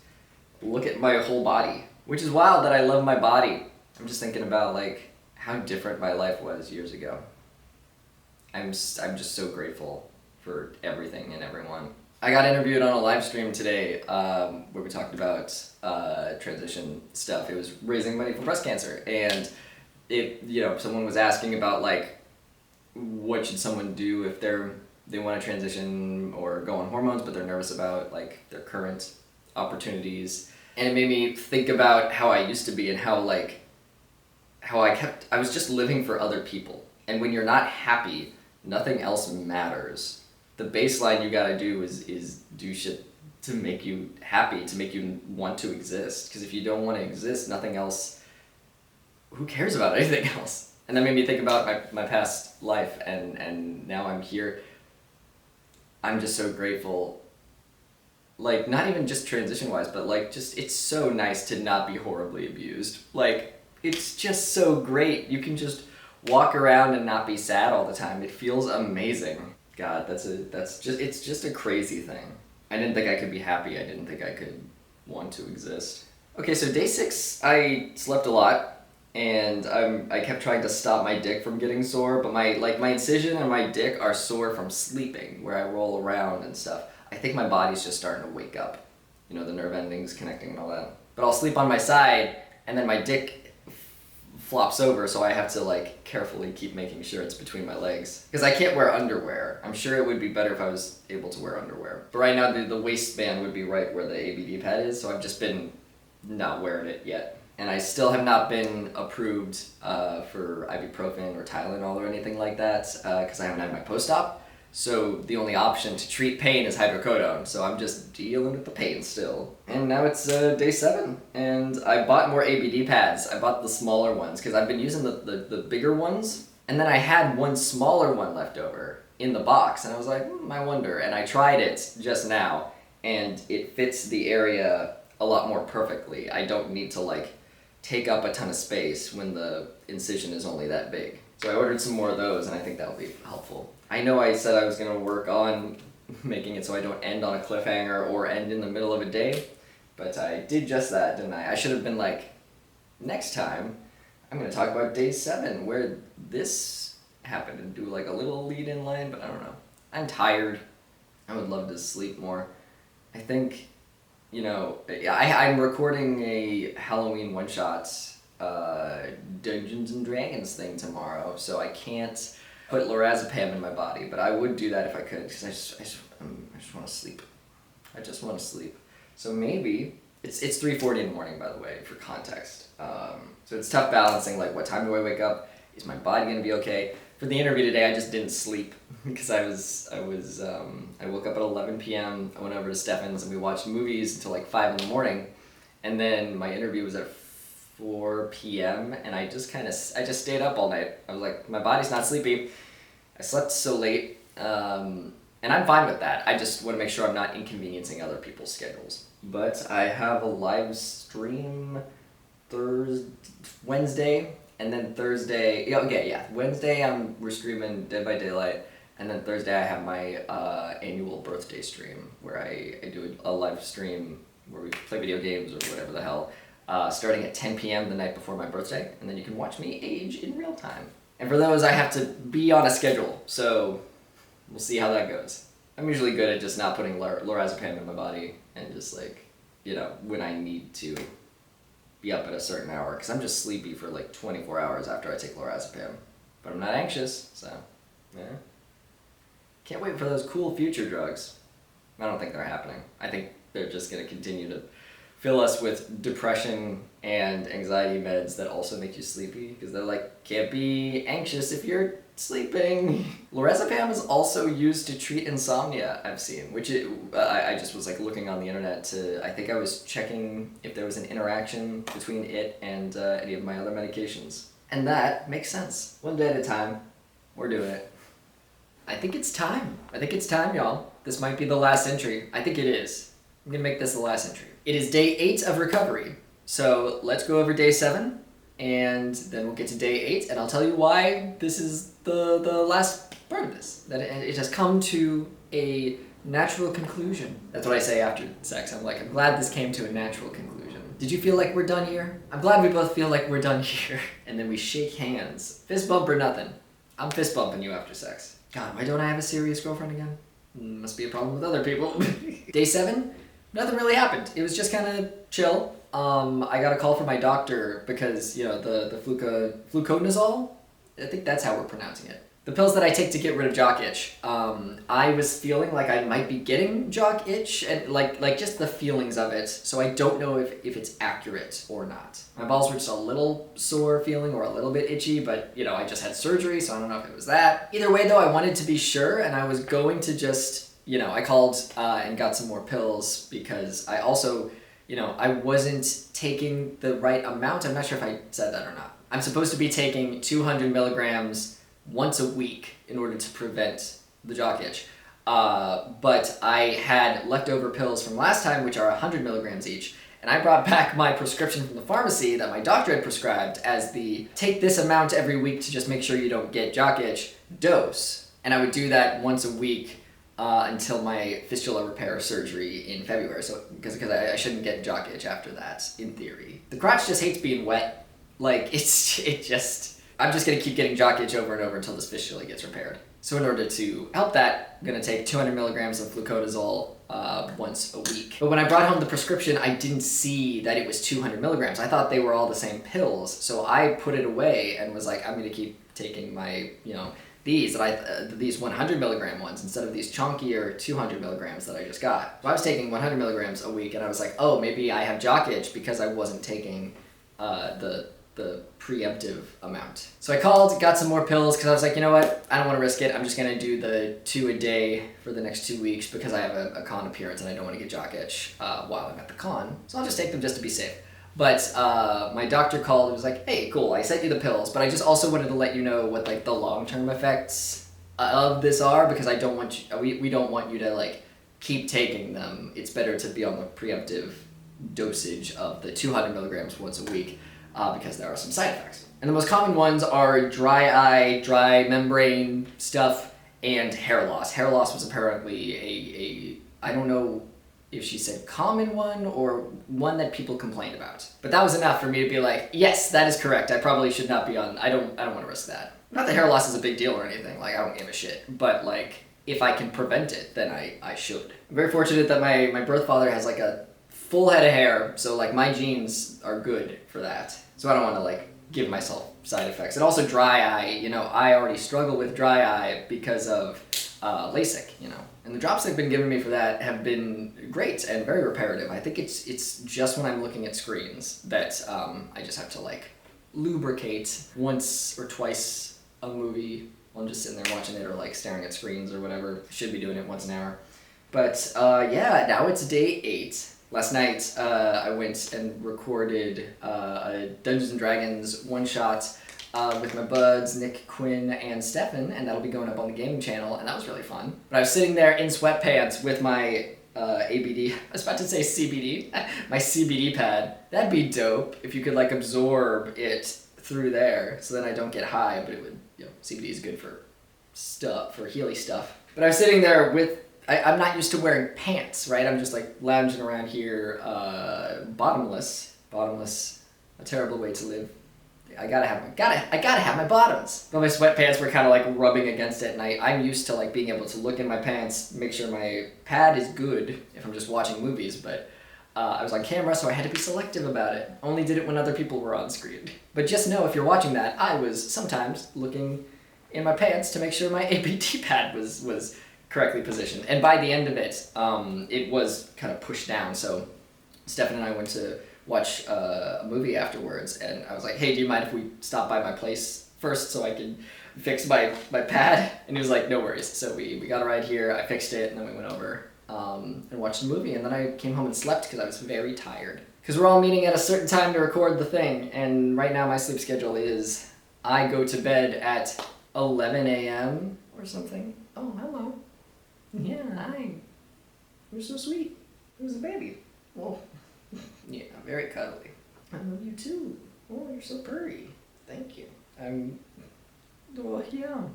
look at my whole body. Which is wild that I love my body. I'm just thinking about like how different my life was years ago. I'm just so grateful for everything and everyone. I got interviewed on a live stream today where we talked about transition stuff. It was raising money for breast cancer, and someone was asking about like what should someone do if they want to transition or go on hormones, but they're nervous about like their current opportunities. And it made me think about how I used to be and how I was just living for other people. And when you're not happy, nothing else matters. The baseline you gotta do is do shit to make you happy, to make you want to exist. Because if you don't want to exist, nothing else, who cares about anything else? And that made me think about my past life, and now I'm here. I'm just so grateful. Like, not even just transition-wise, but like, just, it's so nice to not be horribly abused. Like, it's just so great. You can just walk around and not be sad all the time. It feels amazing. God, it's just a crazy thing. I didn't think I could be happy. I didn't think I could want to exist. Okay, so day 6, I slept a lot, and I kept trying to stop my dick from getting sore, but my incision and my dick are sore from sleeping, where I roll around and stuff. I think my body's just starting to wake up. You know, the nerve endings connecting and all that. But I'll sleep on my side, and then my dick flops over, so I have to like carefully keep making sure it's between my legs. Because I can't wear underwear. I'm sure it would be better if I was able to wear underwear. But right now the waistband would be right where the ABD pad is, so I've just been not wearing it yet. And I still have not been approved for ibuprofen or Tylenol or anything like that, because I haven't had my post-op. So the only option to treat pain is hydrocodone, so I'm just dealing with the pain still. And now it's day 7, and I bought more ABD pads. I bought the smaller ones, because I've been using the bigger ones, and then I had one smaller one left over in the box, and I was like, I wonder. And I tried it just now, and it fits the area a lot more perfectly. I don't need to like take up a ton of space when the incision is only that big. So I ordered some more of those, and I think that'll be helpful. I know I said I was going to work on making it so I don't end on a cliffhanger or end in the middle of a day, but I did just that, didn't I? I should have been like, next time, I'm going to talk about day 7, where this happened, and do like a little lead-in line, but I don't know. I'm tired. I would love to sleep more. I think, I'm recording a Halloween one-shot Dungeons and Dragons thing tomorrow, so I can't put lorazepam in my body, but I would do that if I could, because I just want to sleep. I just want to sleep. So maybe it's 3:40 in the morning, by the way, for context. So it's tough balancing, like, what time do I wake up? Is my body gonna be okay? For the interview today, I just didn't sleep because I woke up at 11 p.m. I went over to Stefan's and we watched movies until like 5 in the morning, and then my interview was at 4 p.m. and I just stayed up all night. I was like, my body's not sleepy. I slept so late, and I'm fine with that. I just want to make sure I'm not inconveniencing other people's schedules. But I have a live stream Wednesday And then Thursday, Wednesday we're streaming Dead by Daylight, and then Thursday I have my annual birthday stream where I do a live stream where we play video games or whatever the hell, starting at 10 p.m. the night before my birthday, and then you can watch me age in real time. And for those, I have to be on a schedule, so we'll see how that goes. I'm usually good at just not putting lorazepam in my body and just like, when I need to be up at a certain hour, because I'm just sleepy for like 24 hours after I take lorazepam. But I'm not anxious, so, yeah. Can't wait for those cool future drugs. I don't think they're happening. I think they're just going to continue to fill us with depression and anxiety meds that also make you sleepy, because they're like, can't be anxious if you're sleeping. Lorazepam is also used to treat insomnia, I've seen, which I just was like looking on the internet I think I was checking if there was an interaction between it and any of my other medications. And that makes sense. One day at a time, we're doing it. I think it's time, y'all. This might be the last entry. I think it is. I'm gonna make this the last entry. It is day 8 of recovery. So let's go over day 7, and then we'll get to day 8, and I'll tell you why this is the last part of this. That it has come to a natural conclusion. That's what I say after sex. I'm like, I'm glad this came to a natural conclusion. Did you feel like we're done here? I'm glad we both feel like we're done here. And then we shake hands. Fist bump or nothing. I'm fist bumping you after sex. God, why don't I have a serious girlfriend again? Must be a problem with other people. Day 7, nothing really happened. It was just kind of chill. I got a call from my doctor because, the fluconazole, I think that's how we're pronouncing it. The pills that I take to get rid of jock itch. I was feeling like I might be getting jock itch, and like just the feelings of it, so I don't know if it's accurate or not. My balls were just a little sore feeling or a little bit itchy, but I just had surgery, so I don't know if it was that. Either way though, I wanted to be sure, and I was going to just, I called and got some more pills because I also, I wasn't taking the right amount. I'm not sure if I said that or not. I'm supposed to be taking 200 milligrams once a week in order to prevent the jock itch. But I had leftover pills from last time, which are 100 milligrams each, and I brought back my prescription from the pharmacy that my doctor had prescribed as the take this amount every week to just make sure you don't get jock itch dose. And I would do that once a week until my fistula repair surgery in February, so because I shouldn't get jock itch after that, in theory. The crotch just hates being wet. Like, I'm just gonna keep getting jock itch over and over until this fistula gets repaired. So in order to help that, I'm gonna take 200 milligrams of fluconazole once a week. But when I brought home the prescription, I didn't see that it was 200 milligrams. I thought they were all the same pills, so I put it away and was like, I'm gonna keep taking my, these 100 milligram ones instead of these chunkier 200 milligrams that I just got. So I was taking 100 milligrams a week, and I was like, oh, maybe I have jock itch because I wasn't taking the preemptive amount. So I called, got some more pills, because I was like, you know what, I don't want to risk it. I'm just going to do the 2 a day for the next 2 weeks because I have a con appearance and I don't want to get jock itch while I'm at the con. So I'll just take them just to be safe. But my doctor called and was like, hey, cool, I sent you the pills, but I just also wanted to let you know what the long-term effects of this are, because I don't want you, we don't want you to keep taking them. It's better to be on the preemptive dosage of the 200 milligrams once a week because there are some side effects. And the most common ones are dry eye, dry membrane stuff, and hair loss. Hair loss was apparently I don't know if she said common one or one that people complained about. But that was enough for me to be like, yes, that is correct. I probably should not be on, I don't want to risk that. Not that hair loss is a big deal or anything, I don't give a shit. But if I can prevent it, then I should. I'm very fortunate that my birth father has a full head of hair, so my genes are good for that. So I don't want to give myself side effects. And also dry eye, I already struggle with dry eye because of LASIK, And the drops they've been giving me for that have been great and very reparative. I think it's just when I'm looking at screens that I just have to lubricate once or twice a movie while I'm just sitting there watching it or staring at screens or whatever. Should be doing it once an hour. But yeah, now it's day 8. Last night I went and recorded a Dungeons & Dragons one-shot with my buds, Nick, Quinn, and Stefan, and that'll be going up on the gaming channel, and that was really fun. But I was sitting there in sweatpants with my ABD, I was about to say CBD, my CBD pad. That'd be dope if you could absorb it through there, so then I don't get high, but it would, CBD is good for Healy stuff. But I was sitting there with, I'm not used to wearing pants, right? I'm just like lounging around here, bottomless, a terrible way to live. I gotta have my bottoms. But my sweatpants were kind of like rubbing against it, and I'm used to like being able to look in my pants, make sure my pad is good if I'm just watching movies, but I was on camera, so I had to be selective about it. Only did it when other people were on screen. But just know, if you're watching that, I was sometimes looking in my pants to make sure my APT pad was correctly positioned. And by the end of it, it was kind of pushed down, so Stefan and I went to watch a movie afterwards, and I was like, hey, do you mind if we stop by my place first so I can fix my pad? And he was like, no worries. So we got a ride here, I fixed it, and then we went over and watched the movie, and then I came home and slept because I was very tired. Because we're all meeting at a certain time to record the thing, and right now my sleep schedule is I go to bed at 11 a.m. or something. Oh, hello. Yeah, hi. You're so sweet. Who's the baby? Whoa. Yeah, very cuddly. I love you too. Oh, you're so purry. Thank you. Oh, yeah.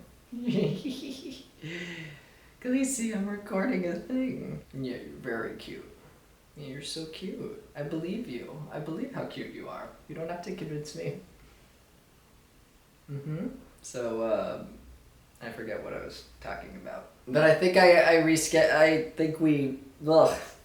Khaleesi, I'm recording a thing. Yeah, you're very cute. Yeah, you're so cute. I believe you. I believe how cute you are. You don't have to convince me. So, I forget what I was talking about. But I think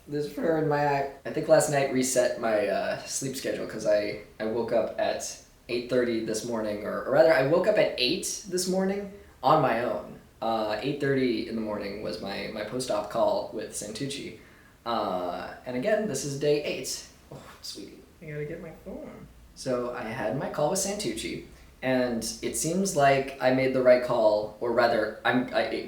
there's fur in my eye. I think last night reset my sleep schedule because I woke up at 8:30 this morning, or rather I woke up at 8 this morning on my own. 8:30 in the morning was my post-op call with Santucci. And again, this is day 8. Oh, sweetie, I gotta get my phone. So I had my call with Santucci, and it seems like I made the right call, or rather,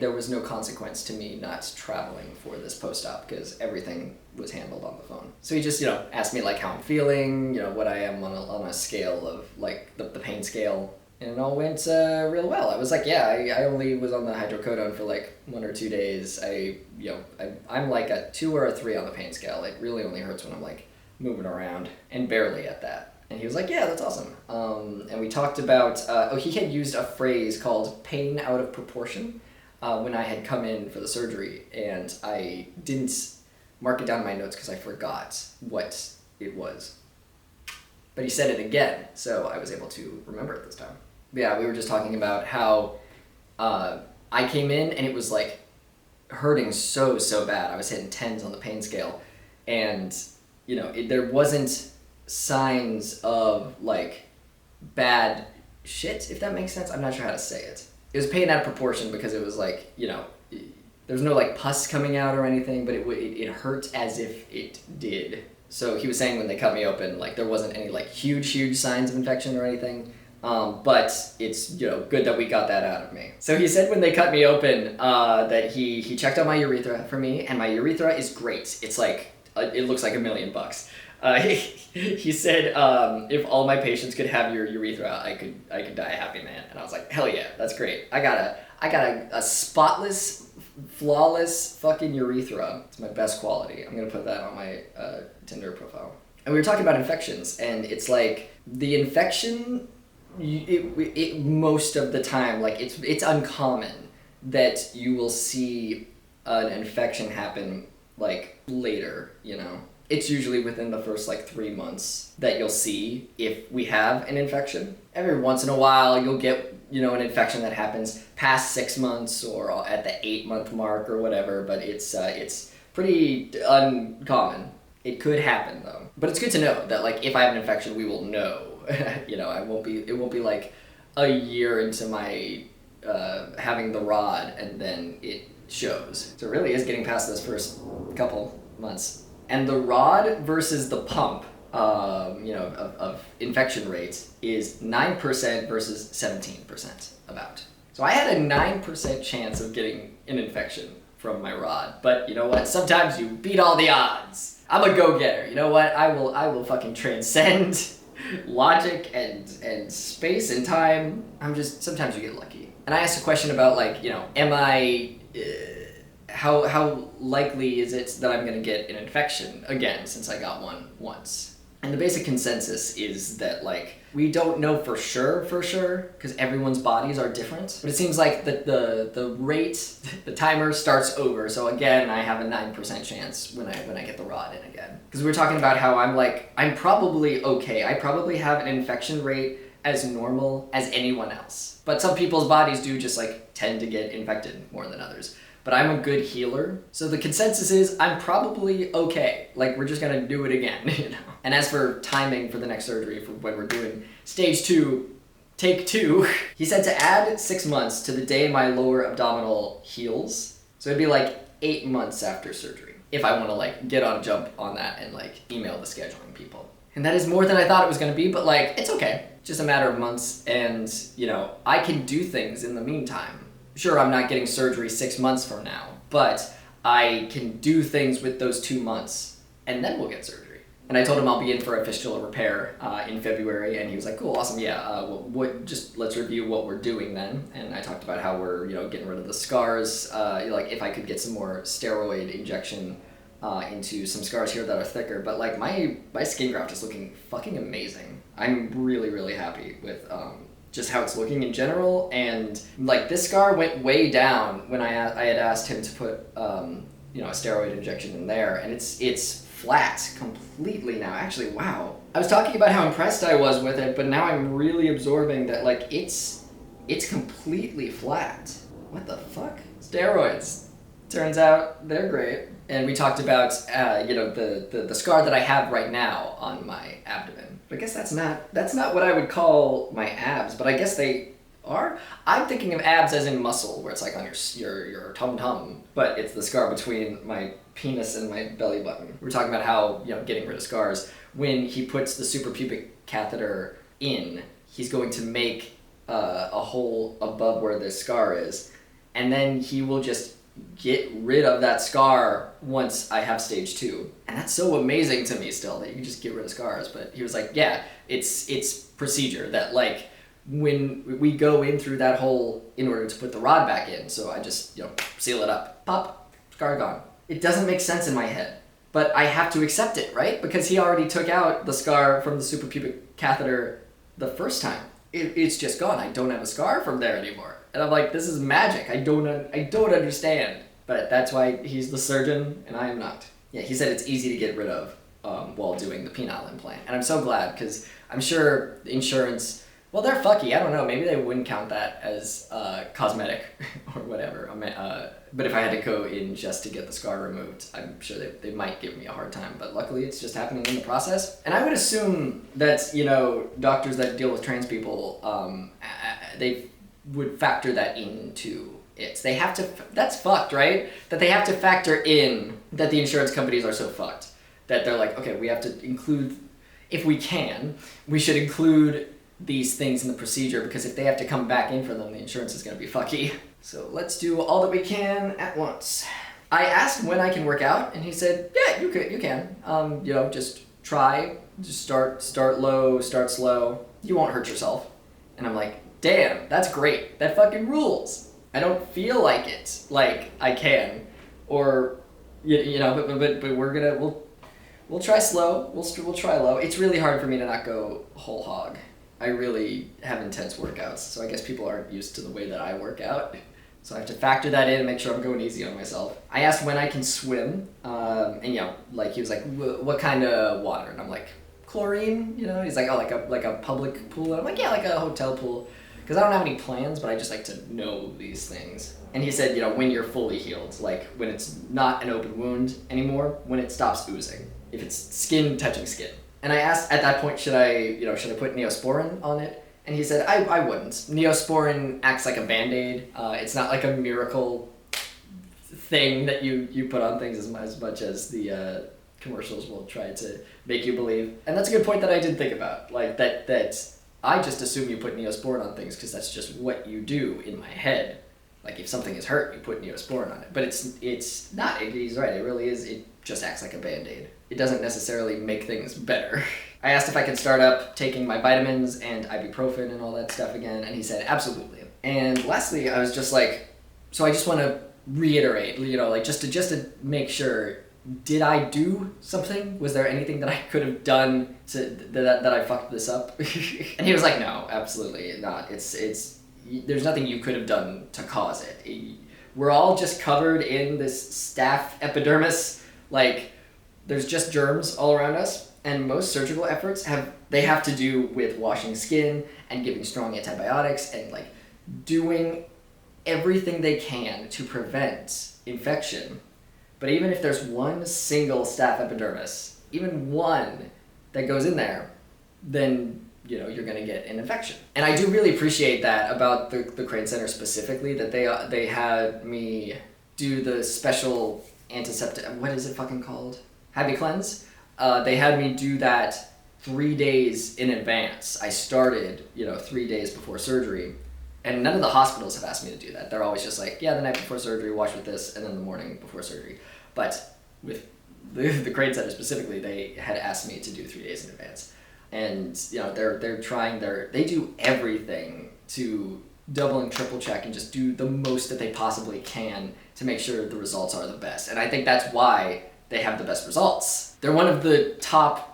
there was no consequence to me not traveling for this post-op because everything was handled on the phone. So he just, asked me like how I'm feeling, what I am on a scale of like the pain scale, and it all went real well. I was like, yeah, I only was on the hydrocodone for like 1 or 2 days. I'm like a 2 or a 3 on the pain scale. It really only hurts when I'm like moving around, and barely at that. And he was like, yeah, that's awesome. And we talked about, he had used a phrase called pain out of proportion when I had come in for the surgery, and I didn't mark it down in my notes because I forgot what it was. But he said it again, so I was able to remember it this time. But yeah, we were just talking about how I came in and it was like hurting so bad. I was hitting 10s on the pain scale, and there wasn't signs of like bad shit, if that makes sense. I'm not sure how to say it. It was pain out of proportion because it was like, there was no like pus coming out or anything, but it hurt as if it did. So he was saying when they cut me open, like there wasn't any like huge signs of infection or anything, but it's good that we got that out of me. So he said when they cut me open that he checked out my urethra for me, and my urethra is great. It's like it looks like $1 million. He said if all my patients could have your urethra, I could die a happy man. And I was like, hell yeah, that's great. I got a spotless, flawless fucking urethra. It's my best quality. I'm gonna put that on my Tinder profile. And we were talking about infections, and it's like the infection, it most of the time, like it's uncommon that you will see an infection happen like later, It's usually within the first like 3 months that you'll see if we have an infection. Every once in a while you'll get, an infection that happens past 6 months or at the 8-month mark or whatever, but it's pretty uncommon. It could happen though. But it's good to know that like if I have an infection, we will know. It won't be like a year into my having the rod and then it shows. So it really is getting past those first couple months. And the rod versus the pump, of infection rates is 9% versus 17% about. So I had a 9% chance of getting an infection from my rod. But you know what? Sometimes you beat all the odds. I'm a go-getter. You know what? I will fucking transcend logic and space and time. Sometimes you get lucky. And I asked a question about like, am I... How likely is it that I'm going to get an infection again since I got one once? And the basic consensus is that, like, we don't know for sure, because everyone's bodies are different. But it seems like the rate, the timer starts over. So again, I have a 9% chance when I get the rod in again. Because we were talking about how I'm probably okay. I probably have an infection rate as normal as anyone else. But some people's bodies do just, like, tend to get infected more than others. But I'm a good healer. So the consensus is I'm probably okay. Like, we're just gonna do it again, you know? And as for timing for the next surgery, for when we're doing stage 2, take 2, he said to add 6 months to the day my lower abdominal heals. So it'd be like 8 months after surgery, if I wanna, like, get on a jump on that and, like, email the scheduling people. And that is more than I thought it was gonna be, but, like, it's okay. Just a matter of months, and, you know, I can do things in the meantime. Sure, I'm not getting surgery 6 months from now, but I can do things with those 2 months, and then we'll get surgery. And I told him I'll be in for a fistula repair in February, and he was like, cool, awesome, yeah, just let's review what we're doing then. And I talked about how we're, you know, getting rid of the scars, like if I could get some more steroid injection into some scars here that are thicker, but like my skin graft is looking fucking amazing. I'm really, really happy with just how it's looking in general, and like this scar went way down when I had asked him to put you know, a steroid injection in there, and it's flat completely now. Actually, wow. I was talking about how impressed I was with it, but now I'm really absorbing that like it's completely flat. What the fuck? Steroids. Turns out they're great. And we talked about you know, the scar that I have right now on my abdomen. But I guess that's not what I would call my abs, but I guess they are. I'm thinking of abs as in muscle, where it's like on your tum-tum, but it's the scar between my penis and my belly button. We're talking about how, you know, getting rid of scars. When he puts the suprapubic catheter in, he's going to make a hole above where this scar is, and then he will just get rid of that scar once I have stage 2. And that's so amazing to me still, that you can just get rid of scars. But he was like, yeah, it's procedure that, like, when we go in through that hole in order to put the rod back in, so I just, you know, seal it up, pop, scar gone. It doesn't make sense in my head, but I have to accept it, right? Because he already took out the scar from the suprapubic catheter the first time. It's just gone. I don't have a scar from there anymore. And I'm like, this is magic. I don't understand. But that's why he's the surgeon and I am not. Yeah, he said it's easy to get rid of while doing the penile implant. And I'm so glad, because I'm sure the insurance, well, they're fucky. I don't know. Maybe they wouldn't count that as cosmetic or whatever. But if I had to go in just to get the scar removed, I'm sure they might give me a hard time. But luckily, it's just happening in the process. And I would assume that, you know, doctors that deal with trans people, they would factor that into it. They have to, that's fucked, right? That they have to factor in that the insurance companies are so fucked. That they're like, okay, we have to include, if we can, we should include these things in the procedure, because if they have to come back in for them, the insurance is going to be fucky. So let's do all that we can at once. I asked when I can work out, and he said, yeah, you can. You know, just try, just start low, start slow. You won't hurt yourself. And I'm like, damn, that's great. That fucking rules. I don't feel like it, like I can, or you know, but we'll try slow. We'll try low. It's really hard for me to not go whole hog. I really have intense workouts, so I guess people aren't used to the way that I work out. So I have to factor that in and make sure I'm going easy on myself. I asked when I can swim, and you know, like he was like, what kind of water? And I'm like, chlorine, you know? He's like, oh, like a public pool. And I'm like, yeah, like a hotel pool. Because I don't have any plans, but I just like to know these things. And he said, you know, when you're fully healed, like when it's not an open wound anymore, when it stops oozing, if it's skin touching skin. And I asked at that point, should I put Neosporin on it? And he said, I wouldn't. Neosporin acts like a Band-Aid. It's not like a miracle thing that you put on things as much as the commercials will try to make you believe. And that's a good point that I didn't think about. Like that I just assume you put Neosporin on things because that's just what you do in my head. Like if something is hurt, you put Neosporin on it. But it's not. He's right. It really is. It just acts like a Band-Aid. It doesn't necessarily make things better. I asked if I could start up taking my vitamins and ibuprofen and all that stuff again, and he said absolutely. And lastly, I was just like, so I just want to reiterate, you know, like just to make sure did I do something? Was there anything that I could have done that I fucked this up? And he was like, no, absolutely not. There's nothing you could have done to cause it. We're all just covered in this staph epidermis. Like, there's just germs all around us, and most surgical efforts have to do with washing skin and giving strong antibiotics and like doing everything they can to prevent infection. But even if there's one single staph epidermis, even one that goes in there, then you're gonna get an infection. And I do really appreciate that about the Crane Center specifically, that they had me do the special antiseptic. What is it fucking called? Happy Cleanse. They had me do that 3 days in advance. I started 3 days before surgery. And none of the hospitals have asked me to do that. They're always just like, yeah, the night before surgery, wash with this, and then the morning before surgery. But with the Crane Center specifically, they had asked me to do 3 days in advance. And they're trying they do everything to double and triple check and just do the most that they possibly can to make sure the results are the best. And I think that's why they have the best results. They're one of the top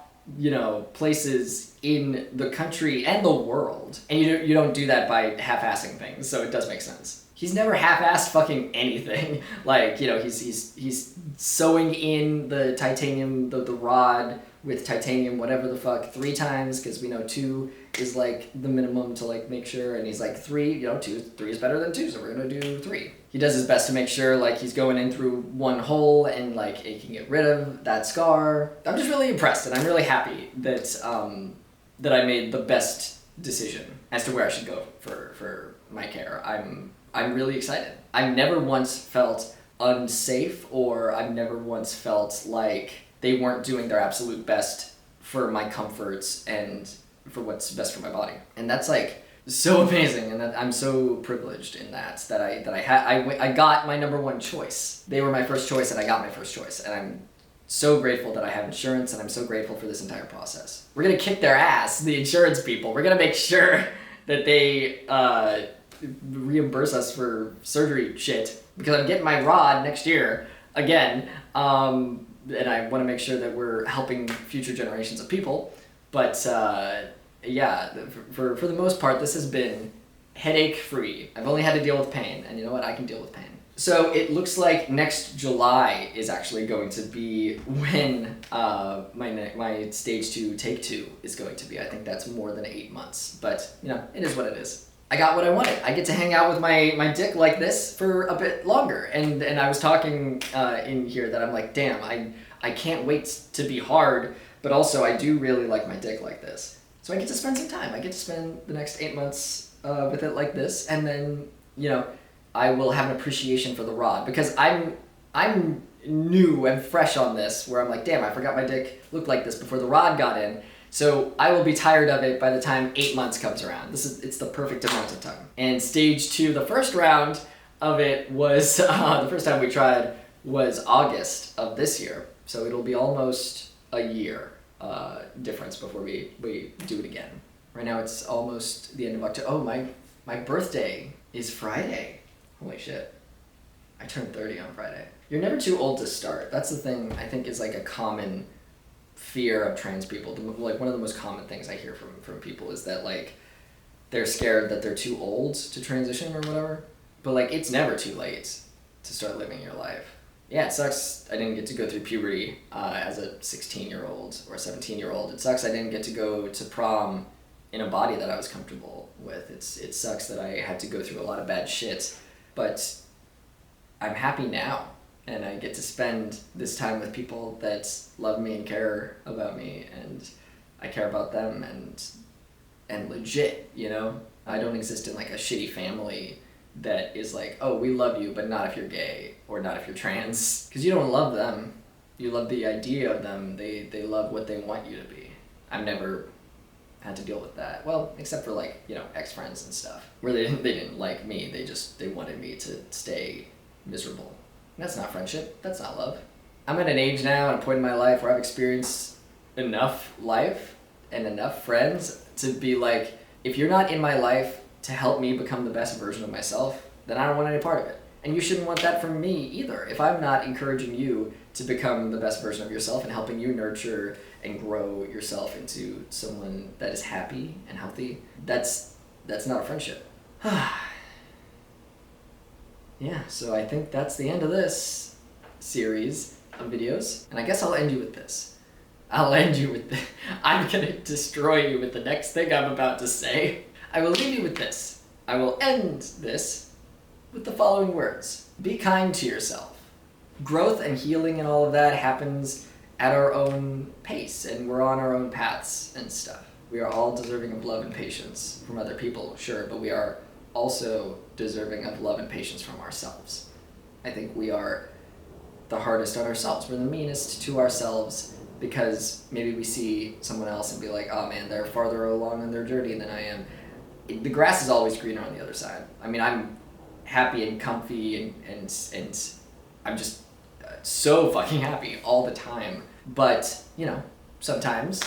places in the country and the world. And you don't do that by half-assing things, so it does make sense. He's never half-assed fucking anything. Like, he's sewing in the titanium, the rod with titanium, whatever the fuck, 3 times, because we know 2 is like the minimum to like make sure, and he's like 3, 3 is better than 2, so we're gonna do 3. He does his best to make sure like he's going in through one hole and like he can get rid of that scar. I'm just really impressed, and I'm really happy that I made the best decision as to where I should go for my care. I'm really excited. I've never once felt unsafe, or I've never once felt like they weren't doing their absolute best for my comforts and for what's best for my body. And that's like so amazing, and that I'm so privileged in that I got my number one choice. They were my first choice, and I got my first choice, and I'm so grateful that I have insurance, and I'm so grateful for this entire process. We're gonna kick their ass, the insurance people. We're gonna make sure that they reimburse us for surgery shit, because I'm getting my rod next year again, and I want to make sure that we're helping future generations of people. But yeah, for the most part, this has been headache free. I've only had to deal with pain, and you know what? I can deal with pain. So it looks like next July is actually going to be when my stage 2 take 2 is going to be. I think that's more than 8 months, but it is what it is. I got what I wanted. I get to hang out with my dick like this for a bit longer. And I was talking in here that I'm like, damn, I can't wait to be hard, but also I do really like my dick like this. So I get to spend some time. I get to spend the next 8 months with it like this, and then, I will have an appreciation for the rod, because I'm new and fresh on this, where I'm like, damn, I forgot my dick looked like this before the rod got in. So I will be tired of it by the time 8 months comes around. It's the perfect amount of time. And stage 2, the first round of it was, the first time we tried was August of this year. So it'll be almost a year difference before we do it again. Right now it's almost the end of October. Oh, my birthday is Friday. Holy shit. I turned 30 on Friday. You're never too old to start. That's the thing I think is like a common fear of trans people. Like one of the most common things I hear from people is that like they're scared that they're too old to transition or whatever. But like it's never too late to start living your life. Yeah, it sucks I didn't get to go through puberty as a 16-year-old or a 17-year-old. It sucks I didn't get to go to prom in a body that I was comfortable with. It sucks that I had to go through a lot of bad shit. But I'm happy now. And I get to spend this time with people that love me and care about me, and I care about them, and legit, I don't exist in like a shitty family that is like, oh, we love you, but not if you're gay, or not if you're trans. Because you don't love them. You love the idea of them. They love what they want you to be. I've never had to deal with that. Well, except for like, ex-friends and stuff, where they didn't like me. They wanted me to stay miserable. That's not friendship. That's not love. I'm at an age now and a point in my life where I've experienced enough life and enough friends to be like, if you're not in my life to help me become the best version of myself, then I don't want any part of it. And you shouldn't want that from me either. If I'm not encouraging you to become the best version of yourself and helping you nurture and grow yourself into someone that is happy and healthy, that's not a friendship. Yeah, so I think that's the end of this series of videos. And I guess I'll end you with this. I'm gonna destroy you with the next thing I'm about to say. I will leave you with this. I will end this with the following words. Be kind to yourself. Growth and healing and all of that happens at our own pace, and we're on our own paths and stuff. We are all deserving of love and patience from other people, sure, but we are also deserving of love and patience from ourselves. I think we are the hardest on ourselves. We're the meanest to ourselves because maybe we see someone else and be like, oh man, they're farther along on their journey than I am. The grass is always greener on the other side. I mean, I'm happy and comfy and I'm just so fucking happy all the time. But, you know, sometimes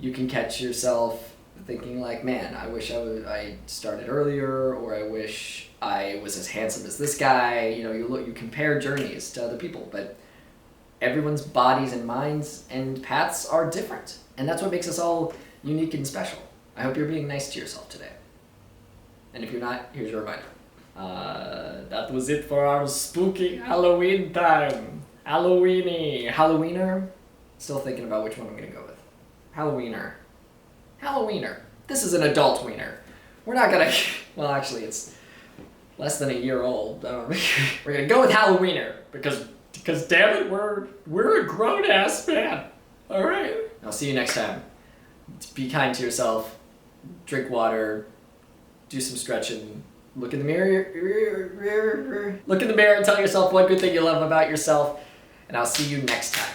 you can catch yourself thinking like, man, I wish I started earlier, or I wish I was as handsome as this guy. You know, you compare journeys to other people, but everyone's bodies and minds and paths are different. And that's what makes us all unique and special. I hope you're being nice to yourself today. And if you're not, here's your reminder. That was it for our spooky Halloween time. Halloweiner. Still thinking about which one I'm gonna go with. Halloweiner. This is an adult wiener. We're not gonna, well actually it's less than a year old. We're gonna go with Halloweiner because damn it, we're a grown ass man. Alright. I'll see you next time. Be kind to yourself, drink water, do some stretching, look in the mirror and tell yourself one good thing you love about yourself, and I'll see you next time.